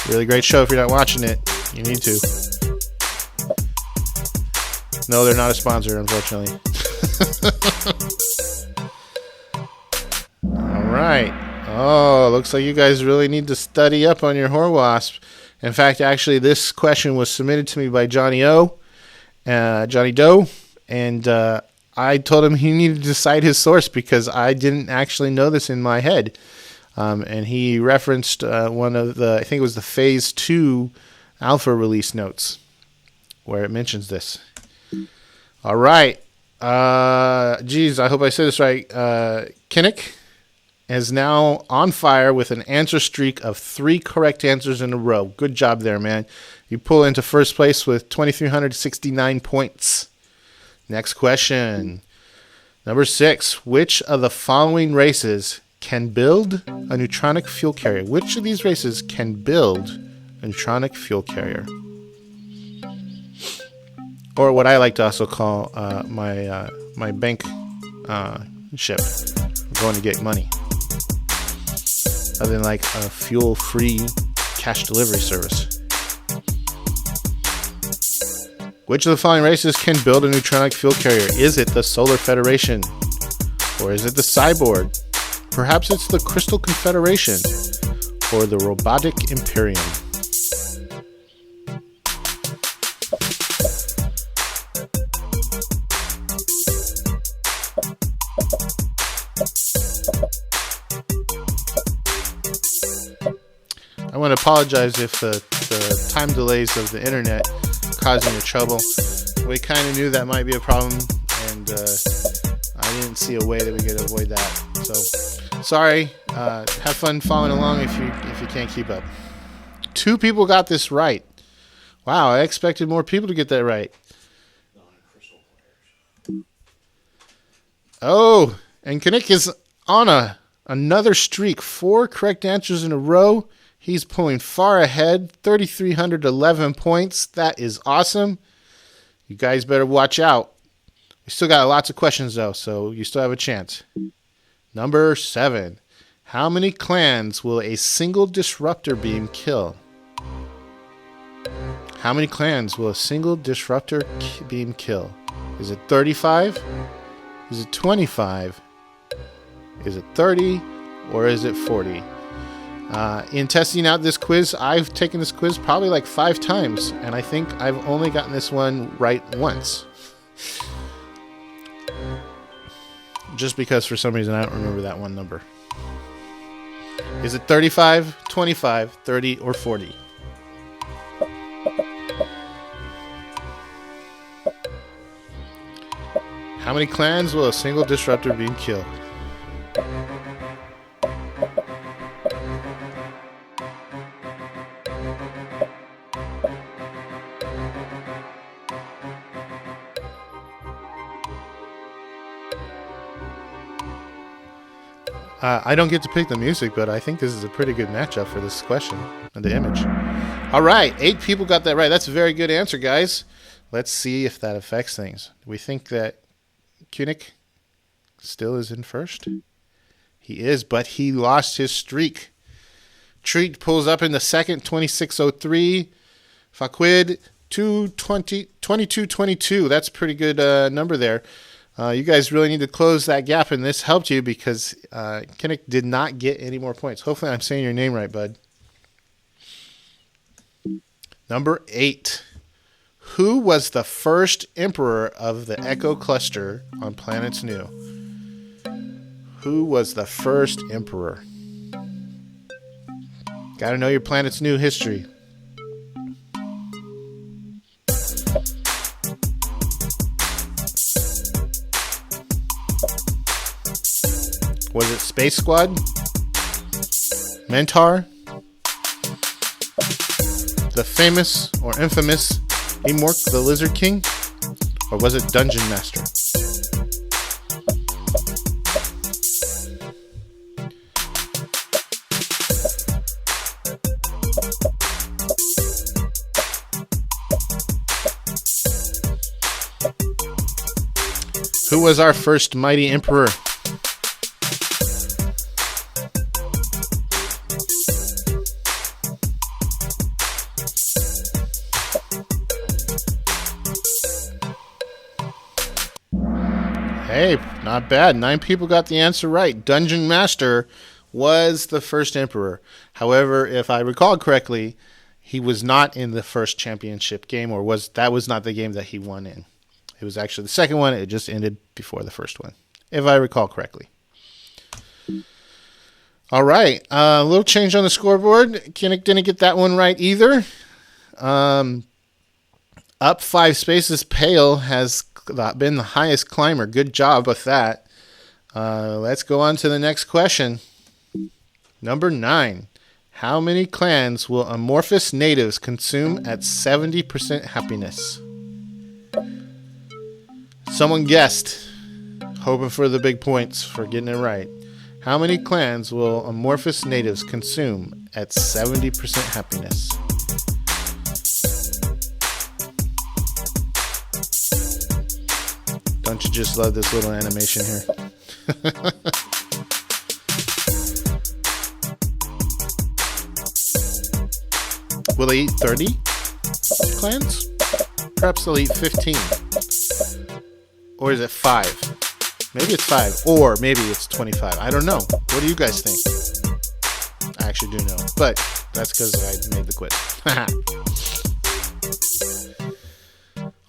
Really great show. If you're not watching it, you need to. No, they're not a sponsor, unfortunately. All right. Oh, looks like you guys really need to study up on your Horwasp. In fact, actually, this question was submitted to me by Johnny Doe, and I told him he needed to cite his source because I didn't actually know this in my head. And he referenced one of I think it was the Phase 2 alpha release notes where it mentions this. All right. Geez, I hope I said this right. Kinnick is now on fire with an answer streak of 3 correct answers in a row. Good job there, man. You pull into first place with 2,369 points. Next question. Number 6. Which of the following races can build a neutronic fuel carrier? Which of these races can build a neutronic fuel carrier? Or what I like to also call my bank ship. I'm going to get money. Other than like a fuel-free cash delivery service. Which of the following races can build a neutronic fuel carrier? Is it the Solar Federation? Or is it the Cyborg? Perhaps it's the Crystal Confederation? Or the Robotic Imperium? I want to apologize if the time delays of the internet causing you trouble. We kind of knew that might be a problem, and I didn't see a way that we could avoid that. So, sorry. Have fun following along if you can't keep up. 2 people got this right. Wow, I expected more people to get that right. Oh, and Kinnick is on another streak. 4 correct answers in a row. He's pulling far ahead, 3,311 points. That is awesome. You guys better watch out. We still got lots of questions, though, so you still have a chance. Number 7. How many clans will a single disruptor beam kill? How many clans will a single disruptor beam kill? Is it 35? Is it 25? Is it 30? Or is it 40? In testing out this quiz, I've taken this quiz probably like 5 times, and I think I've only gotten this one right once. Just because for some reason I don't remember that one number. Is it 35, 25, 30, or 40? How many clans will a single disruptor beam kill? I don't get to pick the music, but I think this is a pretty good matchup for this question and the image. All right, 8 people got that right. That's a very good answer, guys. Let's see if that affects things. Do we think that Kinnick still is in first? He is, but he lost his streak. Treat pulls up in the second, 2603. Faquid 2222. That's a pretty good number there. You guys really need to close that gap, and this helped you because Kinnick did not get any more points. Hopefully I'm saying your name right, bud. Number 8. Who was the first emperor of the Echo Cluster on Planets.nu? Who was the first emperor? Gotta know your Planets.nu history. Was it Space Squad? Mentor? The famous or infamous Emork the Lizard King? Or was it Dungeon Master? Who was our first mighty emperor? Hey, not bad. 9 people got the answer right. Dungeon Master was the first emperor. However, if I recall correctly, he was not in the first championship game, or that was not the game that he won in. It was actually the second one. It just ended before the first one, if I recall correctly. All right. A little change on the scoreboard. Kinnick didn't get that one right either. Up 5 spaces, Pale has been the highest climber. Good job with that. Let's go on to the next question. Number 9. How many clans will amorphous natives consume at 70% happiness? Someone guessed, hoping for the big points for getting it right. How many clans will amorphous natives consume at 70% happiness? Don't you just love this little animation here? Will they eat 30 clans? Perhaps they'll eat 15. Or is it 5? Maybe it's 5. Or maybe it's 25. I don't know. What do you guys think? I actually do know. But that's because I made the quiz.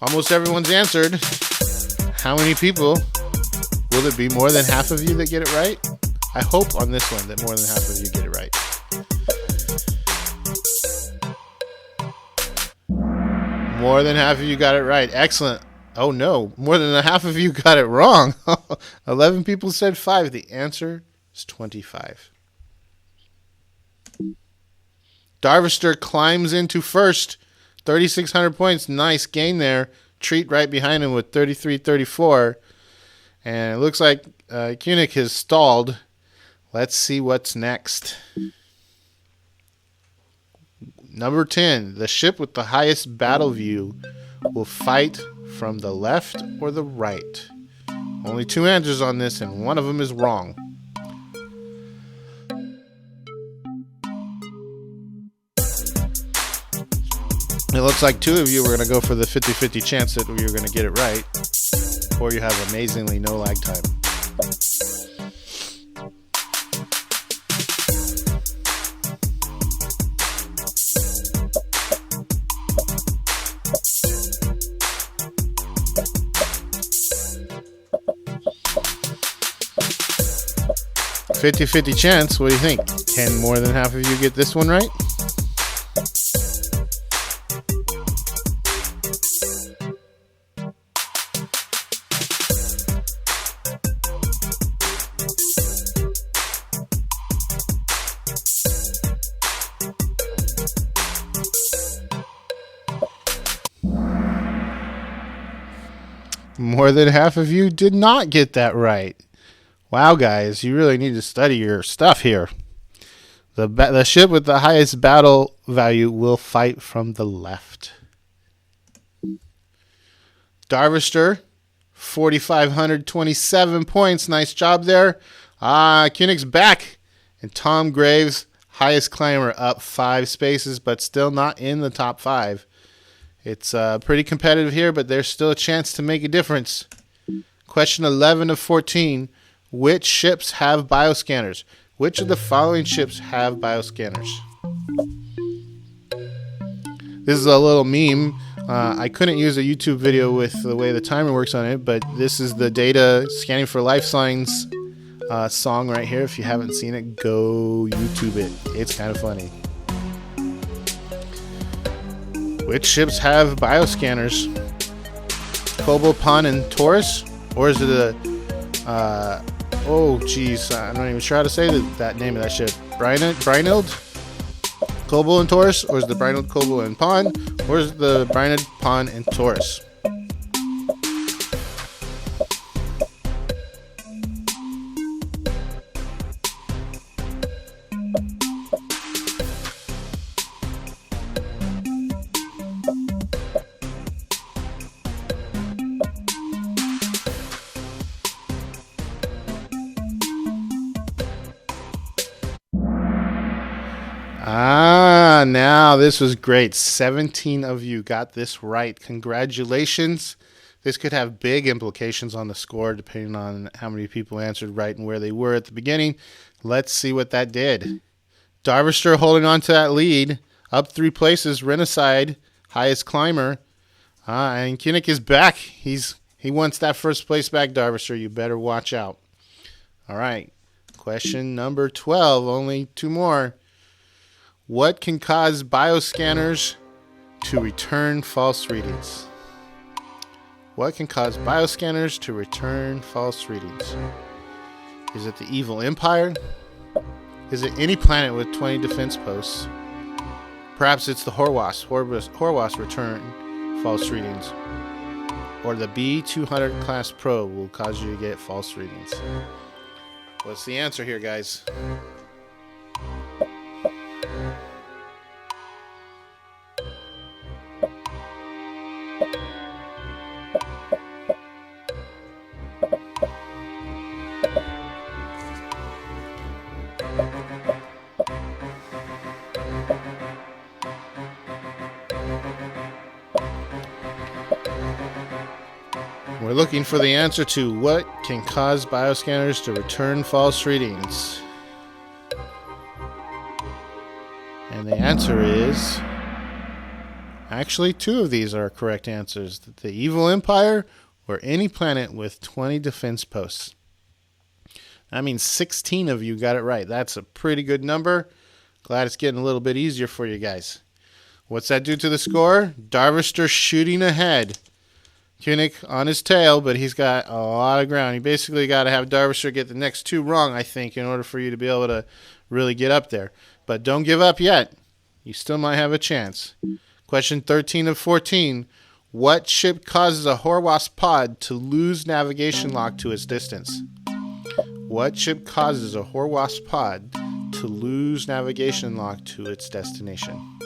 Almost everyone's answered. How many people? Will it be more than half of you that get it right? I hope on this one that more than half of you get it right. More than half of you got it right. Excellent. Oh no, more than half of you got it wrong. 11 people said 5. The answer is 25. Darvister climbs into first. 3,600 points. Nice gain there. Treat right behind him with 33-34. And it looks like Kinnick has stalled. Let's see what's next. Number 10. The ship with the highest battle view will fight from the left or the right. Only 2 answers on this, and one of them is wrong. It looks like 2 of you were going to go for the 50-50 chance that you're going to get it right, or you have amazingly no lag time. $50-50 chance. What do you think? Can more than half of you get this one right? More than half of you did not get that right. Wow, guys, you really need to study your stuff here. The ship with the highest battle value will fight from the left. Darvister, 4,527 points. Nice job there. Kinnick's back. And Tom Graves, highest climber, up 5 spaces, but still not in the top 5. It's pretty competitive here, but there's still a chance to make a difference. Question 11 of 14. Which ships have bioscanners? Which of the following ships have bioscanners? This is a little meme. I couldn't use a YouTube video with the way the timer works on it, but this is the data scanning for life signs song right here. If you haven't seen it, go YouTube it. It's kind of funny. Which ships have bioscanners? Kobo, Pan, and Taurus? Or is it oh geez, I'm not even sure how to say that name of that ship. Brynhild? Kobo and Taurus? Or is it the Brynhild, Kobo, and Pan? Or is it the Brynhild, Pan, and Taurus? Now this was great. 17 of you got this right. Congratulations. This could have big implications on the score depending on how many people answered right and where they were at the beginning. Let's see what that did. Darvister holding on to that lead. Up 3 places. Renaside, highest climber. And Kinnick is back. He wants that first place back, Darvister. You better watch out. All right. Question number 12. Only 2 more. What can cause bioscanners to return false readings? What can cause bioscanners to return false readings? Is it the evil empire? Is it any planet with 20 defense posts? Perhaps it's the Horwas. Horwas return false readings. Or the B200 class probe will cause you to get false readings. What's the answer here, guys? We're looking for the answer to what can cause bioscanners to return false readings. And the answer is... actually, 2 of these are correct answers. The evil empire or any planet with 20 defense posts. That means 16 of you got it right. That's a pretty good number. Glad it's getting a little bit easier for you guys. What's that do to the score? Darvister shooting ahead. Kinnick on his tail, but he's got a lot of ground. You basically got to have Darvister get the next 2 wrong, I think, in order for you to be able to really get up there. But don't give up yet. You still might have a chance. Question 13 of 14. What ship causes a Horwas pod to lose navigation lock to its distance? What ship causes a Horwas pod to lose navigation lock to its destination?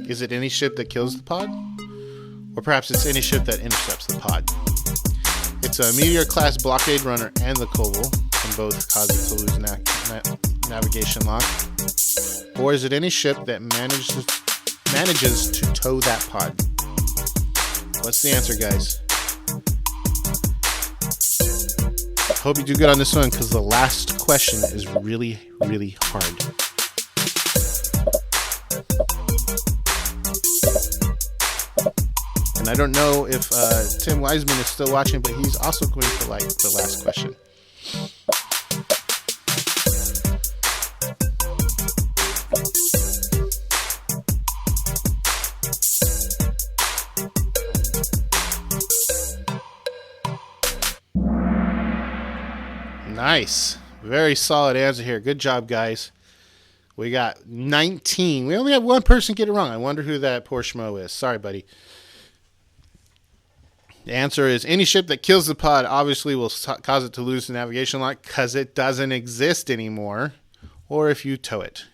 Is it any ship that kills the pod? Or perhaps it's any ship that intercepts the pod. It's a Meteor-class blockade runner and the Koval, and both cause it to lose navigation lock. Or is it any ship that manages to tow that pod? What's the answer, guys? Hope you do good on this one, because the last question is really, really hard. And I don't know if Tim Wisman is still watching, but he's also going to like the last question. Nice. Very solid answer here. Good job, guys. We got 19. We only have 1 person get it wrong. I wonder who that poor schmo is. Sorry, buddy. The answer is any ship that kills the pod obviously will cause it to lose the navigation lock because it doesn't exist anymore, or if you tow it.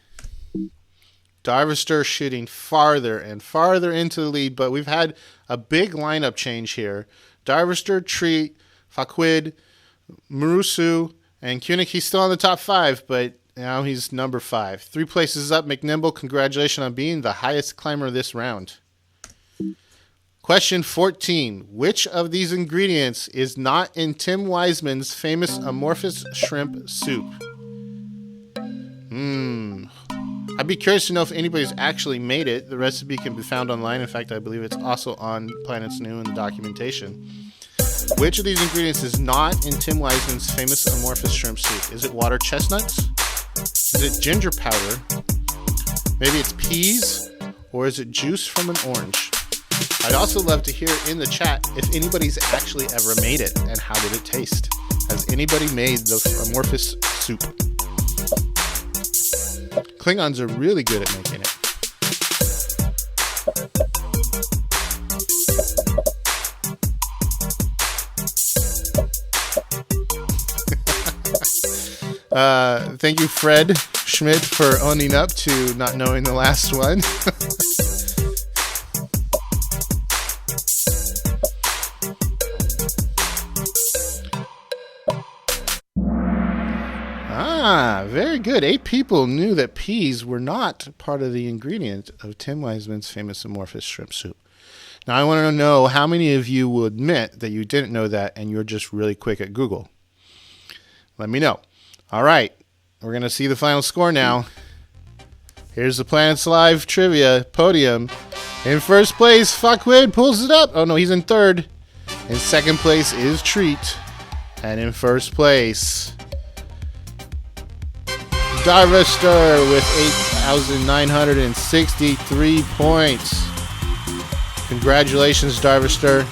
Darvister shooting farther and farther into the lead, but we've had a big lineup change here. Darvister, Treat, Faquid, Marusu, and Kinnick. He's still on the top 5, but now he's number 5. 3 places up. McNimble, congratulations on being the highest climber this round. Question 14. Which of these ingredients is not in Tim Wisman's famous amorphous shrimp soup? I'd be curious to know if anybody's actually made it. The recipe can be found online. In fact, I believe it's also on Planets.nu in the documentation. Which of these ingredients is not in Tim Wisman's famous amorphous shrimp soup? Is it water chestnuts? Is it ginger powder? Maybe it's peas? Or is it juice from an orange? I'd also love to hear in the chat if anybody's actually ever made it and how did it taste. Has anybody made the amorphous soup? Klingons are really good at making it. Thank you, Fred Schmidt, for owning up to not knowing the last one. Very good. 8 people knew that peas were not part of the ingredient of Tim Wisman's famous amorphous shrimp soup. Now, I want to know how many of you will admit that you didn't know that and you're just really quick at Google. Let me know. All right. We're going to see the final score now. Here's the Planets Live trivia podium. In first place, Fuckwid pulls it up. Oh, no, he's in third. In second place is Treat. And in first place, Darvister with 8,963 points. Congratulations, Darvister.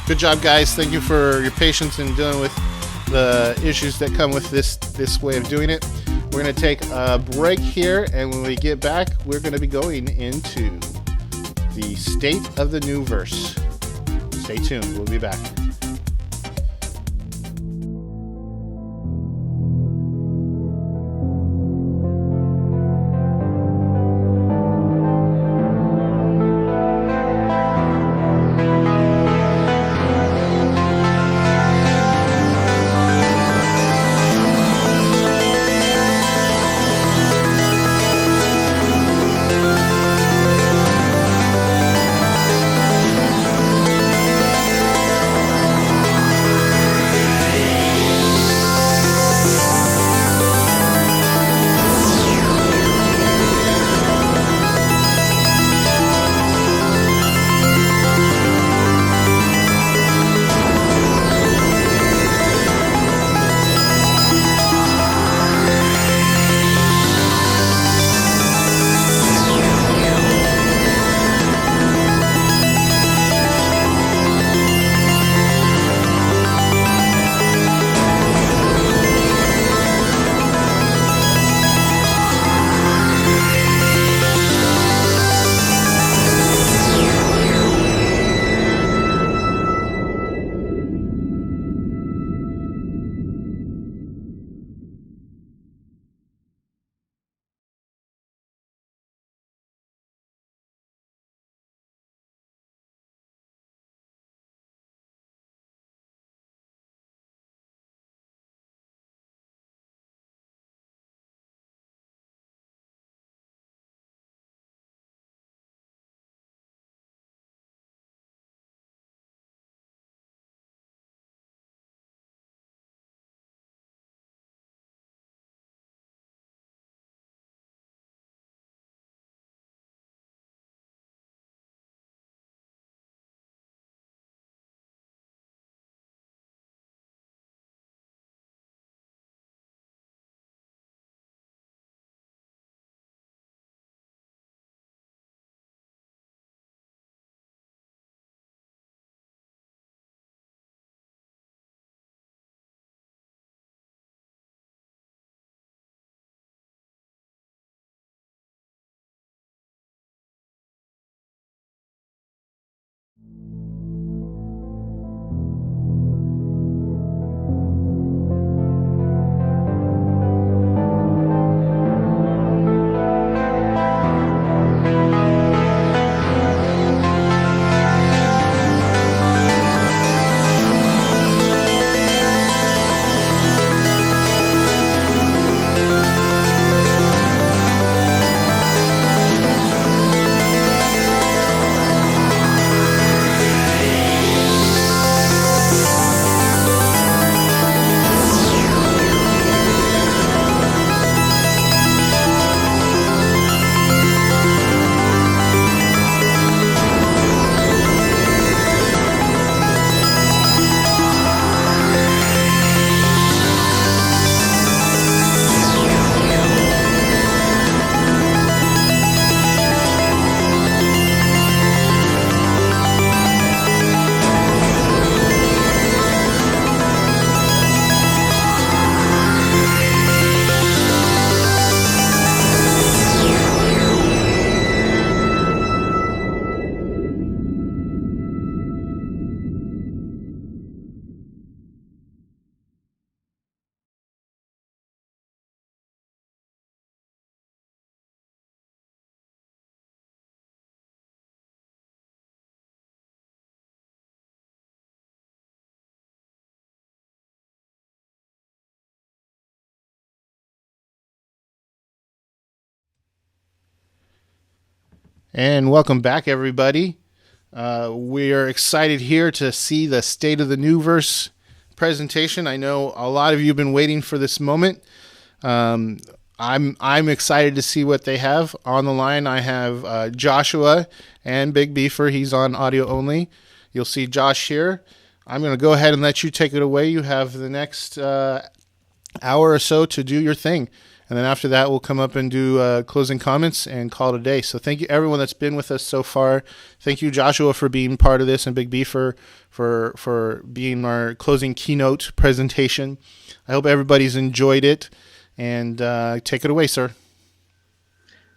Good job, guys. Thank you for your patience in dealing with the issues that come with this way of doing it. We're going to take a break here, and when we get back, we're going to be going into the State of the New Verse. Stay tuned. We'll be back. And welcome back, everybody. We are excited here to see the State of the Newverse presentation. I know a lot of you have been waiting for this moment. I'm excited to see what they have. On the line, I have Joshua and Big Beaver. He's on audio only. You'll see Josh here. I'm going to go ahead and let you take it away. You have the next hour or so to do your thing. And then after that, we'll come up and do closing comments and call it a day. So thank you, everyone that's been with us so far. Thank you, Joshua, for being part of this, and Big Beaver for being our closing keynote presentation. I hope everybody's enjoyed it. And take it away, sir.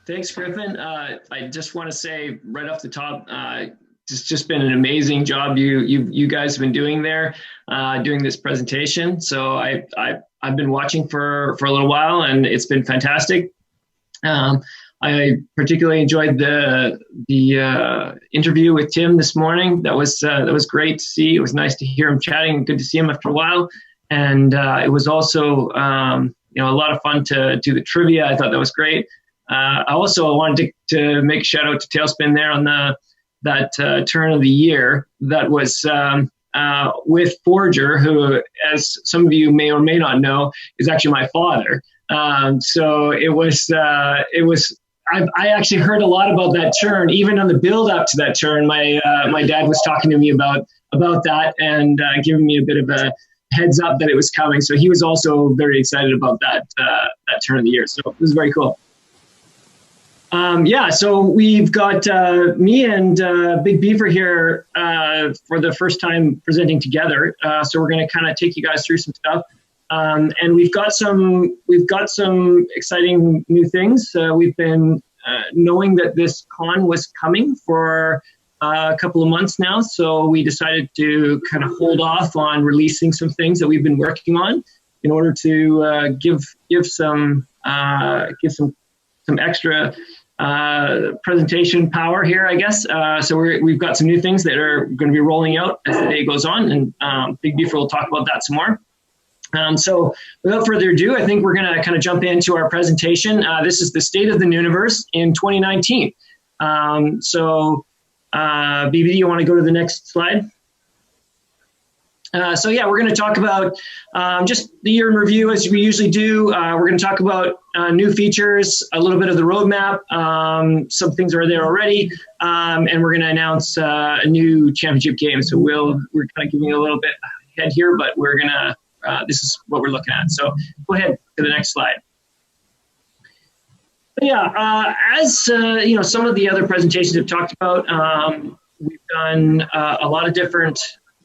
Thanks, Griffin. I just want to say right off the top, it's just been an amazing job you guys have been doing there during this presentation. So I've been watching for a little while, and it's been fantastic. I particularly enjoyed the interview with Tim this morning. That was great to see. It was nice to hear him chatting. Good to see him after a while. And it was also a lot of fun to do the trivia. I thought that was great. I also wanted to make a shout out to Tailspin there on that turn of the year. That was with Forger, who, as some of you may or may not know, is actually my father. So it was. I actually heard a lot about that turn, even on the build up to that turn. My dad was talking to me about that and giving me a bit of a heads up that it was coming. So he was also very excited about that turn of the year. So it was very cool. So we've got me and Big Beaver here for the first time presenting together. So we're going to kind of take you guys through some stuff. And we've got some exciting new things. We've been knowing that this con was coming for a couple of months now, so we decided to kind of hold off on releasing some things that we've been working on in order to give some extra presentation power here, I guess. So we've got some new things that are going to be rolling out as the day goes on, and Big Beaver will talk about that some more. So without further ado, I think we're going to kind of jump into our presentation. This is the State of the Newverse in 2019. BB, you want to go to the next slide? We're going to talk about just the year in review, as we usually do. We're going to talk about new features, a little bit of the roadmap. Some things are there already, and we're going to announce a new championship game. So we're kind of giving you a little bit ahead here, but we're going to. This is what we're looking at. So go ahead to the next slide. As some of the other presentations have talked about, we've done a lot of different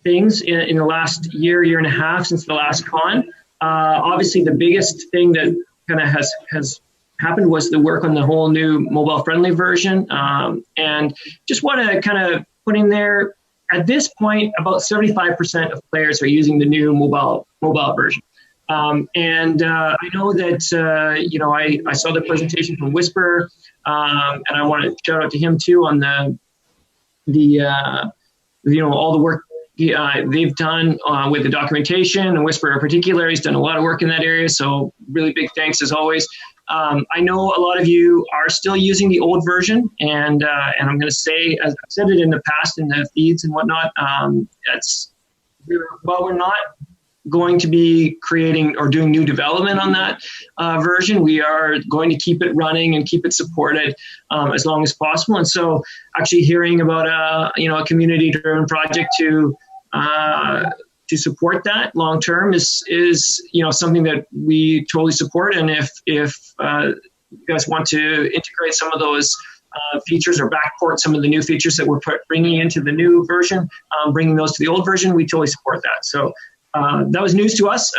things in the last year and a half since the last con. Obviously, the biggest thing that kind of has happened was the work on the whole new mobile-friendly version. And just want to kind of put in there, at this point, about 75% of players are using the new mobile version. I know that, I saw the presentation from Whisper, and I want to shout out to him too on all the work they've done with the documentation, and Whisper in particular. He's done a lot of work in that area, so really big thanks as always. I know a lot of you are still using the old version, and I'm going to say, as I've said it in the past in the feeds and whatnot, we're not going to be creating or doing new development on that version. We are going to keep it running and keep it supported as long as possible. And so actually hearing about a community-driven project to support that long term is something that we totally support. And if you guys want to integrate some of those features or backport some of the new features that we're bringing into the new version, bringing those to the old version, we totally support that. So that was news to us.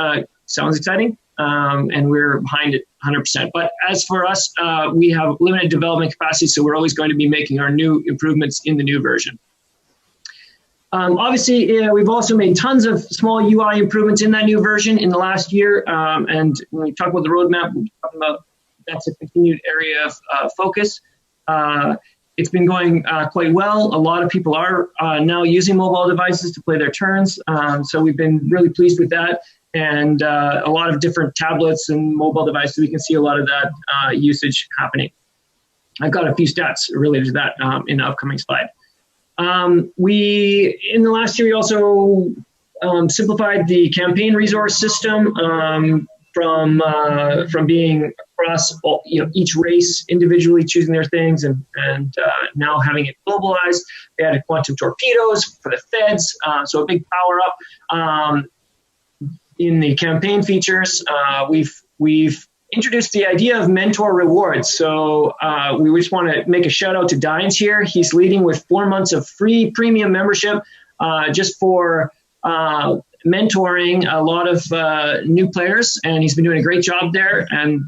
Sounds exciting, and we're behind it 100%. But as for us, we have limited development capacity, so we're always going to be making our new improvements in the new version. Obviously, we've also made tons of small UI improvements in that new version in the last year. And when we talk about the roadmap, we're talking about that's a continued area of focus. It's been going quite well. A lot of people are now using mobile devices to play their turns. So we've been really pleased with that. And a lot of different tablets and mobile devices, we can see a lot of that usage happening. I've got a few stats related to that in the upcoming slide. We, in the last year, we also simplified the campaign resource system from being across all, each race individually choosing their things and now having it globalized. We added quantum torpedoes for the feds, so a big power up in the campaign features. We've introduced the idea of mentor rewards. So we just want to make a shout out to Dines here. He's leading with 4 months of free premium membership just for mentoring a lot of new players, and he's been doing a great job there. And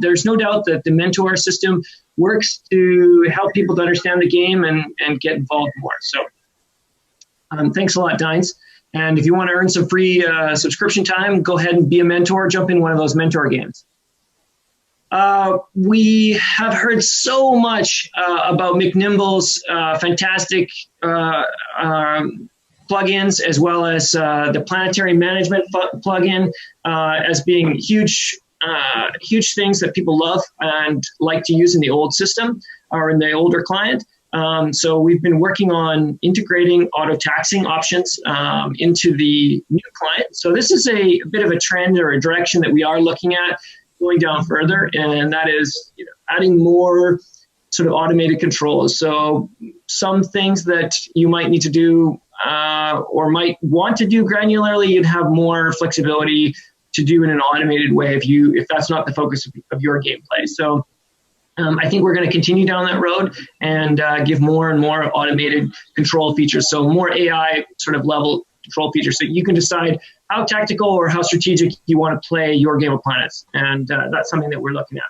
there's no doubt that the mentor system works to help people to understand the game and get involved more. So thanks a lot, Dines. And if you want to earn some free subscription time, go ahead and be a mentor, jump in one of those mentor games. We have heard so much about McNimble's fantastic plugins, as well as the planetary management plugin as being huge things that people love and like to use in the old system or in the older client. So we've been working on integrating auto taxing options into the new client. So this is a bit of a trend or a direction that we are looking at going down further, and that is adding more sort of automated controls. So some things that you might need to do or might want to do granularly, you'd have more flexibility to do in an automated way if that's not the focus of your gameplay. So I think we're going to continue down that road and give more and more automated control features. So more AI sort of level control features, so you can decide how tactical or how strategic you want to play your game of Planets. And that's something that we're looking at.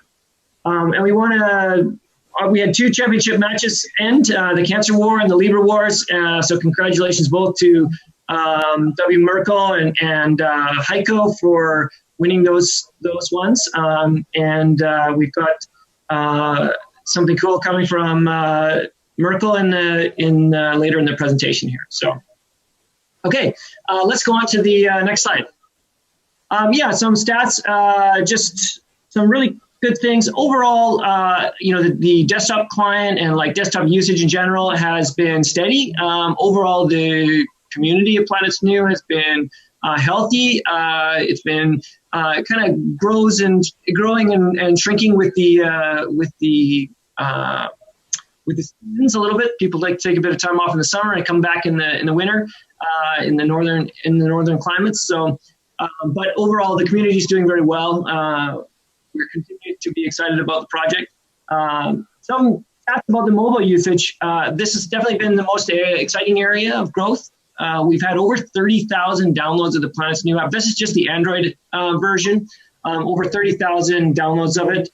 And we had 2 championship matches end, the Cancer War and the Libra Wars. So congratulations both to W. Merkel and Heiko for winning those ones. And we've got something cool coming from Merkel in later in the presentation here. So, okay, let's go on to the next slide. Some stats, just some really good things. Overall, the desktop client and like desktop usage in general has been steady. Overall, the community of Planets.nu has been healthy. It's been kind of growing and shrinking with the seasons a little bit. People like to take a bit of time off in the summer and come back in the winter in the northern climates. So, but overall, the community is doing very well. We're continuing to be excited about the project. Some stats about the mobile usage. This has definitely been the most exciting area of growth. We've had over 30,000 downloads of the Planets.nu app. This is just the Android version. Over 30,000 downloads of it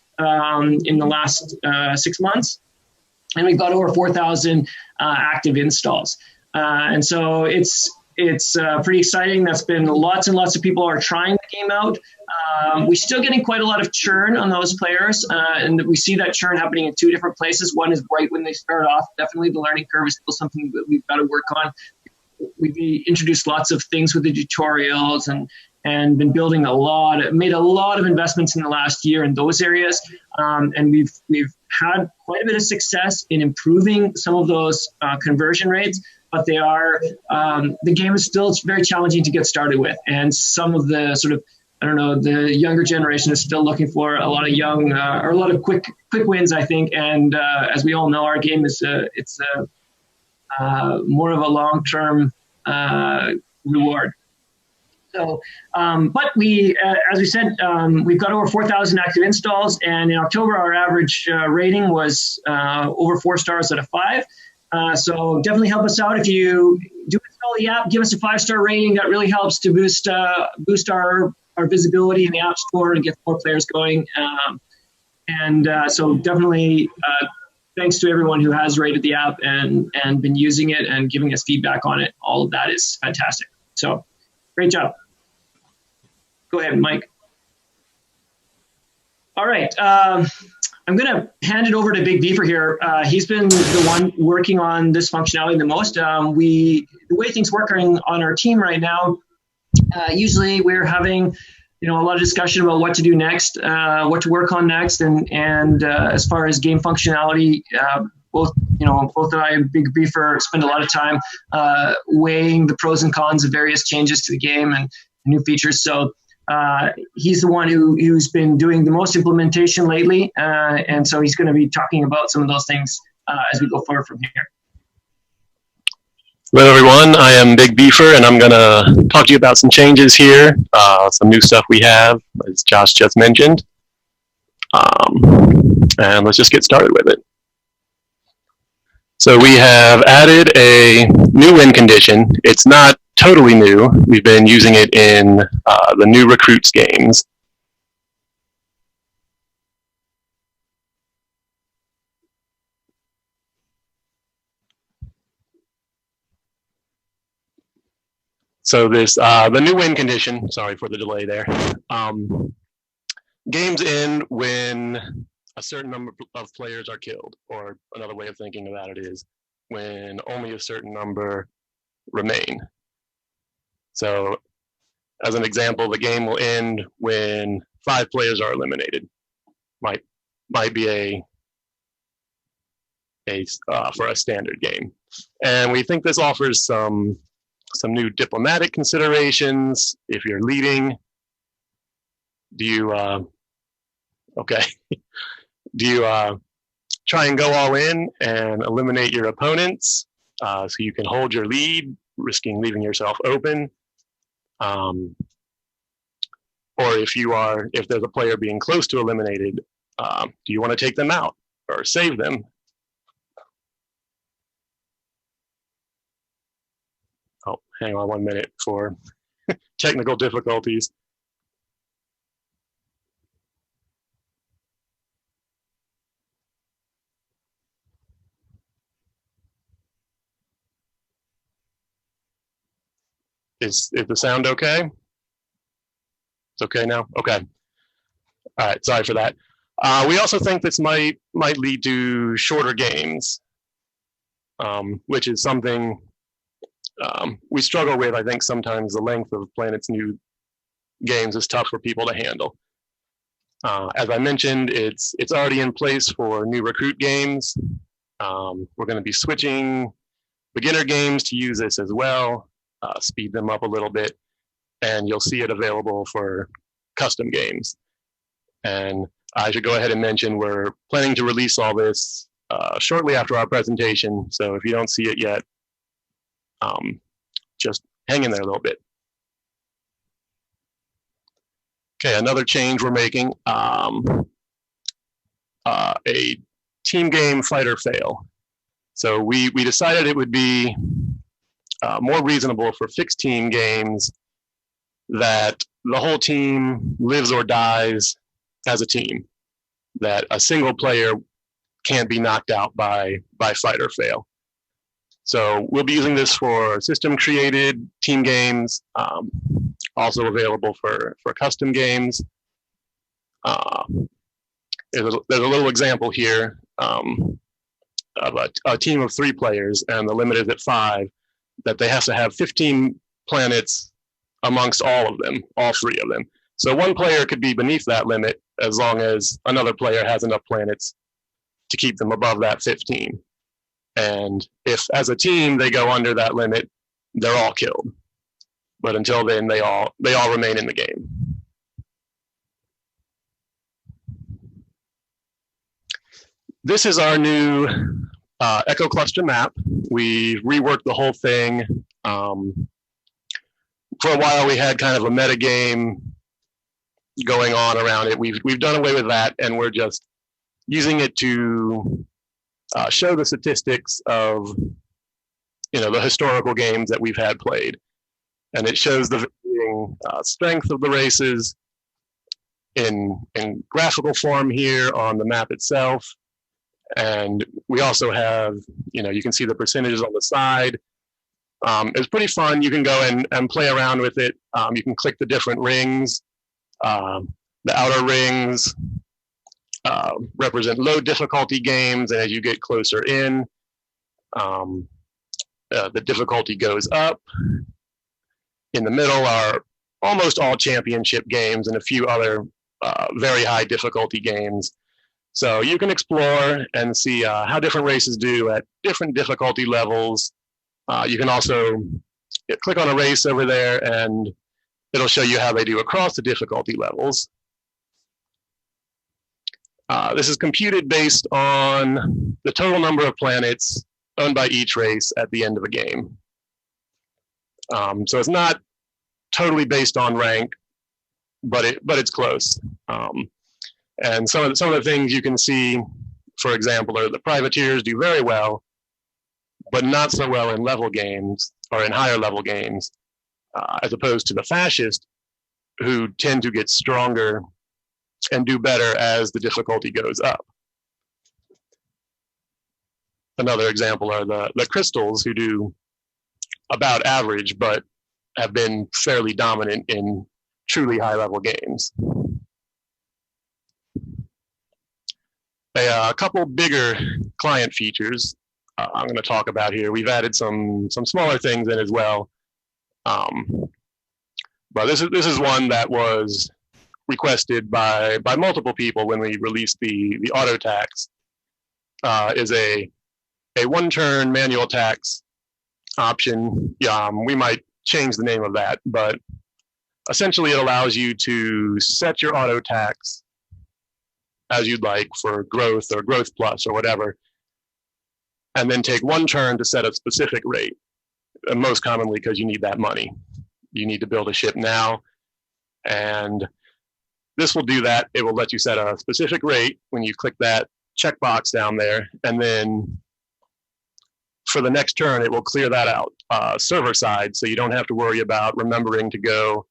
in the last 6 months. And we've got over 4,000 active installs. And so it's pretty exciting. That's been lots and lots of people are trying the game out. We're still getting quite a lot of churn on those players, and we see that churn happening in 2 different places. One is right when they start off. Definitely the learning curve is still something that we've got to work on. We've introduced lots of things with the tutorials and been building made a lot of investments in the last year in those areas. And we've had quite a bit of success in improving some of those conversion rates, but they are, the game is still very challenging to get started with. And some of the sort of, the younger generation is still looking for a lot of or a lot of quick wins, I think. And as we all know, our game is, more of a long-term reward. So, but we, as we said, we've got over 4,000 active installs, and in October, our average rating was over 4 stars out of 5. So definitely help us out if you do install the app. Give us a 5-star rating. That really helps to boost our visibility in the App Store and get more players going. So definitely thanks to everyone who has rated the app and been using it and giving us feedback on it. All of that is fantastic. So great job. Go ahead, Mike. All right. I'm going to hand it over to Big Beaver here. He's been the one working on this functionality the most. The way things work on our team right now, usually we're having a lot of discussion about what to do next, what to work on next, and as far as game functionality, both and I, Big Beaver, spend a lot of time weighing the pros and cons of various changes to the game and new features. So he's the one who's been doing the most implementation lately, and so he's going to be talking about some of those things as we go forward from here. Hello everyone, I am Big Beaver and I'm going to talk to you about some changes here, some new stuff we have, as Josh just mentioned. And let's just get started with it. So we have added a new win condition. It's not totally new. We've been using it in the new recruits games. So this, the new win condition, sorry for the delay there. Games end when a certain number of players are killed, or another way of thinking about it is when only a certain number remain. So as an example, the game will end when 5 players are eliminated. Might be for a standard game. And we think this offers some new diplomatic considerations. If you're leading, do you try and go all in and eliminate your opponents so you can hold your lead, risking leaving yourself open? Or if there's a player being close to eliminated, do you want to take them out or save them? Oh, hang on 1 minute for technical difficulties. Is the sound okay? It's okay now? Okay. All right, sorry for that. We also think this might lead to shorter games, which is something we struggle with. I think sometimes the length of Planets.nu games is tough for people to handle. As I mentioned, it's already in place for new recruit games. We're going to be switching beginner games to use this as well, speed them up a little bit, and you'll see it available for custom games. And I should go ahead and mention we're planning to release all this shortly after our presentation, so if you don't see it yet, just hang in there a little bit. Okay, another change we're making, a team game fight or fail. So we decided it would be more reasonable for fixed team games that the whole team lives or dies as a team, that a single player can't be knocked out by fight or fail. So we'll be using this for system created team games, also available for custom games. There's a little example here of a team of 3 players, and the limit is at 5, that they have to have 15 planets amongst all of them, all 3 of them. So one player could be beneath that limit as long as another player has enough planets to keep them above that 15. And if as a team they go under that limit, they're all killed. But until then, they all remain in the game. This is our new Echo Cluster map. We reworked the whole thing. For a while, we had kind of a meta game going on around it. We've done away with that, and we're just using it to show the statistics of the historical games that we've had played, and it shows the varying strength of the races in graphical form here on the map itself. And we also have, you can see the percentages on the side. It's pretty fun. You can go and play around with it. You can click the different rings. The outer rings represent low difficulty games, and as you get closer in, the difficulty goes up. In the middle are almost all championship games and a few other very high difficulty games. So you can explore and see how different races do at different difficulty levels. You can also click on a race over there and it'll show you how they do across the difficulty levels. This is computed based on the total number of planets owned by each race at the end of a game. So it's not totally based on rank, but it's close. And some of the things you can see, for example, are the privateers do very well, but not so well in level games or in higher level games, as opposed to the fascists, who tend to get stronger and do better as the difficulty goes up. Another example are the crystals, who do about average, but have been fairly dominant in truly high level games. A couple bigger client features I'm going to talk about here. We've added some smaller things in as well, but this is one that was requested by multiple people when we released the auto tax. Is a one-turn manual tax option. We might change the name of that, but essentially it allows you to set your auto tax as you'd like for growth or growth plus or whatever, and then take one turn to set a specific rate, and most commonly because you need that money. You need to build a ship now, and this will do that. It will let you set a specific rate when you click that checkbox down there, and then for the next turn, it will clear that out server side, so you don't have to worry about remembering to go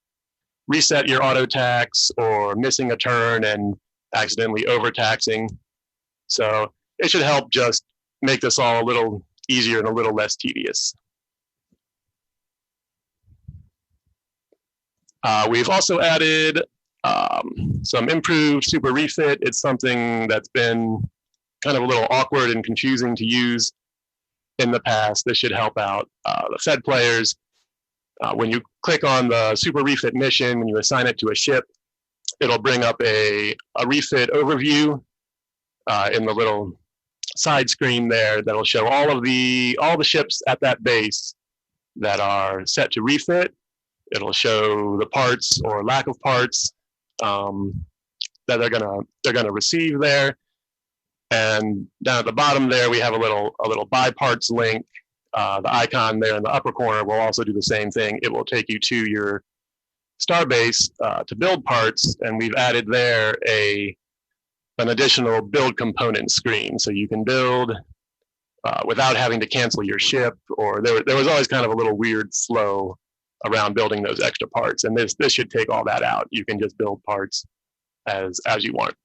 reset your auto tax or missing a turn and accidentally overtaxing. So it should help just make this all a little easier and a little less tedious. We've also added some improved super refit. It's something that's been kind of a little awkward and confusing to use in the past. This should help out the Fed players. When you click on the super refit mission, when you assign it to a ship, it'll bring up a refit overview in the little side screen there that'll show all the ships at that base that are set to refit. It'll show the parts or lack of parts that they're gonna receive there. And down at the bottom there, we have a little buy parts link. The icon there in the upper corner will also do the same thing. It will take you to your Starbase to build parts, and we've added there an additional build component screen, so you can build without having to cancel your ship. Or there was always kind of a little weird flow around building those extra parts, and this should take all that out. You can just build parts as you want.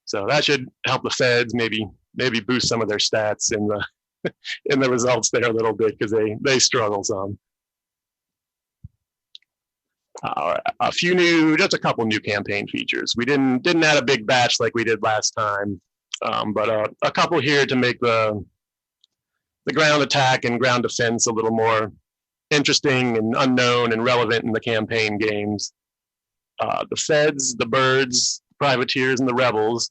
So that should help the Feds maybe boost some of their stats in the in the results there a little bit, because they struggle some. Just a couple new campaign features. We didn't add a big batch like we did last time, but a couple here to make the ground attack and ground defense a little more interesting and unknown and relevant in the campaign games. The Feds, the birds, privateers, and the rebels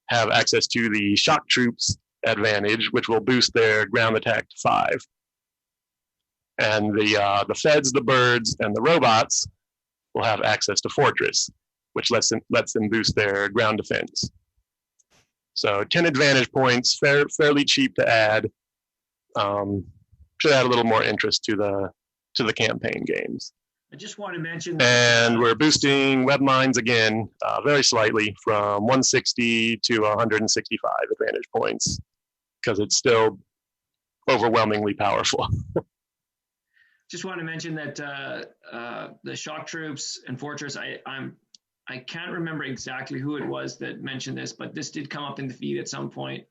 have access to the shock troops advantage, which will boost their ground attack to 5. And the Feds, the birds, and the robots will have access to Fortress, which lets them boost their ground defense. So 10 advantage points, fairly cheap to add. Should add a little more interest to the campaign games. I just want to mention and we're boosting web mines again, very slightly, from 160 to 165 advantage points, because it's still overwhelmingly powerful. Just want to mention that the shock troops and Fortress, I can't remember exactly who it was that mentioned this, but this did come up in the feed at some point.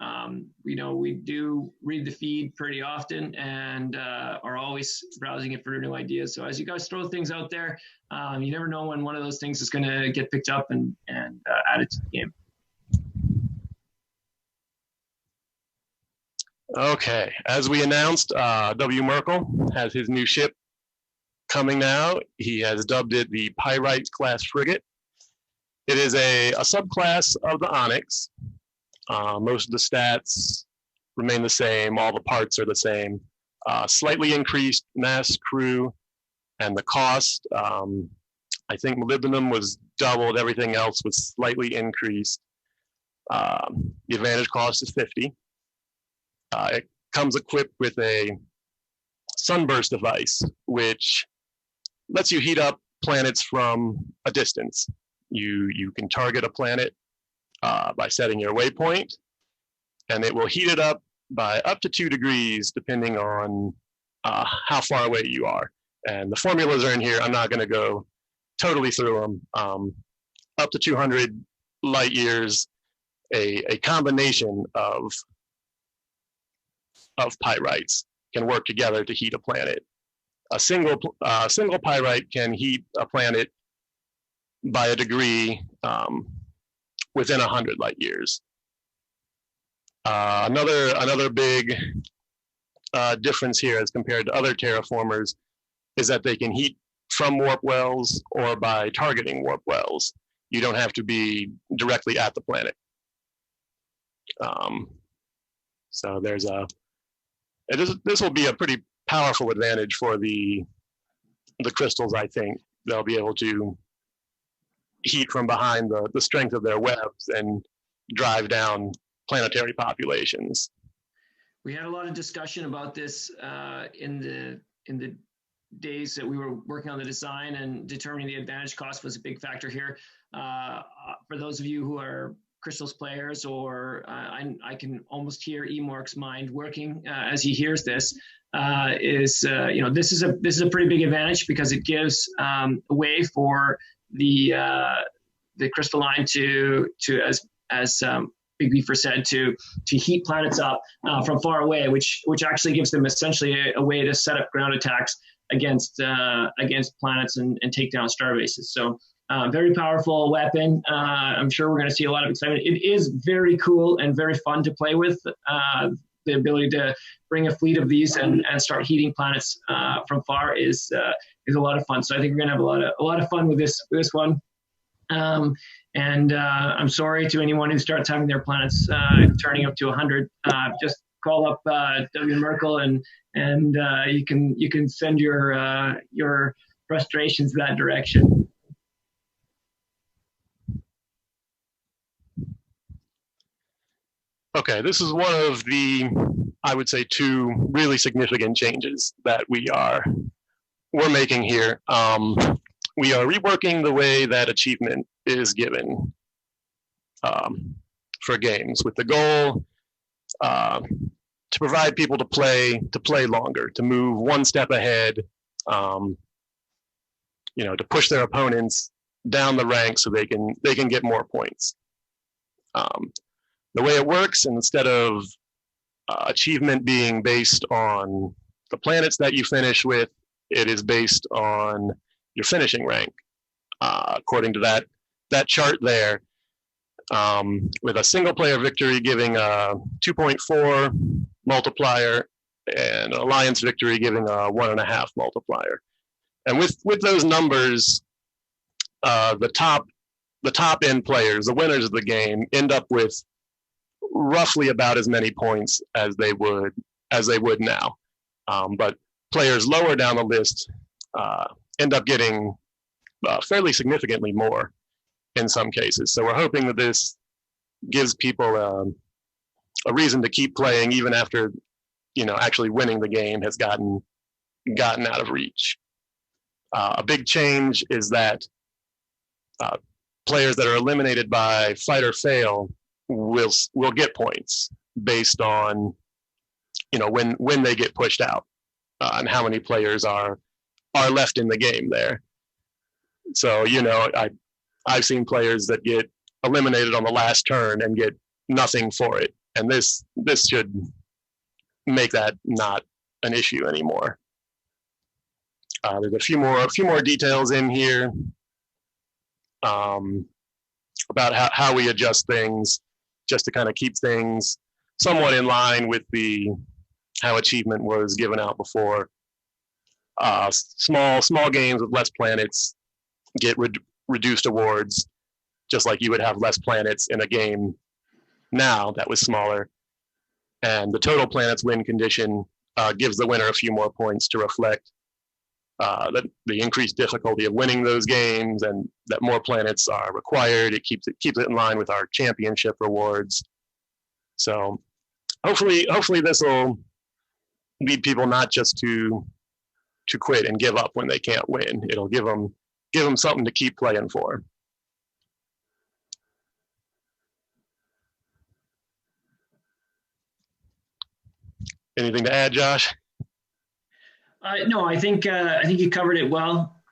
We do read the feed pretty often and are always browsing it for new ideas. So as you guys throw things out there, you never know when one of those things is going to get picked up and added to the game. Okay, as we announced, W. Merkel has his new ship coming now. He has dubbed it the Pyrite class frigate. It is a subclass of the Onyx. Most of the stats remain the same. All the parts are the same. Slightly increased mass, crew, and the cost. I think molybdenum was doubled. Everything else was slightly increased. The advantage cost is 50. It comes equipped with a sunburst device, which lets you heat up planets from a distance. You can target a planet by setting your waypoint, and it will heat it up by up to 2 degrees, depending on how far away you are. And the formulas are in here. I'm not going to go totally through them. Up to 200 light years, a combination of pyrites can work together to heat a planet. A single pyrite can heat a planet by a degree within 100 light years. Another big difference here as compared to other terraformers is that they can heat from warp wells or by targeting warp wells. You don't have to be directly at the planet. So there's this will be a pretty powerful advantage for the crystals. I think they'll be able to heat from behind the strength of their webs and drive down planetary populations. We had a lot of discussion about this in the days that we were working on the design, and determining the advantage cost was a big factor here. For those of you who are crystals players, or I can almost hear Emork's mind working as he hears this. This is a pretty big advantage, because it gives a way for the crystalline to as Big Beaver said, to heat planets up from far away, which actually gives them essentially a way to set up ground attacks against planets and take down star bases. So very powerful weapon. I'm sure we're going to see a lot of excitement. It is very cool and very fun to play with. The ability to bring a fleet of these and start heating planets from far is a lot of fun. So I think we're going to have a lot of fun with this one. And I'm sorry to anyone who starts having their planets turning up to 100. Just call up W. Merkel and you can send your frustrations that direction. Okay, this is one of the, I would say, 2 really significant changes that we're making here. We are reworking the way that achievement is given for games, with the goal to provide people to play longer, to move one step ahead, to push their opponents down the rank so they can get more points. The way it works, instead of achievement being based on the planets that you finish with, it is based on your finishing rank, according to that chart there, with a single player victory giving a 2.4 multiplier and an alliance victory giving a 1.5 multiplier. And with those numbers, the top end players, the winners of the game, end up with roughly about as many points as they would now. But players lower down the list end up getting fairly significantly more in some cases. So we're hoping that this gives people a reason to keep playing even after actually winning the game has gotten out of reach. A big change is that players that are eliminated by fight or fail will get points based on when they get pushed out and how many players are left in the game there. So I've seen players that get eliminated on the last turn and get nothing for it, and this should make that not an issue anymore. There's a few more details in here about how we adjust things, just to kind of keep things somewhat in line with how achievement was given out before. Small games with less planets get reduced awards, just like you would have less planets in a game now that was smaller. And the total planets win condition gives the winner a few more points to reflect the increased difficulty of winning those games, and that more planets are required. It keeps it in line with our championship rewards. So hopefully this will lead people not just to quit and give up when they can't win. It'll give them something to keep playing for. Anything to add, Josh? No, I think you covered it well.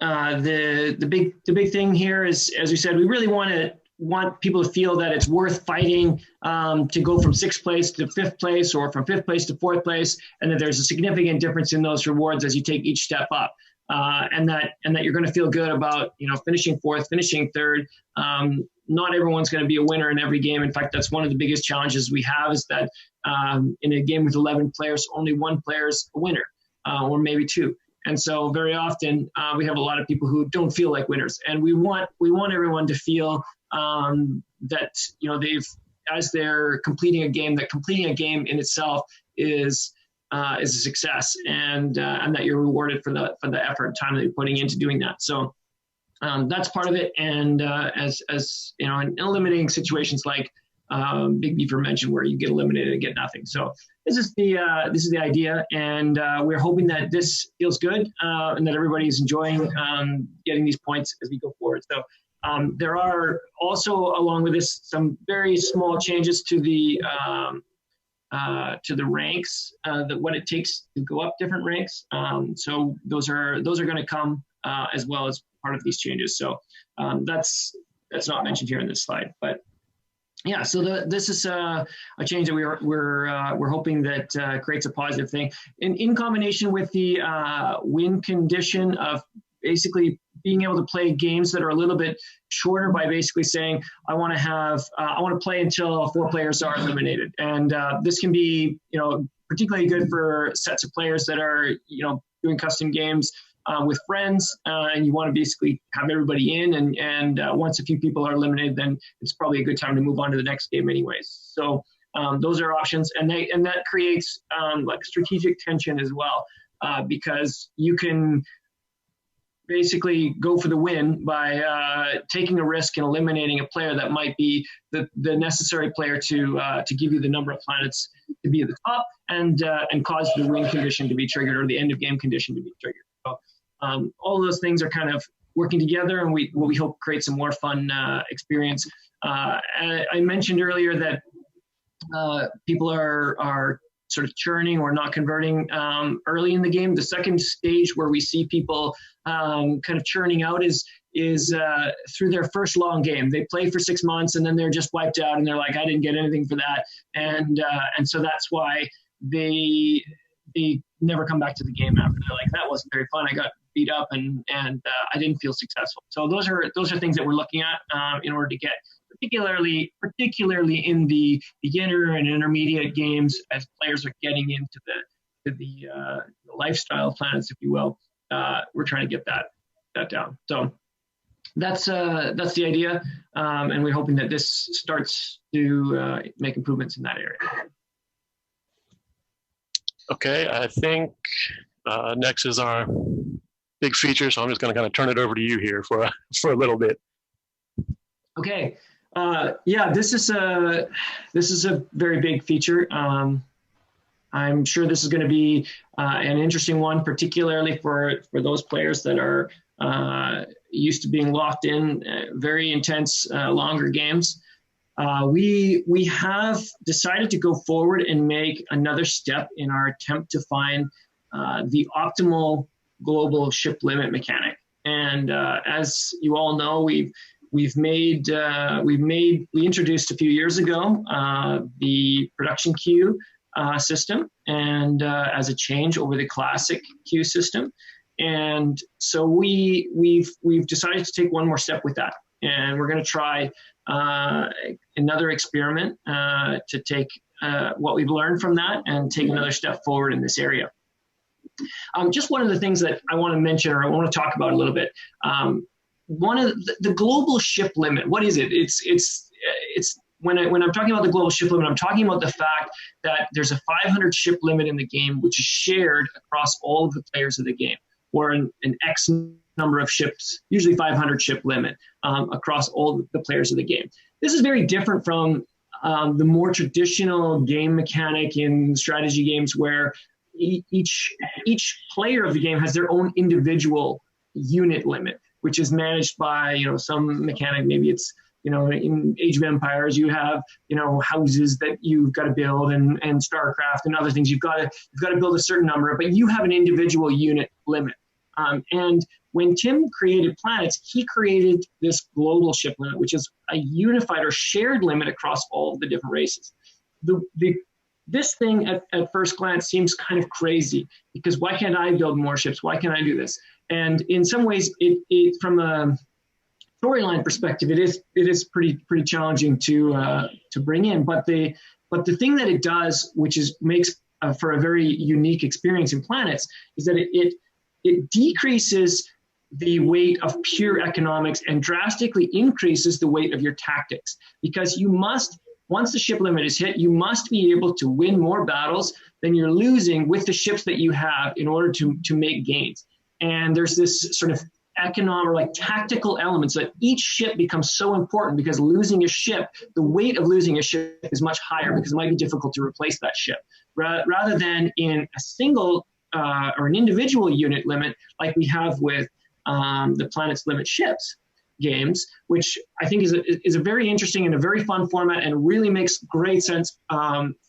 The big thing here is, as we said, we really want people to feel that it's worth fighting to go from 6th place to 5th place, or from 5th place to 4th place, and that there's a significant difference in those rewards as you take each step up, and that you're going to feel good about finishing 4th, finishing 3rd. Not everyone's going to be a winner in every game. In fact, that's one of the biggest challenges we have, is that in a game with 11 players, only one player is a winner, or maybe 2. And so very often we have a lot of people who don't feel like winners, and we want everyone to feel that as they're completing a game, that completing a game in itself is a success, and that you're rewarded for the effort and time that you're putting into doing that. So that's part of it. And as in eliminating situations like Big Beaver mentioned, where you get eliminated and get nothing. So this is the idea, and we're hoping that this feels good and that everybody's enjoying getting these points as we go forward. So there are also, along with this, some very small changes to the ranks, what it takes to go up different ranks. So those are going to come as well as part of these changes. So that's not mentioned here in this slide, but yeah. So this is a change that we're hoping that creates a positive thing, in combination with the win condition of basically being able to play games that are a little bit shorter, by basically saying, I want to play until 4 players are eliminated. And this can be, particularly good for sets of players that are, doing custom games with friends, and you want to basically have everybody in, and once a few people are eliminated, then it's probably a good time to move on to the next game anyways. So those are options, and that creates like strategic tension as well, because you can basically go for the win by taking a risk and eliminating a player that might be the necessary player to give you the number of planets to be at the top, and cause the win condition to be triggered, or the end of game condition to be triggered. So all of those things are kind of working together, and we hope create some more fun experience. I mentioned earlier that people are sort of churning or not converting early in the game. The second stage where we see people kind of churning out is through their first long game. They play for 6 months and then they're just wiped out, and they're like, I didn't get anything for that. And so that's why they never come back to the game after. They're like, that wasn't very fun. I got beat up and I didn't feel successful. So those are things that we're looking at in order to get, particularly in the beginner and intermediate games, as players are getting into the lifestyle planets, if you will. We're trying to get that down. So that's the idea, and we're hoping that this starts to make improvements in that area. Okay, I think next is our big feature, so I'm just going to kind of turn it over to you here for a little bit. Okay. Yeah, this is a very big feature. I'm sure this is going to be an interesting one, particularly for those players that are used to being locked in very intense, longer games. We have decided to go forward and make another step in our attempt to find the optimal global ship limit mechanic. And as you all know, we introduced a few years ago the production queue system, and as a change over the classic queue system. And so we've decided to take one more step with that, and we're going to try another experiment to take what we've learned from that and take another step forward in this area. Just one of the things that I want to mention, or I want to talk about a little bit. One of the global ship limit. What is it? It's when I'm talking about the global ship limit, I'm talking about the fact that there's a 500 ship limit in the game, which is shared across all of the players of the game, or an X number of ships, usually 500 ship limit across all the players of the game. This is very different from the more traditional game mechanic in strategy games, where each player of the game has their own individual unit limit, which is managed by some mechanic. Maybe it's in Age of Empires you have houses that you've got to build, and StarCraft and other things you've got to build a certain number, but you have an individual unit limit. And when Tim created Planets, he created this global ship limit, which is a unified or shared limit across all of the different races. This thing at first glance seems kind of crazy, because why can't I build more ships? Why can't I do this? And in some ways, it from a storyline perspective, it is pretty challenging to bring in. But the thing that it does, which makes for a very unique experience in Planets, is that it decreases the weight of pure economics and drastically increases the weight of your tactics, because you must, once the ship limit is hit, you must be able to win more battles than you're losing with the ships that you have in order to make gains. And there's this sort of economic or like tactical elements that each ship becomes so important, because losing a ship, the weight of losing a ship is much higher, because it might be difficult to replace that ship, rather than in a single or an individual unit limit like we have with the Planets Limit Ships games, which I think is a very interesting and a very fun format, and really makes great sense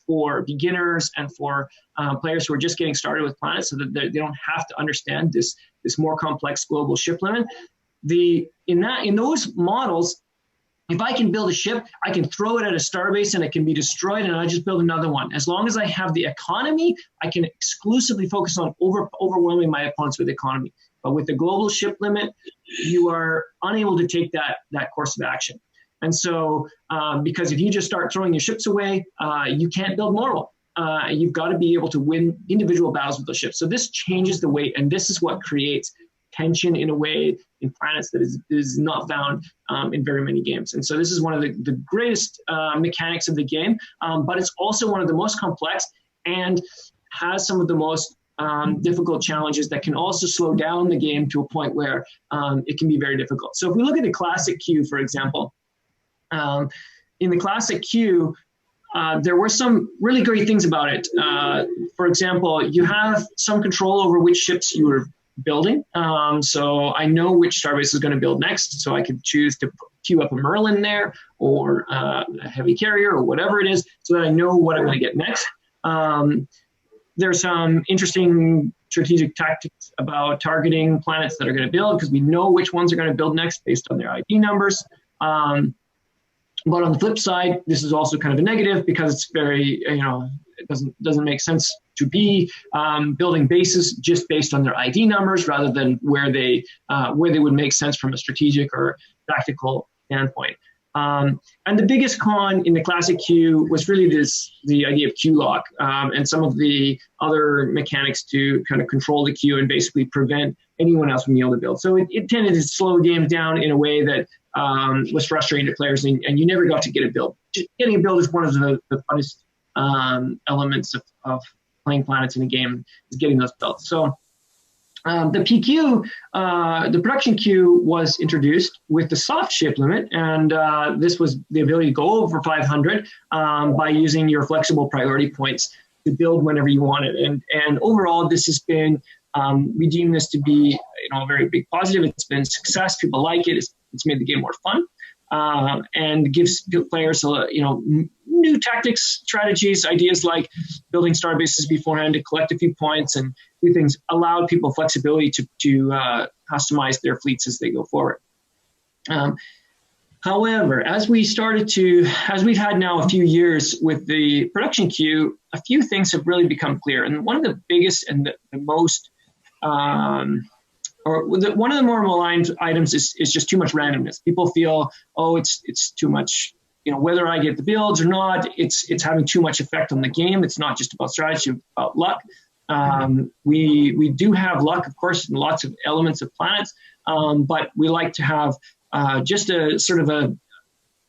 for beginners and for players who are just getting started with Planets, so that they don't have to understand this more complex global ship limit. In those models, if I can build a ship, I can throw it at a starbase and it can be destroyed, and I just build another one. As long as I have the economy, I can exclusively focus on overwhelming my opponents with economy. But with the global ship limit, you are unable to take that course of action. And so, because if you just start throwing your ships away, you can't build more. You've got to be able to win individual battles with the ships. So this changes the weight, and this is what creates tension in a way in Planets that is not found in very many games. And so this is one of the greatest mechanics of the game, but it's also one of the most complex and has some of the most difficult challenges that can also slow down the game to a point where it can be very difficult. So if we look at the classic queue, for example, in the classic queue, there were some really great things about it. For example, you have some control over which ships you were building. So I know which starbase is going to build next, so I could choose to queue up a Merlin there, or a heavy carrier, or whatever it is, so that I know what I'm going to get next. There's some interesting strategic tactics about targeting planets that are going to build, because we know which ones are going to build next based on their ID numbers. But on the flip side, this is also kind of a negative, because it's very, it doesn't make sense to be building bases just based on their ID numbers, rather than where they would make sense from a strategic or tactical standpoint. And the biggest con in the classic queue was really the idea of queue lock, and some of the other mechanics to kind of control the queue and basically prevent anyone else from being able to build. So it tended to slow games down in a way that was frustrating to players, and you never got to get a build. Just getting a build is one of the funnest elements of playing Planets in a game, is getting those builds. So the PQ, the production queue, was introduced with the soft ship limit, and this was the ability to go over 500 by using your flexible priority points to build whenever you wanted. And overall, this has been, we deem this to be a very big positive. It's been a success. People like it. It's made the game more fun, and gives players new tactics, strategies, ideas like building star bases beforehand to collect a few points and do things. Allowed people flexibility to customize their fleets as they go forward. However, as we've had now a few years with the production queue, a few things have really become clear. And one of the biggest and the most one of the more maligned items is just too much randomness. People feel, it's too much, whether I get the builds or not, it's having too much effect on the game. It's not just about strategy, it's about luck. We do have luck, of course, in lots of elements of planets, but we like to have just a sort of a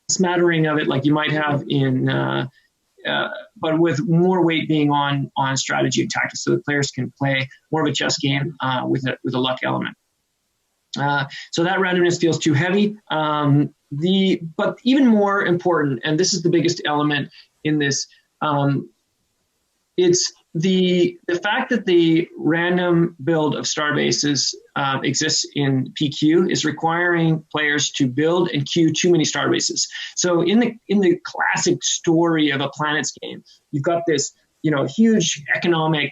smattering of it, like you might have in, but with more weight being on strategy and tactics, so the players can play more of a chess game with a luck element. So that randomness feels too heavy. But even more important, and this is the biggest element in this, it's the fact that the random build of starbases exists in PQ is requiring players to build and queue too many starbases. So in the classic story of a Planets game, you've got this huge economic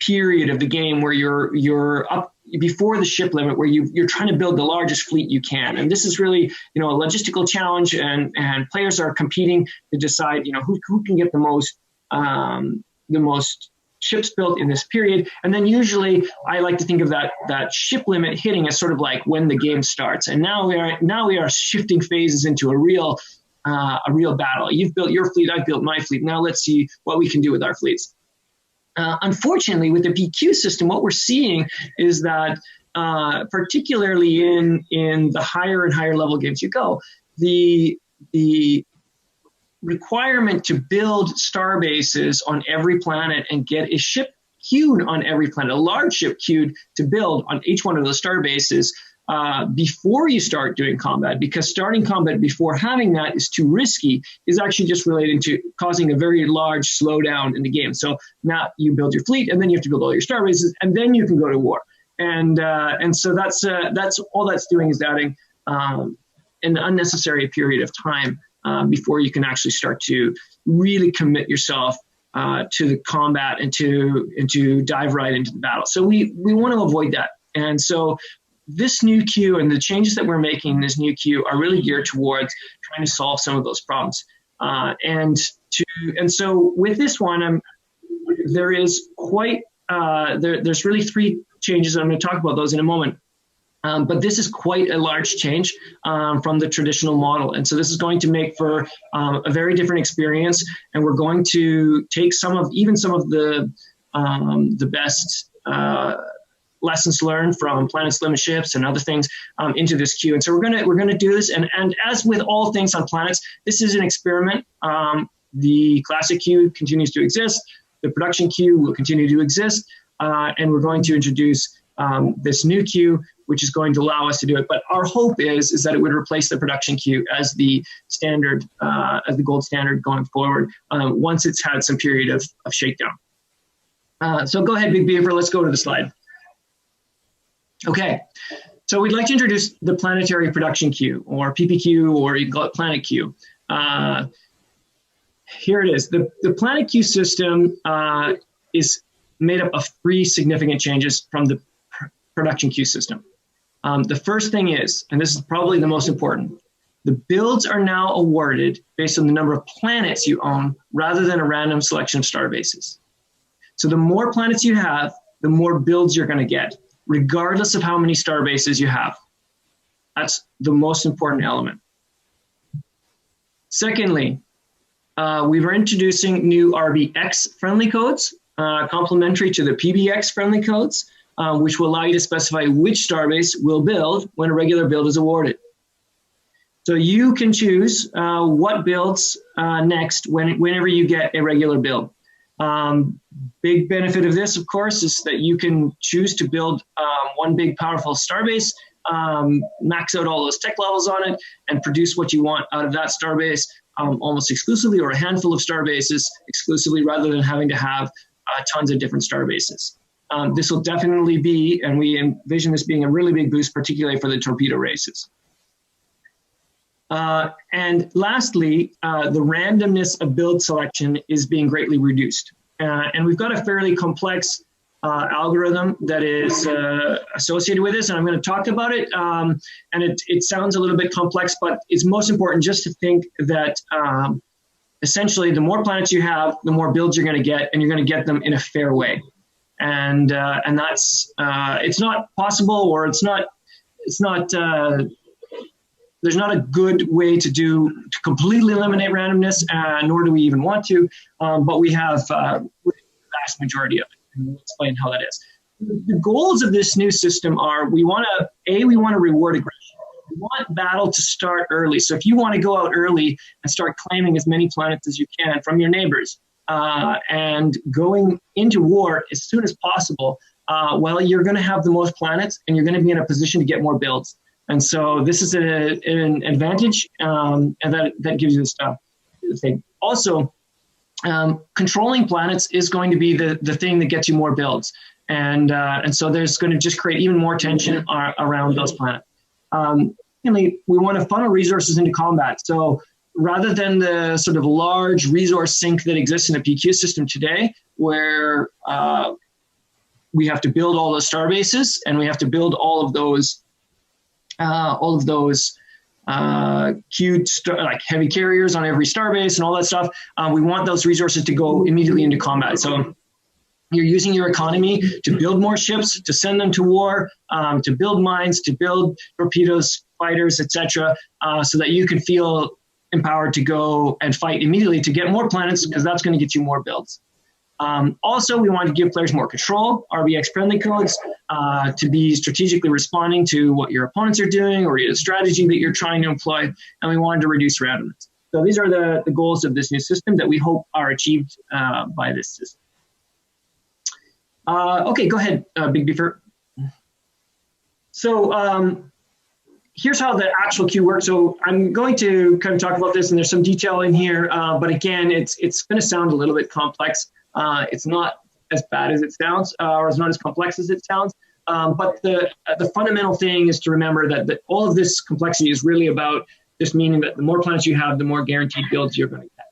period of the game where you're up before the ship limit, where you're trying to build the largest fleet you can, and this is really a logistical challenge, and players are competing to decide who can get the most ships built in this period. And then usually I like to think of that ship limit hitting as sort of like when the game starts. And now we are shifting phases into a real battle. You've built your fleet, I've built my fleet. Now let's see what we can do with our fleets. Unfortunately, with the PQ system, what we're seeing is that, particularly in the higher and higher level games you go, the requirement to build star bases on every planet and get a ship queued on every planet, a large ship queued to build on each one of those star bases before you start doing combat, because starting combat before having that is too risky, is actually just related to causing a very large slowdown in the game. So now you build your fleet, and then you have to build all your star bases, and then you can go to war. And so that's all that's doing is adding an unnecessary period of time before you can actually start to really commit yourself to the combat and to dive right into the battle. So we want to avoid that. And so this new queue and the changes that we're making in this new queue are really geared towards trying to solve some of those problems. And so with this one, there is quite there's really three changes. I'm going to talk about those in a moment. But this is quite a large change from the traditional model. And so this is going to make for a very different experience. And we're going to take some of the best lessons learned from Planets Limit ships and other things into this queue. And so we're gonna do this. And as with all things on Planets, this is an experiment. The classic queue continues to exist. The production queue will continue to exist. And we're going to introduce this new queue, which is going to allow us to do it. But our hope is that it would replace the production queue as the standard, as the gold standard going forward, once it's had some period of shakedown. So go ahead, Big Beaver, let's go to the slide. Okay, so we'd like to introduce the planetary production queue, or PPQ, or you can call it planet queue. Here it is. The planet queue system is made up of three significant changes from the production queue system. The first thing is, and this is probably the most important, the builds are now awarded based on the number of planets you own rather than a random selection of star bases. So the more planets you have, the more builds you're going to get, regardless of how many star bases you have. That's the most important element. Secondly, we were introducing new RBX friendly codes, complementary to the PBX friendly codes, which will allow you to specify which starbase will build when a regular build is awarded. So you can choose what builds next whenever you get a regular build. Big benefit of this, of course, is that you can choose to build one big powerful starbase, max out all those tech levels on it, and produce what you want out of that starbase almost exclusively, or a handful of starbases exclusively, rather than having to have tons of different starbases. This will definitely be, and we envision this being a really big boost, particularly for the torpedo races. And lastly, the randomness of build selection is being greatly reduced. And we've got a fairly complex algorithm that is associated with this, and I'm going to talk about it. And it sounds a little bit complex, but it's most important just to think that essentially the more planets you have, the more builds you're going to get, and you're going to get them in a fair way. And that's it's not possible, or there's not a good way to completely eliminate randomness, nor do we even want to, but we have the vast majority of it. And we'll explain how that is. The goals of this new system are we want to reward aggression. We want battle to start early. So if you want to go out early and start claiming as many planets as you can from your neighbors and going into war as soon as possible, well, you're going to have the most planets and you're going to be in a position to get more builds. And so this is an advantage, and that gives you this thing. Also, controlling planets is going to be the thing that gets you more builds. And so there's going to just create even more tension around those planets. We want to funnel resources into combat. So rather than the sort of large resource sink that exists in a PQ system today, where we have to build all those star bases and we have to build all of those queued like heavy carriers on every star base and all that stuff. We want those resources to go immediately into combat. So you're using your economy to build more ships, to send them to war, to build mines, to build torpedoes, fighters, etc., so that you can feel empowered to go and fight immediately to get more planets, because that's going to get you more builds. Also, we want to give players more control, RBX friendly codes, to be strategically responding to what your opponents are doing or the strategy that you're trying to employ, and we wanted to reduce randomness. So these are the goals of this new system that we hope are achieved by this system. Okay, go ahead, Big Beaver. So here's how the actual queue works. So I'm going to kind of talk about this, and there's some detail in here, but again, it's going to sound a little bit complex. It's not as bad as it sounds, or it's not as complex as it sounds. But the fundamental thing is to remember that all of this complexity is really about just meaning that the more planets you have, the more guaranteed builds you're going to get.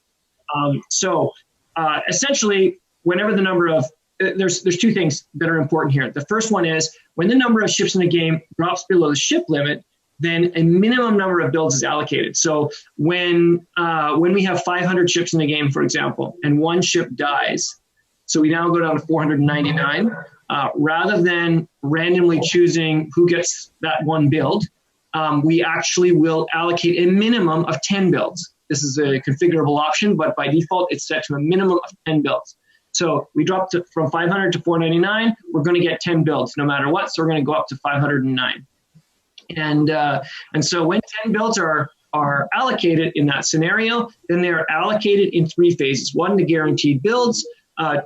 Essentially, whenever the number of there's two things that are important here. The first one is when the number of ships in the game drops below the ship limit, then a minimum number of builds is allocated. So when we have 500 ships in the game, for example, and one ship dies, so we now go down to 499, rather than randomly choosing who gets that one build, we actually will allocate a minimum of 10 builds. This is a configurable option, but by default, it's set to a minimum of 10 builds. So we dropped from 500 to 499, we're going to get 10 builds no matter what, so we're going to go up to 509. And so when 10 builds are allocated in that scenario, then they are allocated in 3 phases. 1, the guaranteed builds,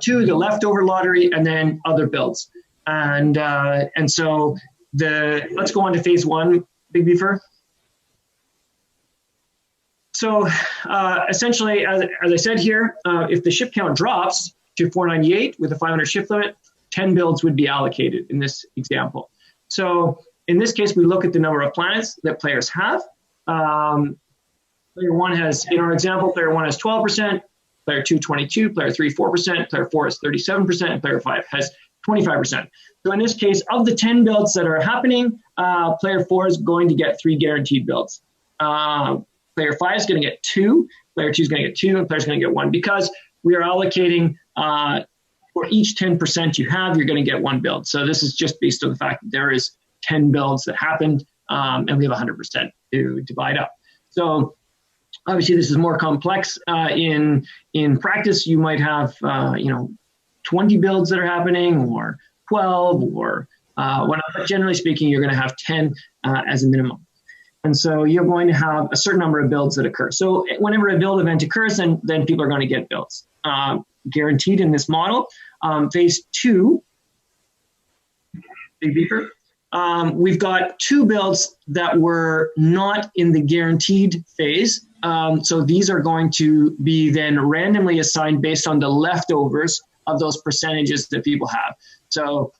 2, the leftover lottery, and then other builds. And so let's go on to phase 1, Big Beaver. So essentially, as I said here, if the ship count drops to 498 with a 500 ship limit, 10 builds would be allocated in this example. So in this case, we look at the number of planets that players have. Player 1 has, in our example, player 1 has 12%, player 2, 22%, player 3, 4%, player 4 is 37%, and player 5 has 25%. So in this case, of the 10 builds that are happening, player 4 is going to get 3 guaranteed builds. Player 5 is going to get 2, player 2 is going to get 2, and player is going to get 1, because we are allocating for each 10% you have, you're going to get 1 build. So this is just based on the fact that there is 10 builds that happened, and we have 100% to divide up. So obviously this is more complex. In practice, you might have 20 builds that are happening, or 12, or whatnot. But generally speaking, you're going to have 10 as a minimum. And so you're going to have a certain number of builds that occur. So whenever a build event occurs, then people are going to get builds. Guaranteed in this model. Phase 2, Big Beaver. We've got 2 builds that were not in the guaranteed phase. So these are going to be then randomly assigned based on the leftovers of those percentages that people have. So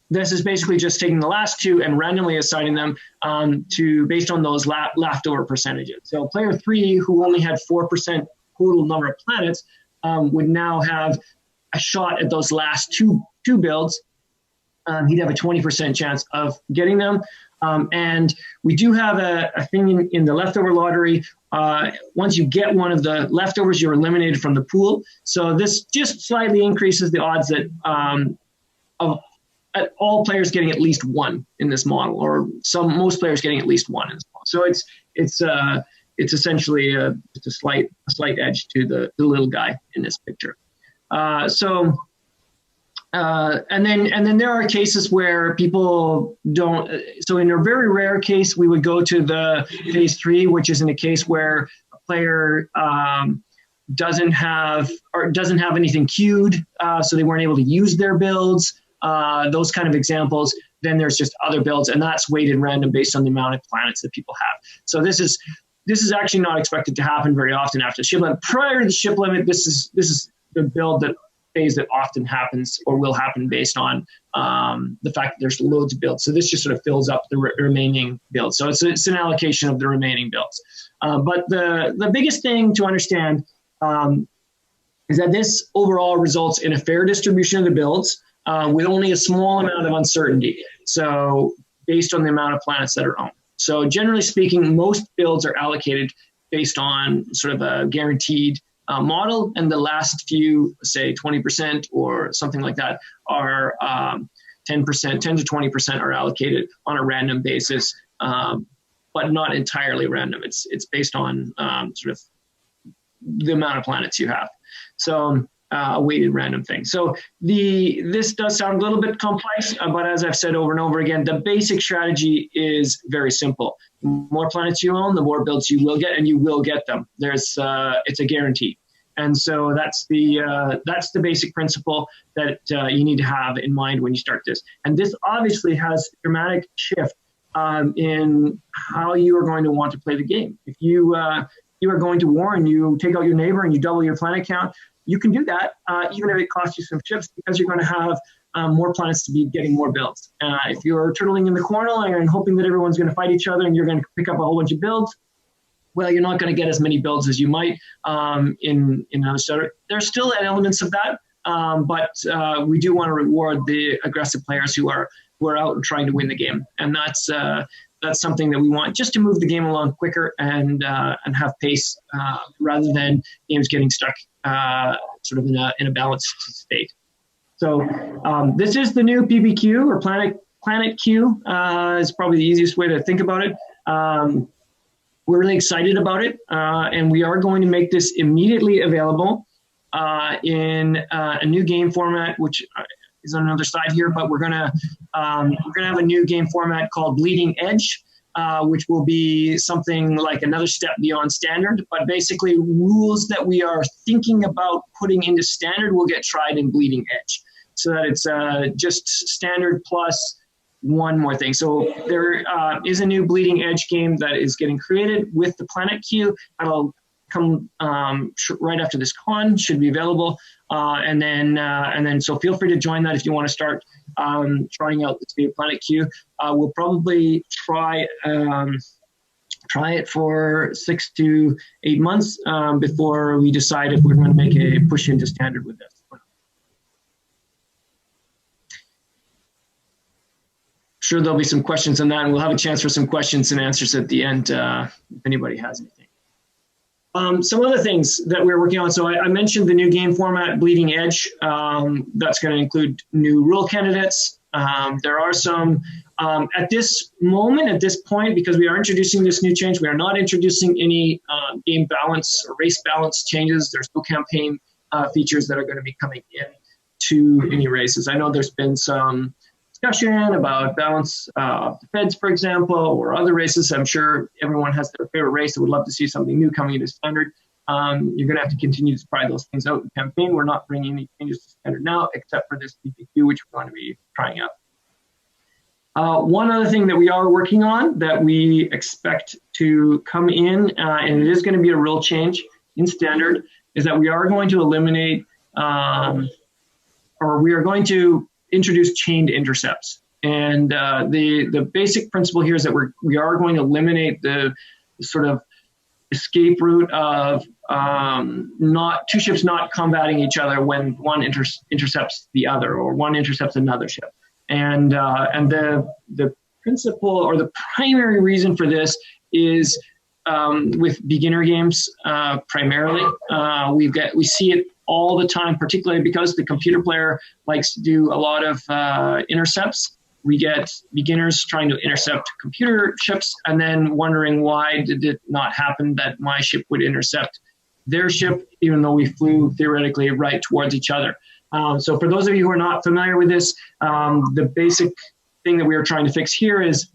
this is basically just taking the last 2 and randomly assigning them based on those leftover percentages. So player 3, who only had 4% total number of planets, would now have a shot at those last two builds. He'd have a 20% chance of getting them. And we do have a thing in the leftover lottery. Once you get one of the leftovers, you're eliminated from the pool. So this just slightly increases the odds that of all players getting at least 1 in this model, or most players getting at least 1 in this model. So it's essentially a slight edge to the little guy in this picture. So And then there are cases where people don't. So in a very rare case, we would go to the phase 3, which is in a case where a player doesn't have anything queued, so they weren't able to use their builds. Those kind of examples. Then there's just other builds, and that's weighted random based on the amount of planets that people have. So this is actually not expected to happen very often after the ship limit. Prior to the ship limit, this is the build phase that often happens or will happen based on the fact that there's loads of builds. So this just sort of fills up the remaining builds. So it's an allocation of the remaining builds. But the biggest thing to understand is that this overall results in a fair distribution of the builds with only a small amount of uncertainty. So based on the amount of planets that are owned. So generally speaking, most builds are allocated based on sort of a guaranteed model, and the last few, say 20% or something like that, are 10%, 10 to 20% are allocated on a random basis, but not entirely random. It's based on sort of the amount of planets you have. So a weighted random thing. So this does sound a little bit complex, but as I've said over and over again, the basic strategy is very simple. The more planets you own, the more builds you will get, and you will get them. It's a guarantee. And so that's the basic principle that you need to have in mind when you start this. And this obviously has a dramatic shift in how you are going to want to play the game. If you are going to war and you take out your neighbor and you double your planet count, you can do that, even if it costs you some ships, because you're going to have more planets to be getting more builds. If you're turtling in the corner and hoping that everyone's going to fight each other and you're going to pick up a whole bunch of builds, well, you're not going to get as many builds as you might in another starter. There's still elements of that, but we do want to reward the aggressive players who are out and trying to win the game, and that's something that we want, just to move the game along quicker and have pace rather than games getting stuck sort of in a balanced state. So this is the new PBQ, or Planet Q is probably the easiest way to think about it. We're really excited about it, and we are going to make this immediately available in a new game format, which is on another side here. But we're gonna have a new game format called Bleeding Edge, which will be something like another step beyond standard. But basically, rules that we are thinking about putting into standard will get tried in Bleeding Edge, so that it's just standard plus one more thing. So there is a new Bleeding Edge game that is getting created with the Planet Q. That'll come right after this con, should be available. And then so feel free to join that if you want to start trying out this new Planet Q. We'll probably try it for 6 to 8 months before we decide if we're going to make a push into standard with this. Sure, there'll be some questions on that, and we'll have a chance for some questions and answers at the end if anybody has anything. Some other things that we're working on. So I mentioned the new game format, Bleeding Edge. That's going to include new rule candidates. There are some, at this point, because we are introducing this new change, we are not introducing any game balance or race balance changes. There's no campaign features that are going to be coming in to any races. I know there's been some discussion about balance of the feds, for example, or other races. I'm sure everyone has their favorite race and would love to see something new coming into standard. You're going to have to continue to try those things out in the campaign. We're not bringing any changes to standard now, except for this PPQ, which we're going to be trying out. One other thing that we are working on that we expect to come in, and it is going to be a real change in standard, is that we are going to eliminate, or we are going to introduce chained intercepts. And the basic principle here is that we are going to eliminate the sort of escape route of not two ships not combating each other when one intercepts the other, or one intercepts another ship. And the principle, or the primary reason for this, is with beginner games primarily. We see it all the time, particularly because the computer player likes to do a lot of intercepts. We get beginners trying to intercept computer ships and then wondering why did it not happen that my ship would intercept their ship, even though we flew theoretically right towards each other. So for those of you who are not familiar with this, the basic thing that we are trying to fix here is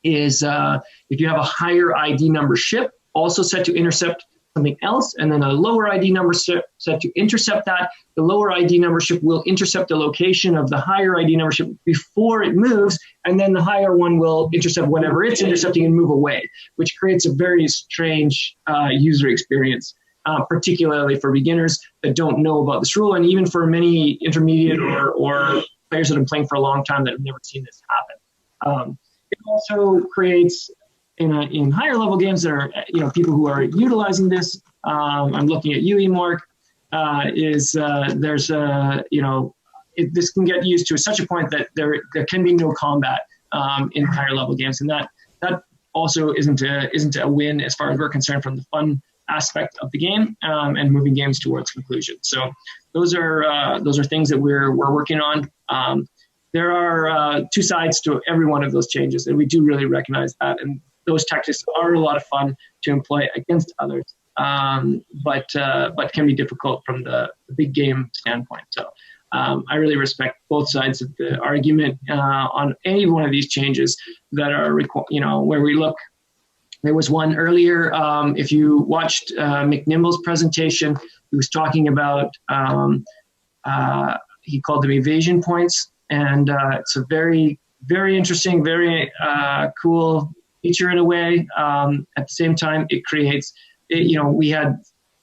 if you have a higher ID number ship, also set to intercept something else, and then a lower ID number set to intercept that, the lower ID number ship will intercept the location of the higher ID number ship before it moves, and then the higher one will intercept whatever it's intercepting and move away, which creates a very strange user experience, particularly for beginners that don't know about this rule, and even for many intermediate or players that have been playing for a long time that have never seen this happen. It also creates in higher level games that are, people who are utilizing this. I'm looking at you, Emork. This can get used to such a point that there can be no combat in higher level games, and that also isn't a win as far as we're concerned from the fun aspect of the game and moving games towards conclusion. So those are things that we're working on. There are two sides to every one of those changes, and we do really recognize that. And those tactics are a lot of fun to employ against others, but can be difficult from the big game standpoint. So I really respect both sides of the argument on any one of these changes that are, where we look. There was one earlier, if you watched McNimble's presentation, he was talking about, he called them evasion points. And it's a very, very interesting, very cool feature in a way. At the same time, it creates, we had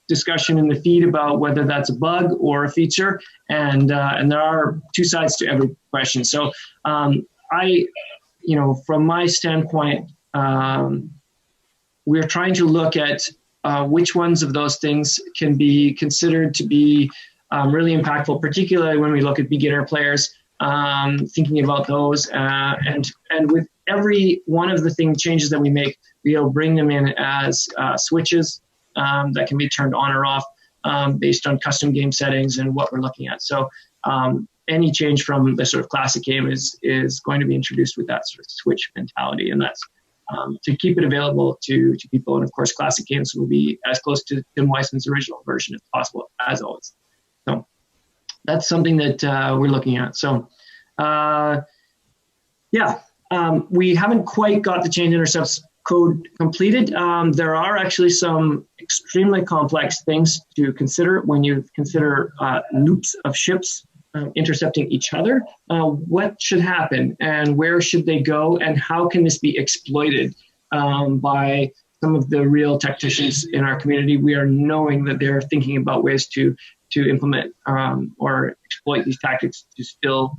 discussion in the feed about whether that's a bug or a feature, and there are two sides to every question. So from my standpoint, we're trying to look at which ones of those things can be considered to be really impactful, particularly when we look at beginner players. Thinking about those, and with every one of the changes that we make, we'll bring them in as switches that can be turned on or off based on custom game settings and what we're looking at. So any change from the sort of classic game is going to be introduced with that sort of switch mentality, and that's to keep it available to people. And of course, classic games will be as close to Tim Wisman's original version as possible, as always. So that's something that we're looking at. So, we haven't quite got the change intercepts code completed. There are actually some extremely complex things to consider when you consider loops of ships intercepting each other. What should happen, and where should they go, and how can this be exploited by some of the real tacticians in our community? We are knowing that they're thinking about ways to implement or exploit these tactics to still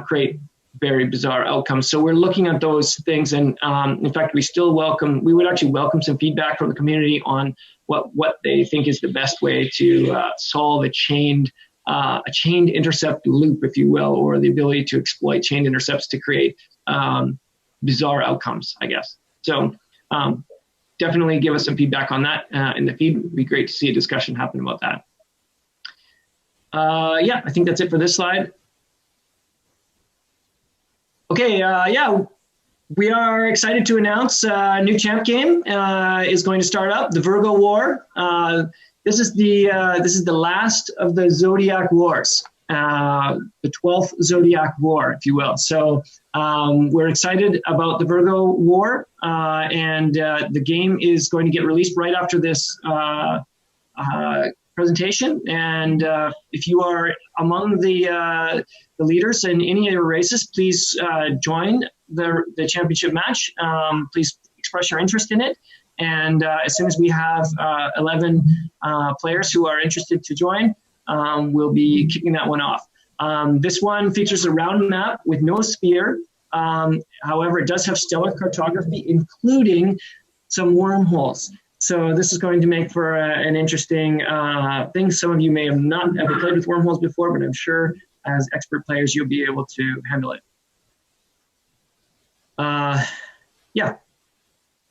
create very bizarre outcomes. So we're looking at those things, and in fact, we would actually welcome some feedback from the community on what they think is the best way to solve a chained intercept loop, if you will, or the ability to exploit chained intercepts to create bizarre outcomes, I guess. So definitely give us some feedback on that in the feed. It'd be great to see a discussion happen about that. I think that's it for this slide. Okay, we are excited to announce a new champ game is going to start up, the Virgo War. This is the last of the Zodiac Wars, the 12th Zodiac War, if you will. So we're excited about the Virgo War, and the game is going to get released right after this presentation. And if you are among the leaders in any of your races, please join the championship match. Please express your interest in it. And as soon as we have 11 players who are interested to join, we'll be kicking that one off. This one features a round map with no sphere. However, it does have stellar cartography, including some wormholes. So this is going to make for an interesting thing. Some of you may have not ever played with wormholes before, but I'm sure as expert players, you'll be able to handle it.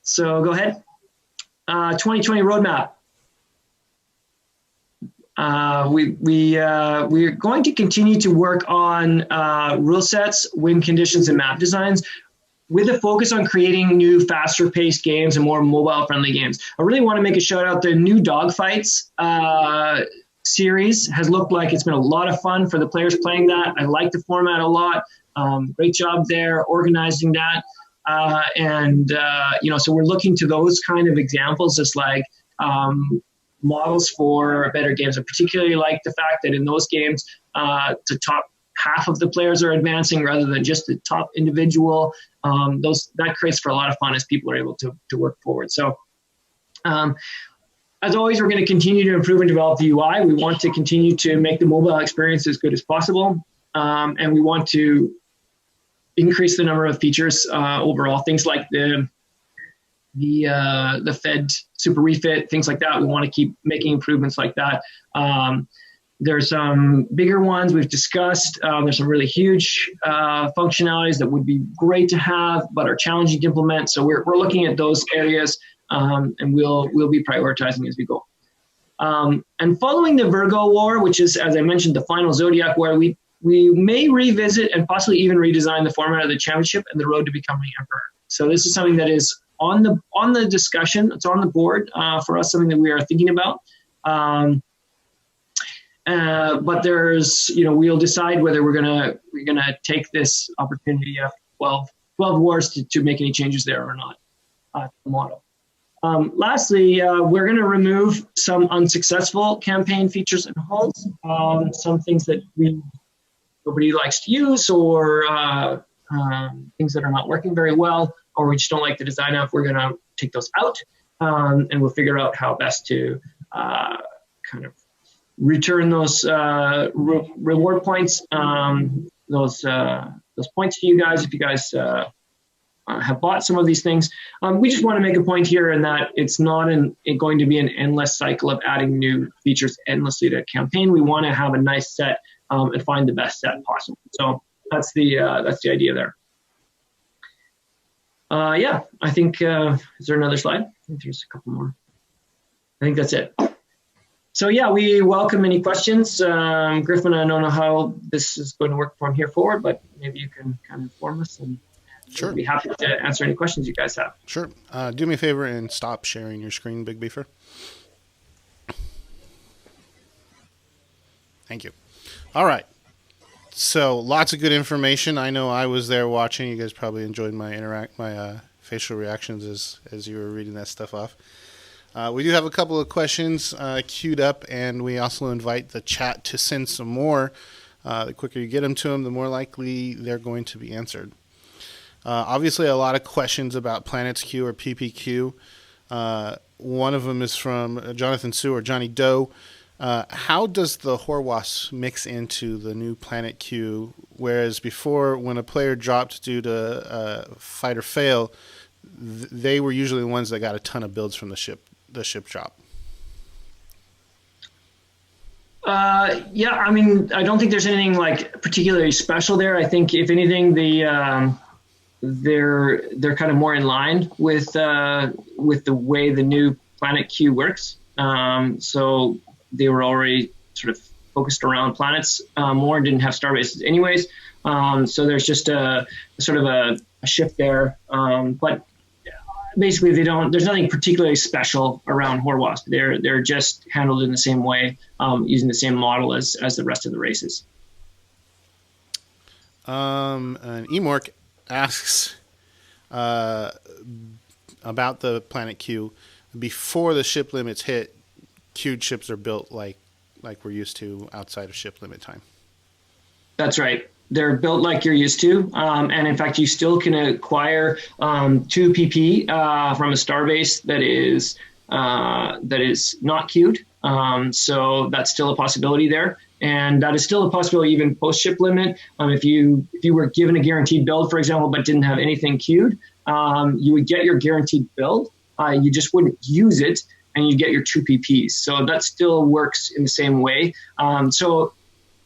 So go ahead. 2020 roadmap. We're going to continue to work on rule sets, win conditions, and map designs with a focus on creating new, faster-paced games and more mobile-friendly games. I really want to make a shout-out to new dogfights series has looked like. It's been a lot of fun for the players playing that. I like the format a lot. Great job there organizing that. So we're looking to those kind of examples as like models for better games. I particularly like the fact that in those games, the top half of the players are advancing rather than just the top individual. That creates for a lot of fun as people are able to work forward. So as always, we're going to continue to improve and develop the UI. We want to continue to make the mobile experience as good as possible. And we want to increase the number of features overall, things like the Fed super refit, things like that. We want to keep making improvements like that. There's some bigger ones we've discussed. There's some really huge functionalities that would be great to have, but are challenging to implement. So we're looking at those areas, and we'll be prioritizing as we go. And following the Virgo War, which is, as I mentioned, the final Zodiac War, we may revisit and possibly even redesign the format of the championship and the road to becoming emperor. So this is something that is on the discussion. It's on the board for us, something that we are thinking about. But there's, we'll decide whether we're gonna take this opportunity after 12 wars to make any changes there or not to the model. Lastly, we're going to remove some unsuccessful campaign features and hulls, some things that nobody likes to use, or things that are not working very well, or we just don't like the design of. We're going to take those out, and we'll figure out how best to kind of return those reward points, those points to you guys if you guys have bought some of these things. We just want to make a point here in that it's not going to be an endless cycle of adding new features endlessly to a campaign. We want to have a nice set and find the best set possible. So that's the idea there. I think, is there another slide? I think there's a couple more. I think that's it. So yeah, we welcome any questions. Griffin, I don't know how this is going to work from here forward, but maybe you can kind of inform us, and sure, we'll be happy to answer any questions you guys have. Sure. Do me a favor and stop sharing your screen, Big Beefer. Thank you. All right. So lots of good information. I know I was there watching. You guys probably enjoyed my facial reactions as you were reading that stuff off. We do have a couple of questions queued up, and we also invite the chat to send some more. The quicker you get them to them, the more likely they're going to be answered. Obviously, a lot of questions about PlanetsQ or PPQ. One of them is from Jonathan Sue or Johnny Doe. How does the Horwas mix into the new PlanetQ? Whereas before, when a player dropped due to fight or fail, they were usually the ones that got a ton of builds from the ship drop. I mean, I don't think there's anything like particularly special there. I think if anything, they're kind of more in line with the way the new PlanetQ works. So they were already sort of focused around planets more and didn't have star bases anyways. So there's just a sort of a shift there. But basically, there's nothing particularly special around Horwasp. They're just handled in the same way, using the same model as the rest of the races. And Emork asks about the PlanetQ. Before the ship limits hit, queued ships are built like we're used to outside of ship limit time. That's right. They're built like you're used to. And in fact, you still can acquire 2 PP from a starbase that is not queued. So that's still a possibility there. And that is still a possibility even post ship limit. If you were given a guaranteed build, for example, but didn't have anything queued, you would get your guaranteed build. You just wouldn't use it, and you get your 2 PPs. So that still works in the same way. So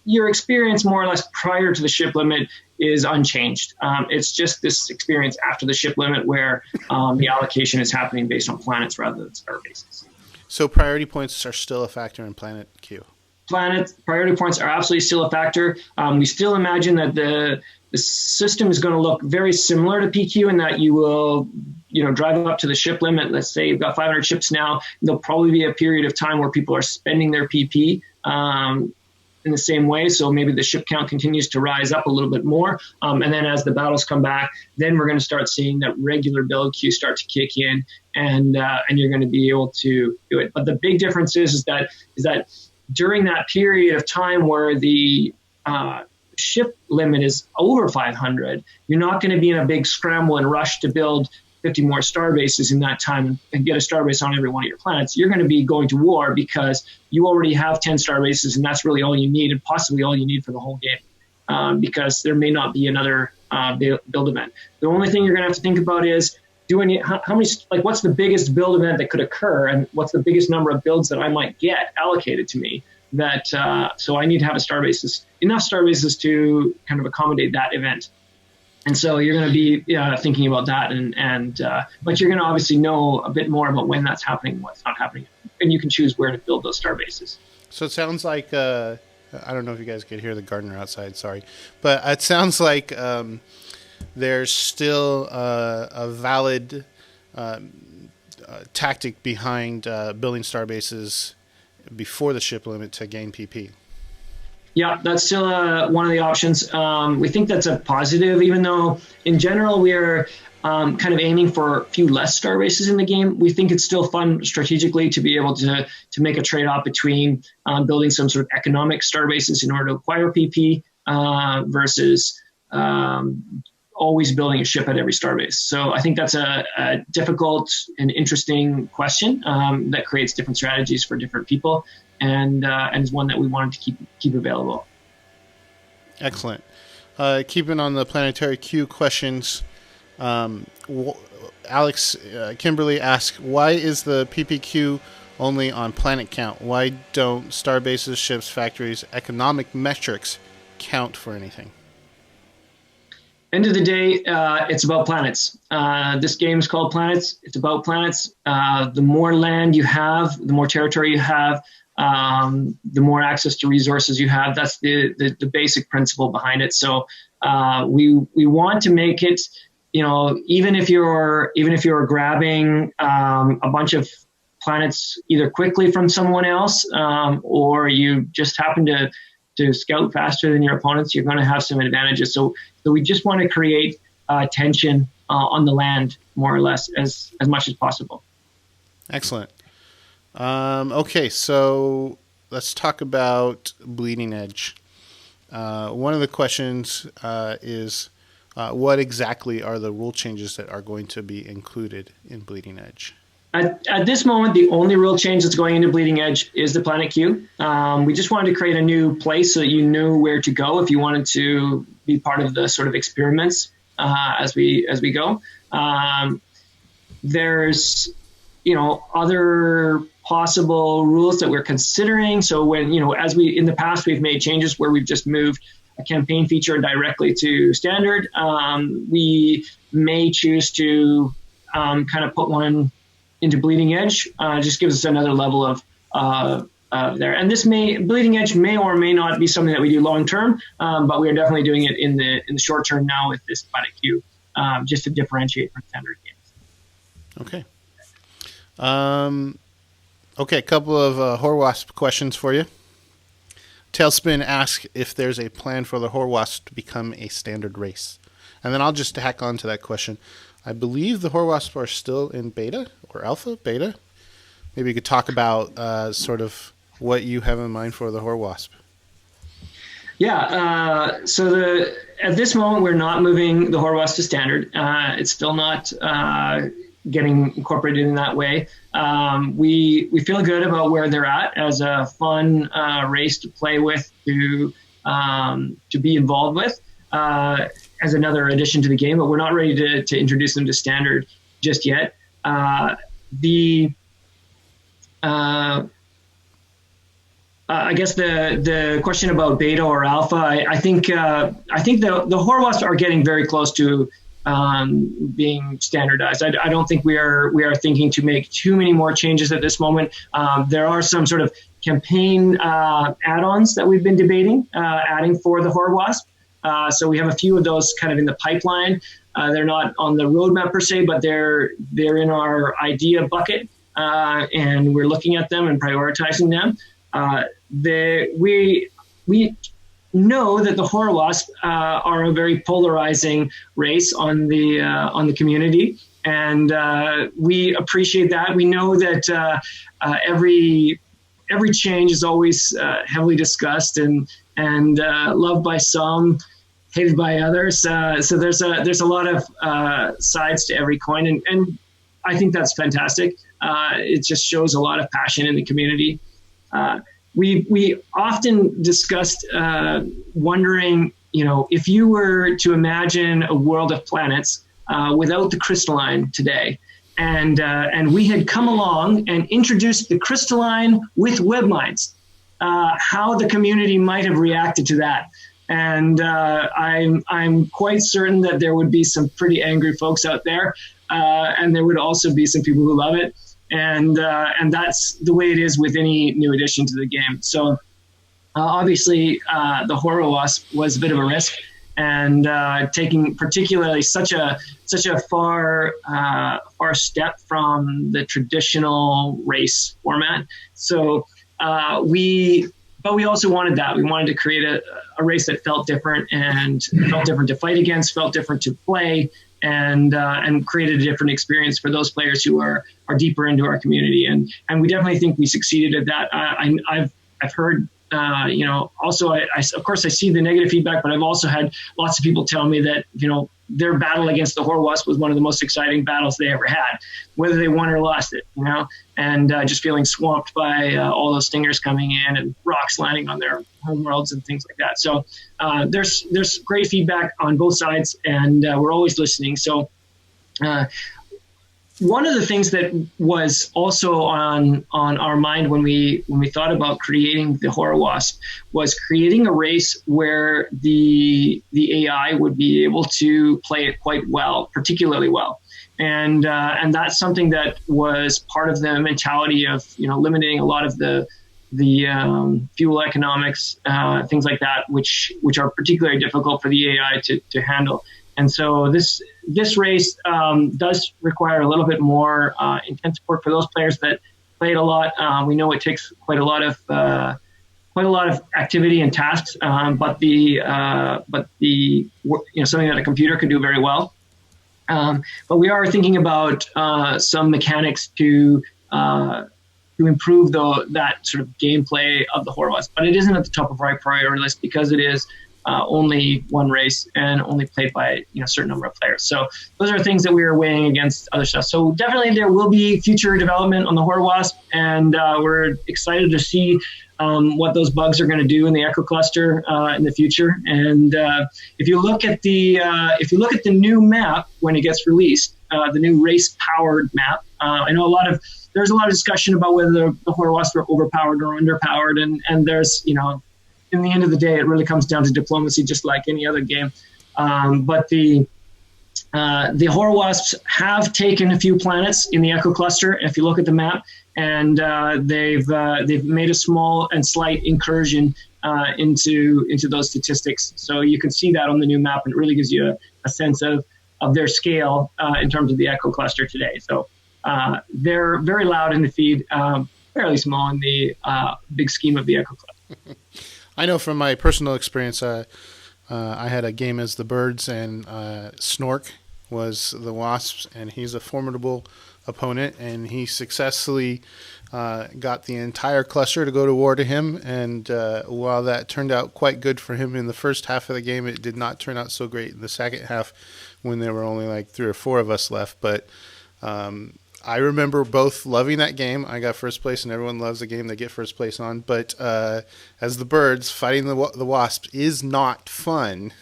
your experience more or less prior to the ship limit is unchanged. It's just this experience after the ship limit where the allocation is happening based on planets rather than star bases. So priority points are still a factor in PlanetQ? Priority points are absolutely still a factor. We still imagine that the system is going to look very similar to PQ in that you will drive up to the ship limit. Let's say you've got 500 ships now. There'll probably be a period of time where people are spending their PP in the same way. So maybe the ship count continues to rise up a little bit more. And then as the battles come back, then we're going to start seeing that regular build queue start to kick in, and you're going to be able to do it. But the big difference is that during that period of time where the ship limit is over 500, you're not going to be in a big scramble and rush to build 50 more star bases in that time and get a star base on every one of your planets. You're going to be going to war because you already have 10 star bases, and that's really all you need, and possibly all you need for the whole game, because there may not be another build event. The only thing you're going to have to think about is how many, like, what's the biggest build event that could occur, and what's the biggest number of builds that I might get allocated to me. So I need to have enough star bases to kind of accommodate that event. And so you're going to be thinking about that, but you're going to obviously know a bit more about when that's happening and what's not happening, and you can choose where to build those star bases. So it sounds like I don't know if you guys could hear the gardener outside. Sorry, but it sounds like there's still a valid tactic behind building star bases before the ship limit to gain PP. Yeah, that's still one of the options. We think that's a positive, even though in general we are kind of aiming for a few less star bases in the game. We think it's still fun strategically to be able to make a trade-off between building some sort of economic star bases in order to acquire PP versus always building a ship at every star base. So I think that's a difficult and interesting question that creates different strategies for different people, and is one that we wanted to keep available. Excellent. Keeping on the planetary queue questions, Alex Kimberly asks, why is the PPQ only on planet count? Why don't star bases, ships, factories, economic metrics count for anything? End of the day, it's about planets. This game is called Planets. It's about planets. The more land you have, the more territory you have, the more access to resources you have. That's the basic principle behind it. So we want to make it, even if you're grabbing a bunch of planets either quickly from someone else, or you just happen to scout faster than your opponents, you're going to have some advantages. So we just want to create tension on the land, more or less, as much as possible. Excellent. Okay, so let's talk about Bleeding Edge. One of the questions is what exactly are the rule changes that are going to be included in Bleeding Edge? At this moment, the only real change that's going into Bleeding Edge is the planet queue. We just wanted to create a new place so that you knew where to go if you wanted to be part of the sort of experiments as we go. There's other possible rules that we're considering. So when in the past we've made changes where we've just moved a campaign feature directly to standard. We may choose to kind of put one into Bleeding Edge. Just gives us another level of there. And Bleeding Edge may or may not be something that we do long term, but we are definitely doing it in the short term now with this planet queue, just to differentiate from standard games. Okay. Okay, a couple of Horwasp questions for you. Tailspin asks if there's a plan for the Horwasp to become a standard race. And then I'll just tack on to that question. I believe the Horwasp are still in beta or alpha, beta. Maybe you could talk about sort of what you have in mind for the Horwasp. Yeah, so at this moment, we're not moving the Horwasp to standard. It's still not getting incorporated in that way. We feel good about where they're at as a fun race to play with, to be involved with. As another addition to the game, but we're not ready to introduce them to standard just yet. I guess the question about beta or alpha, I think the Horwasp are getting very close to being standardized. I don't think we are thinking to make too many more changes at this moment. There are some sort of campaign add-ons that we've been debating adding for the Horwasp. So we have a few of those kind of in the pipeline. They're not on the roadmap per se, but they're in our idea bucket, and we're looking at them and prioritizing them. We know that the horror wasp are a very polarizing race on the community, and we appreciate that. We know that every change is always heavily discussed and loved by some, hated by others. So there's a lot of sides to every coin, and I think that's fantastic. It just shows a lot of passion in the community. We often discussed wondering, if you were to imagine a world of planets without the crystalline today, and we had come along and introduced the crystalline with webmines, how the community might have reacted to that. And I'm quite certain that there would be some pretty angry folks out there, and there would also be some people who love it. And that's the way it is with any new addition to the game. So obviously, the Horror Wasp was a bit of a risk, and taking particularly such a far step from the traditional race format. So we also wanted that. We wanted to create a race that felt different and felt different to fight against, felt different to play, and created a different experience for those players who are deeper into our community. And we definitely think we succeeded at that. I've heard, also of course I see the negative feedback, but I've also had lots of people tell me that, their battle against the Horror Wasp was one of the most exciting battles they ever had, whether they won or lost it, and just feeling swamped by all those stingers coming in and rocks landing on their homeworlds and things like that. So there's great feedback on both sides, and we're always listening. So one of the things that was also on our mind when we thought about creating the Horror Wasp was creating a race where the AI would be able to play it quite well, particularly well. And that's something that was part of the mentality of, limiting a lot of the fuel economics, things like that, which are particularly difficult for the AI to handle. And so this race does require a little bit more intense support for those players that play it a lot. We know it takes quite a lot of activity and tasks, but something that a computer can do very well. But we are thinking about some mechanics to improve that sort of gameplay of the Horror Wasp. But it isn't at the top of our priority list because it is only one race and only played by a certain number of players. So those are things that we are weighing against other stuff. So definitely there will be future development on the Horror Wasp, and we're excited to see what those bugs are going to do in the Echo Cluster in the future. And if you look at the new map when it gets released, the new race-powered map, I know there's a lot of discussion about whether the Horror Wasp are overpowered or underpowered, and there's in the end of the day, it really comes down to diplomacy, just like any other game. But the Horror Wasps have taken a few planets in the Echo Cluster. If you look at the map, and they've made a small and slight incursion into those statistics. So you can see that on the new map, and it really gives you a sense of their scale in terms of the Echo Cluster today. So they're very loud in the feed, fairly small in the big scheme of the Echo Cluster. I know from my personal experience, I had a game as the birds, and Snork was the wasps, and he's a formidable opponent, and he successfully got the entire cluster to go to war to him. And while that turned out quite good for him in the first half of the game, it did not turn out so great in the second half when there were only like 3 or 4 of us left. But I remember both loving that game. I got first place, and everyone loves the game they get first place on. But as the birds, fighting the wasps is not fun.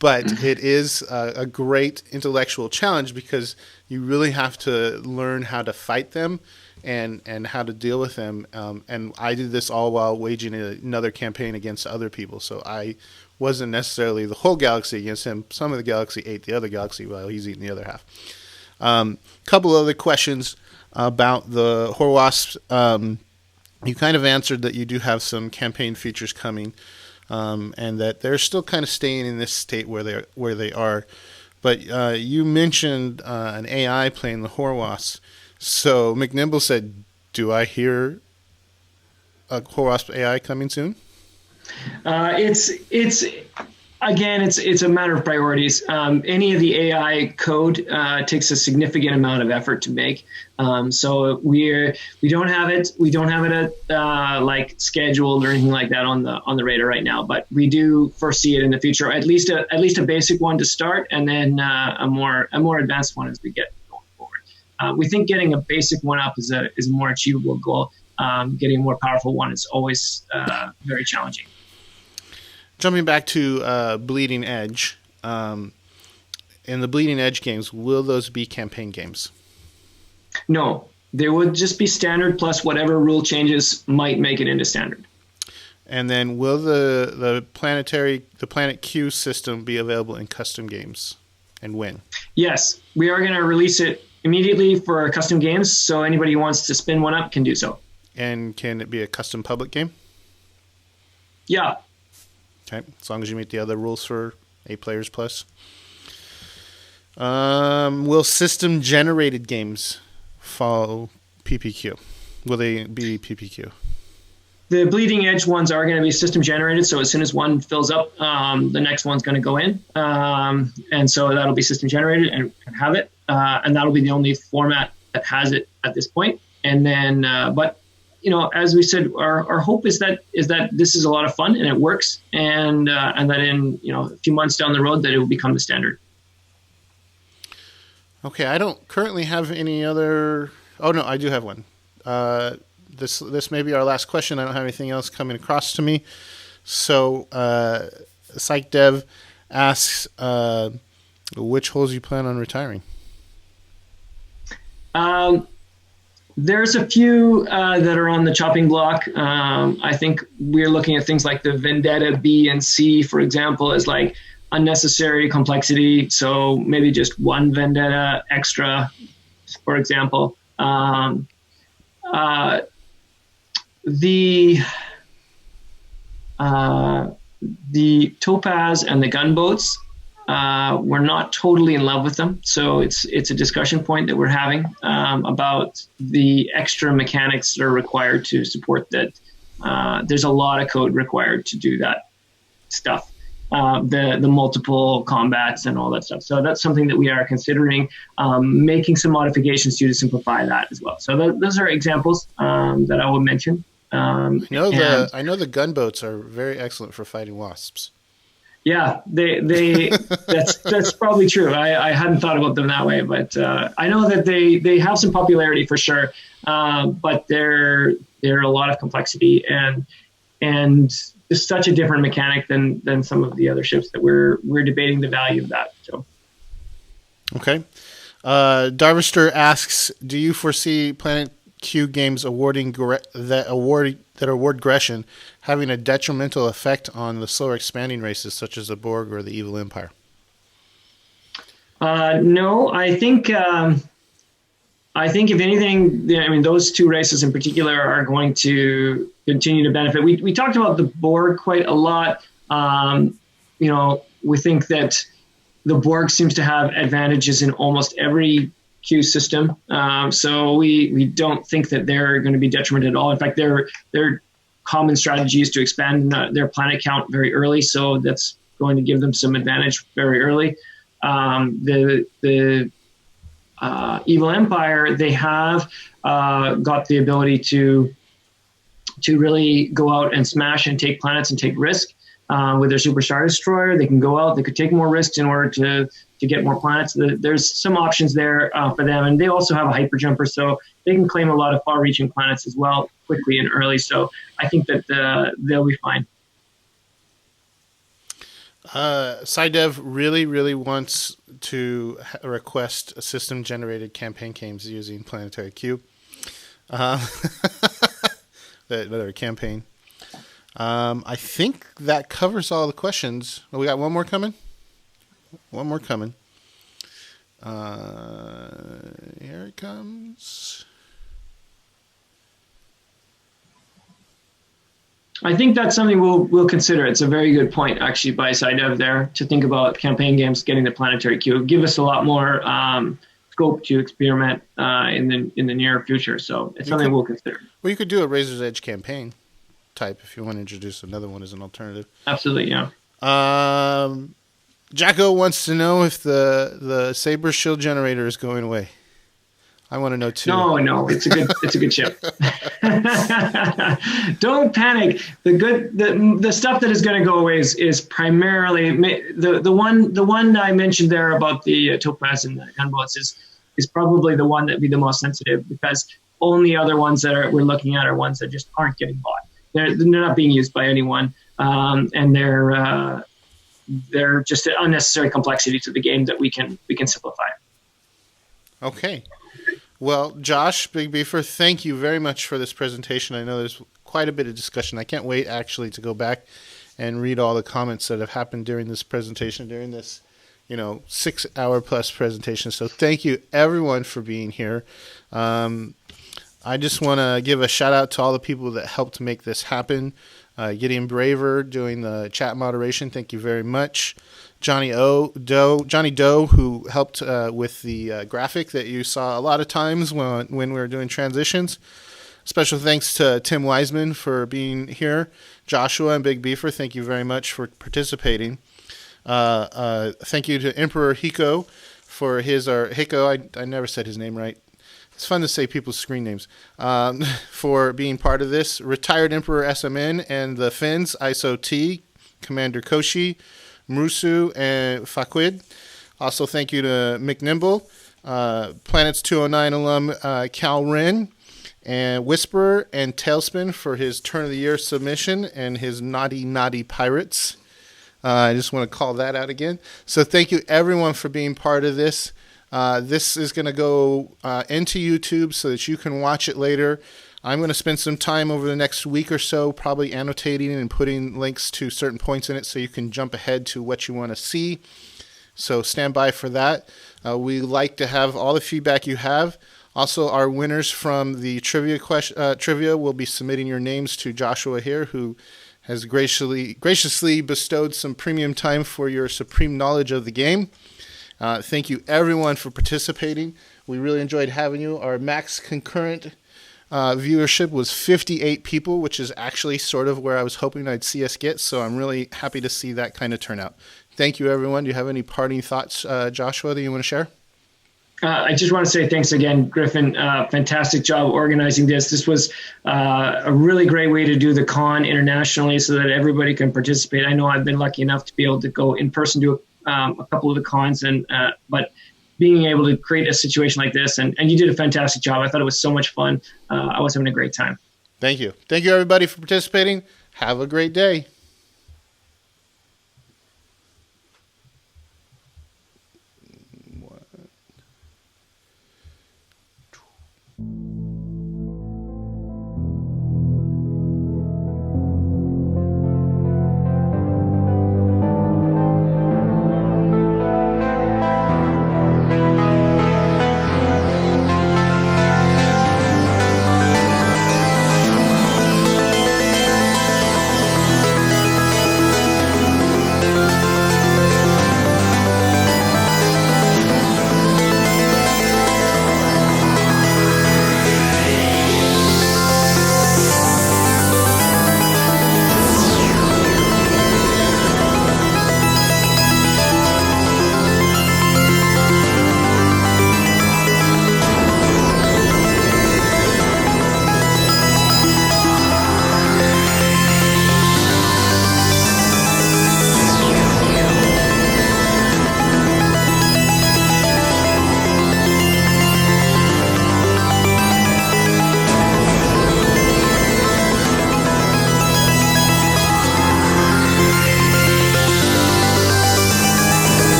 But it is a great intellectual challenge because you really have to learn how to fight them and how to deal with them. And I did this all while waging another campaign against other people. So I wasn't necessarily the whole galaxy against him. Some of the galaxy ate the other galaxy while he's eating the other half. Couple other questions about the Horror Wasps. You kind of answered that you do have some campaign features coming, and that they're still kind of staying in this state where they are. But you mentioned an AI playing the Horror Wasps. So McNimble said, "Do I hear CoreWasp AI coming soon? It's again, it's a matter of priorities. Any of the AI code takes a significant amount of effort to make. So we don't have it at like scheduled or anything like that on the radar right now. But we do foresee it in the future. At least a basic one to start, and then a more advanced one as we get going forward. We think getting a basic one up is a more achievable goal. Getting a more powerful one is always very challenging. Jumping back to Bleeding Edge, in the Bleeding Edge games, will those be campaign games? No, they would just be standard plus whatever rule changes might make it into standard. And then will the Planet Q system be available in custom games, and when? Yes, we are going to release it immediately for custom games, so anybody who wants to spin one up can do so. And can it be a custom public game? Yeah. Okay, as long as you meet the other rules for 8 players plus. Will system-generated games follow PPQ? Will they be PPQ? The Bleeding Edge ones are going to be system-generated, so as soon as one fills up, the next one's going to go in. And so that'll be system-generated and have it. And that'll be the only format that has it at this point. And then, but as we said, our hope is that this is a lot of fun and it works, and that in a few months down the road that it will become the standard. Okay, I don't currently have any other. Oh no, I do have one. This may be our last question. I don't have anything else coming across to me. So, PsychDev asks, which holes you plan on retiring? There's a few that are on the chopping block. I think we're looking at things like the Vendetta B and C, for example, as like unnecessary complexity. So maybe just one Vendetta extra, for example. The Topaz and the gunboats, we're not totally in love with them, so it's a discussion point that we're having about the extra mechanics that are required to support that. There's a lot of code required to do that stuff, the multiple combats and all that stuff. So that's something that we are considering making some modifications to simplify that as well. So those are examples that I will mention. I know the gunboats are very excellent for fighting wasps. Yeah, that's probably true. I hadn't thought about them that way, but I know that they have some popularity for sure. But they're a lot of complexity and just such a different mechanic than some of the other ships that we're debating the value of that. So. Okay. Darvister asks, do you foresee Planet Q games that award Grecian having a detrimental effect on the slower expanding races such as the Borg or the Evil Empire? No, I think if anything, those two races in particular are going to continue to benefit. We talked about the Borg quite a lot. We think that the Borg seems to have advantages in almost every Q system. So we don't think that they're going to be detrimental at all. In fact, their common strategy is to expand their planet count very early. So that's going to give them some advantage very early. The Evil Empire, they have got the ability to really go out and smash and take planets and take risk. With their Super Star Destroyer, they can go out, they could take more risks in order to get more planets. There's some options there for them, and they also have a hyperjumper, so they can claim a lot of far-reaching planets as well, quickly and early. So I think that they'll be fine. PsychDev really wants to request system-generated campaign games using Planetary Q. Another campaign. I think that covers all the questions. Oh, we got one more coming? One more coming. Here it comes. I think that's something we'll consider. It's a very good point, actually, by PsychDev there, to think about campaign games getting the Planetary Q. Give us a lot more scope to experiment in the near future. So it's something we'll consider. Well, you could do a Razor's Edge campaign. type if you want to introduce another one as an alternative. Absolutely, yeah. Jacko wants to know if the Saber Shield generator is going away. I want to know too. No, it's a good chip. Don't panic. The stuff that is going to go away is primarily the one I mentioned there about the topaz and the gunboats is probably the one that'd be the most sensitive, because only other ones that we're looking at are ones that just aren't getting bought. They're not being used by anyone, and they're just an unnecessary complexity to the game that we can simplify. Okay. Well, Josh, Big Beefer, thank you very much for this presentation. I know there's quite a bit of discussion. I can't wait actually to go back and read all the comments that have happened during this presentation, during this 6-hour plus presentation. So thank you everyone for being here. I just want to give a shout out to all the people that helped make this happen. Gideon Braver doing the chat moderation. Thank you very much. Johnny Doe, who helped with the graphic that you saw a lot of times when we were doing transitions. Special thanks to Tim Wisman for being here. Joshua and Big Beefer, thank you very much for participating. Thank you to Emperor Hiko for Hiko, I never said his name right. It's fun to say people's screen names. For being part of this. Retired Emperor SMN and the Finns, ISO T, Commander Koshi, Mrusu, and Faquid. Also, thank you to McNimble, Planets.209 alum Cal Wren, and Whisperer and Tailspin for his Turn of the Year submission and his Naughty Pirates. I just want to call that out again. So thank you, everyone, for being part of this. This is going to go into YouTube so that you can watch it later. I'm going to spend some time over the next week or so probably annotating and putting links to certain points in it so you can jump ahead to what you want to see. So stand by for that. We like to have all the feedback you have. Also, our winners from the trivia will be submitting your names to Joshua here, who has graciously bestowed some premium time for your supreme knowledge of the game. Thank you, everyone, for participating. We really enjoyed having you. Our max concurrent viewership was 58 people, which is actually sort of where I was hoping I'd see us get, so I'm really happy to see that kind of turnout. Thank you, everyone. Do you have any parting thoughts, Joshua, that you want to share? I just want to say thanks again, Griffin. Fantastic job organizing this. This was a really great way to do the con internationally so that everybody can participate. I know I've been lucky enough to be able to go in person to a couple of the cons, but being able to create a situation like this, and you did a fantastic job. I thought it was so much fun. I was having a great time. Thank you. Thank you, everybody, for participating. Have a great day.